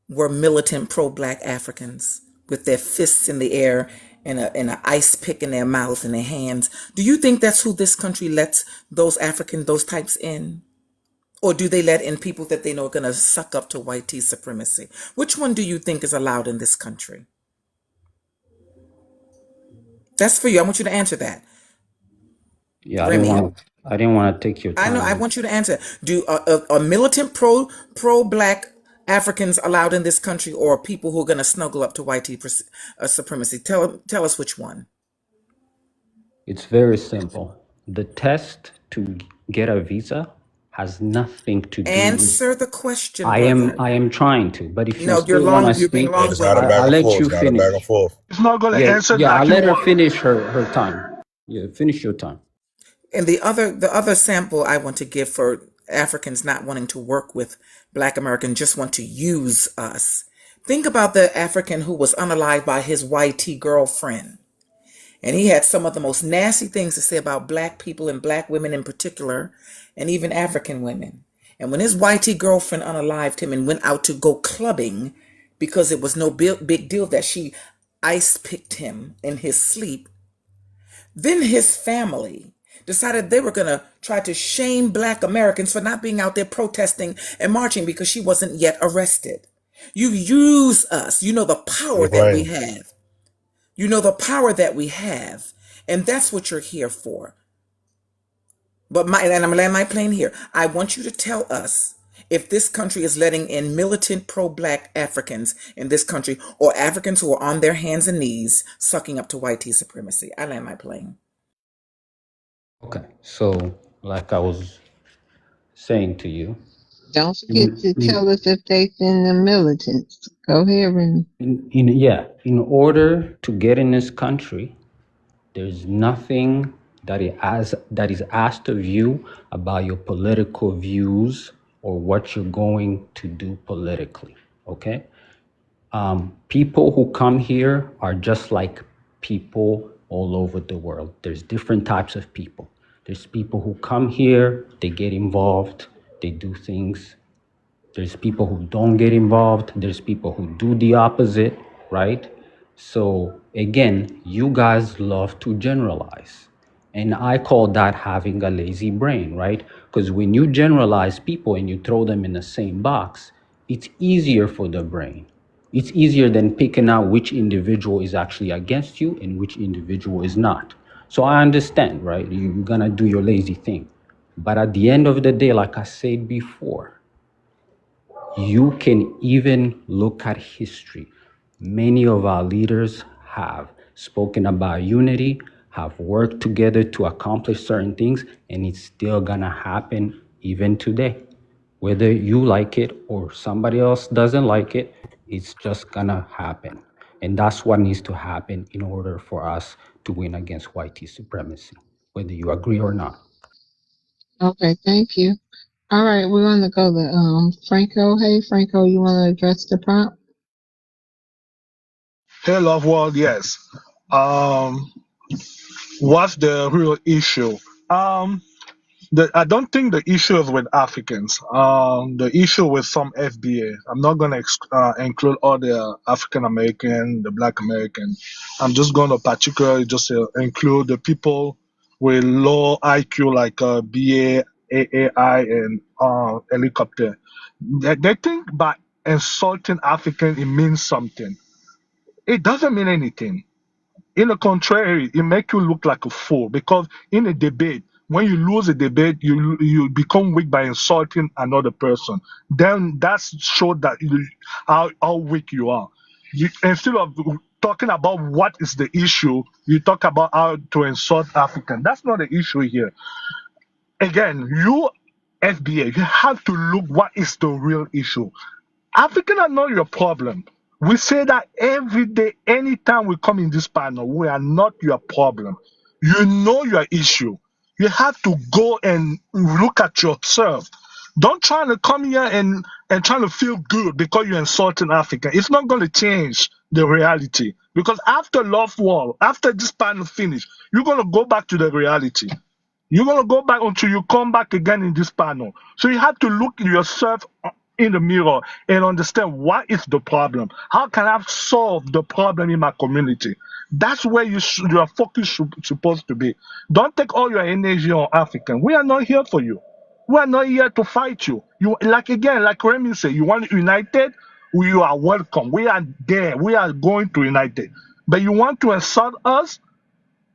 were militant pro-Black Africans with their fists in the air and an ice pick in their mouth and their hands? Do you think that's who this country lets those types in? Or do they let in people that they know are going to suck up to white tea supremacy? Which one do you think is allowed in this country? That's for you. I want you to answer that. Yeah, Remy, I didn't want to take your I know. I time. want you to answer. Do are militant pro-Black Africans allowed in this country, or people who are going to snuggle up to white tea supremacy? Tell us which one. It's very simple. The test to get a visa has nothing to do with. Answer the question, brother. I am trying to, but if you No, you're still want to you're being speak, It's not a long-winded. back I'll and let forth. you It's not a back and finish. forth. It's not going to Yeah, answer yeah, I'll like you let her want. finish her time. Yeah, finish your time. And the other sample I want to give for Africans not wanting to work with Black Americans, just want to use us. Think about the African who was unalived by his YT girlfriend. And he had some of the most nasty things to say about Black people and Black women in particular, and even African women. And when his YT girlfriend unalived him and went out to go clubbing because it was no big deal that she ice picked him in his sleep, then his family decided they were going to try to shame Black Americans for not being out there protesting and marching because she wasn't yet arrested. You use us. You know the power that we Right. have. You know the power that we have. And that's what you're here for. And I'm going to land my plane here. I want you to tell us if this country is letting in militant pro-Black Africans in this country, or Africans who are on their hands and knees sucking up to white tea supremacy. I land my plane. Okay, so like I was saying to you, Don't forget in to in tell us if they send the militants. Go ahead, Remy. in order to get in this country, there's nothing that is asked of you about your political views or what you're going to do politically. Okay, people who come here are just like people all over the world. There's different types of people. There's people who come here, they get involved, they do things, There's people who don't get involved. There's people who do the opposite, right? So again, you guys love to generalize. And I call that having a lazy brain, right? Because when you generalize people and you throw them in the same box, it's easier for the brain. It's easier than picking out which individual is actually against you and which individual is not. So I understand, right? You're gonna do your lazy thing. But at the end of the day, like I said before, you can even look at history. Many of our leaders have spoken about unity, have worked together to accomplish certain things, and it's still gonna happen even today. Whether you like it or somebody else doesn't like it, it's just gonna happen. And that's what needs to happen in order for us to win against white supremacy, whether you agree or not. Okay, thank you. All right, we're gonna go to Franco. Hey Franco, you wanna address the prompt? Hey, love world, yes. Um, what's the real issue? Um, I don't think the issue is with Africans. The issue with some FBA. I'm not going to include all the African American, the Black American. I'm just going to particularly just include the people with low IQ like BA, AAI, and helicopter. They think by insulting African it means something. It doesn't mean anything. In the contrary, it make you look like a fool because in a debate, when you lose a debate, you become weak by insulting another person. Then that's show that how weak you are. Instead of talking about what is the issue, you talk about how to insult African. That's not the issue here. Again, you FBA, you have to look what is the real issue. African are not your problem. We say that every day, anytime we come in this panel, we are not your problem. You know your issue. You have to go and look at yourself. Don't try to come here and try to feel good because you're insulting Africa. It's not going to change the reality. Because after Love Wall, after this panel finish, you're going to go back to the reality. You're going to go back until you come back again in this panel. So you have to look at yourself in the mirror and understand what is the problem. How can I solve the problem in my community? That's where your focus supposed to be. Don't take all your energy on African. We are not here for you. We are not here to fight you. You like Remy said, you want united, you are welcome. We are there. We are going to united. But you want to insult us?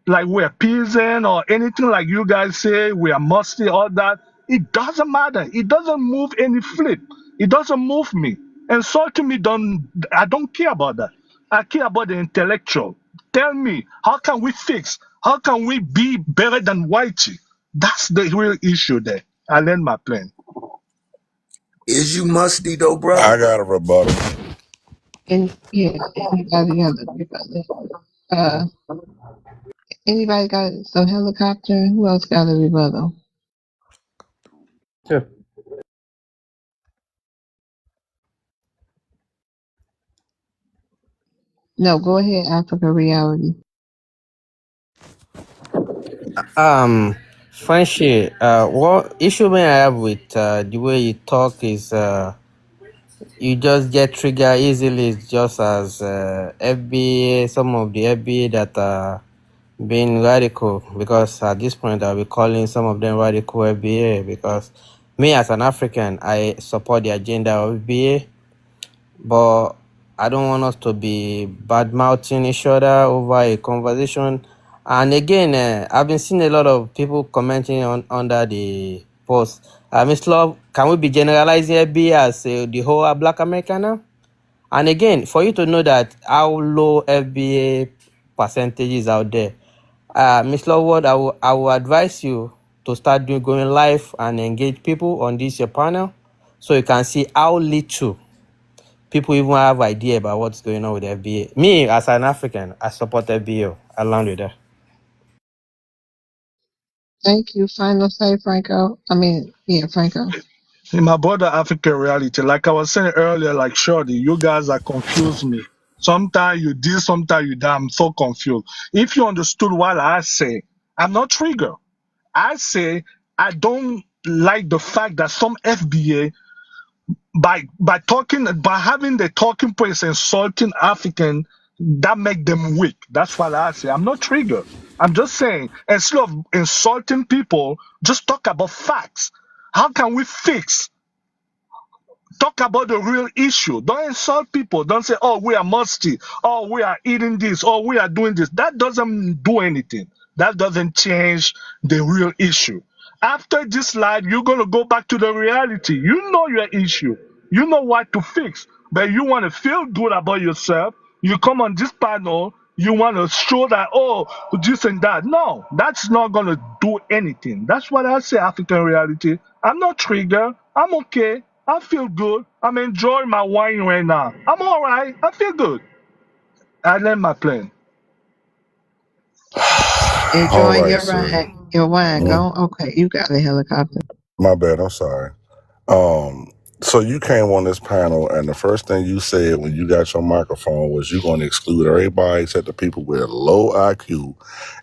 Like we're peasant or anything like you guys say, we are musty, all that. It doesn't matter. It doesn't move any flip. It doesn't move me. Insulting me I don't care about that. I care about the intellectual. Tell me, how can we fix? How can we be better than Whitey? That's the real issue there. I learned my plane. Is you musty though, brother? I got a rebuttal. And yeah, anybody got a rebuttal? Anybody got some helicopter? Who else got a rebuttal? Sure. No, go ahead, Africa Reality. Friendship, what issue may I have with the way you talk is you just get triggered easily, just as FBA, some of the FBA that are being radical, because at this point I'll be calling some of them radical FBA because me as an African, I support the agenda of FBA, but I don't want us to be bad mouthing each other over a conversation. And again, I've been seeing a lot of people commenting on under the post. Miss Love, can we be generalizing FBA as the whole Black American now? And again, for you to know that how low FBA percentage is out there, Miss Lawwood, I will advise you to start going live and engage people on this your panel, so you can see how little people even have idea about what's going on with FBA. Me, as an African, I support FBA. I learned with that. Thank you. Final say, Franco. Franco. In my brother African reality, like I was saying earlier, like Shorty, you guys are confused me. Sometimes you this, sometimes you that. I'm so confused. If you understood what I say, I'm not triggered. I say I don't like the fact that some FBA by having the talking points insulting African, that make them weak. That's what I say. I'm not triggered. I'm just saying, instead of insulting people, just talk about facts. How can we fix? Talk about the real issue. Don't insult people. Don't say, oh, we are musty. Oh, we are eating this. Oh, we are doing this. That doesn't do anything. That doesn't change the real issue. After this life, you're going to go back to the reality. You know your issue. You know what to fix. But you want to feel good about yourself. You come on this panel. You want to show that, oh, this and that. No, that's not going to do anything. That's what I say, African reality. I'm not triggered. I'm okay. I feel good. I'm enjoying my wine right now. I'm all right. I feel good. I land my plane. All Enjoying right, your sir. ride, your wine. Mm, Go. Okay, you got a helicopter. my bad. I'm sorry. Um, so you came on this panel, and the first thing you said when you got your microphone was you're going to exclude everybody except the people with a low IQ,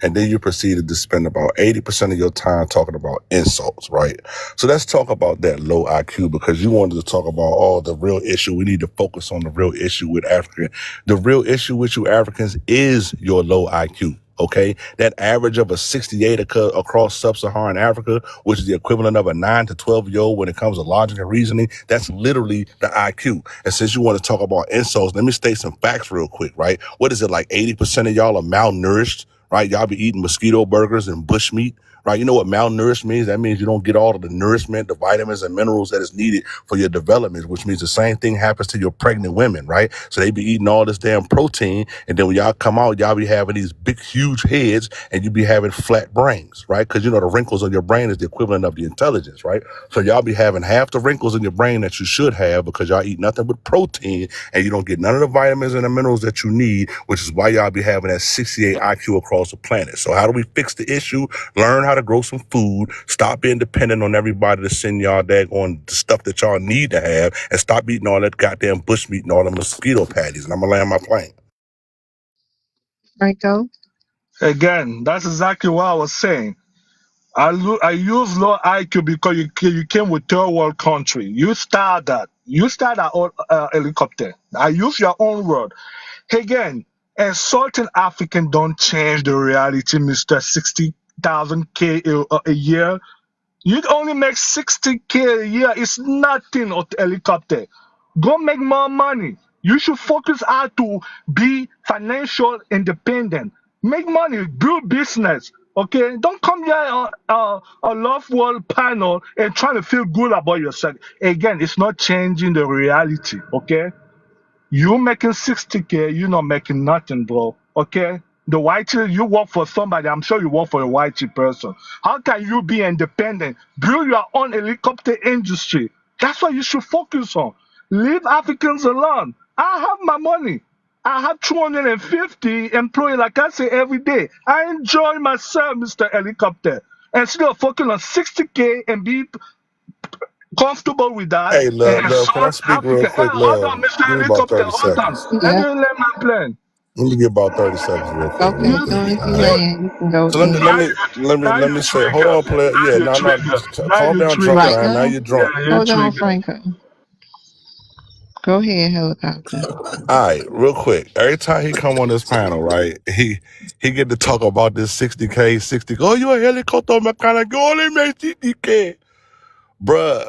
and then you proceeded to spend about 80% of your time talking about insults, right? So let's talk about that low IQ, because you wanted to talk about the real issue. We need to focus on the real issue with African. The real issue with you Africans is your low IQ. Okay, that average of a 68 across sub-Saharan Africa, which is the equivalent of a 9 to 12-year-old when it comes to logic and reasoning, that's literally the IQ. And since you want to talk about insults, let me state some facts real quick, right? What is it, like 80% of y'all are malnourished, right? Y'all be eating mosquito burgers and bushmeat, right? You know what malnourished means? That means you don't get all of the nourishment, the vitamins and minerals that is needed for your development, which means the same thing happens to your pregnant women, right? So they be eating all this damn protein, and then when y'all come out, y'all be having these big, huge heads, and you be having flat brains, right? Because, you know, the wrinkles on your brain is the equivalent of the intelligence, right? So y'all be having half the wrinkles in your brain that you should have because y'all eat nothing but protein, and you don't get none of the vitamins and the minerals that you need, which is why y'all be having that 68 IQ across the planet. So how do we fix the issue? Learn how to grow some food, stop being dependent on everybody to send y'all daggone the stuff that y'all need to have, and stop eating all that goddamn bushmeat and all the mosquito patties. And I'm gonna land my plane. Franco. Again, that's exactly what I was saying. I use low IQ because you came with third world country. You start that. You start that helicopter. I use your own word. Again, insulting African don't change the reality, Mr. 60,000 K a year. You only make 60K a year. It's nothing on the helicopter. Go make more money. You should focus how to be financial independent. Make money, build business. Okay, don't come here on a love world panel and trying to feel good about yourself. Again, it's not changing the reality. Okay, you making 60K, you not making nothing, bro. Okay? The white chick, you work for somebody. I'm sure you work for a white chick person. How can you be independent? Build your own helicopter industry. That's what you should focus on. Leave Africans alone. I have my money. I have 250 employees, like I say every day. I enjoy myself, Mr. Helicopter. Instead of focusing on 60K and be comfortable with that Hey, and love, can I insult speak real Africa. quick, Hold on, love? Mr. Give me about Helicopter, 30 hold on. seconds. Let Yeah. me let my plan. Let me get about 30 seconds real quick. Let me Okay. You, get Soon it. as you All right. land, you can go So let me in. let now, me let me now let you me say, hold trigger. on, player. Now Yeah, you no, no, trigger. Now calm you down, trucker. trigger. Right Now now. you're drunk. Yeah, you Hold on, trigger. Franco. Go ahead, helicopter. All right, real quick. Every time he come on this panel, right, he get to talk about this 60K, 60. Oh, you a helicopter mechanic? You only made 60K, bruh.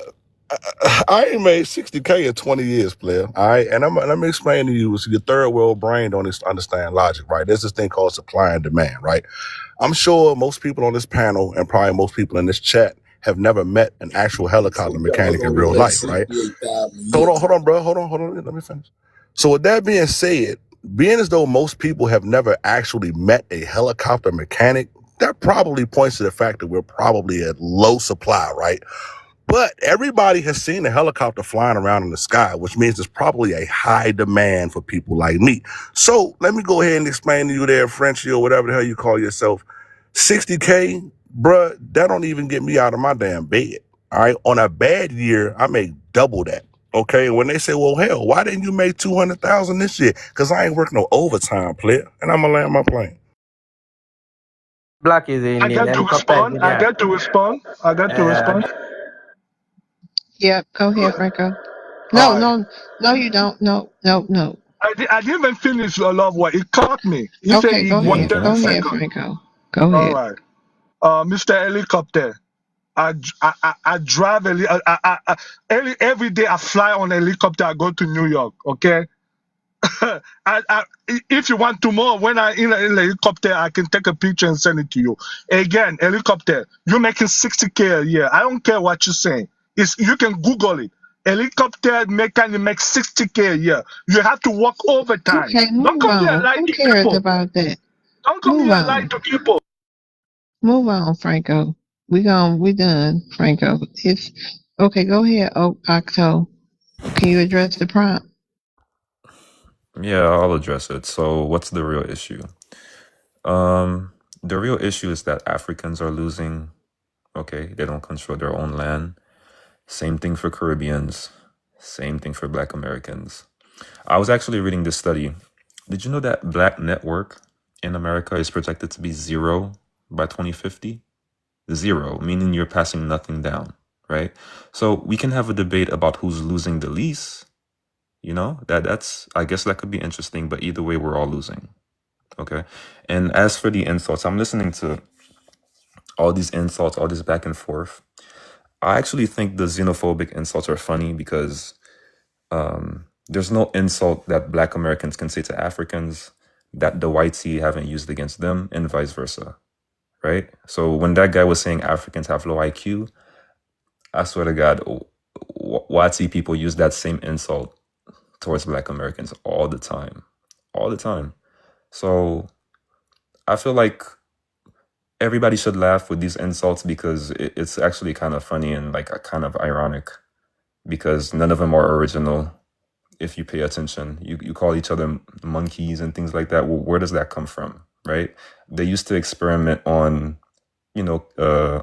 I ain't made 60K in 20 years, player. All right, and let me explain to you. So your third world brain don't understand logic, right? There's this thing called supply and demand, right? I'm sure most people on this panel and probably most people in this chat have never met an actual helicopter mechanic in real life, right? So hold on, bro. Hold on. Let me finish. So with that being said, being as though most people have never actually met a helicopter mechanic, that probably points to the fact that we're probably at low supply, right? But everybody has seen a helicopter flying around in the sky, which means there's probably a high demand for people like me. So let me go ahead and explain to you there, Frenchie, or whatever the hell you call yourself. 60K, bruh, that don't even get me out of my damn bed. All right. On a bad year, I make double that. Okay. And when they say, well, hell, why didn't you make 200,000 this year? Because I ain't working no overtime, player. And I'm going to land my plane. Black is I in got to helicopter respond. every I day. got to respond. I got to Uh, respond. Yep. Go ahead, Franco. No, All right. no, no, you don't. No, no, no. I didn't even finish your love word. It caught me. He said Okay, he go want ahead. Can I? 30 Go ahead, seconds. Franco. Go All ahead. right. Mr. Helicopter. I drive every day I fly on a helicopter. I go to New York. Okay. If you want tomorrow, when I in a helicopter, I can take a picture and send it to you. Again, helicopter, you're making 60K a year. I don't care what you're saying. You can Google it. Helicopter mechanic make 60K a year. You have to work overtime. Okay, Don't move come here and on. lie Who to cares people. about that? Don't come Move here and lie on. to people. Move on, Franco. We done, Franco. It's okay. Go ahead, Octo. Can you address the prompt? Yeah, I'll address it. So, what's the real issue? Um, the real issue is that Africans are losing. Okay, they don't control their own land. Same thing for Caribbeans. Same thing for Black Americans. I was actually reading this study. Did you know that Black network in America is projected to be zero by 2050? Zero, meaning you're passing nothing down, right? So we can have a debate about who's losing the least. That's I guess that could be interesting, but either way, we're all losing. Okay. And as for the insults, I'm listening to all these insults, all this back and forth. I actually think the xenophobic insults are funny because there's no insult that Black Americans can say to Africans that the white sea haven't used against them, and vice versa, right? So when that guy was saying Africans have low IQ, I swear to God, white sea people use that same insult towards Black Americans all the time. So I feel like everybody should laugh with these insults because it's actually kind of funny and like a kind of ironic because none of them are original. If you pay attention, you call each other monkeys and things like that. Well, where does that come from, right? They used to experiment on,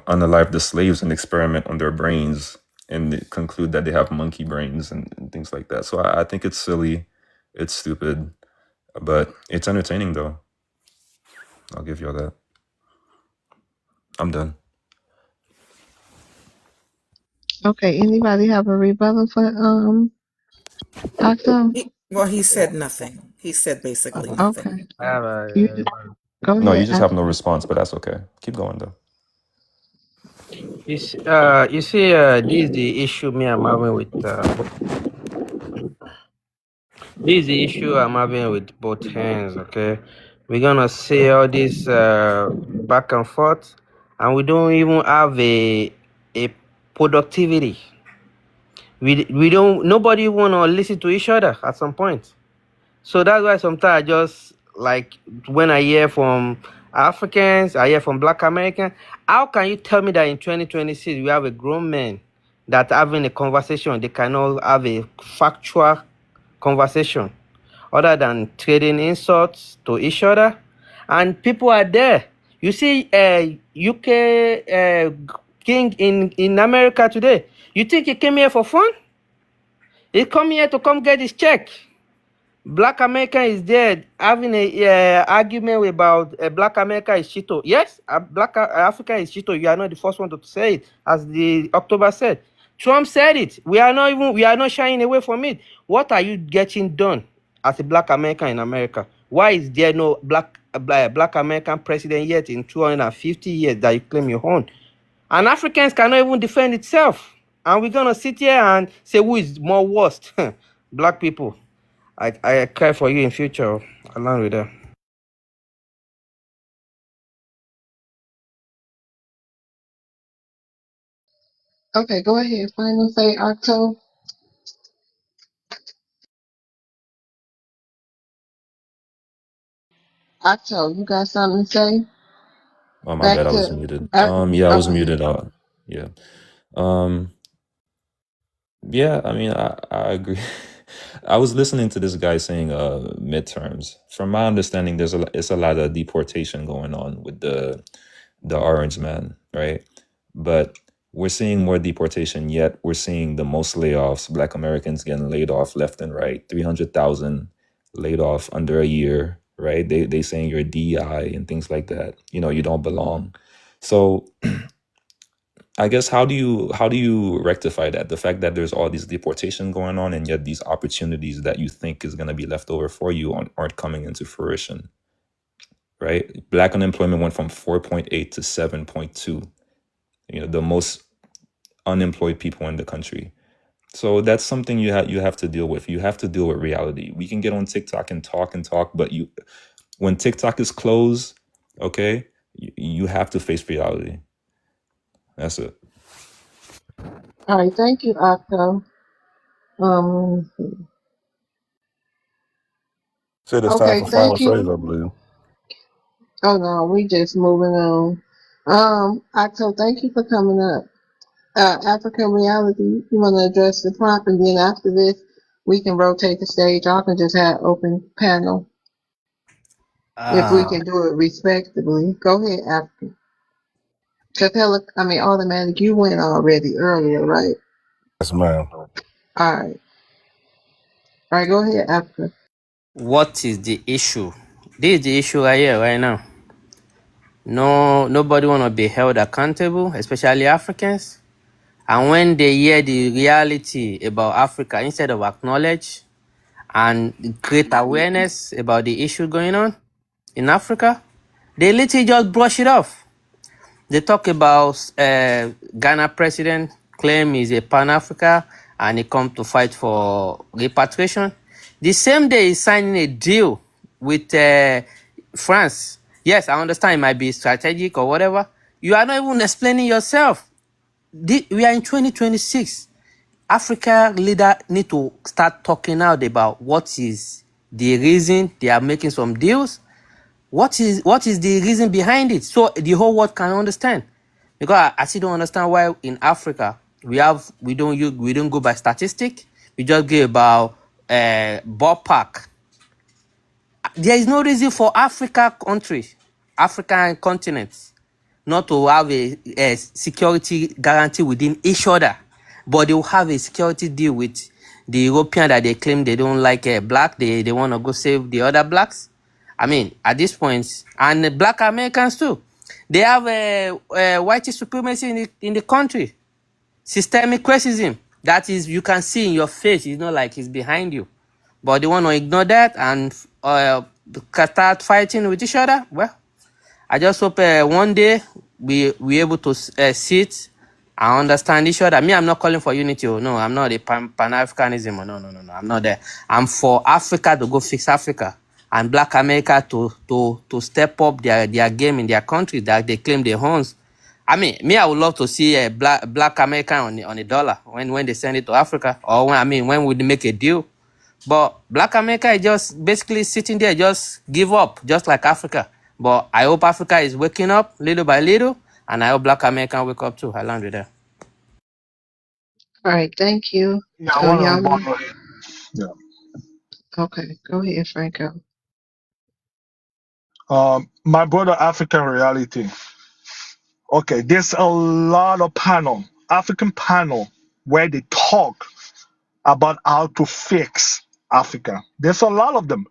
unalive the slaves and experiment on their brains and they conclude that they have monkey brains and things like that. So I think it's silly, it's stupid, but it's entertaining though. I'll give you all that. I'm done. Okay. Anybody have a rebuttal for Octo? Well, he said nothing. He said basically nothing. Okay. I have You go No, you ahead, just have no Octo. response, but that's okay. Keep going though. you see, this is the issue me I'm having with. This is the issue I'm having with both hands. Okay, we're gonna say all this back and forth, and we don't even have a productivity. We don't. Nobody wanna listen to each other at some point. So that's why sometimes I just like when I hear from Africans, I hear from Black Americans. How can you tell me that in 2026 we have a grown man that having a conversation, they cannot have a factual conversation other than trading insults to each other? And people are there. You see, UK king in America today. You think he came here for fun? He come here to come get his check. Black America is there having a argument about Black America is Cheeto. Yes, Black Africa is Cheeto. You are not the first one to say it, as the October said. Trump said it. We are not shying away from it. What are you getting done as a Black American in America? Why is there no Black American president yet in 250 years that you claim you own? And Africans cannot even defend itself. And we're gonna sit here and say who is more worst? Black people. I care for you in future. Along with that. Okay, go ahead. Final say, Octo. Octo, you got something to say? Oh my bad, Back I was to muted. uh, Yeah, I was okay. muted. Yeah. Um, yeah, I mean, I agree. I was listening to this guy saying midterms. From my understanding, it's a lot of deportation going on with the orange man, right? But we're seeing more deportation, yet we're seeing the most layoffs, Black Americans getting laid off left and right, 300,000 laid off under a year, right? They saying you're DI and things like that. You don't belong. So I guess how do you rectify that? The fact that there's all these deportation going on, and yet these opportunities that you think is going to be left over for you aren't coming into fruition, right? Black unemployment went from 4.8 to 7.2. The most unemployed people in the country. So that's something you have to deal with. You have to deal with reality. We can get on TikTok and talk, but when TikTok is closed, okay, you have to face reality. That's it. All right, thank you, Octo. Said it's time Okay, for final thank trades, I you. believe. Oh no, we just moving on. Octo, thank you for coming up. African reality. You want to address the prompt, and then after this, we can rotate the stage. I can just have open panel if we can do it respectably. Go ahead, African. Because automatic. You went already earlier, right? Yes, ma'am. All right. All right. Go ahead, African. What is the issue? This is the issue right here, right now. No, nobody want to be held accountable, especially Africans. And when they hear the reality about Africa, instead of acknowledge and create awareness about the issue going on in Africa, they literally just brush it off. They talk about Ghana president claim he's a Pan-Africa and he come to fight for repatriation. The same day he's signing a deal with France. Yes, I understand it might be strategic or whatever. You are not even explaining yourself. We are in 2026. Africa leader need to start talking out about what is the reason they are making some deals. What is the reason behind it, so the whole world can understand? Because I still don't understand why in Africa we don't go by statistic. We just go about ballpark. There is no reason for African continents, not to have a security guarantee within each other, but they will have a security deal with the European that they claim they don't like black. They want to go save the other blacks. I mean, at this point, and the black Americans too, they have white supremacy in the country, systemic racism. That is, you can see in your face. It's not like it's behind you, but they want to ignore that and start fighting with each other. Well, I just hope one day we able to sit and understand each other. Me, I'm not calling for unity. Oh, no, I'm not a Pan-Africanism. Oh, no. I'm not there. I'm for Africa to go fix Africa and Black America to step up their game in their country that they claim they own. I mean, I would love to see a Black American on a dollar when they send it to Africa, or when we make a deal. But Black America is just basically sitting there, just give up, just like Africa. But I hope Africa is waking up little by little, and I hope Black America wake up too. I land with that. All right. Thank you. Yeah, I So want to y'all. rebuttal. Yeah. Okay. Go ahead, Franco. My brother, African reality. Okay, there's a lot of African panel, where they talk about how to fix Africa. There's a lot of them.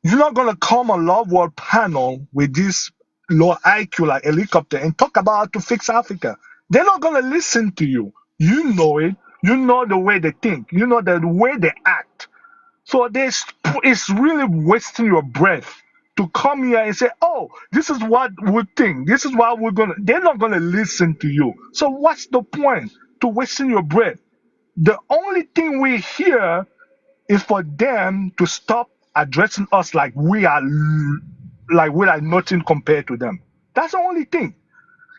You're not gonna come a love world panel with this low IQ like helicopter and talk about how to fix Africa. They're not gonna listen to you. You know it. You know the way they think. You know the way they act. So it's really wasting your breath to come here and say, "Oh, this is what we think. This is what we're gonna." They're not gonna listen to you. So what's the point to wasting your breath? The only thing we hear is for them to stop addressing us like we are nothing compared to them. That's the only thing.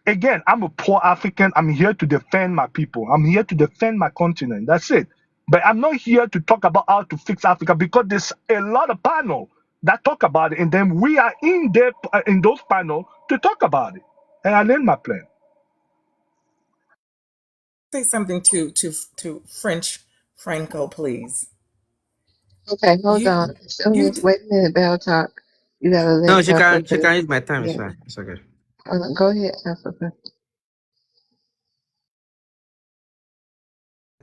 Again, I'm a poor African. I'm here to defend my people. I'm here to defend my continent. That's it. But I'm not here to talk about how to fix Africa, because there's a lot of panel that talk about it, and then we are in there in those panels to talk about it. And I land my plane. Say something to French Franco, please. Okay, hold You on. you Wait a minute, Bell Talk. You gotta No, let she Africa. can use my time. It's Yeah. fine. It's okay. Hold on. Go ahead, Africa.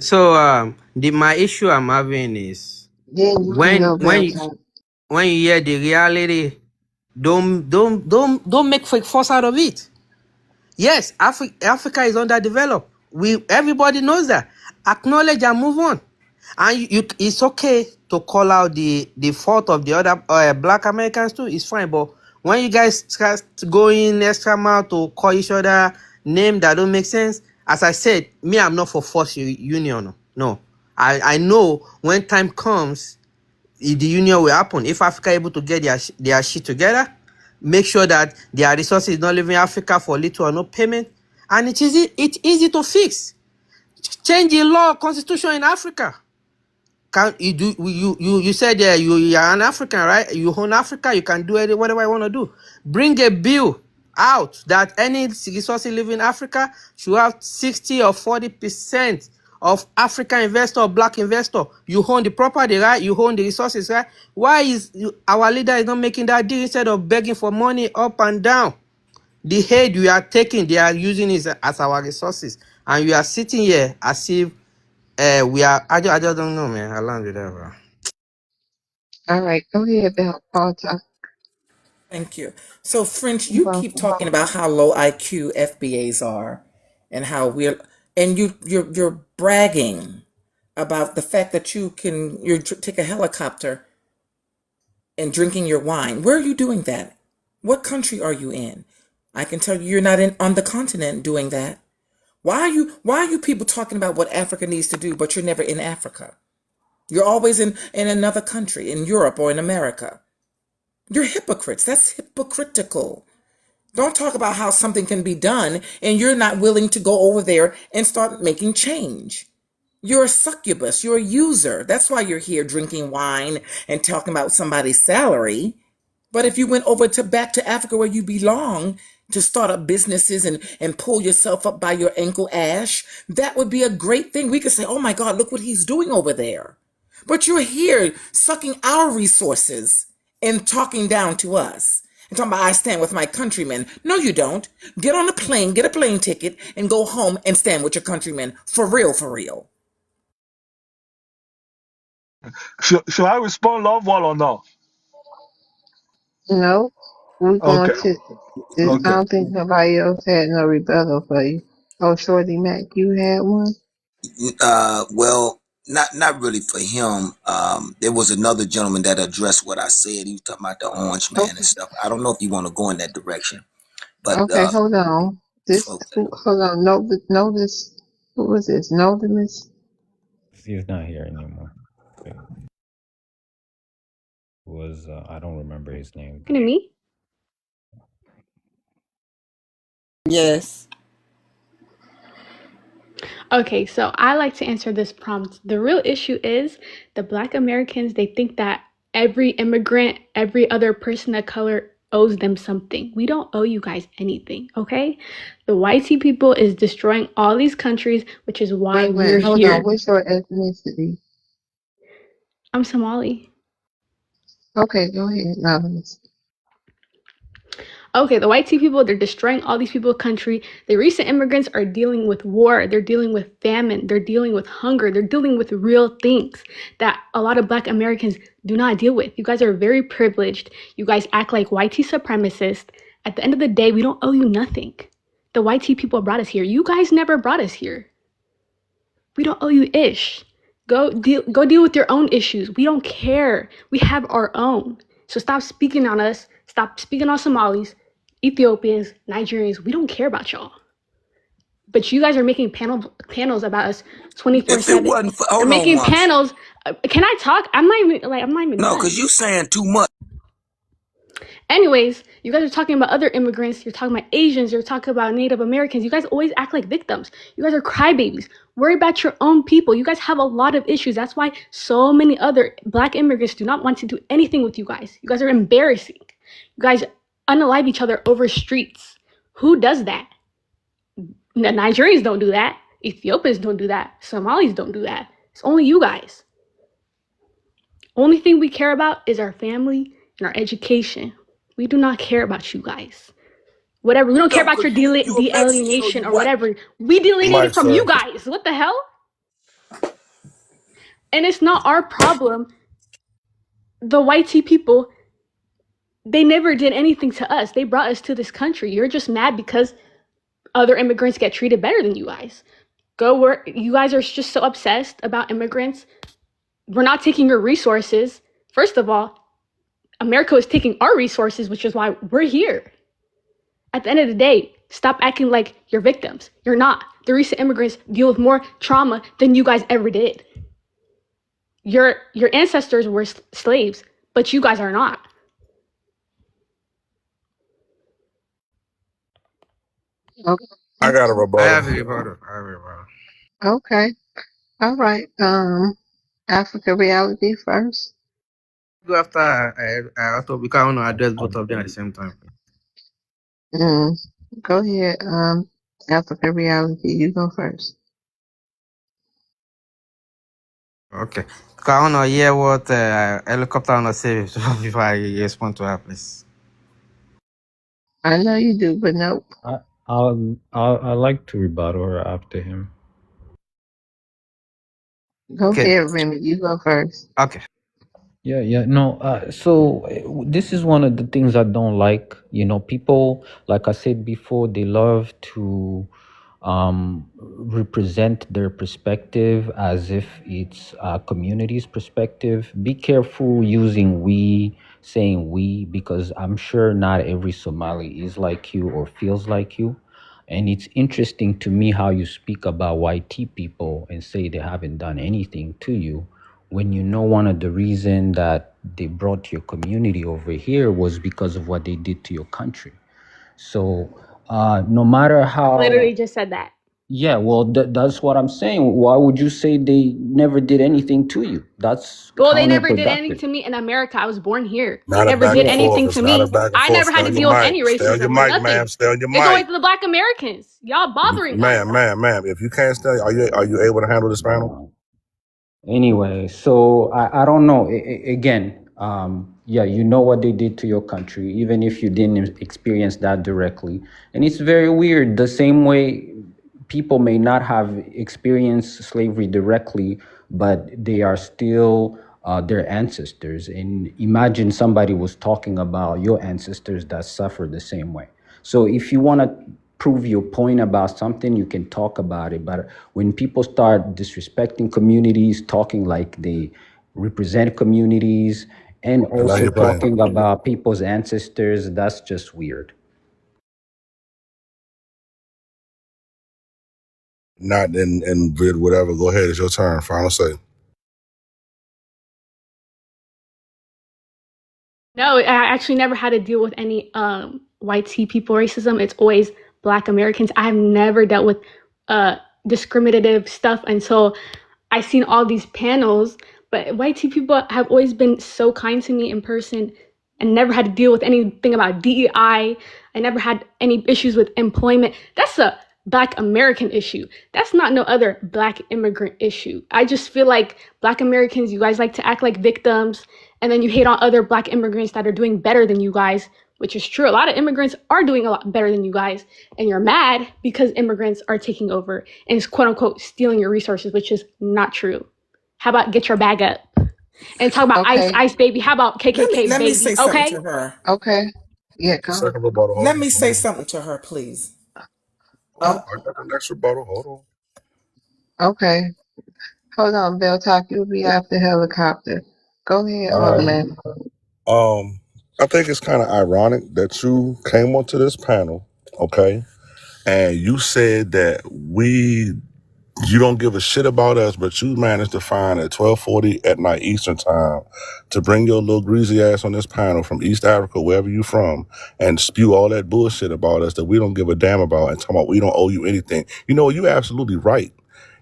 So my issue I'm having is Then you can when go, Bell Talk. when you hear the reality, don't make fake fuss out of it. Yes, Africa is underdeveloped. Everybody knows that. Acknowledge and move on. And it's okay to call out the fault of the other Black Americans too. It's fine, but when you guys start going extra mile to call each other name that don't make sense, as I said, me, I'm not for force union. No, I know when time comes, the union will happen. If Africa able to get their shit together, make sure that their resources not leaving Africa for little or no payment, and it's easy to fix. Change the law constitution in Africa. Can you do you said you are an African, right? You own Africa, you can do whatever you want to do. Bring a bill out that any resource living in Africa should have 60 or 40% of African investor or Black investor. You own the property, right? You own the resources, right? Why is our leader is not making that deal instead of begging for money up and down? The aid we are taking, they are using it as our resources, and you are sitting here as if we are. I just don't know, man. I learned with that, bro. All right, go ahead, Paul. Thank you. So, French, you keep talking about how low IQ FBAs are, and how you're bragging about the fact that take a helicopter and drinking your wine. Where are you doing that? What country are you in? I can tell you're not on the continent doing that. Why are you people talking about what Africa needs to do, but you're never in Africa? You're always in another country, in Europe or in America. You're hypocrites. That's hypocritical. Don't talk about how something can be done and you're not willing to go over there and start making change. You're a succubus. You're a user. That's why you're here drinking wine and talking about somebody's salary. But if you went over to back to Africa where you belong to start up businesses and pull yourself up by your ankle ash, that would be a great thing. We could say, oh my God, look what he's doing over there. But you're here sucking our resources and talking down to us. And talking about I stand with my countrymen. No, you don't. Get on a plane, get a plane ticket, and go home and stand with your countrymen. For real, for real. Should I respond, love wall, or no? No, we're going Okay. to. I Okay. don't think nobody else had no rebuttal for you. Oh, Shorty Mac, you had one. Well, not really for him. There was another gentleman that addressed what I said. He was talking about the orange man and Okay, stuff. I don't know if you want to go in that direction, but okay, hold on. okay. Hold on. Know this. Who was this? Know this. He's not here anymore. It was I don't remember his name. To me? Yes. Okay, so I like to answer this prompt. The real issue is the Black Americans, they think that every immigrant, every other person of color owes them something. We don't owe you guys anything, okay? The white people is destroying all these countries, which is why we're Wait, hold on. here. What's your ethnicity? I'm Somali. Okay, go ahead, Anonymous. Okay, the white people, they're destroying all these people's country. The recent immigrants are dealing with war. They're dealing with famine. They're dealing with hunger. They're dealing with real things that a lot of Black Americans do not deal with. You guys are very privileged. You guys act like white supremacists. At the end of the day, we don't owe you nothing. The white people brought us here. You guys never brought us here. We don't owe you ish. Go deal with your own issues. We don't care. We have our own. So stop speaking on us. Stop speaking on Somalis, Ethiopians, Nigerians. We don't care about y'all. But you guys are making panels about us If it 24/7. wasn't for, You're hold on making once. panels. Can I talk? I'm not even No, done. because you saying too much. Anyways, you guys are talking about other immigrants. You're talking about Asians. You're talking about Native Americans. You guys always act like victims. You guys are crybabies. Worry about your own people. You guys have a lot of issues. That's why so many other Black immigrants do not want to do anything with you guys. You guys are embarrassing. You guys unalive each other over streets. Who does that? Nigerians don't do that. Ethiopians don't do that. Somalis don't do that. It's only you guys. Only thing we care about is our family and our education. We do not care about you guys. Whatever. We don't care No, about your because you a Mexican, so de-alienation you or white. whatever. We delineated Mike, from you sir. guys. What the hell? And it's not our problem. The white people, they never did anything to us. They brought us to this country. You're just mad because other immigrants get treated better than you guys. Go where you guys are just so obsessed about immigrants. We're not taking your resources. First of all, America is taking our resources, which is why we're here. At the end of the day, stop acting like you're victims. You're not. The recent immigrants deal with more trauma than you guys ever did. Your ancestors were slaves, but you guys are not. Okay. I got a I rebuttal. have a rebuttal. I have a rebuttal. Okay. All right. Africa reality first. Go after I also because I want to address both of them at the same time. Mm. Go ahead. Africa reality. You go first. Okay. Because I want to hear what helicopter want to say before I respond to her, please. I know you do, but nope. I like to rebuttal her after him. Go Okay. ahead, Remy. You go first. Okay. Yeah, no. This is one of the things I don't like. People, like I said before, they love to represent their perspective as if it's a community's perspective. Be careful using saying we, because I'm sure not every Somali is like you or feels like you. And it's interesting to me how you speak about YT people and say they haven't done anything to you, when one of the reason that they brought your community over here was because of what they did to your country. So no matter how, Literally just said that. yeah, well, that's what I'm saying. Why would you say they never did anything to you? That's Well, they never did anything counterproductive. to me in America. I was born here. They Not a never back did and Yeah. forth. anything to It's not a me. back and I forth. never Stay had to on your deal with mic. any Stay on your racism or mic, ma'am. nothing. Stay on your It's always mic. the Black Americans. Y'all bothering us. Ma'am. If you can't stay, are you able to handle this panel? Anyway, so I don't know. Again, yeah, you know what they did to your country, even if you didn't experience that directly. And it's very weird. The same way people may not have experienced slavery directly, but they are still their ancestors. And imagine somebody was talking about your ancestors that suffered the same way. So if you want to prove your point about something, you can talk about it. But when people start disrespecting communities, talking like they represent communities, and I love also your plane. talking about people's ancestors, that's just weird. Not in vid whatever. Go ahead. It's your turn. Final say. No, I actually never had to deal with any white people racism. It's always Black Americans. I've never dealt with discriminative stuff until I seen all these panels. But white people have always been so kind to me in person and never had to deal with anything about DEI. I never had any issues with employment. That's a Black American issue. That's not no other Black immigrant issue. I just feel like Black Americans, you guys like to act like victims, and then you hate on other Black immigrants that are doing better than you guys, which is true. A lot of immigrants are doing a lot better than you guys, and you're mad because immigrants are taking over and quote unquote stealing your resources, which is not true. How about get your bag up and talk about Okay. ICE baby? How about KKK Let me baby? say something Okay. to her. Okay. Yeah, come. Second rebuttal. Hold Let on. me say something to her, please. Oh, I got the next rebuttal. Hold okay. Hold on, Bell Talk. You'll be after helicopter. Go ahead, All right. Automatic. on. I think it's kind of ironic that you came onto this panel, okay, and you said that you don't give a shit about us, but you managed to find at 12:40 at night Eastern time to bring your little greasy ass on this panel from East Africa, wherever you from, and spew all that bullshit about us that we don't give a damn about and talk about we don't owe you anything. You know, you're absolutely right.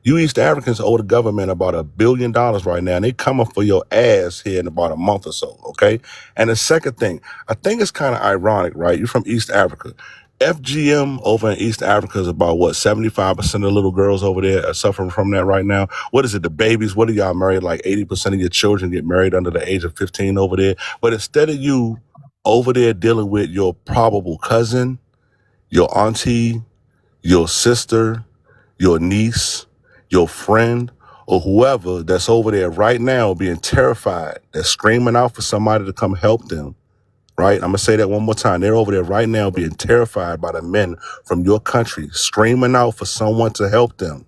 You East Africans owe the government about $1 billion right now, and they coming for your ass here in about a month or so, okay? And the second thing, I think it's kind of ironic, right? You're from East Africa. FGM over in East Africa is about, 75% of the little girls over there are suffering from that right now. What is it, the babies? What are y'all married? Like 80% of your children get married under the age of 15 over there. But instead of you over there dealing with your probable cousin, your auntie, your sister, your niece, your friend, or whoever that's over there right now being terrified, that's screaming out for somebody to come help them, right? I'm gonna say that one more time. They're over there right now being terrified by the men from your country, screaming out for someone to help them.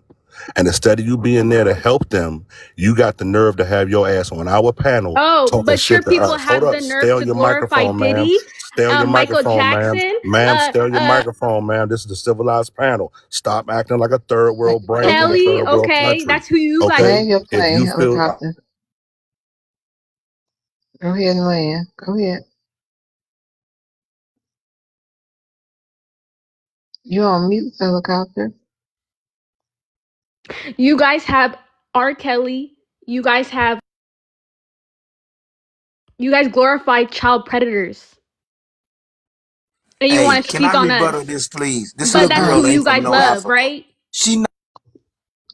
And instead of you being there to help them, you got the nerve to have your ass on our panel Oh, talking but your shit to people us. Hold have up. the Stay nerve on to your glorify microphone, ma'am. Diddy, Stay on your Michael microphone, ma'am. Jackson, Ma'am, stay on your microphone, ma'am. This is the civilized panel. Stop acting like a third world brain from a Kelly. third world Okay, country. that's who you guys. Okay? Land your If plane, you feel helicopter. Go ahead and land. Go ahead. You on mute, helicopter. You guys have R. Kelly. You guys glorify child predators, and you Hey, want to can I speak on rebuttal us. this, please? This But little that's girl who ain't you from guys no love, Africa. right? She not.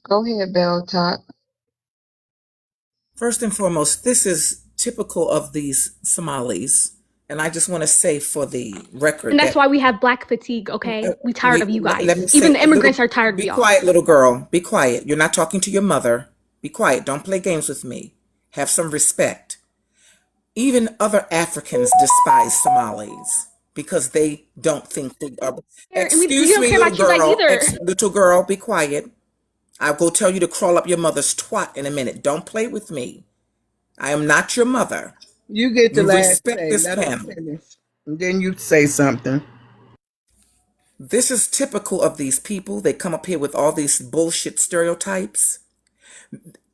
Go ahead, Bell Talk. First and foremost, this is typical of these Somalis. And I just want to say for the And record that's that why we have black fatigue. Okay, we tired of you let guys. me Even say the a little, immigrants are tired of be y'all. quiet, little girl. Be quiet. You're not talking to your mother. Be quiet. Don't play games with me. Have some respect. Even other Africans despise Somalis because they don't think they are. And we Excuse don't me, care little about you guys girl. either. Little girl, be quiet. I'll go tell you to crawl up your mother's twat in a minute. Don't play with me. I am not your mother. You get the You last respect say. this Let her panel. finish. And then you say something. This is typical of these people. They come up here with all these bullshit stereotypes.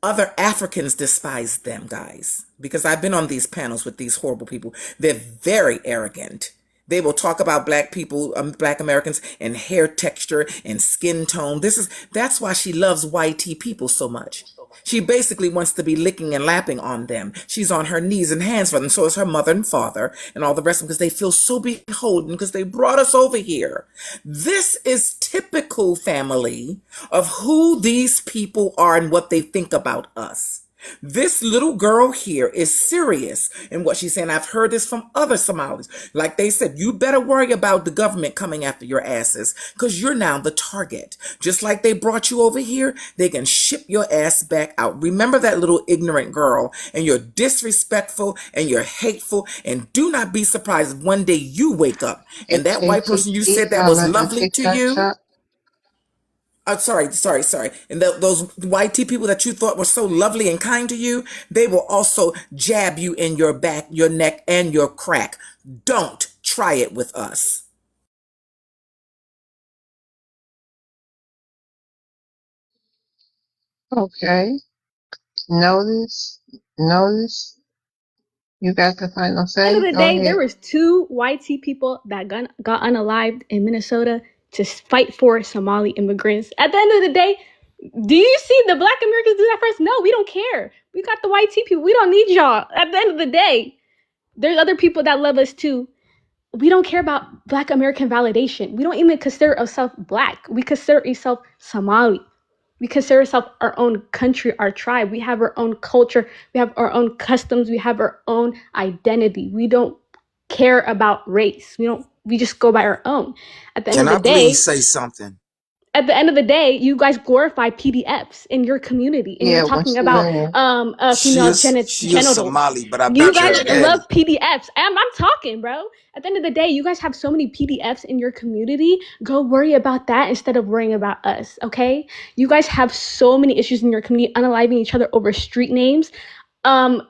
Other Africans despise them, guys, because I've been on these panels with these horrible people. They're very arrogant. They will talk about black people, black Americans, and hair texture and skin tone. That's why she loves YT people so much. She basically wants to be licking and lapping on them. She's on her knees and hands for them. So is her mother and father and all the rest of them because they feel so beholden because they brought us over here. This is typical, family, of who these people are and what they think about us. This little girl here is serious in what she's saying. I've heard this from other Somalis. Like they said, you better worry about the government coming after your asses because you're now the target. Just like they brought you over here, they can ship your ass back out. Remember that little ignorant girl, and you're disrespectful and you're hateful, and do not be surprised if one day you wake up and that white person you said that was Let the lovely to TikTok you. shop. Sorry. And those white tea people that you thought were so lovely and kind to you, they will also jab you in your back, your neck, and your crack. Don't try it with us. Okay. Notice. You got the final At the say. end of the Go day, there ahead. was two YT people that got unalived in Minnesota to fight for Somali immigrants. At the end of the day, do you see the black Americans do that first? No, we don't care. We got the YT people. We don't need y'all. At the end of the day, there's other people that love us too. We don't care about black American validation. We don't even consider ourselves black. We consider ourselves Somali. We consider ourselves our own country, our tribe. We have our own culture. We have our own customs. We have our own identity. We don't care about race. We just go by our own. At the end of Can the I please day, say something? you guys glorify PDFs in your community, and you're Yeah, when talking she about land. female She is genitals. Somali, but I You bet guys your love daddy. PDFs. I'm talking, bro. At the end of the day, you guys have so many PDFs in your community. Go worry about that instead of worrying about us, okay? You guys have so many issues in your community, unaliving each other over street names.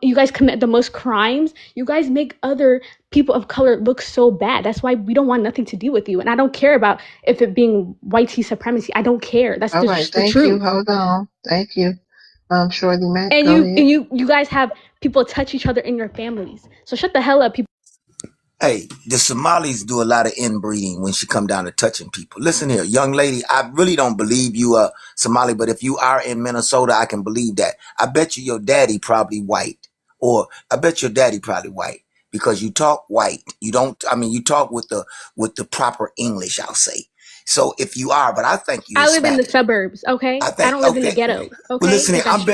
You guys commit the most crimes. You guys make other people of color look so bad. That's why we don't want nothing to do with you. And I don't care about if it being white supremacy. I don't care. That's All right, just the thank you. truth. Hold on. Thank you. Shorty Mac, And go you ahead. and you guys have people touch each other in your families. So shut the hell up, people. Hey, the Somalis do a lot of inbreeding when she come down to touching people. Listen here, young lady, I really don't believe you are Somali, but if you are in Minnesota, I can believe that. I bet you your daddy probably white. Or I bet your daddy probably white. Because you talk white. You don't, I mean, you talk with the proper English, I'll say. So if you are, but I think you I live in the Hispanic. suburbs, I okay? I think don't live in the okay. ghetto, Well, okay? listen here. Get that straight.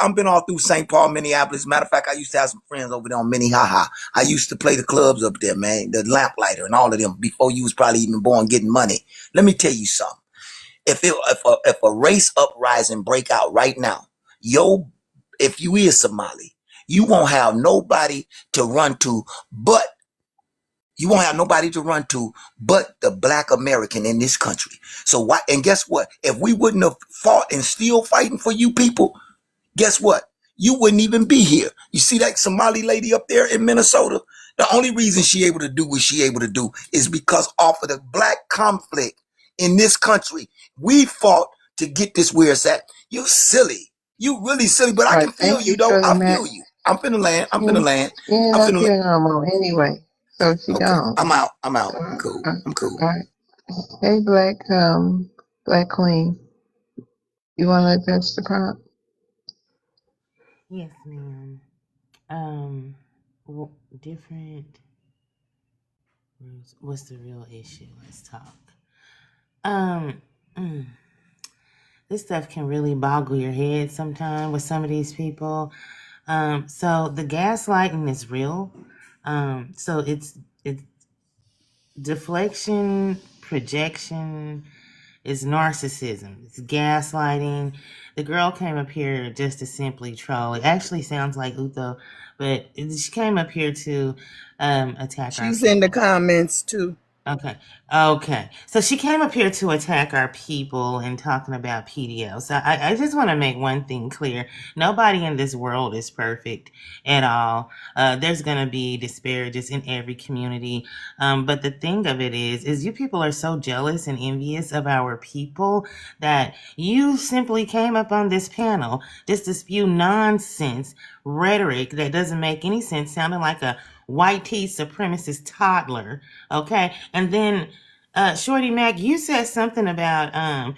I've been all through St. Paul, Minneapolis. Matter of fact, I used to have some friends over there on Minnehaha. I used to play the clubs up there, man. The Lamplighter and all of them before you was probably even born, getting money. Let me tell you something. If a race uprising break out right now, if you is Somali, you won't have nobody to run to but You won't have nobody to run to but the Black American in this country. So why? And guess what? If we wouldn't have fought and still fighting for you people, guess what? You wouldn't even be here. You see that Somali lady up there in Minnesota? The only reason she able to do what she able to do is because off of the black conflict in this country, we fought to get this where it's at. You silly. You really silly, but I All can right, feel thank you you, though. Shirley I Mack. feel you. I'm finna land. I'm She finna land. she ain't I'm up finna land. here no more anyway, so she Okay. gone. I'm out. I'm So, out. Cool. I'm cool. all right. Hey, Black Queen, you want to address the prompt? Yes, ma'am. Different. What's the real issue? Let's talk. Um, mm, this stuff can really boggle your head sometimes with some of these people. So the gaslighting is real. So it's deflection, projection, it's narcissism, it's gaslighting. The girl came up here just to simply troll. It actually sounds like Utho, but she came up here to attack our She's in the people. comments too. Okay. So she came up here to attack our people and talking about PDL. So I just want to make one thing clear. Nobody in this world is perfect at all. There's going to be disparages in every community. But the thing of it is you people are so jealous and envious of our people that you simply came up on this panel just to spew nonsense rhetoric that doesn't make any sense, sounding like a white tea supremacist toddler. Okay. And then Shorty Mac, you said something about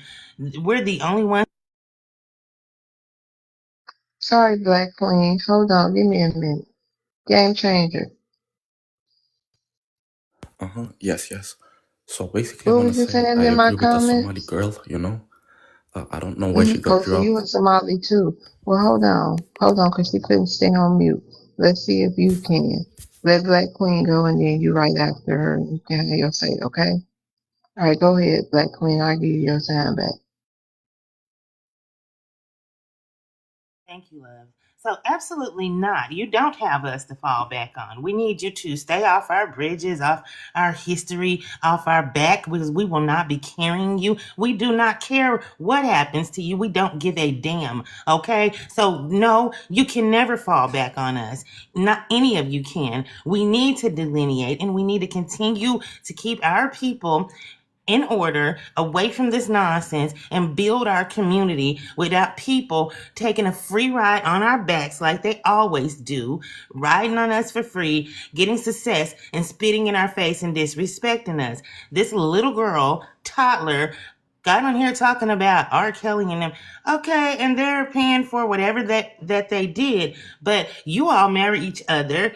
we're the only ones. Sorry, Black Queen. Hold on, give me a minute. Game changer. Yes, yes. So basically, I What want to was you say I saying in my agree with the Somali comments? girl, you know. I don't know where she Oh, got so you up. you in Somali too? Well, hold on, because she couldn't stay on mute. Let's see if you can. Let Black Queen go, and then you right after her. You can have your say, okay? All right, go ahead, Black Queen. I'll give you your time back. Thank you, love. So absolutely not. You don't have us to fall back on. We need you to stay off our bridges, off our history, off our back, because we will not be carrying you. We do not care what happens to you. We don't give a damn. Okay? So no, you can never fall back on us. Not any of you can. We need to delineate and we need to continue to keep our people in order, away from this nonsense, and build our community without people taking a free ride on our backs like they always do, riding on us for free, getting success, and spitting in our face and disrespecting us. This little girl, toddler, got on here talking about R. Kelly and them. Okay, and they're paying for whatever that they did, but you all marry each other.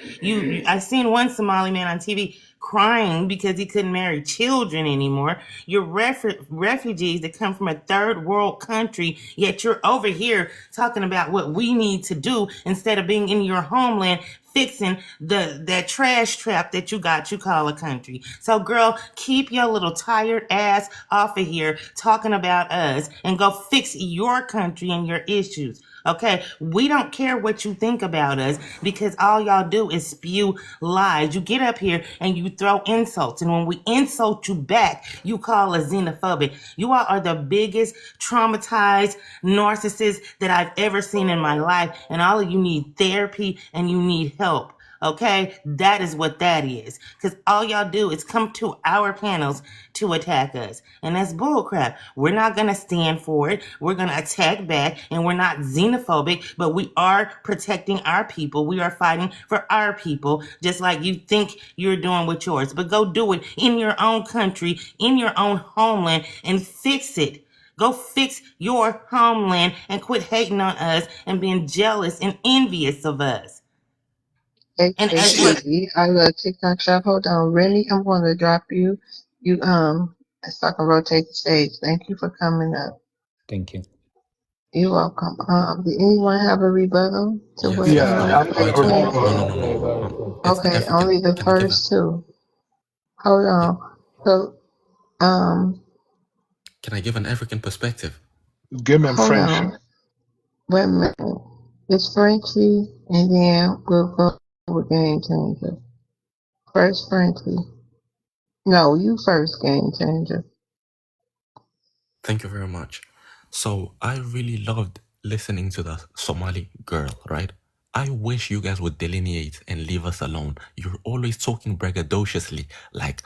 I seen one Somali man on TV crying because he couldn't marry children anymore. You're refugees that come from a third world country, yet you're over here talking about what we need to do instead of being in your homeland fixing that trash trap that you call a country. So girl, keep your little tired ass off of here talking about us and go fix your country and your issues. Okay, we don't care what you think about us because all y'all do is spew lies. You get up here and you throw insults, and when we insult you back, you call us xenophobic. You all are the biggest traumatized narcissists that I've ever seen in my life, and all of you need therapy and you need help. Okay, that is what that is. Because all y'all do is come to our panels to attack us. And that's bullcrap. We're not going to stand for it. We're going to attack back. And we're not xenophobic, but we are protecting our people. We are fighting for our people, just like you think you're doing with yours. But go do it in your own country, in your own homeland, and fix it. Go fix your homeland and quit hating on us and being jealous and envious of us. And as for HHCZ, I love TikTok shop. Hold on, Remy, I'm going to drop you. So I can rotate the stage. Thank you for coming up. Thank you. You're welcome. Did anyone have a rebuttal to Yes, what, yes. Yeah, I have Black a Queen? No, no, rebuttal. no, no, no. It's Okay, African. only the Can I give a? first two. Hold Yeah. on. So, Can I give an African perspective? Game and hold Frenchie. on. Wait a minute. It's Frenchie, and then we'll go with Game Changer. First, Frankie. No, you first, Game Changer. Thank you very much. So I really loved listening to the Somali girl, right? I wish you guys would delineate and leave us alone. You're always talking braggadociously, like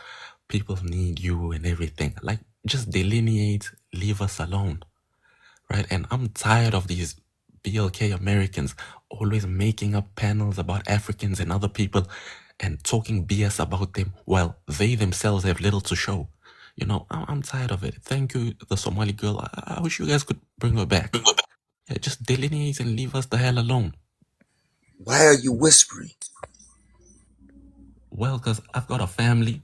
people need you and everything. Like, just delineate, leave us alone, right? And I'm tired of these BLK Americans always making up panels about Africans and other people and talking BS about them while they themselves have little to show. You know, I'm tired of it. Thank you, the Somali girl. I wish you guys could bring her back. Yeah, just delineate and leave us the hell alone. Why are you whispering? Well, because I've got a family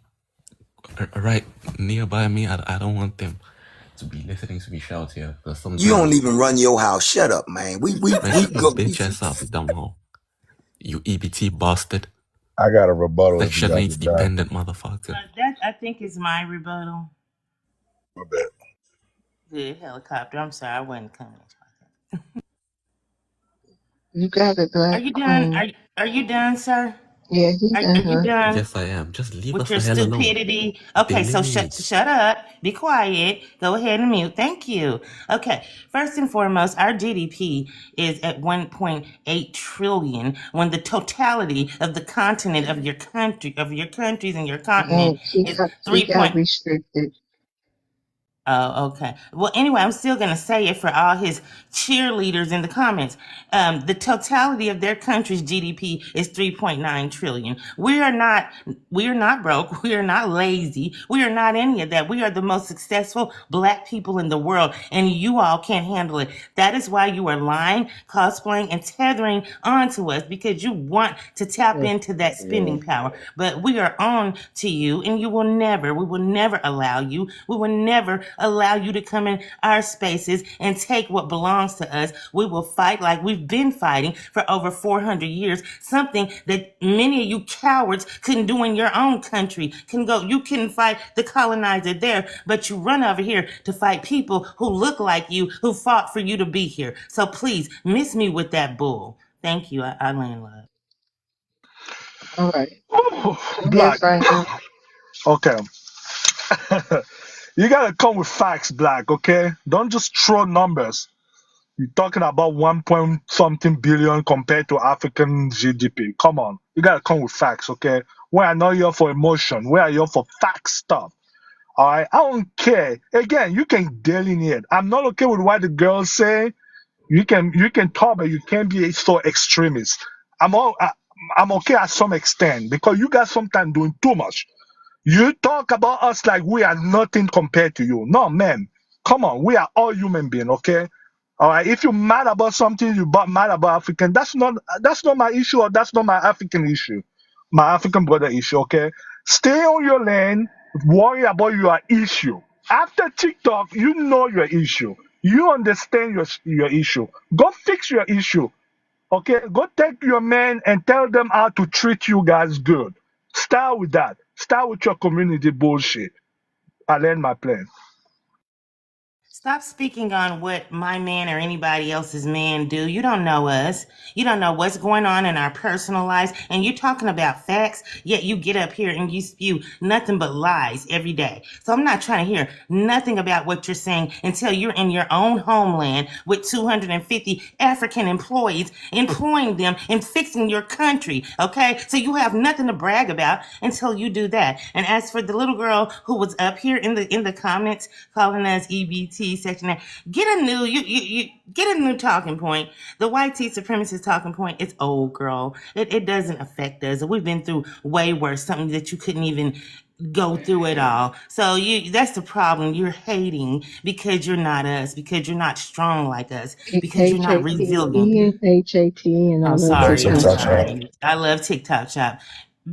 right nearby me. I don't want them to be listening to me shout here. Because You don't sometimes, even run your house. Shut up, man. man, We shut your go. bitch ass up, dumbo. You EBT bastard. I got a rebuttal if you Section guys 8's are done. dependent motherfucker. That I think is my rebuttal. My bad. Good helicopter. I'm sorry, I wasn't coming. You got it, Are Black you done? Queen. Are you done, sir? Yeah, he Are you done. done Yes, I am. Just leave with us your the hell alone. stupidity? Okay, so Delineate. shut up. Be quiet. Go ahead and mute. Thank you. Okay, first and foremost, our GDP is at 1.8 trillion when the totality of the continent of your country, of your countries and your continent And he is got, he 3. got restricted. Oh, okay. Well, anyway, I'm still going to say it for all his cheerleaders in the comments. The totality of their country's GDP is 3.9 trillion. We are not broke. We are not lazy. We are not any of that. We are the most successful black people in the world, and you all can't handle it. That is why you are lying, cosplaying, and tethering onto us because you want to tap into that spending power. But we are on to you, and we will never allow you. We will never allow you to come in our spaces and take what belongs to us. We will fight like we've been fighting for over 400 years, something that many of you cowards couldn't do in your own country. You couldn't fight the colonizer there, but you run over here to fight people who look like you, who fought for you to be here. So please, miss me with that bull. Thank you. I land love. All right. Go ahead, Black. Frankie. Okay. You gotta come with facts, Black, okay? Don't just throw numbers. You're talking about 1 point something billion compared to African GDP. Come on. You gotta come with facts, okay? We are not here for emotion. We are here for fact stuff. All right. I don't care. Again, you can delineate. I'm not okay with what the girls say. You can talk, but you can't be so extremist. I'm okay at some extent because you guys sometimes doing too much. You talk about us like we are nothing compared to you. No, man. Come on. We are all human beings, okay? All right. If you're mad about something, mad about African. That's not my issue, or that's not my African issue. My African brother issue, okay? Stay on your lane. Worry about your issue. After TikTok, you know your issue. You understand your issue. Go fix your issue. Okay, go take your men and tell them how to treat you guys good. Start with that. Start with your community bullshit. I land my plane. Stop speaking on what my man or anybody else's man do. You don't know us. You don't know what's going on in our personal lives. And you're talking about facts, yet you get up here and you spew nothing but lies every day. So I'm not trying to hear nothing about what you're saying until you're in your own homeland with 250 African employees, employing them and fixing your country. Okay? So you have nothing to brag about until you do that. And as for the little girl who was up here in the comments calling us EBT section, get a new get a new talking point. The white tea supremacist talking point is old, girl. It doesn't affect us. We've been through way worse, something that you couldn't even go through it all. So that's the problem. You're hating because you're not us, because you're not strong like us, because you're not HAT, resilient. HAT, and I I'm love Love sorry. I'm TikTok TikTok shop. shop. sorry. I love TikTok Shop.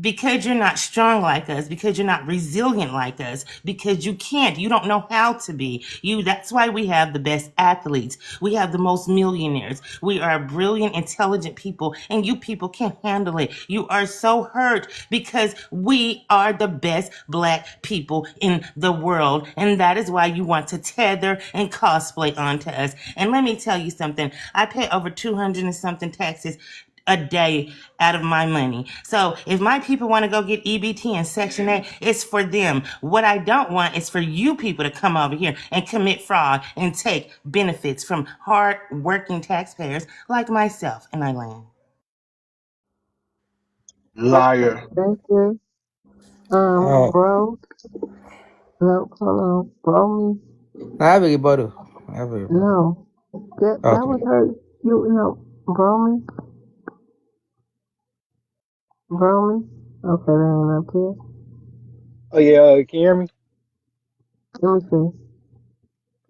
Because you're not strong like us, because you're not resilient like us, because you don't know how to be. That's why we have the best athletes. We have the most millionaires. We are brilliant, intelligent people, and you people can't handle it. You are so hurt because we are the best black people in the world. And that is why you want to tether and cosplay onto us. And let me tell you something. I pay over 200 and something taxes a day out of my money. So if my people want to go get EBT and Section 8, it's for them. What I don't want is for you people to come over here and commit fraud and take benefits from hard working taxpayers like myself. And I land. Liar. Thank you. Uh, Bro, no, hold on. Bro, me, I have a rebuttal. I have a rebuttal. no. That Okay. was her. You know, bro, me, bro, me. Okay, that ain't up here. Oh yeah, can you hear me? Let me see.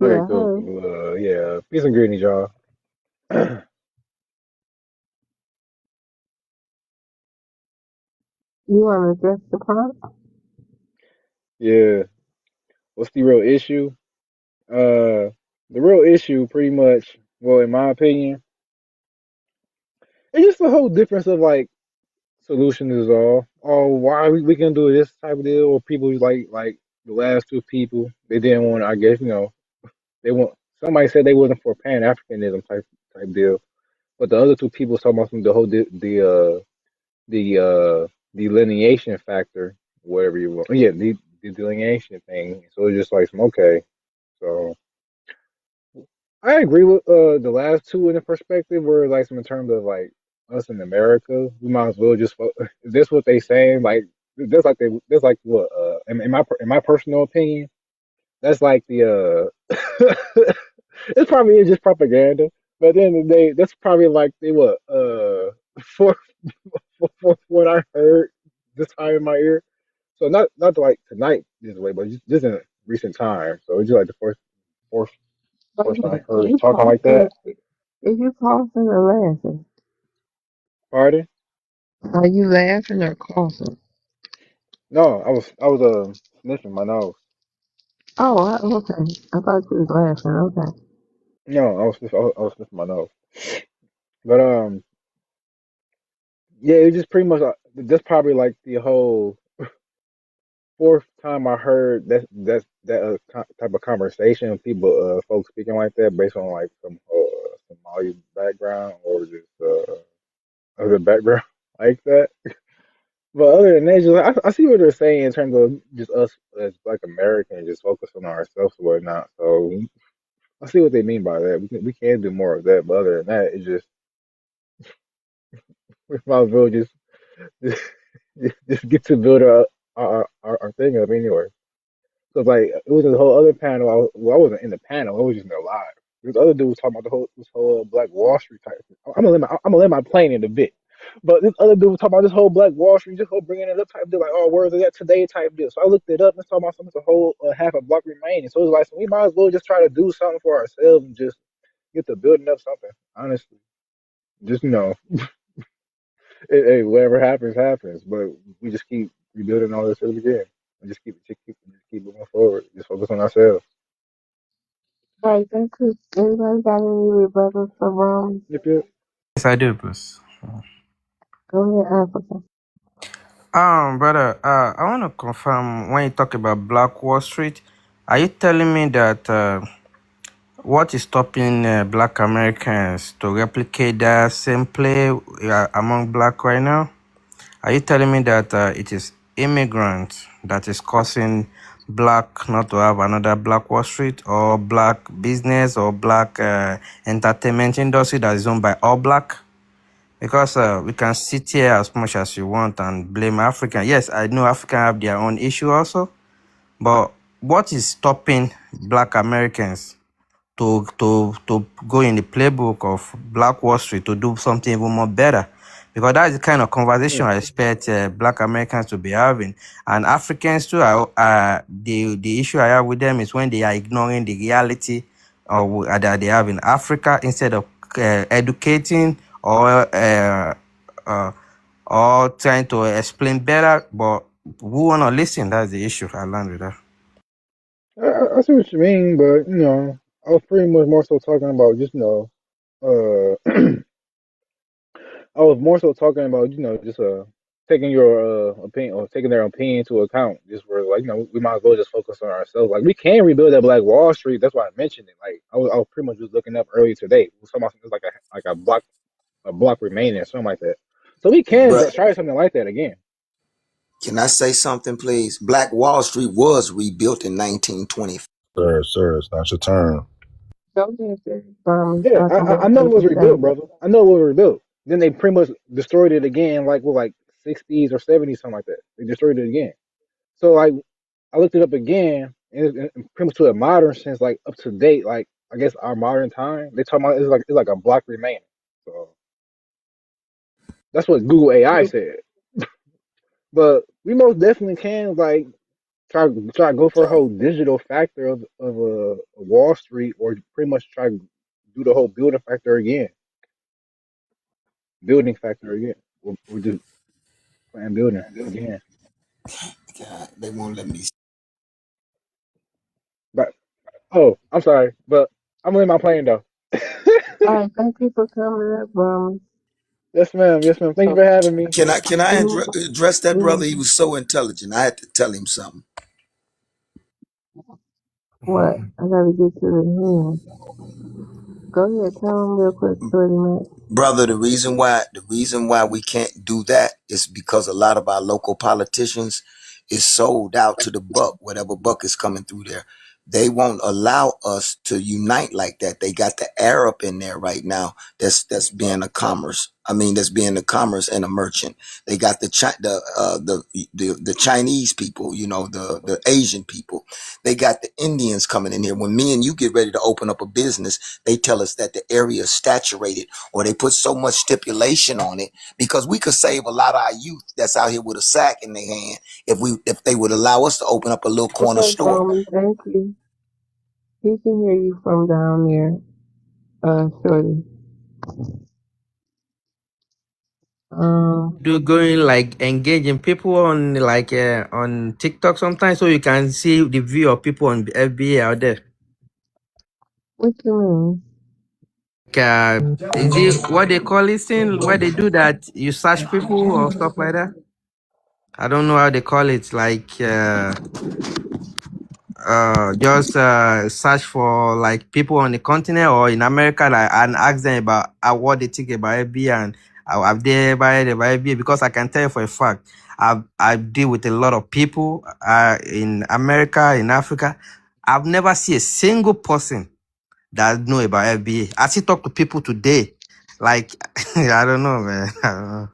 Okay, Yeah, cool. hey. Cool. Yeah, peace and greetings, y'all. You want to address the prompt? Yeah, what's the real issue? The real issue, pretty much, well, in my opinion, it's just the whole difference of like solution is all. Oh, why we can do this type of deal, or people like the last two people, they didn't want. I guess they want. Somebody said they wasn't for Pan-Africanism type deal, but the other two people talking about the whole delineation factor, whatever you want. Yeah, the delineation thing. So it's just like some okay. So I agree with the last two in the perspective where like some in terms of like us in America, we might as well just is this what they saying? Like that's like what in my personal opinion, that's like the it's probably just propaganda. But at the end of the day, that's probably like they what for for what I heard this time in my ear. So not to like tonight this way, but just in recent time. So it's just like the first Are person I you, heard you talking like coughing? that. Is you coughing or laughing? Pardon? Are you laughing or coughing? No, I was sniffing my nose. Oh, okay. I thought you was laughing. Okay. No, I was sniffing my nose. But yeah, it just pretty much that's probably like the whole fourth time I heard type of conversation, people folks speaking like that based on like some Somali background or just other background like that. But other than that, just, I see what they're saying in terms of just us as like Americans, just focus on ourselves and whatnot. So I see what they mean by that. We can do more of that, but other than that, it's just we might as well just, just get to build our thing up anyway. So like it was a whole other panel. I wasn't in the panel. I was just in there live. This other dude was talking about this whole Black Wall Street type thing. I'm gonna let my plane in a bit. But this other dude was talking about this whole Black Wall Street, just whole bringing it up type deal, like oh, where's it at today type deal. So I looked it up and it's talking about something. It's a whole half a block remaining. So it's like so we might as well just try to do something for ourselves and just get to building up something. Honestly, just hey, whatever happens, happens. But we just keep rebuilding all this again. And just keep moving forward. Just focus on ourselves. All right, thank you. Anybody got any rebuttals for Rome? Yep, yep. Yes, I do, please. Go ahead, Africa. Brother, I want to confirm when you talk about Black Wall Street, are you telling me that what is stopping Black Americans to replicate that same play among Black right now? Are you telling me that it is immigrants that is causing Black not to have another Black Wall Street, or Black business, or Black entertainment industry that is owned by all Black? Because we can sit here as much as you want and blame African. Yes, I know African have their own issue also, but what is stopping Black Americans to go in the playbook of Black Wall Street to do something even more better? Because that's the kind of conversation Mm. I expect Black Americans to be having, and Africans too. The issue I have with them is when they are ignoring the reality that they have in Africa instead of educating or uh, or trying to explain better. But who wanna listen? That's the issue. I learned with that. I see what you mean, but I was pretty much more so talking about just I was more so talking about just taking your opinion or taking their opinion into account. Just where like we might as well just focus on ourselves. Like we can rebuild that Black Wall Street. That's why I mentioned it. Like I was pretty much just looking up earlier today. It was talking about something like a block a block remaining or something like that. So we can But try something like that again. can I say something, please? Black Wall Street was rebuilt in 1920. Sir, it's not your turn. Go ahead, so Yeah, I can I go know for it was the rebuilt, thing. brother. I know it was rebuilt. Then they pretty much destroyed it again, like with like 60s or 70s, something like that. They destroyed it again. So like I looked it up again, and it's pretty much to a modern sense, like up to date, like I guess our modern time. They talk about it's like a block remaining. So that's what Google AI said. But we most definitely can like try to go for a whole digital factor of Wall Street, or pretty much try to do the whole building factor again, or just plan building again. God, they won't let me. But oh, I'm sorry, but I'm in my plane though. All right, thank you for coming up, Yes, ma'am. Yes, ma'am. Thank you So, for having me. Can I you, address that brother? He you, was so intelligent. I had to tell him something. what? I gotta get to the hand. Go ahead, tell them real quick, 30 minutes. Brother, the reason why we can't do that is because a lot of our local politicians is sold out to the buck, whatever buck is coming through there. They won't allow us to unite like that. They got the Arab in there right now. That's being a commerce. I mean, that's being a commerce and a merchant. They got the Chinese people, the Asian people. They got the Indians coming in here. When me and you get ready to open up a business, they tell us that the area is saturated, or they put so much stipulation on it, because we could save a lot of our youth that's out here with a sack in their hand if they would allow us to open up a little corner Okay, store. Romy, thank you. He can hear you from down there, Shorty. Um, Do going like engaging people on like on TikTok sometimes, so you can see the view of people on FBA out there. what you mean? Like, is it what they call it thing where they do that? You search people or stuff like that. I don't know how they call it. Like just search for like people on the continent or in America, like, and ask them about what they think about FBA, and have they ever heard about FBA? Because I can tell you for a fact, I deal with a lot of people in America, in Africa. I've never seen a single person that know about FBA. I still talk to people today. Like I don't know, man. I don't know.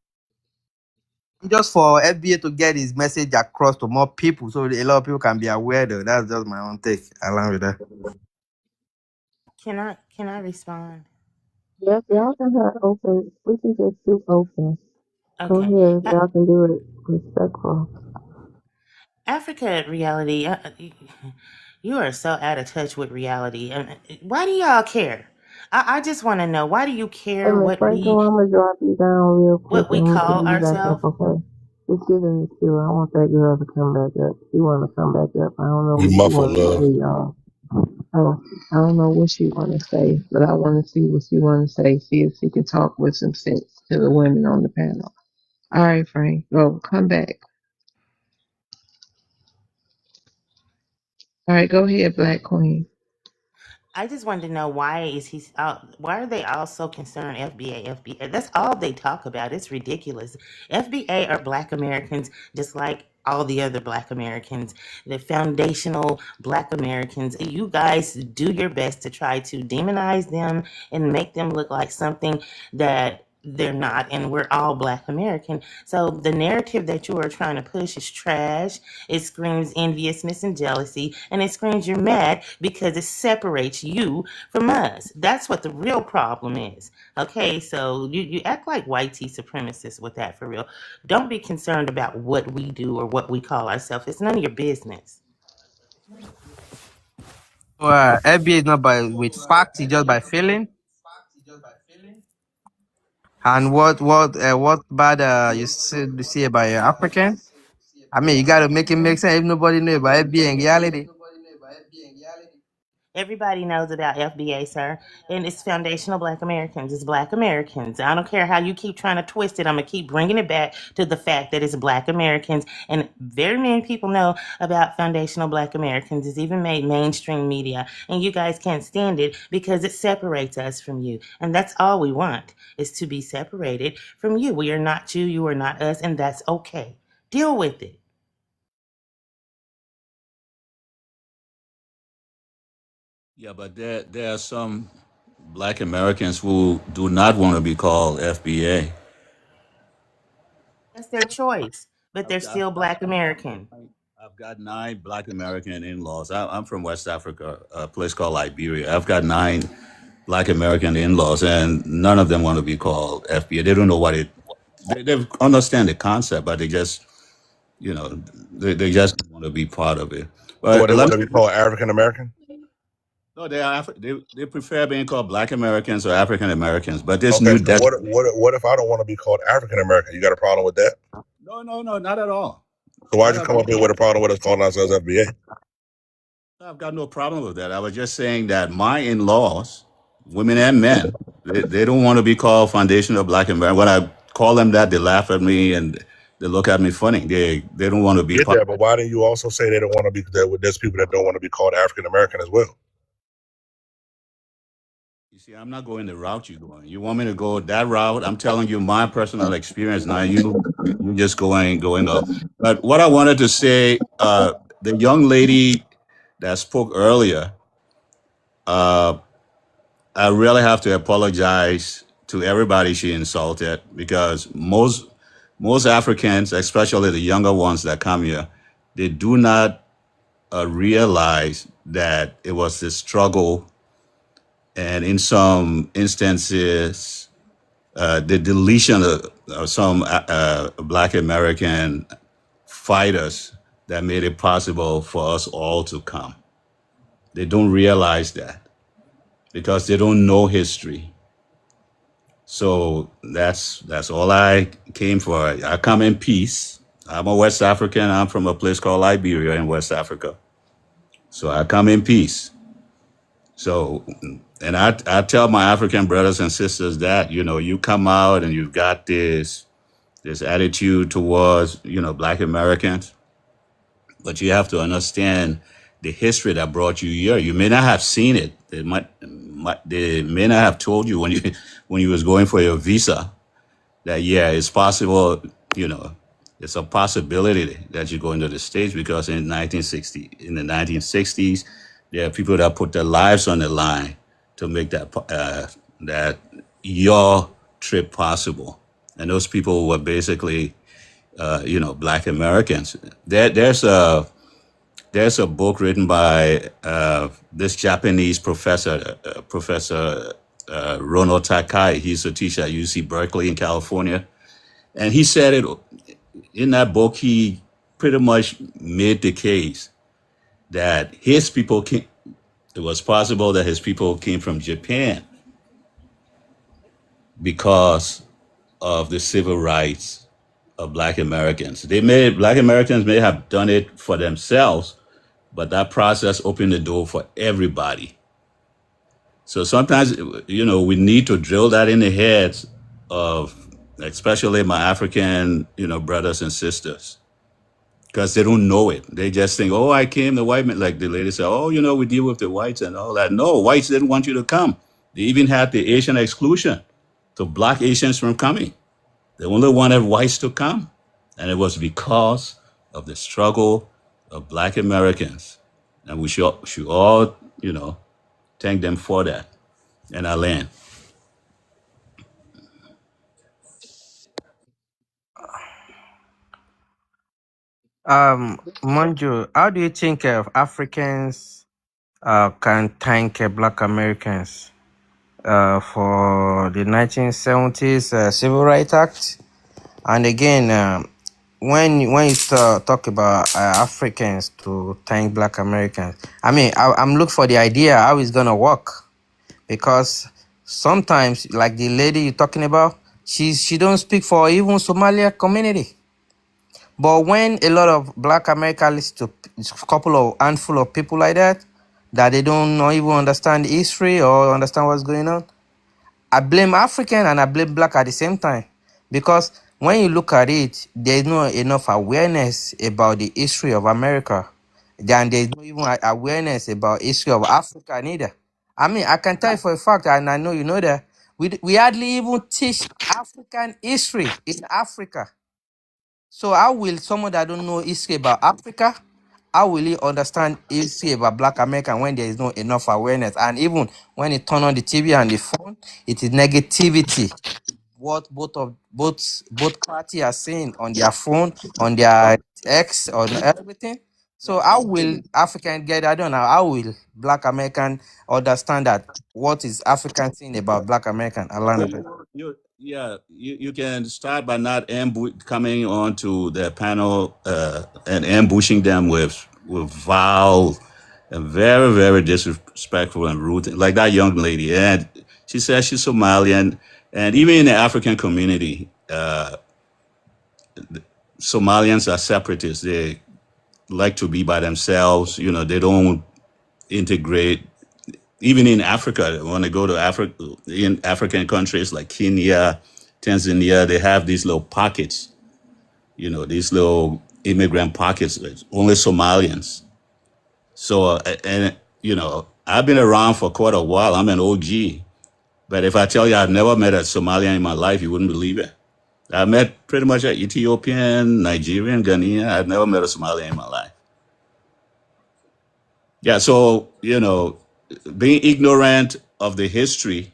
Just for FBA to get his message across to more people, so a lot of people can be aware. Though that's just my own take. Along with that. Can I respond? Yes, y'all can have open. We can just do open. Go Okay. ahead, y'all can do it respectful. Africa reality, you are so out of touch with reality. Why do y'all care? I just want to know, why do you Hey, care Miss what Franklin, we I'm gonna drop you down real quick what we and we can call be back ourselves? up, okay? Just get in the queue. I want that girl to come back up. She wanna come back up. I don't know We what she muffled, wanna love. say, y'all. Oh, I don't know what she wanna say, but I wanna see what she wanna say. See if she can talk with some sense to the women on the panel. All right, Frank, go. Come back. All right, go ahead, Black Queen. I just wanted to know, why are they all so concerned FBA, FBA? That's all they talk about. It's ridiculous. FBA are Black Americans just like all the other Black Americans, the foundational Black Americans. You guys do your best to try to demonize them and make them look like something that they're not, and we're all Black American. So the narrative that you are trying to push is trash. It screams enviousness and jealousy, and it screams you're mad because it separates you from us. That's what the real problem is. Okay, so you act like white tea supremacists with that, for real. Don't be concerned about what we do or what we call ourselves. It's none of your business. FBA is not by with facts; it's just by feeling. And what bad you see about African? I mean, you gotta make it make sense. If nobody know about FBA in reality, Everybody knows about FBA, sir. And it's foundational Black Americans. It's Black Americans. I don't care how you keep trying to twist it. I'm going to keep bringing it back to the fact that it's Black Americans. And very many people know about foundational Black Americans. It's even made mainstream media. And you guys can't stand it because it separates us from you. And that's all we want, is to be separated from you. We are not you. You are not us. And that's okay. Deal with it. Yeah, but there are some Black Americans who do not want to be called FBA. That's their choice. But they're still Black American. I've got 9 Black American in-laws. I'm from West Africa, a place called Liberia. I've got 9 Black American in-laws, and none of them want to be called FBA. They don't know what it. They understand the concept, but they just, they just want to be part of it. Or But they let want me. to be called African American. No, they prefer being called Black Americans or African Americans. But this Okay, new so what if I don't want to be called African American? You got a problem with that? no, not at all. So why'd Not you at come up all. here with a problem with us calling ourselves FBA? I've got no problem with that. I was just saying that my in-laws, women and men, they don't want to be called foundational Black American. When I call them that, they laugh at me and they look at me funny. They don't want to be Get part. that, but why didn't you also say they don't want to be that? There's people that don't want to be called African American as well. You see, I'm not going the route you're going. You want me to go that route? I'm telling you my personal experience. Now you just going up. But what I wanted to say, the young lady that spoke earlier, uh, I really have to apologize to everybody she insulted because most Africans, especially the younger ones that come here, they do not realize that it was a struggle, and in some instances, the deletion of some Black American fighters that made it possible for us all to come. They don't realize that because they don't know history. So that's all I came for. I come in peace. I'm a West African. I'm from a place called Liberia in West Africa. So I come in peace. So, and I tell my African brothers and sisters that, you come out and you've got this attitude towards, Black Americans, but you have to understand the history that brought you here. You may not have seen it. They may not have told you when you was going for your visa that, yeah, it's possible, it's a possibility that you go into the States because in the 1960s, there are people that put their lives on the line to make that your trip possible. And those people were basically, Black Americans. There's a book written by this Japanese professor, Professor Ronald Takai. He's a teacher at UC Berkeley in California. And he said it in that book, he pretty much made the case that it was possible that his people came from Japan because of the civil rights of Black Americans. Black Americans may have done it for themselves, but that process opened the door for everybody. So sometimes, we need to drill that in the heads of, especially my African, brothers and sisters, because they don't know it. They just think, oh, I came, the white man, like the lady said, oh, we deal with the whites and all that. No, whites didn't want you to come. They even had the Asian exclusion to block Asians from coming. They only wanted whites to come. And it was because of the struggle of Black Americans. And we should all, thank them for that. And I land. Monju, how do you think Africans can thank Black Americans for the 1970s Civil Rights Act? And again, when you talk about Africans to thank Black Americans, I'm looking for the idea how it's gonna work, because sometimes, like the lady you're talking about, she don't speak for even Somalia community. But when a lot of Black Americans listen to a couple of handful of people like that, that they don't not even understand history or understand what's going on. I blame African and I blame Black at the same time, because when you look at it, there's not enough awareness about the history of America. Then there's no even awareness about history of Africa neither. I mean, I can tell you for a fact, and I know you know that we hardly even teach African history in Africa. So how will someone that don't know history about Africa, how will he understand history about Black American when there is no enough awareness? And even when he turn on the TV and the phone, it is negativity. What both party are saying on their phone, on their X, on everything. So how will African get? I don't know. How will Black American understand that? What is African saying about Black American? Well, Alan? you can start by not coming onto the panel and ambushing them with vile and very, very disrespectful and rude, like that young lady. And she says she's Somalian, and even in the African community, Somalians are separatists. They like to be by themselves. You know, they don't integrate. Even in Africa, when they go to Africa, in African countries like Kenya, Tanzania, they have these little pockets, you know, these little immigrant pockets, it's only Somalians. So, and, you know, I've been around for quite a while. I'm an OG. But if I tell you I've never met a Somalian in my life, you wouldn't believe it. I met pretty much an Ethiopian, Nigerian, Ghanaian. I've never met a Somalian in my life. Yeah, so, you know, being ignorant of the history,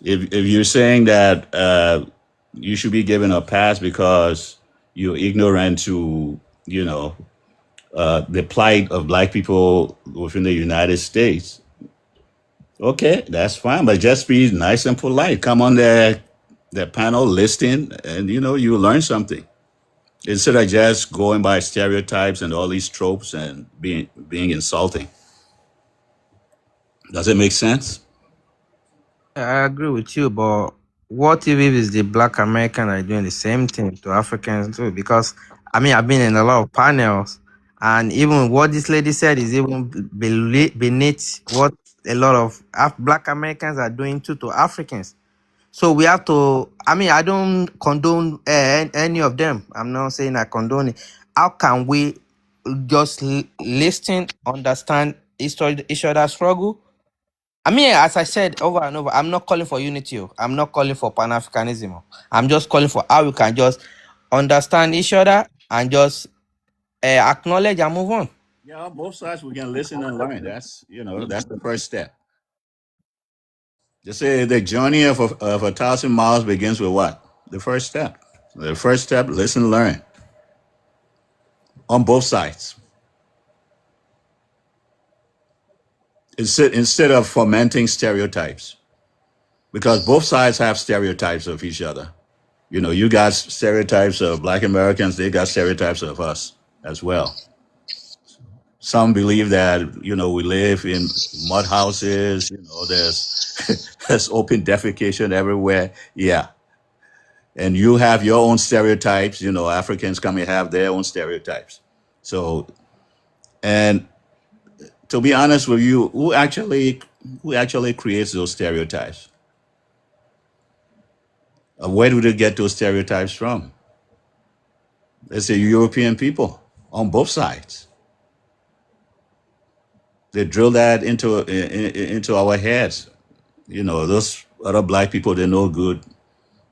if you're saying that you should be given a pass because you're ignorant to, you know, the plight of Black people within the United States, okay, that's fine. But just be nice and polite. Come on the panel, listen, and you know you learn something instead of just going by stereotypes and all these tropes and being insulting. Does it make sense? I agree with you, but what if it's the Black American are doing the same thing to Africans too? Because I mean, I've been in a lot of panels, and even what this lady said is even beneath what a lot of Black Americans are doing to Africans. So we have to. I mean, I don't condone any of them. I'm not saying I condone it. How can we just listen, understand each other's struggle? I mean, as I said over and over, I'm not calling for unity. I'm not calling for Pan-Africanism. I'm just calling for how we can just understand each other and just acknowledge and move on. Yeah, on both sides we can listen and learn. That's that's the first step. They say the journey of 1,000 miles begins with what? The first step. The first step, listen, learn. On both sides. Instead of fomenting stereotypes. Because both sides have stereotypes of each other. You know, you got stereotypes of Black Americans, they got stereotypes of us as well. Some believe that, you know, we live in mud houses, you know, there's open defecation everywhere. Yeah. And you have your own stereotypes, you know, Africans come and have their own stereotypes. So, and to be honest with you, who actually creates those stereotypes? Where do they get those stereotypes from? It's the European people on both sides. They drill that into our heads. You know, those other Black people, they're no good.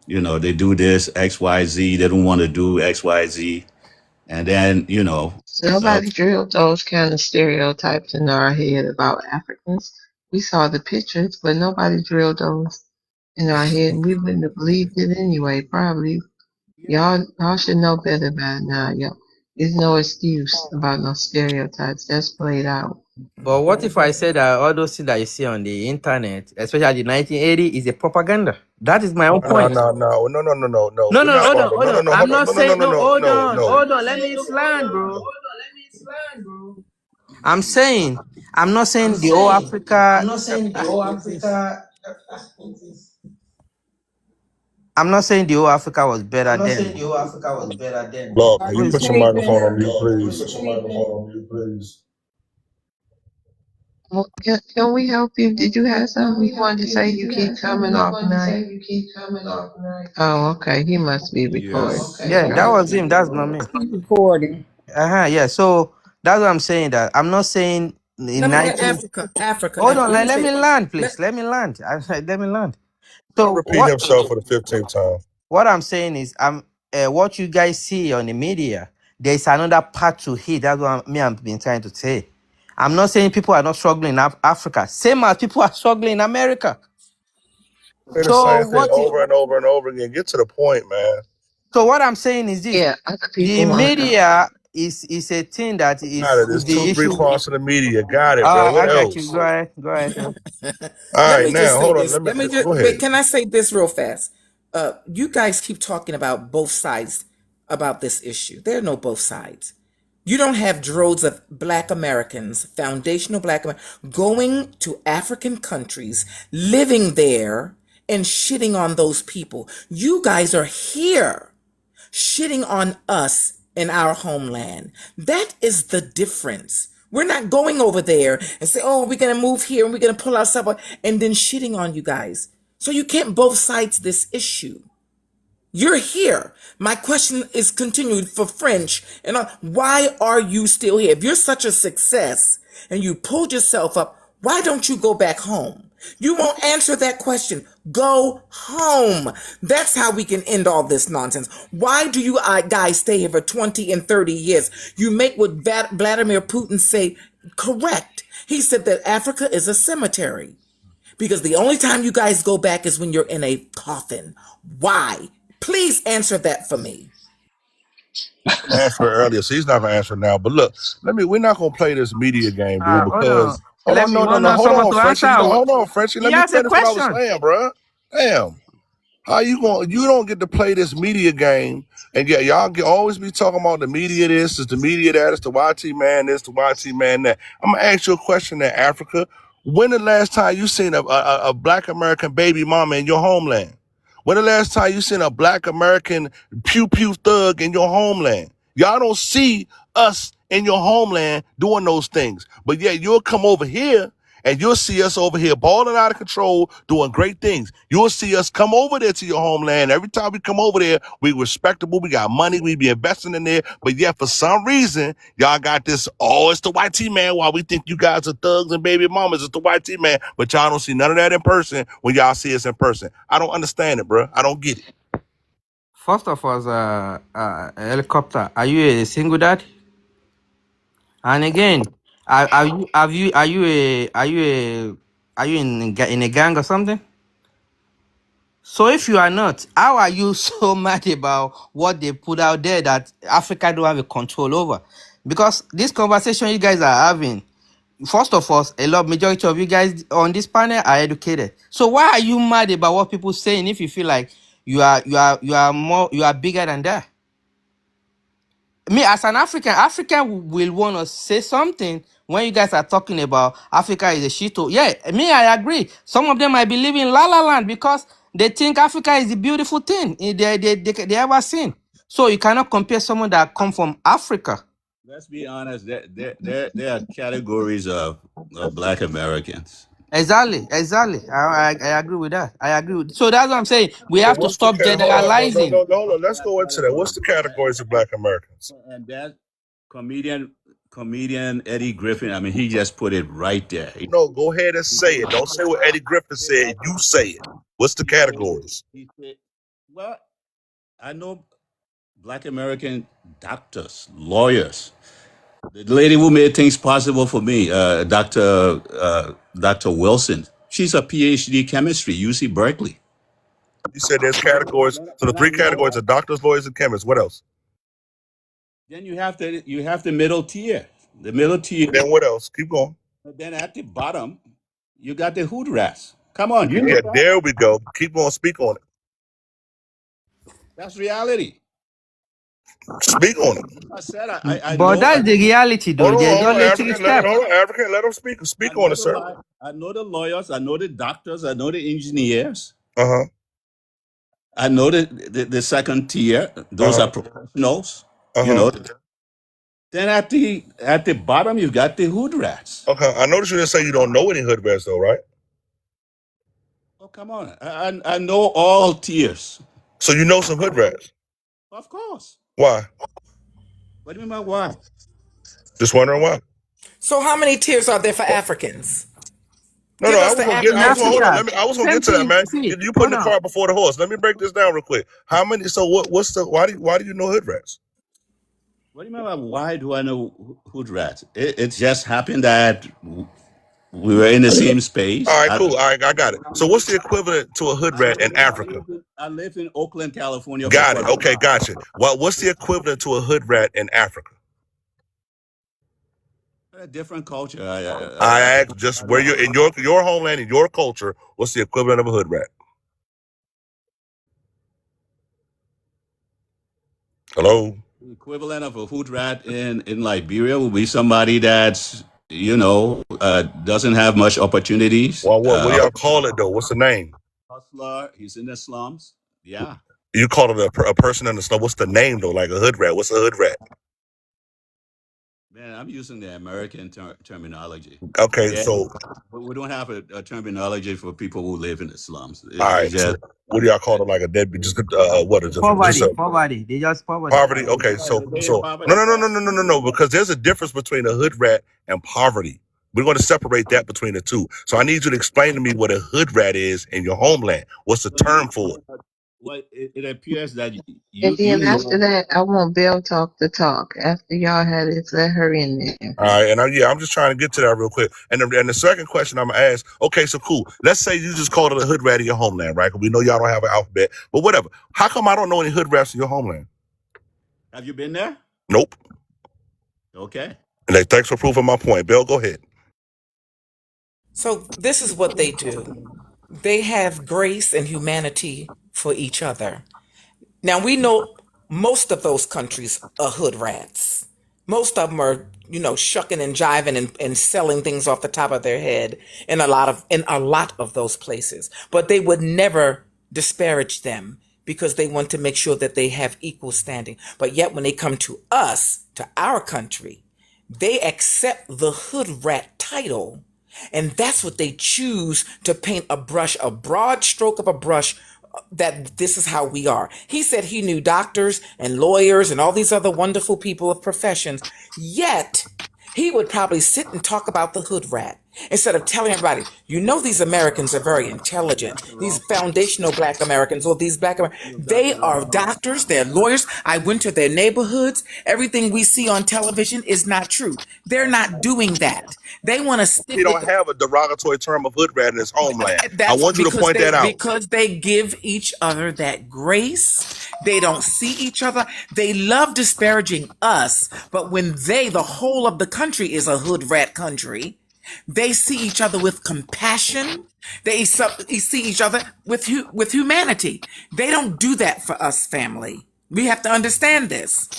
You know, they do this X, Y, Z. They don't want to do X, Y, Z. And then, you know, Nobody drilled those kind of stereotypes in our head about Africans. We saw the pictures, but nobody drilled those in our head. We wouldn't have believed it anyway, probably. Y'all should know better by now. Y'all, there's no excuse about no stereotypes. That's played out. But what if I said that all those things that you see on the internet, especially the 1980, is a propaganda? That is my own No, point. no, no, no, no, no, no, no. No, We're no, not hold on, going. hold No, no, on. no. I'm Hold on. not No, no, no, saying no, no. no, Hold no, on, no. hold on. Let me explain, bro. I'm saying, I'm not saying the whole Africa. I'm not saying the whole Africa was better then. Lord, can you Please. put your microphone on mute, please? Well, can we help you? Did you have something you wanted to say? You keep coming off night. Oh, okay. He must be recording. Yes. Yeah, that was him. That's not me. He's recording. Yeah. So that's what I'm saying. That I'm not saying in Let me 19. Africa. Hold on. Let me Let say. me land, Let, please. Let me land. Let me land. Don't So repeat himself for the 15th time. what I'm saying is, what you guys see on the media, there's another part to it. That's what I've been trying to say. I'm not saying people are not struggling in Africa. Same as people are struggling in America. Say the So same thing what? over and over and over again. Get to the point, man. So what I'm saying is this: Yeah, other the people want to. media is a thing that Got it. is There's the two, three issue. parts of the media. Got it, bro. What I got you. else? Go ahead. Go ahead. All let right, me just now say hold on. this. Let me Go just ahead. wait. Can I say this real fast? You guys keep talking about both sides about this issue. There are no both sides. You don't have droves of Black Americans, foundational Black Americans, going to African countries, living there, and shitting on those people. You guys are here shitting on us in our homeland. That is the difference. We're not going over there and say, oh, we're going to move here and we're going to pull ourselves up and then shitting on you guys. So you can't both sides this issue. You're here. My question is continued for French. And why are you still here? If you're such a success and you pulled yourself up, why don't you go back home? You won't answer that question. Go home. That's how we can end all this nonsense. Why do you guys stay here for 20 and 30 years? You make what Vladimir Putin say correct. He said that Africa is a cemetery. Because the only time you guys go back is when you're in a coffin. Why? Please answer that for me. Answer earlier, so he's not gonna answer now. But look, we're not gonna play this media game, dude, Hold on. because hold on, no, no, no, hold Someone on, to Frenchie. No, answer. hold on, Frenchie. He Let me asked a finish what I was question. saying, bruh. Damn. How you going? You don't get to play this media game, and yet y'all always be talking about the media. This is the media that. It's the YT man. This the YT man that. I'm gonna ask you a question. There, Africa. When the last time you seen a Black American baby mama in your homeland? When the last time you seen a Black American pew pew thug in your homeland? Y'all don't see us in your homeland doing those things, but yet you'll come over here and you'll see us over here balling out of control, doing great things. You'll see us come over there to your homeland. Every time we come over there, we respectable. We got money. We be investing in there. But yet, for some reason, y'all got this, oh, it's the YT man. While we think you guys are thugs and baby mamas, it's the YT man. But y'all don't see none of that in person when y'all see us in person. I don't understand it, bro. I don't get it. First of all, helicopter. Are you a single dad? And again, are you in a gang or something? So if you are not, how are you so mad about what they put out there that Africa don't have a control over? Because this conversation you guys are having, first of all, majority of you guys on this panel are educated. So why are you mad about what people saying if you feel like you are bigger than that? Me as an African will want to say something when you guys are talking about Africa is a shithole. Yeah, me, I agree. Some of them might be living La La Land because they think Africa is the beautiful thing they ever seen. So you cannot compare someone that come from Africa. Let's be honest. There are categories of Black Americans. Exactly. I agree with that. I agree with. So that's what I'm saying. We So have to what's the stop hold on, no, no, generalizing. no, no, no. Let's go into that. What's the categories of Black Americans? And that comedian Eddie Griffin. I mean, he just put it right there. No, go ahead and say it. Don't say what Eddie Griffin said. You say it. What's the categories? He said, well, I know Black American doctors, lawyers. The lady who made things possible for me, Dr. Wilson. She's a PhD chemistry, UC Berkeley. You said there's categories. So the Then I three know. categories are doctors, lawyers, and chemists. What else? Then you have the middle tier. The middle tier. Then what else? Keep going. Then at the bottom, you got the hood rats. Come on, you know Yeah, that. there we go. Keep going. Speak on it. That's reality. Speak on it. I said But that's the reality though. There's Hold on, only three African. steps. Hold on, African. Let them speak. I Speak on know it, sir. I know the lawyers, I know the doctors, I know the engineers, Uh I know the second tier. Those huh. are professionals. Uh You huh. know, Then at the bottom, you got the hood rats. Okay, I noticed you didn't say you don't know any hood rats though, right? Oh, come on. I know all tiers. So you know some hood rats. Of course. Why? What do you mean by why? Just wondering why. So how many tiers are there for Africans? No, Give I us was the gonna get. In I was African gonna hold on. Africa, tier. I was gonna same get to that, thing. man. See, You putting hold the on. cart before the horse. Let me break this down real quick. How many? So what's the? Why do you know hood rats? What do you mean by why do I know hood rats? It just happened that we were in the same space. All right, cool. All right, I got it. So what's the equivalent to a hood rat in Africa? I lived in Oakland, California for Got it. 12 years. Okay, gotcha. What's the equivalent to a hood rat in Africa? A different culture. I asked just where you're in your homeland, in your culture. What's the equivalent of a hood rat? Hello. The equivalent of a hood rat in Liberia would be somebody that's doesn't have much opportunities. Well, what do y'all call it though? What's the name? Hustler. He's in the slums. Yeah. You call it a person in the snow. What's the name though? Like a hood rat. What's a hood rat? Man, I'm using the American terminology. Okay, Yeah, so but we don't have a terminology for people who live in the slums. all It's right. So just what do y'all call it? Like a deadbeat? Just what? Just Poverty, a poverty. They just poverty. poverty. Okay, no, no. Because there's a difference between a hood rat and poverty. We're going to separate that between the two. So I need you to explain to me what a hood rat is in your homeland. What's the term for it? well, it appears that And you then after know. that, I want Bell Talk to talk. After y'all had it, let her in there. All right, and I'm just trying to get to that real quick. And the second question I'm gonna ask, okay, so cool. Let's say you just called it a hood rat in your homeland, right? 'Cause we know y'all don't have an alphabet, but whatever. How come I don't know any hood rats in your homeland? Have you been there? Nope. Okay. And thanks for proving my point. Bill, go ahead. So this is what they do. They have grace and humanity for each other. Now we know most of those countries are hood rats. Most of them are, shucking and jiving and selling things off the top of their head in a lot of those places. But they would never disparage them because they want to make sure that they have equal standing. But yet when they come to us, to our country, they accept the hood rat title, and that's what they choose to paint a broad stroke of a brush, that this is how we are. He said he knew doctors and lawyers and all these other wonderful people of professions, yet he would probably sit and talk about the hood rat instead of telling everybody, these Americans are very intelligent. These foundational Black Americans, or these they are doctors, they're lawyers. I went to their neighborhoods. Everything we see on television is not true. They're not doing that. They want to stick He with don't have a derogatory term of hood rat in his homeland. I that's want you to because point that out. they give each other that grace. They don't see each other. They love disparaging us, but when the whole of the country is a hood rat country, they see each other with compassion. They see each other with humanity. They don't do that for us, family. We have to understand this.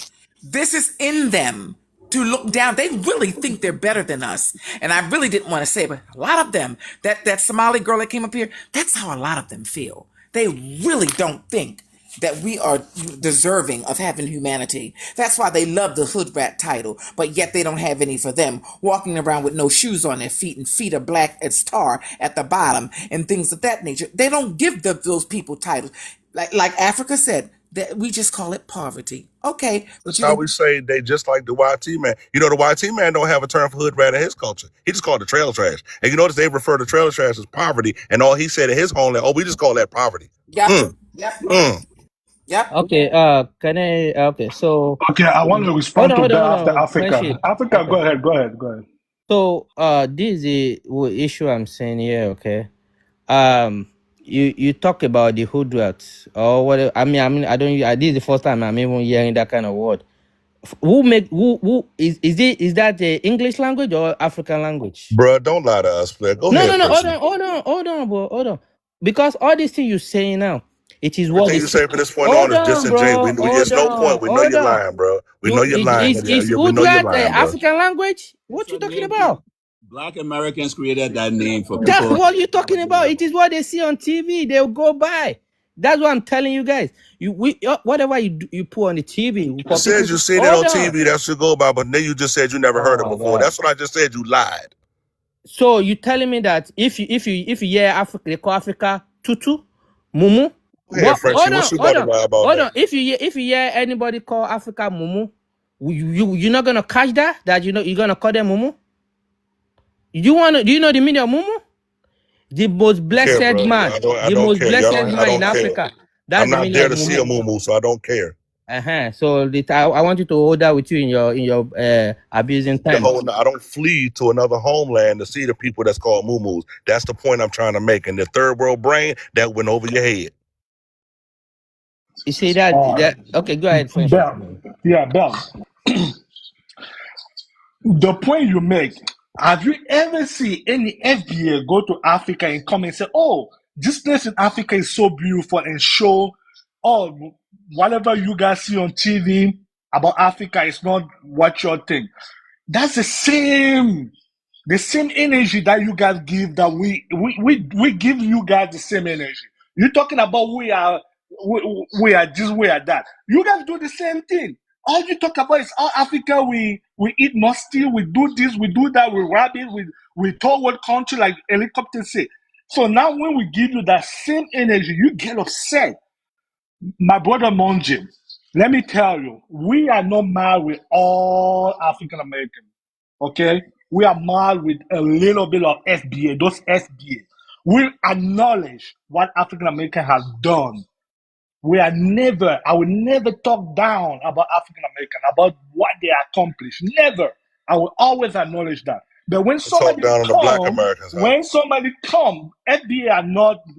This is in them to look down. They really think they're better than us. And I really didn't want to say it, but a lot of them, that Somali girl that came up here, that's how a lot of them feel. They really don't think that we are deserving of having humanity. That's why they love the hood rat title, but yet they don't have any for them, walking around with no shoes on their feet and feet are black as tar at the bottom and things of that nature. They don't give those people titles. Like Africa said, that we just call it poverty. Okay, but That's you how can. we say they just like the YT man. You know, the YT man don't have a term for hood rat in his culture. He just called it trailer trash. And you notice they refer to trailer trash as poverty, and all he said in his homeland, we just call that poverty. Yep, Mm, yep, mm. yep. Okay, can I? Okay, so Okay, I want to hold respond on, to hold that on, hold after on. Africa. Nasheed. Africa, Okay. go ahead. So, this is the issue I'm saying here. Okay. You talk about the hood rats or whatever. I mean, I don't. This is the first time I'm even hearing that kind of word. Who is that the English language or African language? Bruh, don't lie to us, player. Go No, ahead, no, no. person. Hold on, bro. Hold on. Because all these things you're saying now, it is what Everything they you say. say from this point on Hold is on, disingenuous. bro. Hold There's no on. point. We know Hold you're on. lying, bro. We know You you're lying. is We know you're Udrat lying, bro. African language? It's What you a talking name. about? Black Americans created that name for That's people. what you're talking about. It is what they see on TV. They'll go by. That's what I'm telling you guys. Whatever you put on the TV You for said people. you seen it Hold on on. TV. That should go by, but then you just said you never heard it Oh my before. god. That's what I just said. You lied. So you telling me that if you hear Africa, they call Africa tutu, mumu. Go ahead, What? Frenchie. What you about to lie about Hold that? on. If you hear anybody call Africa mumu, you're not gonna catch that. That you're gonna call them mumu. Do you know the meaning of mumu? The most I don't care, blessed bro. man. I The don't most care. Y'all blessed don't. I man in don't care. Africa. I'm That's the not meaning there of to see a mumu. moo so I don't care. So I want you to hold that with you in your abusing The time. whole. I don't flee to another homeland to see the people that's called moo. That's the point I'm trying to make. And the third world brain that went over your head. You see that? Okay, go ahead, Frenchie. Bell. Yeah, Bell. The point you make, have you ever seen any FBA go to Africa and come and say, oh, this place in Africa is so beautiful and show, oh, whatever you guys see on TV about Africa is not what you think. That's the same energy that you guys give that we give you guys the same energy. You're talking about we are this, we are that. You guys do the same thing. All you talk about is all Africa. We eat musty. We do this. We do that. We rabbit. We talk what country like helicopter say. So now when we give you that same energy, you get upset. My brother Monjim, let me tell you, we are not mad with all African Americans. Okay? We are mad with a little bit of FBA, those FBA. We acknowledge what African American has done. I will never talk down about African American, about what they accomplished. Never. I will always acknowledge that. But You talk down on the black Americans, huh? when somebody come, FBA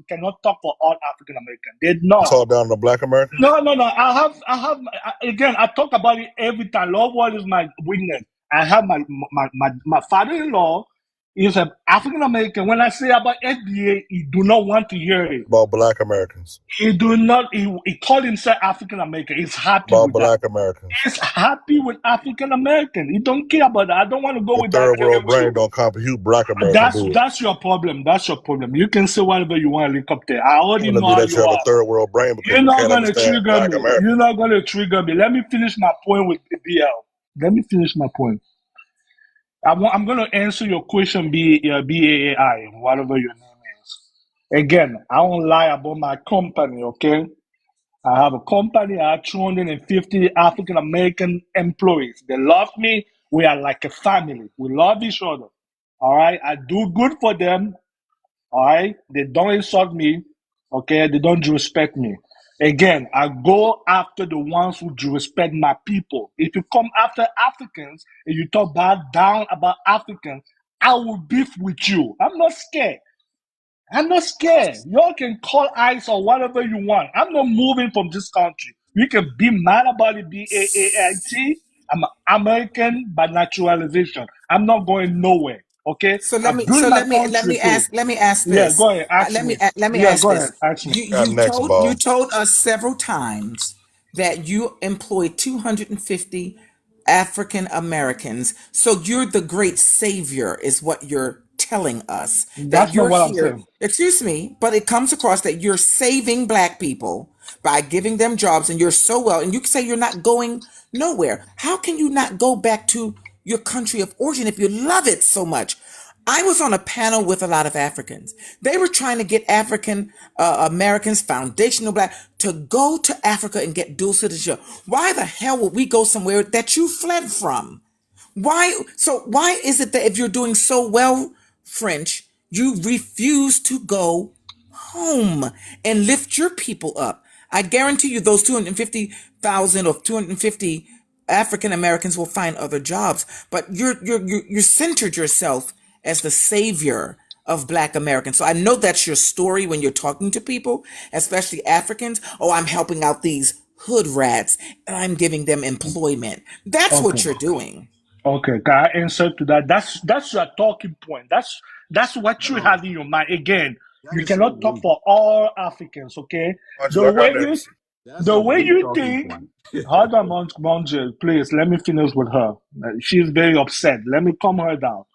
cannot talk for all African American. They're You not. talk down on the black Americans? No. Again, I talk about it every time. Love what is my witness. I have my father-in-law is an African American. When I say about FBA, he do not want to hear it. About black Americans. He called himself African American. He's happy About with that. black Americans. He's happy with African American. He don't care about that. I don't want to go The with that third world brain anymore. don't compute black American, do it. That's your problem. That's your problem. You can say whatever you want to look up there. I I already want to know be how that you you have a are. third world brain because You're you not can't gonna understand trigger black me. You're Americans. not gonna trigger me. Let me finish my point with BL. Let me finish my point. I'm gonna answer your question, BAAI, whatever your name is. Again, I don't lie about my company, okay? I have a company. I have 250 African American employees. They love me. We are like a family. We love each other. All right. I do good for them. All right. They don't insult me. Okay. They don't disrespect me. Again, I go after the ones who disrespect my people. If you come after Africans and you talk bad down about Africans, I will beef with you. I'm not scared. I'm not scared. Y'all can call ICE or whatever you want. I'm not moving from this country. You can be mad about it, BAAIT. I'm American by naturalization. I'm not going nowhere. Okay? So I let me built so my let me let country me too. ask Yeah, this. go ahead. Ask me. Let me Yeah, ask go ahead. this. Ask me. Got next, You ball. told us several times that you employ 250 African Americans. So you're the great savior, is what you're telling us. That That's not you're what I'm here. saying. Excuse me, but it comes across that you're saving black people by giving them jobs, and you're so well. And you say you're not going nowhere. How can you not go back to your country of origin if you love it so much? I was on a panel with a lot of Africans. They were trying to get African Americans, foundational black, to go to Africa and get dual citizenship. Why the hell would we go somewhere that you fled from? Why is it that if you're doing so well, French, you refuse to go home and lift your people up? I guarantee you those 250,000 or 250 African Americans will find other jobs, but you're centered yourself as the savior of black Americans. So I know that's your story when you're talking to people, especially Africans. Oh, I'm helping out these hood rats and I'm giving them employment. That's Okay. what you're doing. Okay, can I answer to that? That's your talking point. That's what you have in your mind. Again, you cannot talk for all Africans, okay? The Angela, I got way you next. the way you think, hold on, Monje, please let me finish with her. She's very upset. Let me calm her down.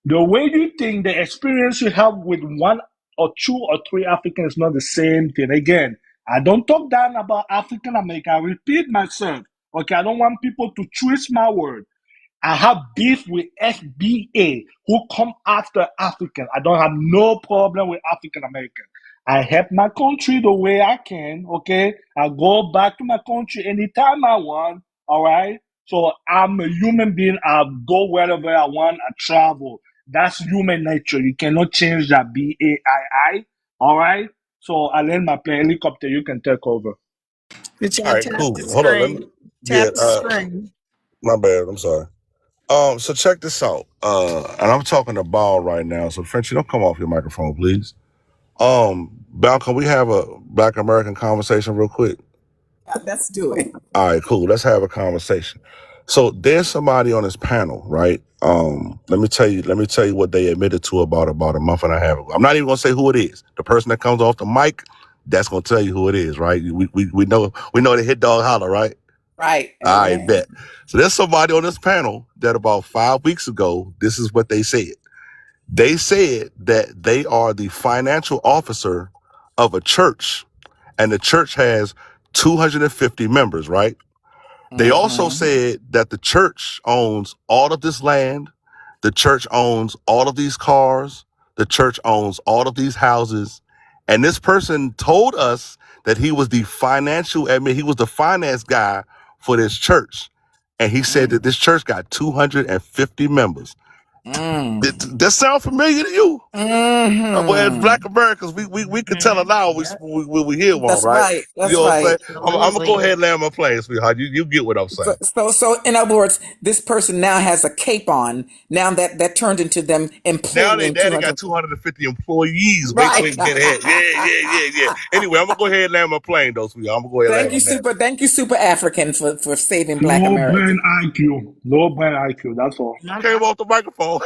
The way you think, the experience you have with one or two or three Africans is not the same thing. Again, I don't talk down about African American. I repeat myself. Okay, I don't want people to twist my word. I have beef with FBA who come after African. I don't have no problem with African American. I help my country the way I can, okay? I go back to my country anytime I want, all right? So I'm a human being. I'll go wherever I want. I travel. That's human nature. You cannot change that BAII, all right? So I land my plane. Helicopter, you can take over. But All y'all right, tap cool. the Hold on. Let me. screen. Yeah. Tap the screen. My bad. I'm sorry. So check this out. And I'm talking to Ball right now. So Frenchie, don't come off your microphone, please. Bal, can we have a Black American conversation real quick? Let's do it. All right, cool. Let's have a conversation. So there's somebody on this panel, right? Let me tell you what they admitted to about a month and a half ago. I'm not even gonna say who it is. The person that comes off the mic, that's gonna tell you who it is, right? We know the hit dog holler, right? Right. I Amen. bet. So there's somebody on this panel that about 5 weeks ago, this is what they said. They said that they are the financial officer of a church, and the church has 250 members, right? They also Mm-hmm. said that the church owns all of this land, the church owns all of these cars, the church owns all of these houses. And this person told us that he was the he was the finance guy for this church. And he said that this church got 250 members. Mm. That sound familiar to you? Well, as Mm-hmm. Black Americans, we can tell a lie when we hear one, That's right? right. You That's know what I'm saying? right. I'm gonna go Absolutely. ahead and land my plane, sweetheart. You get what I'm saying. So, in other words, this person now has a cape on. Now that turned into them Now employing they 200. got 250 employees. Wait till Right. we get ahead. Yeah. Anyway, I'm gonna go ahead and land my plane, though, sweetheart. I'm gonna go ahead and land my plane. Thank you, Super African, for saving Black Low America. brain IQ. Low brain IQ. That's all. You came off the microphone.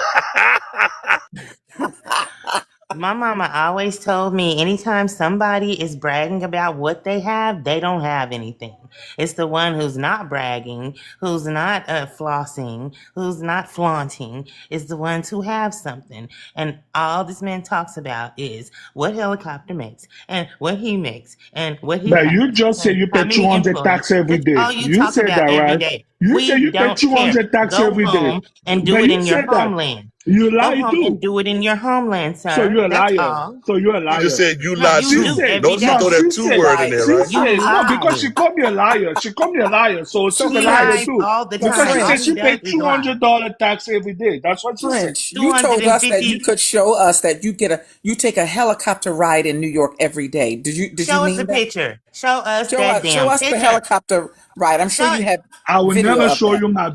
My mama always told me anytime somebody is bragging about what they have, they don't have anything. It's the one who's not bragging, who's not flossing, who's not flaunting, is the ones who have something. And all this man talks about is what helicopter makes and what he makes and what he But has you just say and you how pay many 200 employees. tax every That's day. all you You talk said about that, every right? day. You say We you pay don't care. 200 tax Go every day. home and do But it you in your said that. homeland. You Go lie home and too. do it in your homeland, So sir. you're a That's liar. all. So you're a You just liar. said you No, lie you She too. do said, every Notice you no, throw day. that she two said, word in Right. there, she right? You said, no, because lie. she called me a liar. She called me a liar. So she's So a He liar French, lies too. all the but Because time. she said All French, he she does paid is lie. $200 tax every day. That's what she said. You told us that you 250. could show us that you take a helicopter ride in New York every day. Did you Show us a mean that? picture. Show us that Show damn us the picture. helicopter ride. I'm sure Show you it. have I will video never of show that. you my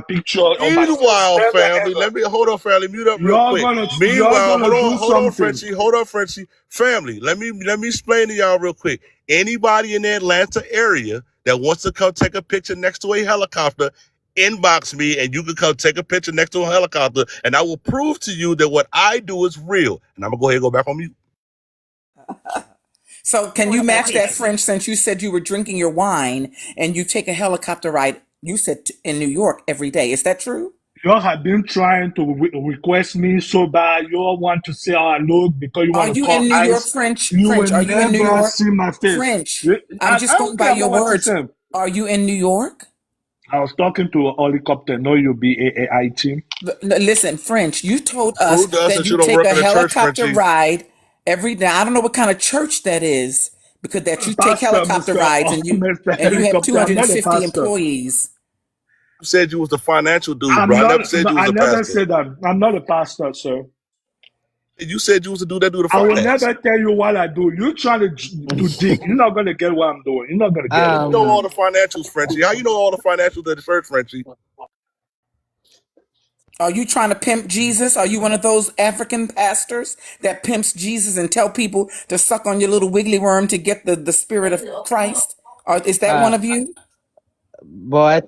picture on my face. Meanwhile, Never family, ever. hold on, family, mute up real quick. You're Meanwhile, gonna do hold on, something. Frenchie, family. Let me explain to y'all real quick. Anybody in the Atlanta area that wants to come take a picture next to a helicopter, inbox me, and you can come take a picture next to a helicopter, and I will prove to you that what I do is real. And I'm gonna go ahead and go back on mute. So can Show us you that match that picture. French since you said you were drinking your wine and you take a helicopter ride, you said in New York every day. Is that true? You all have been trying to request me so bad. You all want to say how I look because you Are want to you call in New York, eyes. French? You will French, are you in New never York? see my face. French. I'm I just going don't by care your about what you words. say. Are you in New York? I was talking to a helicopter. No, you BAAI team. Listen, French, you told us Prove to us that that you you don't take work a in a church, helicopter Frenchie. ride every day. I don't know what kind of church that is because that you take Pastor, helicopter rides and Mr. you have Helicopter. I'm not a 250 pastor. employees. You said you was the financial dude, bro. I'm I not. never said you was I a never pastor. said that. I'm not a pastor, sir. You said you was the dude that do the I will finance. never tell you what I do. You're trying to dig. You're not gonna get what I'm doing. You're not gonna get it. You know all the financials, Frenchie. How you know all the financials of the church, Frenchie? Are you trying to pimp Jesus? Are you one of those African pastors that pimps Jesus and tell people to suck on your little wiggly worm to get the spirit of Christ? Or is that one Uh, of you? but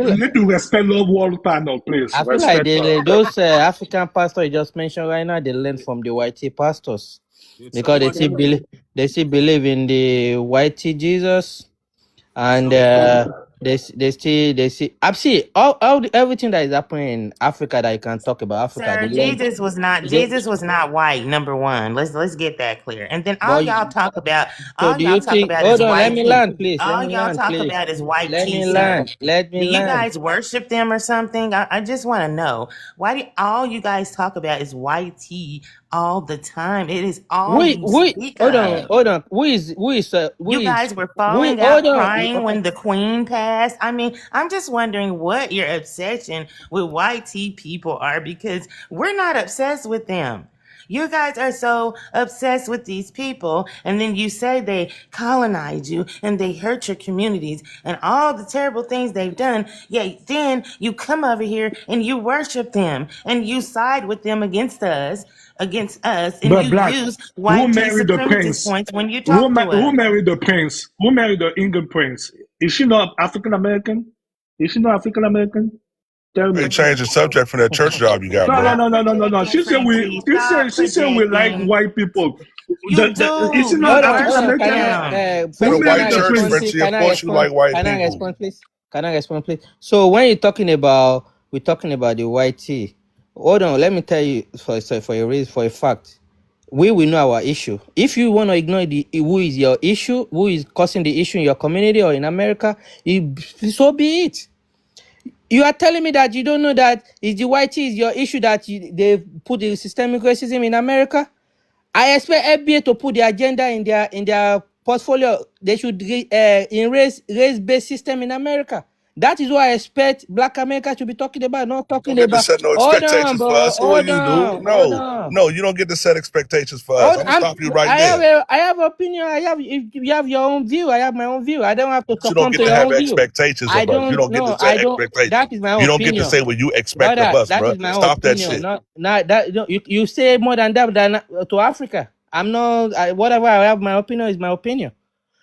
You need to respect Love World Panel, please. I feel like Respect her. those African pastors you just mentioned right now, they learn from the YT pastors because they still believe in the YT Jesus and they see. I see everything that is happening in Africa that you can talk about Africa. Sir, They, Jesus was not white, number one. Let's get that clear. And then but so all do y'all you talk think? about is Hold on, let white me tea. land, please. Let All me y'all land, talk please. about is white Let tea, me sir. land. Let me Do you land. guys worship them or something? I just want to know. Why do all you guys talk about is white tea all the time? It is all you speak Hold of. on, hold on. You guys were falling Hold out on. crying when the queen passed. I mean, I'm just wondering what your obsession with white tea people are because we're not obsessed with them. You guys are so obsessed with these people, and then you say they colonized you and they hurt your communities and all the terrible things they've done. Yet then you come over here and you worship them and you side with them against us, and But you black, use who white tea married the supremacist prince? points when you talk to Who us. married the prince? Who married the England prince? Is she not African American? Is she not African American? Tell You me. change the subject from that church job you got, No, no, bro. no, Stop no, no, no, no. projecting, She said Frankie. Stop she said we like projecting. white people. You Is she do. You not Hold African on. worship Can American? I, them. Said Who a Prince? Can white married I the church, respond, prince? please? Frenchie. Of course, you like white Can I people. respond, please? Can I respond, please? So when you're talking about, we're talking about the white tea. Hold on. Let me tell you for a reason, for a fact. We will know our issue. If you want to ignore who is your issue, who is causing the issue in your community or in America, so be it. You are telling me that you don't know that is the white tea is your issue that they put the systemic racism in America. I expect FBA to put the agenda in their portfolio. They should in race based system in America. That is what I expect Black America to be talking about, not Don't talking get to about. set no Hold on, expectations for bro. us. Who are you, dude? Hold No, on. no, you don't get to set expectations for us. I'm gonna stop you right there. I have opinion. I have if you have your own view. I have my own view. I don't have to But you don't succumb get to to your have own view. expectations I of us. You don't don't get to know. set I don't. expectations. That is my You don't get to opinion, say what you expect of brother. us, That bro. is my Stop that opinion. shit. Not that you say more than that than to Africa. I'm not. Whatever I have, my opinion is my opinion.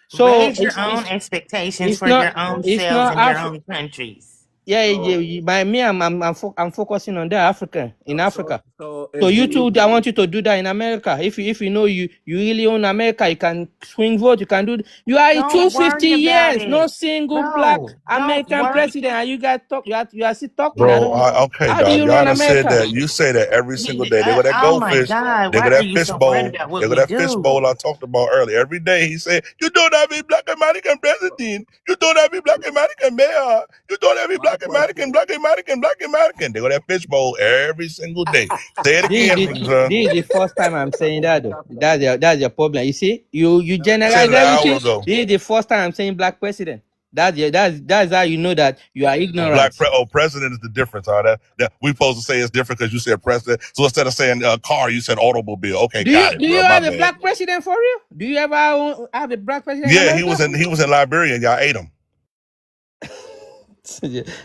So Raise your own expectations it's for not your own it's selves not in your Africa. own countries. Yeah, by me, I'm focusing on the Africa in Africa. So So if you we too, I want you to do that in America. If you know you really own America, you can swing vote. You can do. You are in Don't 250 worry about years, no it. single black No, don't American worry. president, and you guys talk. You are still talking. I Bro, don't know. okay, How do dog. you Y'all run done said America? that. You say that every single day. They go that Oh my goldfish. God, They why go are that you fish so worried bowl. about They what go we that fish do? bowl I talked about earlier. Every day he said, "You don't have a black American president. You don't have a black American mayor. You don't have a my black American, question, black American, black American." They go that fish bowl every single day. Say it again, son. This is the first time I'm saying that though. That's your problem. You see, you Said generalize it an hour everything. ago. This is the first time I'm saying black president. That's how you know that you are ignorant. President is the difference. That we supposed to say it's different because you said president. So instead of saying car, you said automobile. Okay, got it, Do you bro. My have a bad. black president for real? Do you ever have a black president in Yeah, America? he was in Liberia and y'all ate him.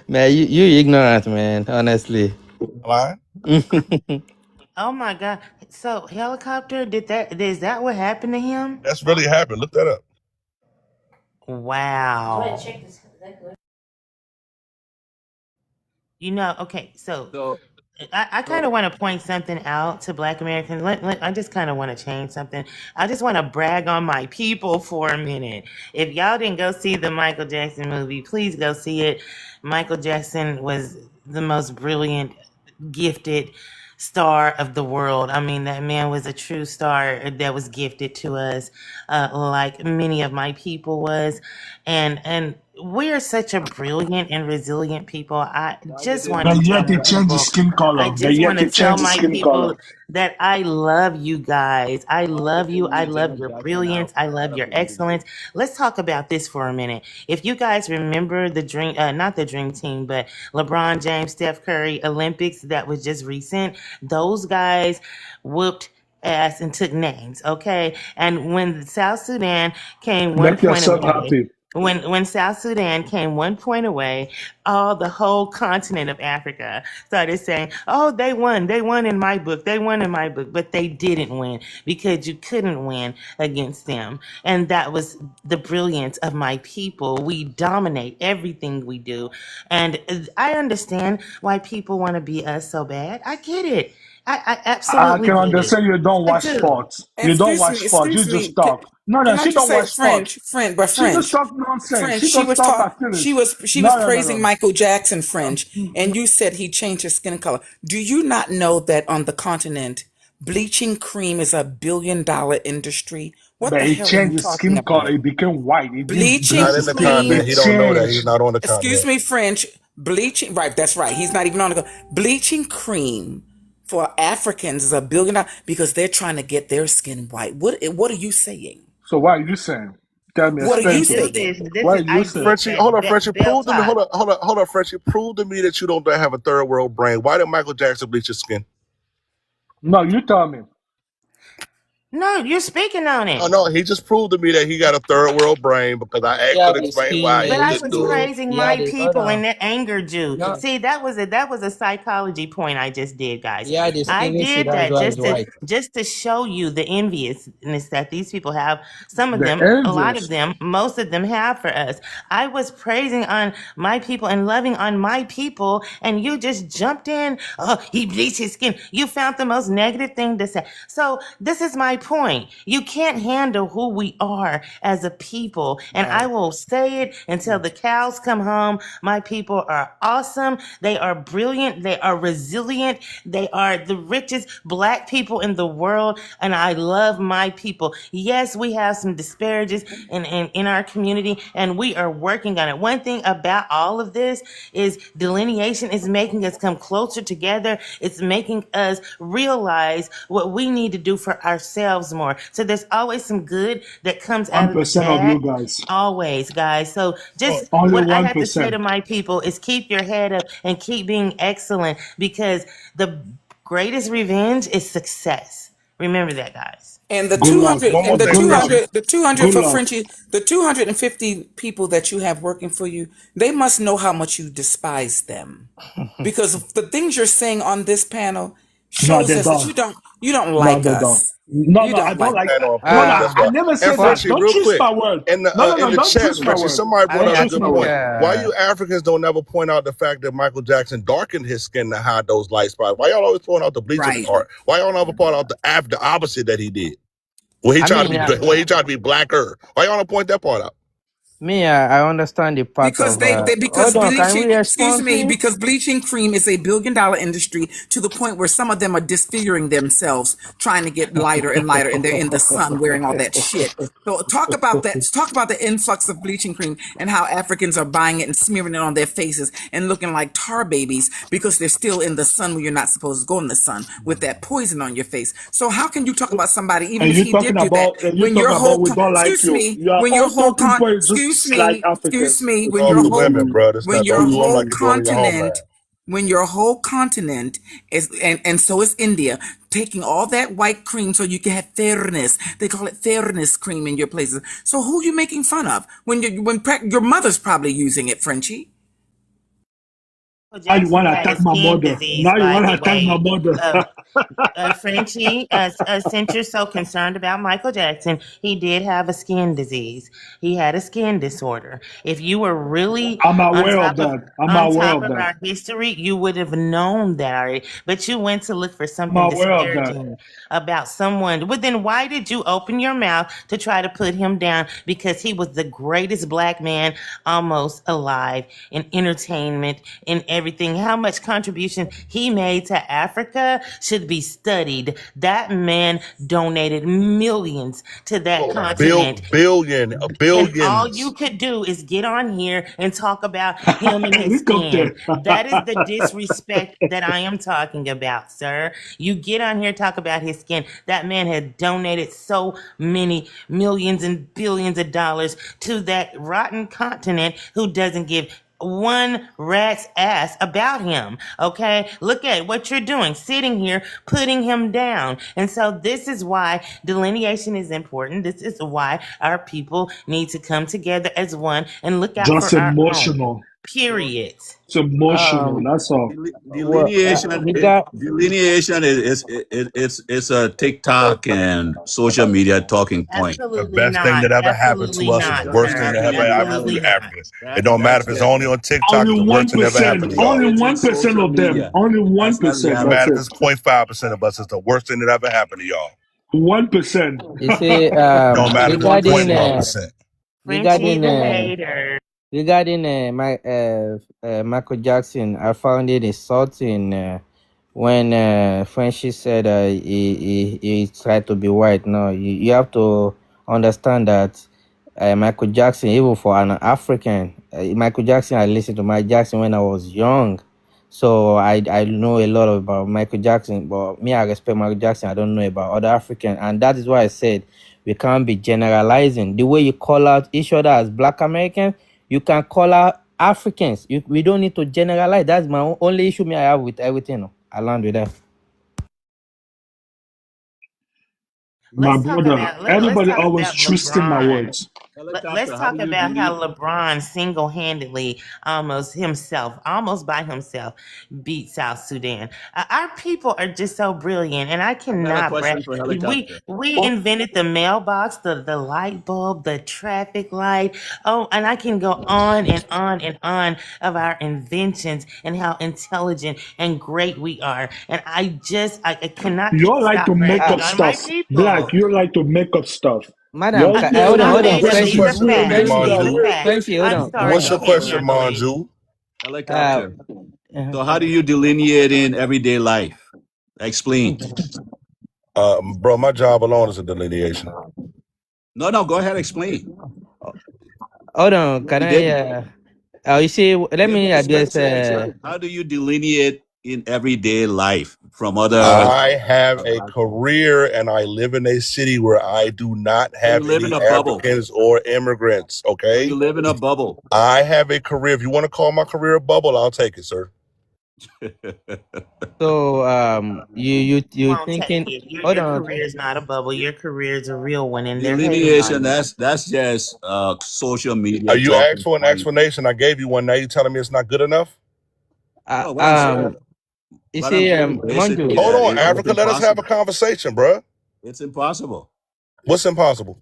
Man, you ignorant, man. Honestly. Line. Oh my God. So helicopter, is that what happened to him? That's really happened. Look that up. Wow. Go ahead, check this. Okay, so so I kind of want to point something out to Black Americans. I just kind of want to change something. I just want to brag on my people for a minute. If y'all didn't go see the Michael Jackson movie, please go see it. Michael Jackson was the most brilliant, gifted star of the world. I mean, that man was a true star that was gifted to us, like many of my people was, and we are such a brilliant and resilient people. I why did just they want But to make tell yet him he my changed his people. skin I color. But just yet want he to tell changed his my skin color. people that I love you guys. I why love did they you. I make love Janet your Jackson brilliance. I out love of your a movie? excellence. Let's talk about this for a minute. If you guys remember the dream, not the dream team, but LeBron James, Steph Curry Olympics that was just recent, those guys whooped ass and took names, okay? And when South Sudan came one Make point yourself away, happy. when South Sudan came one point away, all the whole continent of Africa started saying, "Oh, they won in my book, they won in my book," but they didn't win because you couldn't win against them, and that was the brilliance of my people. We dominate everything we do, and I understand why people want to be us so bad. I get it. I I absolutely can get it. understand you don't I watch do. sports. You don't Excuse watch me, sports. You excuse just me. talk. No, no, Can I she just don't say watch sports. But She just French, talk nonsense. French. She just talk her feelings. She No, was no, no, praising no. Michael Jackson, French, and you said he changed his skin color. Do you not know that on the continent, bleaching cream is $1 billion industry? What But the he hell are you changed his talking skin color. about? He became white. He didn't Bleaching bleach Not in his the skin. He continent. cream. He don't know that. He's changed. not on the Excuse continent. me, French. Bleaching, right? That's right. He's not even on the bleaching cream for Africans is $1 billion because they're trying to get their skin white. What are you saying? So what are you saying? Tell me, What are explain you to me. saying? What are I you saying? get Frenchie, hold that on, Frenchie. belt Prove to me. top. Hold on, Frenchie. Prove to me that you don't have a third world brain. Why did Michael Jackson bleach his skin? No, you tell me. No, you're speaking on Oh it. no, he just proved to me that he got a third world brain because I He asked him had to the explain skin. why But he I couldn't was do it. praising He my had the hold people, and on. that angered you. No, See, that was a psychology point I just did, guys. he had the I skin issue. did That's that why he's white. just to show you the enviousness that these people have. Some of The them, a lot of envious. them, most of them have for us. I was praising on my people and loving on my people, and you just jumped in. Oh, he bleached his skin. You found the most negative thing to say. So this is my point. You can't handle who we are as a people, and I will say it until the cows come home. My people are awesome. They are brilliant. They are resilient. They are the richest black people in the world, and I love my people. Yes, we have some disparages in our community, and we are working on it. One thing about all of this is delineation is making us come closer together. It's making us realize what we need to do for ourselves more. So there's always some good that comes out of the 1% of bad. you guys. Always, guys. So just Only what I have to say 1%. to my people is keep your head up and keep being excellent, because the greatest revenge is success. Remember that, guys. And the Good luck. 200 One more and the thing, Good luck. 200 Frenchie. the 200 Good for luck. Frenchie, the 250 people that you have working for you, they must know how much you despise them. Because the things you're saying on this panel No, shows they us that don't. you don't No, like they don't. us. No, You no, I don't don't like like. Stand on No, no, points. That's I why. never And said that. Frenchie, Don't real twist quick, my word. in No, no, no, the don't chat, twist my Frenchie, word. somebody brought Don't up a twist good my point. word. Why you Africans don't ever point out the fact that Michael Jackson darkened his skin to hide those light spots? Why y'all always point out the bleaching right. part? Why y'all never point out the opposite that he did? When he I tried to mean, be when he tried to be blacker. Why y'all don't point that part out? me, I understand the part Because of. because Hold on, can bleaching, we excuse respond, me, please? because bleaching cream is $1 billion industry to the point where some of them are disfiguring themselves trying to get lighter and lighter, and they're in the sun wearing all that shit. So talk about that. Talk about the influx of bleaching cream and how Africans are buying it and smearing it on their faces and looking like tar babies because they're still in the sun when you're not supposed to go in the sun with that poison on your face. So how can you talk about somebody even And if you he talking did do that about and you when your talking about whole we don't like excuse you. me You are when your all whole talking points just to excuse slight me excuse Africans. me It's when All your the whole women, bro. This not don't do them like you're doing in your homeland. when your whole continent is and so is India taking all that white cream so you can have fairness. They call it fairness cream in your places. So who are you making fun of when your mother's probably using it, Frenchie? Michael Now you Jackson want to had a attack my skin mother. disease, Now you by want to the attack my way. mother. Frenchie, since you're so concerned about Michael Jackson, he did have a skin disease. He had a skin disorder. If you were really I'm on aware of top of that. I'm on aware top of of that. our history, you would have known that already. But you went to look for I'm something aware of that. disparaging about someone. Well, then why did you open your mouth to try to put him down? Because he was the greatest black man almost alive in entertainment, in everything. How much contribution he made to Africa should be studied. That man donated millions to that continent. Billion, And all you billions. could do is get on here and talk about him and his skin. Helicopter. That is the disrespect that I am talking about, sir. You get on here, talk about his skin. That man had donated so many millions and billions of dollars to that rotten continent who doesn't give one rat's ass about him. Okay, look at what you're doing, sitting here putting him down. And so this is why delineation is important. This is why our people need to come together as one and look out Just for our own, emotional. period. It's emotional. Um, That's all. well, Delineation, regard. delineation it's a TikTok and social media talking point. The Absolutely best thing not. that ever happened to Absolutely us is It's the not, just worst it's thing sir. that happening ever in happened to Absolutely reality. not. Africans. It don't matter That's if it's it. only on TikTok, Only it's the worst thing that ever 1%. happened to y'all. Only It's in 1% social of them. media. Only That's not 1%. It don't That's reality. matter if it. it's 0.5% of us, it's the worst thing that ever happened to y'all. 1%. You see, Don't matter. regarding 0.1%. Frenchie regarding the hater. regarding Michael Jackson, I found it insulting when Frenchie said he tried to be white. No, you have to understand that Michael Jackson, even for an African, Michael Jackson, I listened to Michael Jackson when I was young. So I know a lot about Michael Jackson, but me, I respect Michael Jackson. I don't know about other Africans. And that is why I said we can't be generalizing. The way you call out each other as Black Americans, you can call out Africans. We don't need to generalize. That's my only issue me I have with everything. No. I land with that. My brother, Let's everybody talk always about twisting my LeBron. words. Let's Helicopter, how do talk you about how delete? LeBron single-handedly, almost by himself, beat South Sudan. Our people are just so brilliant, and I I got a cannot brag. question for We helicopter. we invented the mailbox, the light bulb, the traffic light. Oh, and I can go on and on and on of our inventions and how intelligent and great we are. And I cannot You like to stop make bragging up on my stuff. Black, people. you like to make up stuff. Madam, Your hold on, name, hold on. Amanda, What's your these Frenchie, are question to me, facts. Frenchie, These are Monju? facts. Frenchie, hold I'm on, hold sorry What's on. you your can't question, handle it. Monju? Uh, Helicopter. uh, So how do you delineate in everyday life? Explain. Bro, my job alone is a delineation. No, no, go ahead, explain. hold on, can You I? didn't. You see, let Give me me a address. straight answer. How do you delineate in everyday life from other? I have a career and I live in a city where I do not So you have live in any a bubble. Africans or immigrants. So you Okay. live in a bubble. I have a career. If you want to call my career a bubble, I'll take it, sir. So, you Won't take thinking? it. Hold Your on. career is not a bubble. Your career is a real one, and they're hating on Delineation, you. that's just social Are media you asked talking for an point. explanation? I gave you one. Now you're telling me it's not good enough? Uh, No, um, you what I'm see, saying basically Monju. Hold that on, it's Africa. Let us have a impossible. conversation, bruh. It's impossible. What's impossible?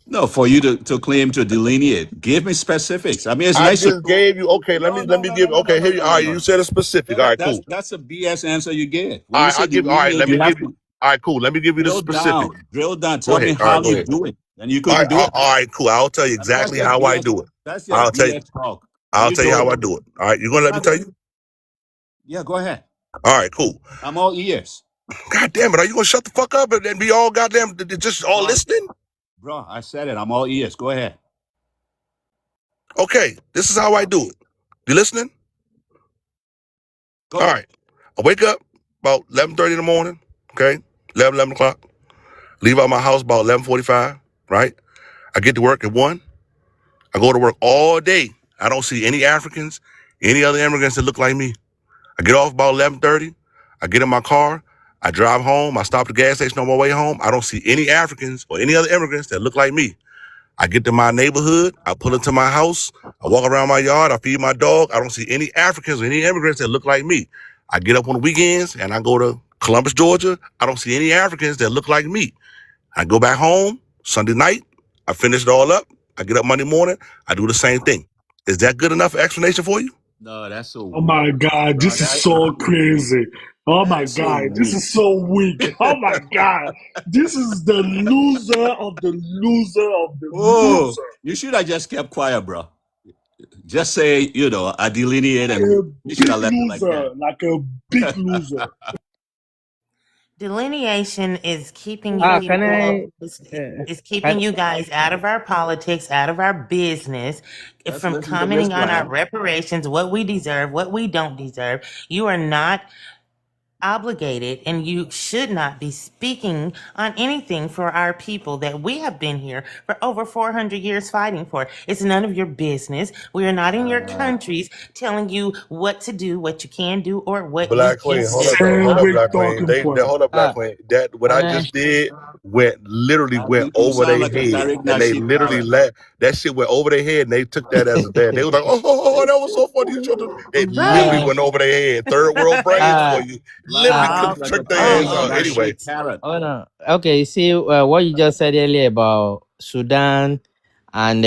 No, for you to claim to delineate, give me specifics. I mean, it's I nice to just gave you. Okay, let no, me let no, me no, no, give. no, no, Okay, no, here. no, All no, right, no. you said a specific. All right, cool. That's a BS answer you get. When All you right, say I'll give. All right, delineate, let me you have give you. to All right, cool. Let me give you the specific. drill down. Go Tell me ahead. All right, how go you ahead. do it, and you All couldn't right, do it. all right, cool. I'll tell you That's exactly just how I BS. do it. That's just I'll tell you. BS talk. Can I'll you tell you do how it? I do it. All right, you gonna let me tell you? Yeah, go ahead. All right, cool. I'm all ears, God damn it, are you gonna shut the fuck up and be all goddamn just all bro. listening? Bro, I said it. I'm all ears. Go ahead. Okay, this is how I do it. You listening? All Go. right. I wake up about 11:30 in the morning. Okay, 11 o'clock. Leave out my house about 11:45. Right. I get to work at 1. I go to work all day. I don't see any Africans, any other immigrants that look like me. I get off about 11:30. I get in my car. I drive home. I stop at the gas station on my way home. I don't see any Africans or any other immigrants that look like me. I get to my neighborhood. I pull into my house. I walk around my yard. I feed my dog. I don't see any Africans or any immigrants that look like me. I get up on the weekends and I go to Columbus, Georgia. I don't see any Africans that look like me. I go back home Sunday night. I finish it all up. I get up Monday morning. I do the same thing. Is that good enough explanation for you? No, that's so Oh weak, my God, bro. this is so crazy. Oh That my is so God, this weak. is so weak. Oh my God, this is the loser of the loser of the Oh, loser. you should have just kept quiet, bro. Just say, I delineate and A you should big have left it like that. loser, like a big loser. Delineation is keeping you Can people I? is Can, keeping you guys out of our politics, out of our business, Let's from listen to Miss commenting on our Black. reparations, what we deserve, what we don't deserve. You are not obligated, and you should not be speaking on anything for our people that we have been here for over 400 years fighting for. It's none of your business. We are not in your countries telling you what to do, what you can do, or what you Black Queen, just hold up though. Hold Same up, with Black Queen. talking They point. hold up, Black Queen. That what can I I? just did literally I went think you over sound their like a head. Tariq And they Nasheed literally parrot. let that shit went over their head and they took that as a dad. They was like, that was so funny. You should It literally right. Uh, went over their head. Third world brains for uh, you. Black, you Literally uh, sound could like a trick hold their on, ass Tariq hold out. on, Anyway. Nasheed parrot. hold on. Okay, you see what you just said earlier about Sudan and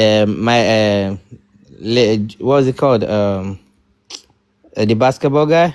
what was it called? The basketball guy.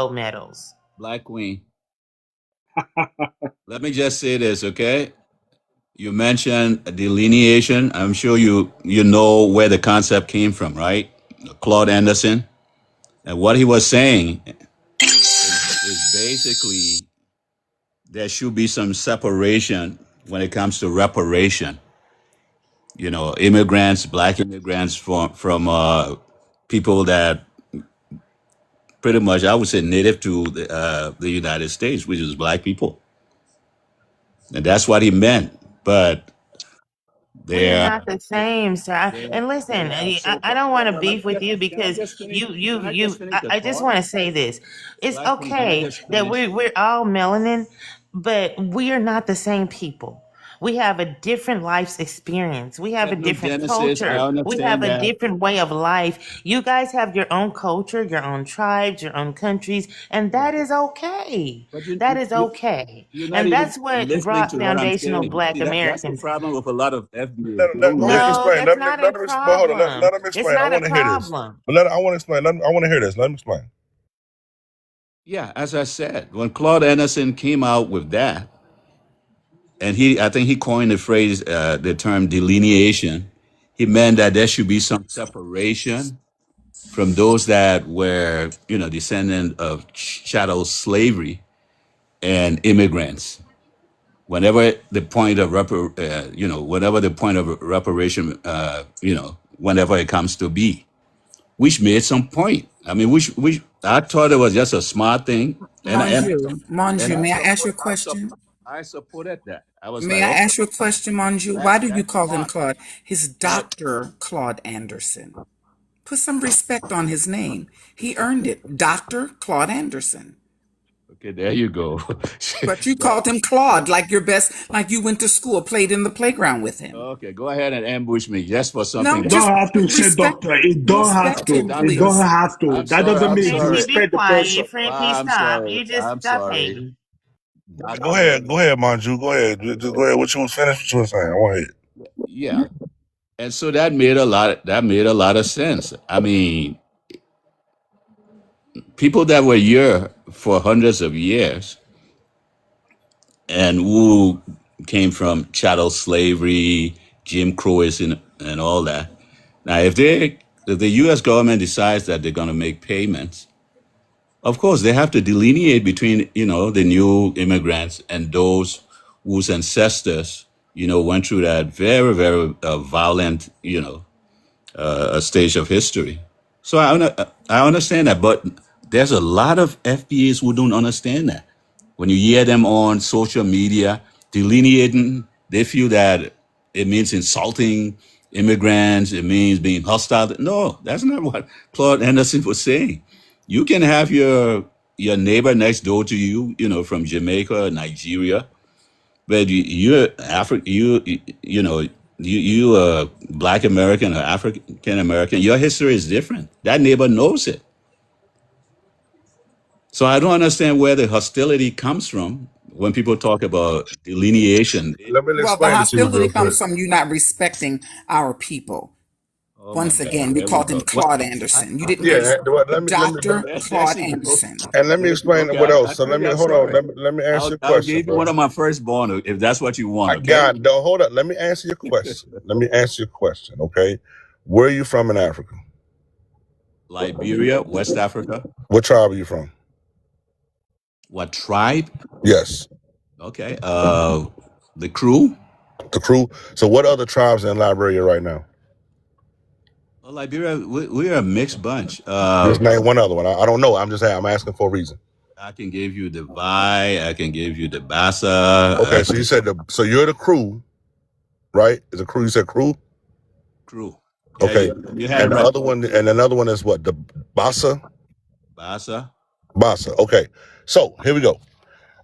gold medals. Black Queen. Let me just say this, okay? You mentioned delineation. I'm sure you know where the concept came from, right? Claude Anderson. And what he was saying is basically there should be some separation when it comes to reparation. You know, immigrants, black immigrants from people that pretty much, I would say, native to the United States, which is black people, and that's what he meant. But We are there, not the same, sir. And listen, they have I so-called. don't want Hold to on, beef with you can I because just finish? Can I just finish the I just thought? want to say this. It's Black woman, can I okay just that finish? we're all melanin, but we are not the same people. We have a different life's experience. We have a different Ethnogenesis, I culture. We have understand a that. different way of life. You guys have your own culture, your own tribes, your own countries, and Yeah, that is okay. but That is okay. you're not And even that's what listening brought to what I'm foundational saying. Black See, that's the Americans. problem with a lot of FBA. They don't Let him listen. No, explain. that's not a Let him explain. But hold on. problem. Let him It's explain. I not a want to hear this. problem. But I want to explain. I want to hear this. Let him explain. Yeah, as I said, when Claude Anderson came out with that, and I think he coined the phrase, the term delineation. He meant that there should be some separation from those that were, descendant of chattel slavery and immigrants. Whenever the point of whenever the point of reparation, whenever it comes to be, which made some point. I mean, which I thought it was just a smart thing, and Manju, I may I ask you support a question? I supported that. I was May like, I okay, ask you a question, Manju? Why do you that's call him smart. Claude? His That Dr. Claude Anderson. Put some respect on his name. He earned it. Dr. Claude Anderson. okay, there you go. But you That- called him Claude like your best, like you went to school, played in the playground with him. okay, go ahead and ambush me just for No, something You that don't just have to say respect doctor. It don't have respect okay, to. him, It don't doctor. please. have to. I'm That sorry. doesn't I'm mean you Friendly, sorry. be respect the person. quiet. Friendly, I'm stop. sorry. You just I'm stop sorry. hating. Go Doctor. ahead. Go ahead, Manju. Go ahead. Just go ahead. What you was finished? What you was saying? I want to hear. Yeah. And so that made a lot of sense. I mean, people that were here for hundreds of years and who came from chattel slavery, Jim Crowism, and all that. Now, if the U.S. government decides that they're going to make payments, of course they have to delineate between the new immigrants and those whose ancestors went through that very very violent stage of history. So I understand that, but there's a lot of FBAs who don't understand that. When you hear them on social media delineating, they feel that it means insulting immigrants, it means being hostile. No, that's not what Claude Anderson was saying. You can have your neighbor next door to you, from Jamaica or Nigeria, but you're African, you Black American or African American. Your history is different. That neighbor knows it. So I don't understand where the hostility comes from when people talk about delineation. Let me Well, the explain it to you hostility real quick. comes from you not respecting our people. Oh my Once God, again, you there we called him go. What? Claude I, Anderson. You didn't Yeah. res- Let me. Dr. there Claude you go. Anderson. And let me explain Okay, what I else. So told let you me I'm hold on. sorry. Let me answer your I'll question, give you one bro. of my firstborn if that's what you want. I Okay. got no. Hold up. Let me answer your question. Let me answer your question. Okay. Where are you from in Africa? Liberia, West Africa. What tribe are you from? What tribe? Yes, Okay. The crew. the crew. So what other tribes in Liberia right now? Well, Liberia, we're a mixed bunch. Just name one other one. I don't know. I'm asking for a reason. I can give you the Vi. I can give you the Bassa. Okay. So you said so you're the crew, right? Is a crew? You said crew. Crew. Yeah, Okay. you had it And the right. other one, and another one is what? The Bassa. Bassa. Bassa. Okay. So here we go.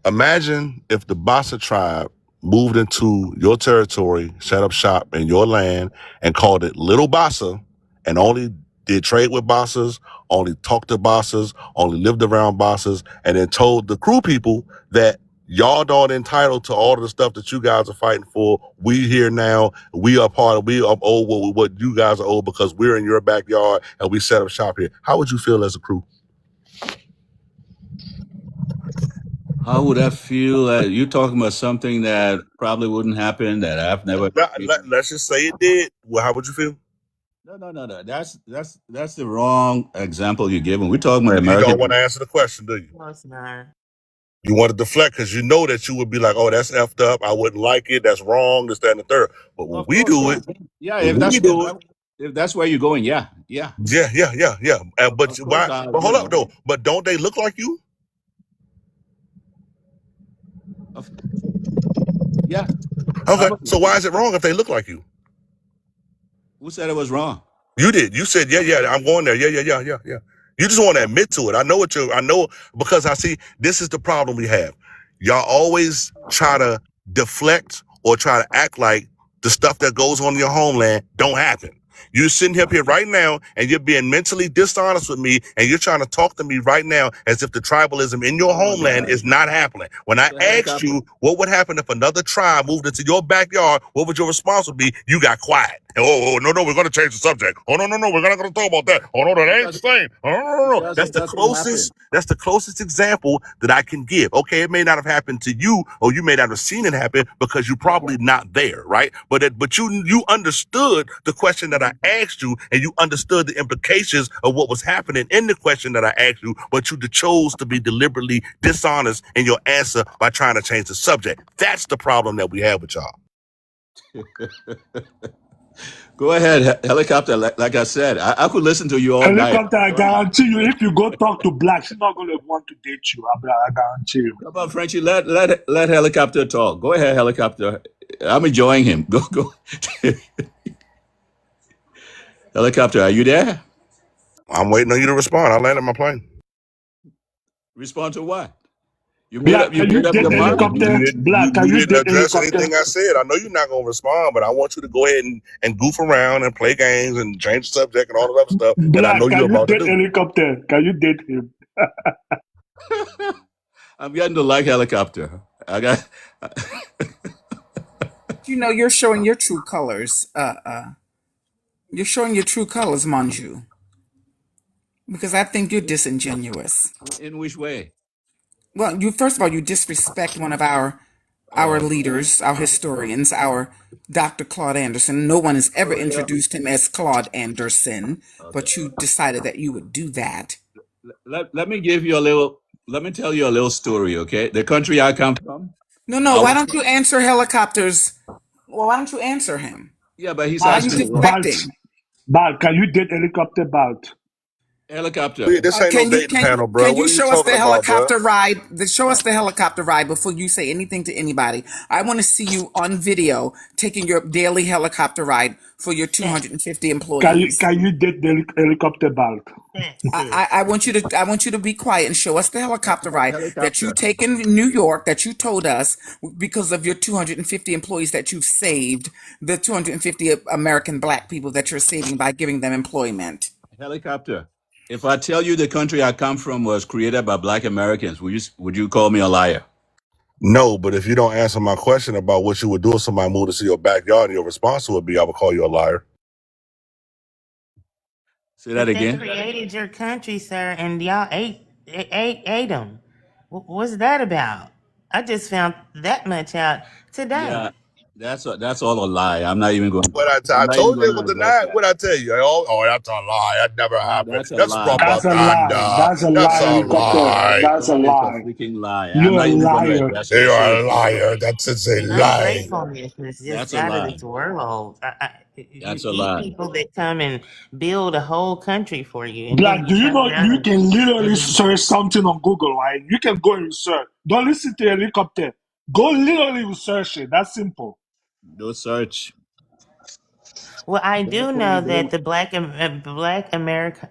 Imagine if the Bassa tribe moved into your territory, set up shop in your land, and called it Little Bassa, and only did trade with Bassas, only talked to Bassas, only lived around Bassas, and then told the crew people that y'all don't entitled to all of the stuff that you guys are fighting for. We here now. We are owed what you guys are owed because we're in your backyard and we set up shop here. How would you feel as a crew? How would I feel? You talking about something that probably wouldn't happen that I've never. Let's just say it did. Well, how would you feel? No, no, no, no. That's the wrong example you're giving. We're talking about You don't want American. to answer the question, do you? No, it's not. You want to deflect because you know that you would be like, oh, that's effed up. I wouldn't like it. That's wrong. This, that, and the third. But when Of we course, do yeah, it, yeah. when If we that's if do that, it, If that's where you're going, yeah, yeah. Yeah. But Of course, why? But you hold up know, though. But don't they look like you? of, yeah. Okay. Some of So them. why is it wrong if they look like you? Who said it was wrong? You did. You said, yeah, I'm going there. Yeah. You just want to Oh, admit to it. I know because I see this is the problem we have. Y'all always try to deflect or try to act like the stuff that goes on in your homeland don't happen. You're sitting up here right now and you're being mentally dishonest with me and you're trying to talk to me right now as if the tribalism in your oh my homeland God. is not happening. When I So asked helicopter. you what would happen if another tribe moved into your backyard, what would your response would be? You got quiet. No, we're going to change the subject. Oh, no, we're not going to talk about that. Oh, no, that ain't the Because same. Oh, no. because it doesn't happen. That's the closest example that I can give. Okay, it may not have happened to you or you may not have seen it happen because you're probably not there, right? But you understood the question that I asked you and you understood the implications of what was happening in the question that I asked you, but you chose to be deliberately dishonest in your answer by trying to change the subject. That's the problem that we have with y'all. Go ahead, helicopter. Like I said, I could listen to you all night. Helicopter, I guarantee you, if you go talk to Black, she's not going to want to date you. I guarantee you. Come on, Frenchie. Let helicopter talk. Go ahead, helicopter. I'm enjoying him. Go. Helicopter, are you there? I'm waiting on you to respond. I landed my plane. Respond to what? Black, You can made you up date your mind. helicopter? Black, can You you didn't date address helicopter? anything I said. I know you're not gonna respond, but I want you to go ahead and goof around and play games and change the subject and all that other stuff that I know Black, you're can you about to date do. helicopter? Can you date him? I'm getting to like helicopter. I got. You know, you're showing your true colors. You're showing your true colors, Manju, because I think you're disingenuous. In which way? Well, you first of all, you disrespect one of our Oh, leaders, our historians, our Dr. Claude Anderson. No one has ever oh yeah. introduced him as Claude Anderson, Okay. but you decided that you would do that. Let me give you a little. Let me tell you a little story. Okay, the country I come from. No. I Why was. don't you answer helicopters? Well, why don't you answer him? Yeah, but he's Why are you asking the wrong Balt, deflecting? Balt, can you date helicopter, Balt? helicopter. This ain't no Can you dating can panel, bro. can you What are you show us talking the about, bro? helicopter ride? Show us the helicopter ride before you say anything to anybody. I want to see you on video taking your daily helicopter ride for your Facts, 250 employees. Can you date the helicopter, Balt? facts. I want you to be quiet and show us the helicopter ride that you Helicopter. take in New York that you told us because of your 250 employees that you've saved, the 250 American Black people that you're saving by giving them employment. Helicopter. If I tell you the country I come from was created by Black Americans, would you call me a liar? No, but if you don't answer my question about what you would do if somebody moved into your backyard and your response would be, I would call you a liar. Say that But they again. created your country, sir, and y'all ate them. What's that about? I just found that much out Yeah, today. that's all a lie. I'm not even going. I I'm not even told you going it to was address denied. that. What I tell you? That's a lie. That never No, happened. that's a That's lie. That's a lie. propaganda. That's a That's lie, a helicopter. lie. That's a That is a lie. freaking lie. I'm You're a not even going to liar. address You it. are a Seriously, liar. That's just a And lie. ungratefulness is just that's a out of lie. this world. You That's a eat lie. people that come and build a whole country for you, and then Black, you do you turn know around you can literally and search something on Google, right? You can go and search. Don't listen to helicopter. Go literally search it. That's simple. Do search. well, I That's do what you're know that doing. the Black America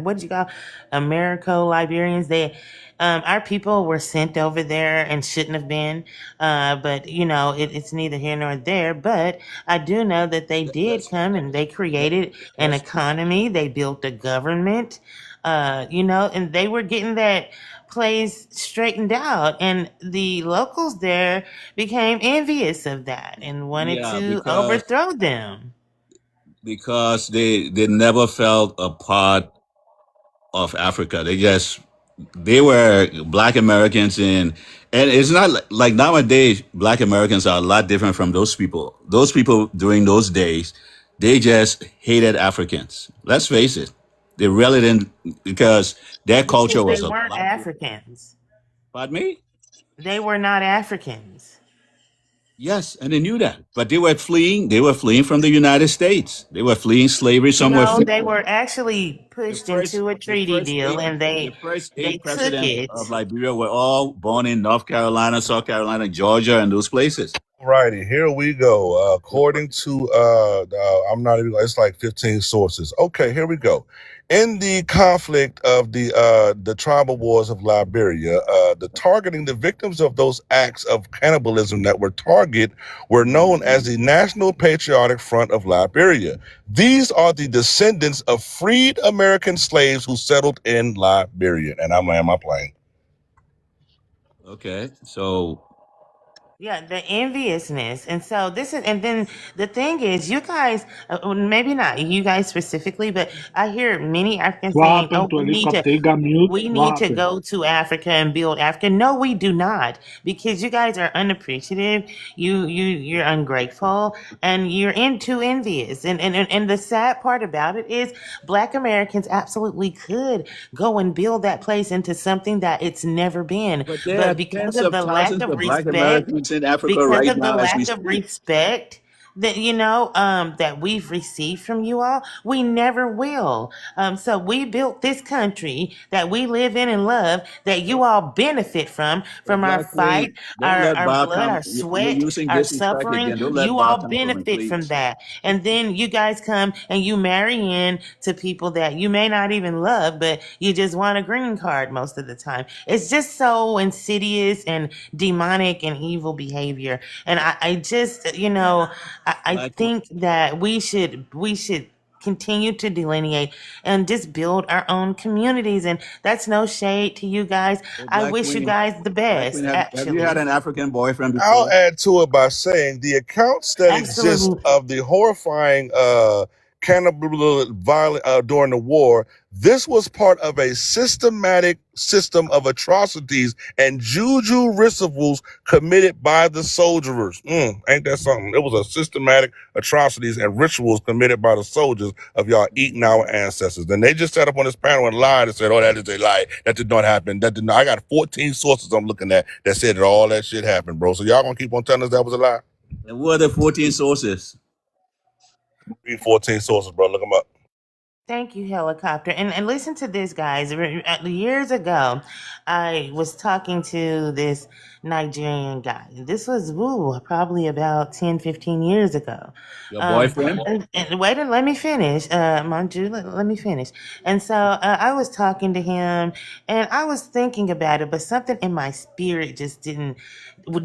what you call Americo Liberians, they our people were sent over there and shouldn't have been, but you know it's neither here nor there. But I do know that they did Let's come and they let, created an let's economy. They built a government, you know, and they were getting that place straightened out, and the locals there became envious of that and wanted yeah, to overthrow them. because they never felt a part of Africa. They were Black Americans and it's not like nowadays Black Americans are a lot different from those people. Those people during those days, they just hated Africans. Let's face it. They really didn't because their culture Because they was a weren't lot. Africans. Pardon me? They were not Africans. Yes, and they knew that, but they were fleeing. They were fleeing from the United States. They were fleeing slavery. Some were No, fleeing. they were actually pushed into a treaty deal, and The first they eight took presidents it. of Liberia were all born in North Carolina, South Carolina, Georgia, and those places. Righty, here we go. According to, I'm not even, it's like 15 sources. Okay, here we go. In the conflict of the tribal wars of Liberia, the victims of those acts of cannibalism that were targeted were known as the National Patriotic Front of Liberia. These are the descendants of freed American slaves who settled in Liberia. And I'm laying my plane. Okay, so Yeah, the enviousness. And so this is, and then the thing is, you guys, maybe not you guys specifically, but I hear many Africans What saying, happened oh, to helicopter? You got mute. we What need to happened? go to Africa and build Africa. No, we do not, because you guys are unappreciative. You're ungrateful, and you're too envious. And the sad part about it is, Black Americans absolutely could go and build that place into something that it's never been, but there are but because tens of of the lack thousands of of Black respect, Americans in Africa because right of the now as we lack of speak. respect that that we've received from you all, we never will. So we built this country that we live in and love, that you all benefit But from our Black fight, Queen, don't let our Bob blood, come. our You're sweat, using our disrespect suffering. again. Don't let You Bob all come for me, benefit from please. that, and then you guys come and you marry in to people that you may not even love, but you just want a green card most of the time. It's just so insidious and demonic and evil behavior. And I just, I Black Queen, think that we should continue to delineate and just build our own communities. And that's no shade to you guys. hey, I Black wish you Queen, guys the Black Queen, best, have you had actually. an African boyfriend I'll before? add to it by saying the accounts that exist Absolutely. of the horrifying cannibal violence during the war. This was part of a systematic system of atrocities and juju rituals committed by the soldiers. Ain't that something? It was a systematic atrocities and rituals committed by the soldiers of y'all eating our ancestors. Then they just sat up on this panel and lied and said, "Oh, that is a lie. That did not happen. That did not." I got 14 sources I'm looking at that said that all that shit happened, bro. So y'all gonna keep on telling us that was a lie? And what are the 14 sources? Read 14 sources, bro. Look them up. Thank you, helicopter. And listen to this, guys. Years ago, I was talking to this Nigerian guy. This was probably about 10, 15 years ago. Your boyfriend? And wait, let me finish. Manju, let me finish. And so I was talking to him, and I was thinking about it, but something in my spirit just didn't.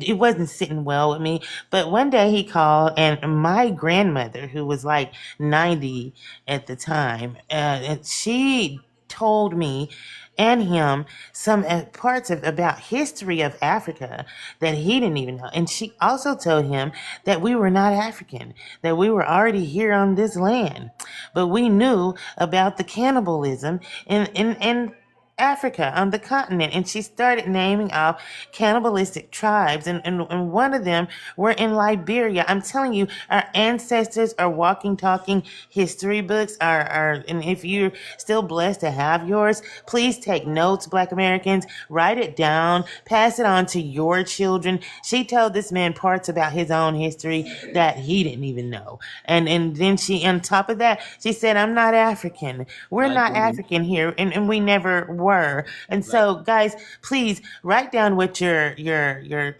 It wasn't sitting well with me. But one day he called, and my grandmother, who was like 90 at the time, and she told me and him some parts about history of Africa that he didn't even know. And she also told him that we were not African, that we were already here on this land, but we knew about the cannibalism in Africa, on the continent. And she started naming off cannibalistic tribes, and one of them were in Liberia. I'm telling you, our ancestors are walking, talking history books. And if you're still blessed to have yours, please take notes, Black Americans. Write it down, pass it on to your children. She told this man parts about his own history that he didn't even know. And then she, on top of that, she said, I'm not African. We're Black not Queen, African here, and we never were. And Black. so, guys, please write down what your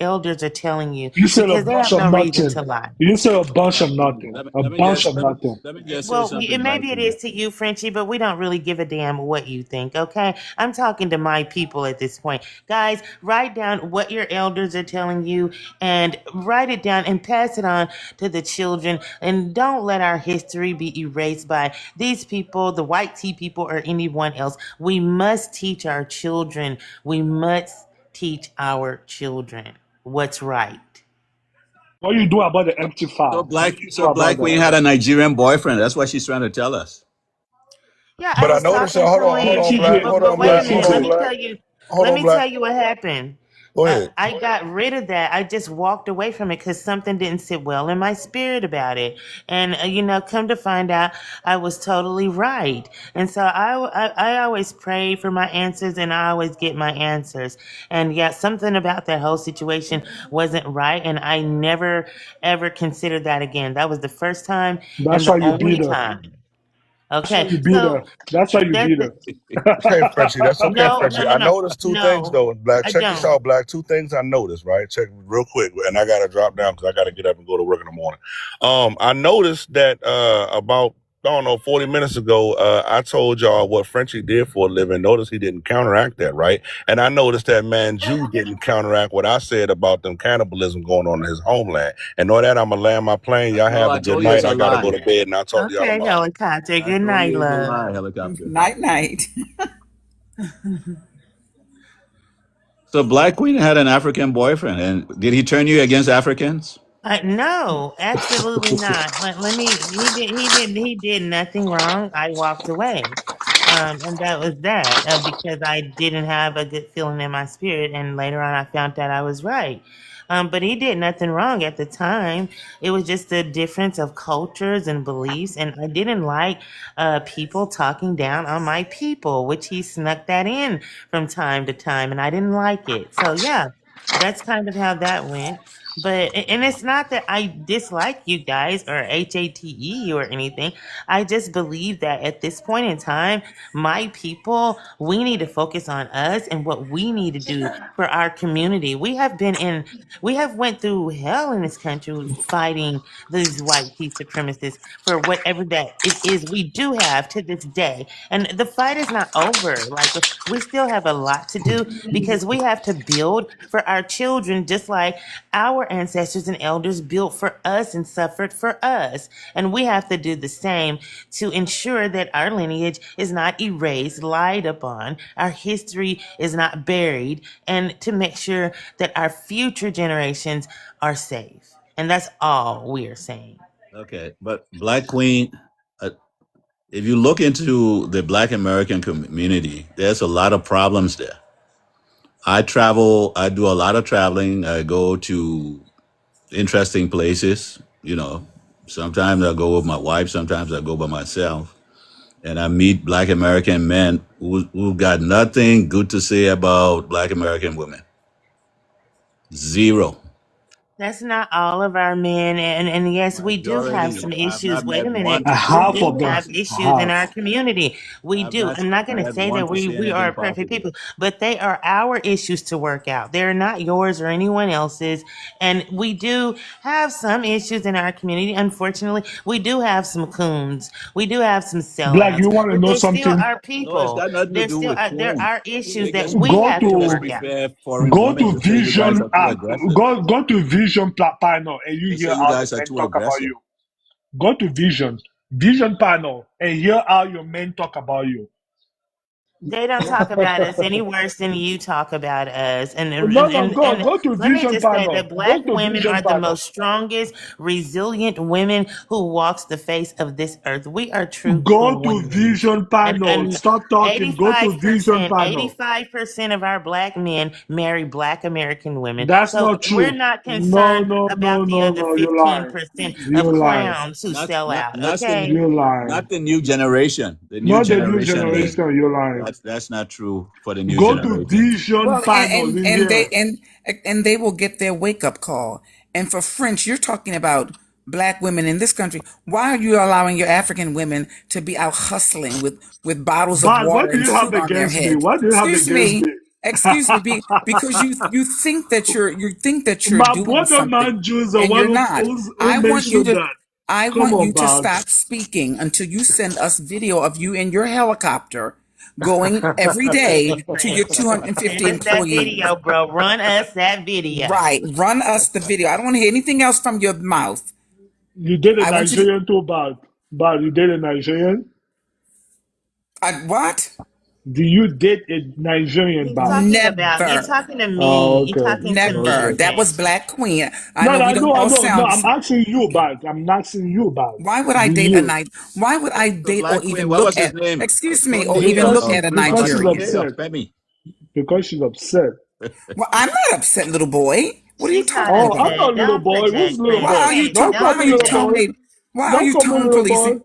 elders are telling you, You said a because they bunch have of no reason nothing. to lie. You said a bunch of Black Queen. nothing. A bunch of nothing. Let me just say Well, something, Black maybe it Queen. is to you, Frenchie, but we don't really give a damn what you think, okay? I'm talking to my people at this point. Guys, write down what your elders are telling you, and write it down and pass it on to the children. And don't let our history be erased by these people, the white tea people, or anyone else. We must teach our children. We must teach our children what's right. What you do about the empty So file? What Black, you do so about Black that? Queen had a Nigerian boyfriend. That's what she's trying to tell us. Yeah, I But I was noticed, talking to hold on, him, Black, ATJ, but wait a hold minute. on, ATJ, Black, Let hold me on, tell you. Black. Let me tell you what happened. Go ahead. I got rid of that. I just walked away from it because something didn't sit well in my spirit about it. And, come to find out, I was totally right. And so I always pray for my answers and I always get my answers. And yeah, something about that whole situation wasn't right. And I never, ever considered that again. That was the first time That's and why the you only beat her. time. That's why Okay. you beat So her. That's why you that's beat her. Okay, Frenchie. That's okay, no, Frenchie. no, no, I no, noticed two things no, though. Black, I check this don't. out, Black. Two things I noticed. Right, check real quick, and I gotta drop down because I gotta get up and go to work in the morning. I noticed that about I don't know 40 minutes ago, I told y'all what Frenchie did for a living. Notice he didn't counteract that, right? And I noticed that man Jew didn't counteract what I said about them cannibalism going on in his homeland. And know that I'm gonna land my plane. Y'all No, have I a good told you it's night. a I gotta go lie. to bed, and I'll talk to y'all Okay, tomorrow. helicopter. I Good told night, you it's a love. lie, helicopter. Night, night. So Black Queen had an African boyfriend, and did he turn you against Africans? No, absolutely not. Let me. He did nothing wrong. I walked away, and that was that. Because I didn't have a good feeling in my spirit, and later on, I found that I was right. But he did nothing wrong at the time. It was just a difference of cultures and beliefs, and I didn't like people talking down on my people, which he snuck that in from time to time, and I didn't like it. So yeah, that's kind of how that went. But and it's not that I dislike you guys or hate you or anything. I just believe that at this point in time, my people, we need to focus on us and what we need to do for our community. We have went through hell in this country fighting these white peace supremacists for whatever that it is we do have to this day. And the fight is not over. Like we still have a lot to do because we have to build for our children just like our ancestors and elders built for us and suffered for us. And we have to do the same to ensure that our lineage is not erased, lied upon, our history is not buried, and to make sure that our future generations are safe. And that's all we are saying. Okay, but Black Queen, uh, if you look into the Black American community, there's a lot of problems there. I travel, I do a lot of traveling. I go to interesting places, Sometimes I go with my wife, sometimes I go by myself. And I meet Black American men who got nothing good to say about Black American women. Zero. That's not all of our men, and yes, we do have Majority. some I've issues. not Wait met a minute, one to we say Half do of anything. them. have issues in Half. our community. We I've do. not I'm not going to met say one that to say we are anything perfect positive. people, but they are our issues to work out. They're not yours or anyone else's, and we do have some issues in our community. Unfortunately, we do have some coons. We do have some Black, sellouts, you want to but know they still something? are No, it's people. got nothing to They're do still with there porn. are issues You that guys, we Go have to you guys to work out. prefer foreign go women to to say you guys Vision are too aggressive. go to Vision panel and you They say hear you how the guys are men too talk about aggressive. you. Go to Vision panel and hear how your men talk about you. They don't talk about us any worse than you talk about us. No, no, go to Let me Vision just say that panel. black Go to women Vision are the panel. most strongest, resilient women who walks the face of this earth. We are true Go to queens. Vision panel. And Stop talking. Go to Vision 85%, panel. 85% of our black men marry black American women. That's So not we're true. not No, concerned no, no, about the no, other no. You lie. 15% of You lie. clowns who Not sell not out. not the Okay. You lie. not the new generation. The new Not the new generation is generation. You lie. that's not true for the new Go to generation. Vision Well, panel in here. and they will get their wake up call. And for French, you're talking about black women in this country. Why are you allowing your African women to be out hustling with bottles of But water what do and you have food on their against me? head? What do you have Excuse against me, me? because you think that you're My doing brother something, man Jew is the and one you're not. who mentioned that. I Come want on, you to Bob. stop speaking until you send us video of you in your helicopter going every day Hey, to your Prince, send 250 us that employees. video, bro. Run us that video. Right. Run us the video. I don't want to hear anything else from your mouth. You did a I want you to. Nigerian too, bad. Bad, you did a Nigerian? What? Do you date a Nigerian, He's bad? talking about, you're Never. talking to Oh, me. You're okay. talking to Never. me, Okay. That was Prince. Black Queen. I No, know no, we I don't know, I all know. No, sound. I'm asking you, bad. I'm asking you, bad. Why would I Do date a you? night? Why would I So date or Black Queen, even what look was his at? name? Excuse me, or Tony even Because look she, at a because she's Nigerian? Abayoke or upset. Femi? Because she's upset. Well, I'm not upset, little boy. What are you She's not talking Oh, I'm about? not upset. little Don't boy. Who's project, little Why boy? are you Frenchie. to- Don't why call Don't are me you little project. boy. tone why are Don't you call me tone little boy. policing?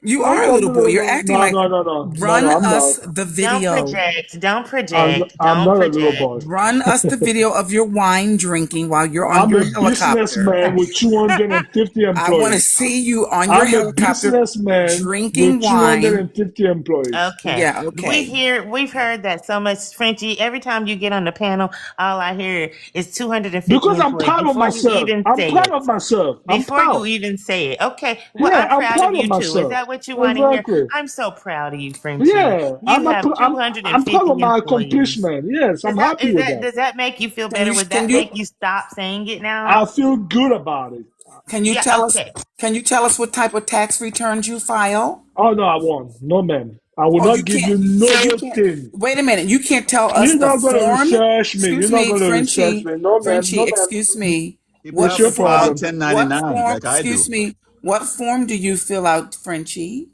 You Don't are a call little me boy. little You're boy. acting No, like no, no, no, no, run no. I'm us not. the Don't video. project. Don't I'm. project. I'm Don't not a little project. boy. Run us the video of your wine drinking while you're on I'm a your helicopter. businessman with 250 I want to employees. see you on your I'm a helicopter businessman drinking with wine. 250 employees. Okay. Yeah, okay. We've heard that so much, Frenchie. Every time you get on the panel, all I hear is 250 Because I'm employees proud of before you myself. even I'm say proud it. of myself. I'm Before you proud. even say it. Okay. Well, Yeah, I'm I'm proud of proud of you too. Is myself. that what you want to hear? Exactly. I'm so proud of you, Frenchie. Yeah, You have I'm proud of 250 my employees. accomplishment. Yes, I'm happy with that. Does that make you feel Can better? you Would can that you make you stop saying it now? I feel good about it. can you Yeah, tell us okay. what type of tax returns you file? Oh no, I won't. No, ma'am. I will Oh, you not give can't. you So you can't. nothing. Wait a minute. You can't tell us You're the not gonna form. research me. You're Excuse not me, gonna research Frenchie. me. No, ma'am. Frenchie. No, ma'am. Excuse me. He What What's your probably filed form? problem? What 1099 form? like I Excuse do. me. What form do you fill out, Frenchie?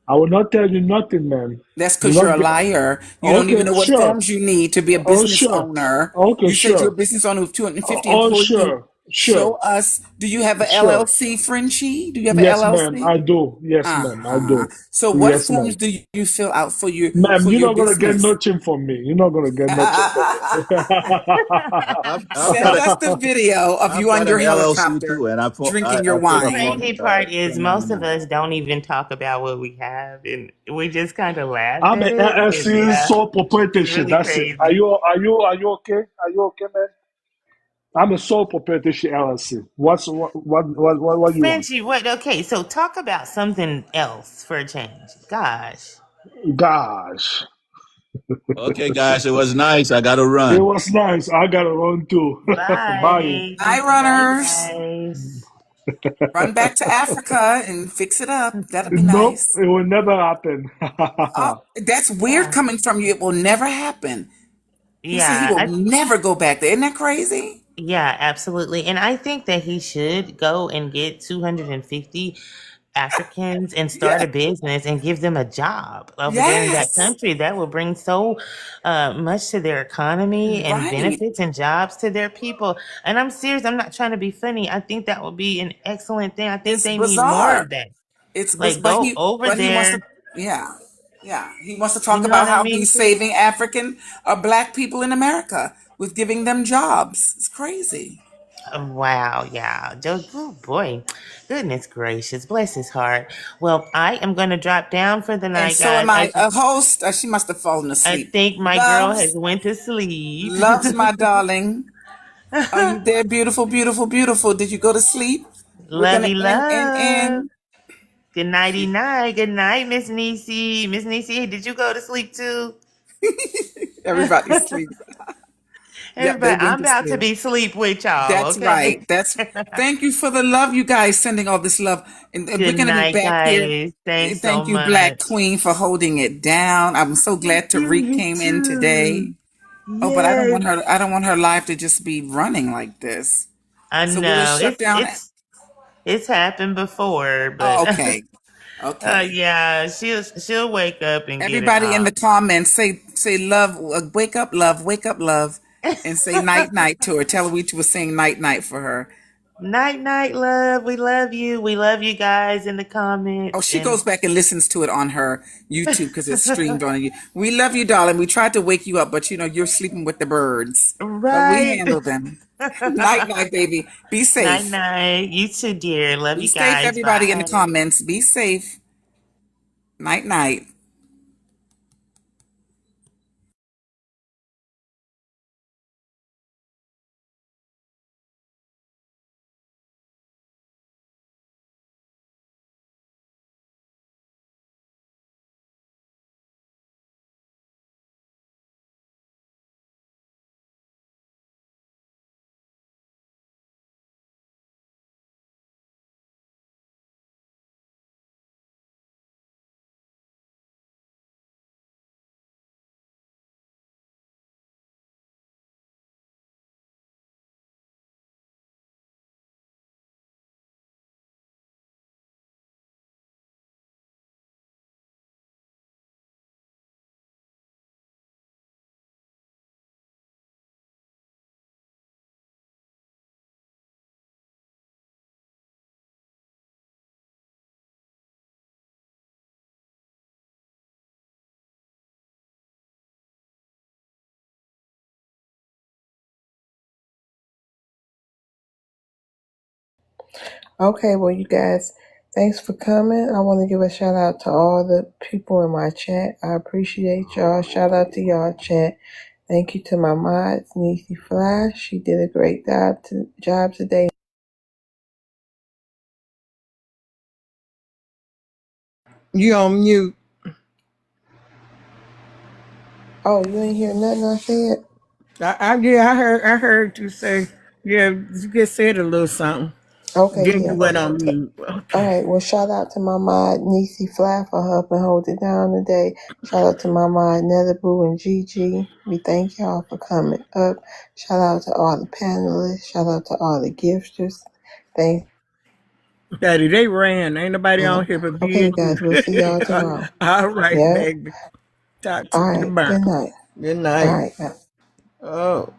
I will not tell you nothing, ma'am. That's Do because you're not a get. liar. You don't even Okay, know what sure. forms you need to be a Oh, business sure. owner. Okay, You said you're sure. a business owner with 250 Oh, employees. sure. Show Sure. us. Do you have an Sure. LLC, Frenchie? Do you have an Yes, ma'am. LLC? I do. Yes, ma'am. I Uh-huh. do. So what Yes, forms ma'am. do you fill out for Ma'am, you're your not gonna get business? nothing from me. You're not gonna get nothing from me. I've got Send a us the video of I've you on got an your LLC helicopter too, and drinking your I put The up wine. on crazy part is most of 1099. us don't even talk about what we have, and we just kind of laugh I'm a at it. And LLC yeah, sole it's proprietorship. really That's it. Are crazy. you okay? Are you okay, man? I'm a sole proprietorship LLC. What do you want? Frenchie, what? Okay, so talk about something else for a change. Gosh. Gosh, Okay, guys, it was nice. I got to it run. was nice. I gotta run too. Bye. Bye. Bye, Bye, runners. guys. Run back to Africa and fix it up. That'll be Nope, nice. it will never happen. Oh, that's weird Yeah. coming from you. It will never happen. He said he Yeah. will never go back there. Isn't that crazy? Yeah, absolutely. And I think that he should go and get 250 Africans and start Yeah. a business and give them a job over there in that Yes. country. That will bring so much to their economy and Right. benefits and jobs to their people. And I'm serious. I'm not trying to be funny. I think that would be an excellent thing. I think It's they need more bizarre. of that. Like, But go over he wants to, there. yeah. Yeah. He wants to You talk know about what I how mean? he's saving African or black people in America with giving them jobs. It's crazy. Wow, yeah. Oh boy. Goodness gracious. Bless his heart. Well, I am going to drop down for the And night, so guys. am I. A host, she must have fallen I asleep. think my girl has Loves, went to sleep. loves my darling. Are you there, beautiful, beautiful, beautiful? Did you go to sleep? We're gonna Lovey end. love. Good nighty night. Good night, Miss Niecy. Miss Niecy, did you go to sleep too? Everybody sleep. Yep, they Everybody, went I'm to about to sleep. be asleep with y'all, That's okay? right. Thank you for the love, you guys sending all this love, and we're Good gonna be night, back here. guys. Thanks so Thank you, Black much. Queen, for holding it down. I'm so glad Tariq You came in today. too. Oh, but I don't Yes. want her. I don't want her life to just be running like this. I So will it know. shut down? It's happened before, but Oh, okay, okay. yeah, she'll wake up and get it Everybody in off. the comments say love, wake up, love, and say night night to her. Tell her we was saying night night for her. Night night, love. We love you. We love you guys in the Oh, comments. she And goes back and listens to it on her YouTube because it's streamed on you. We love you, darling. We tried to wake you up, but you're sleeping with the birds. But we right. handle them. Night night, baby. Be Night safe. night. You too, dear. Love Be you safe, guys. everybody in the Bye. comments. Be safe. Night night. Okay, well, you guys, thanks for coming. I want to give a shout out to all the people in my chat. I appreciate y'all. Shout out to y'all, chat. Thank you to my mods, Niecy Flash. She did a great job today. You on mute. Oh, you ain't hear nothing I said? Yeah, I heard you say, yeah, you just said a little something. Okay, Then yeah. you went on mute. All Okay. right, well, shout out to my mod, Niecy Fly, for helping hold it down today. Shout out to my mod, Netherboo and Gigi. We thank y'all for coming up. Shout out to all the panelists. Shout out to all the gifters. Thank. Daddy, they ran. Ain't nobody on here but Okay, me you and guys, we'll see y'all you. tomorrow. All right, Yep. baby. Talk to All you right. tomorrow. Good night. Good All night. right. Oh.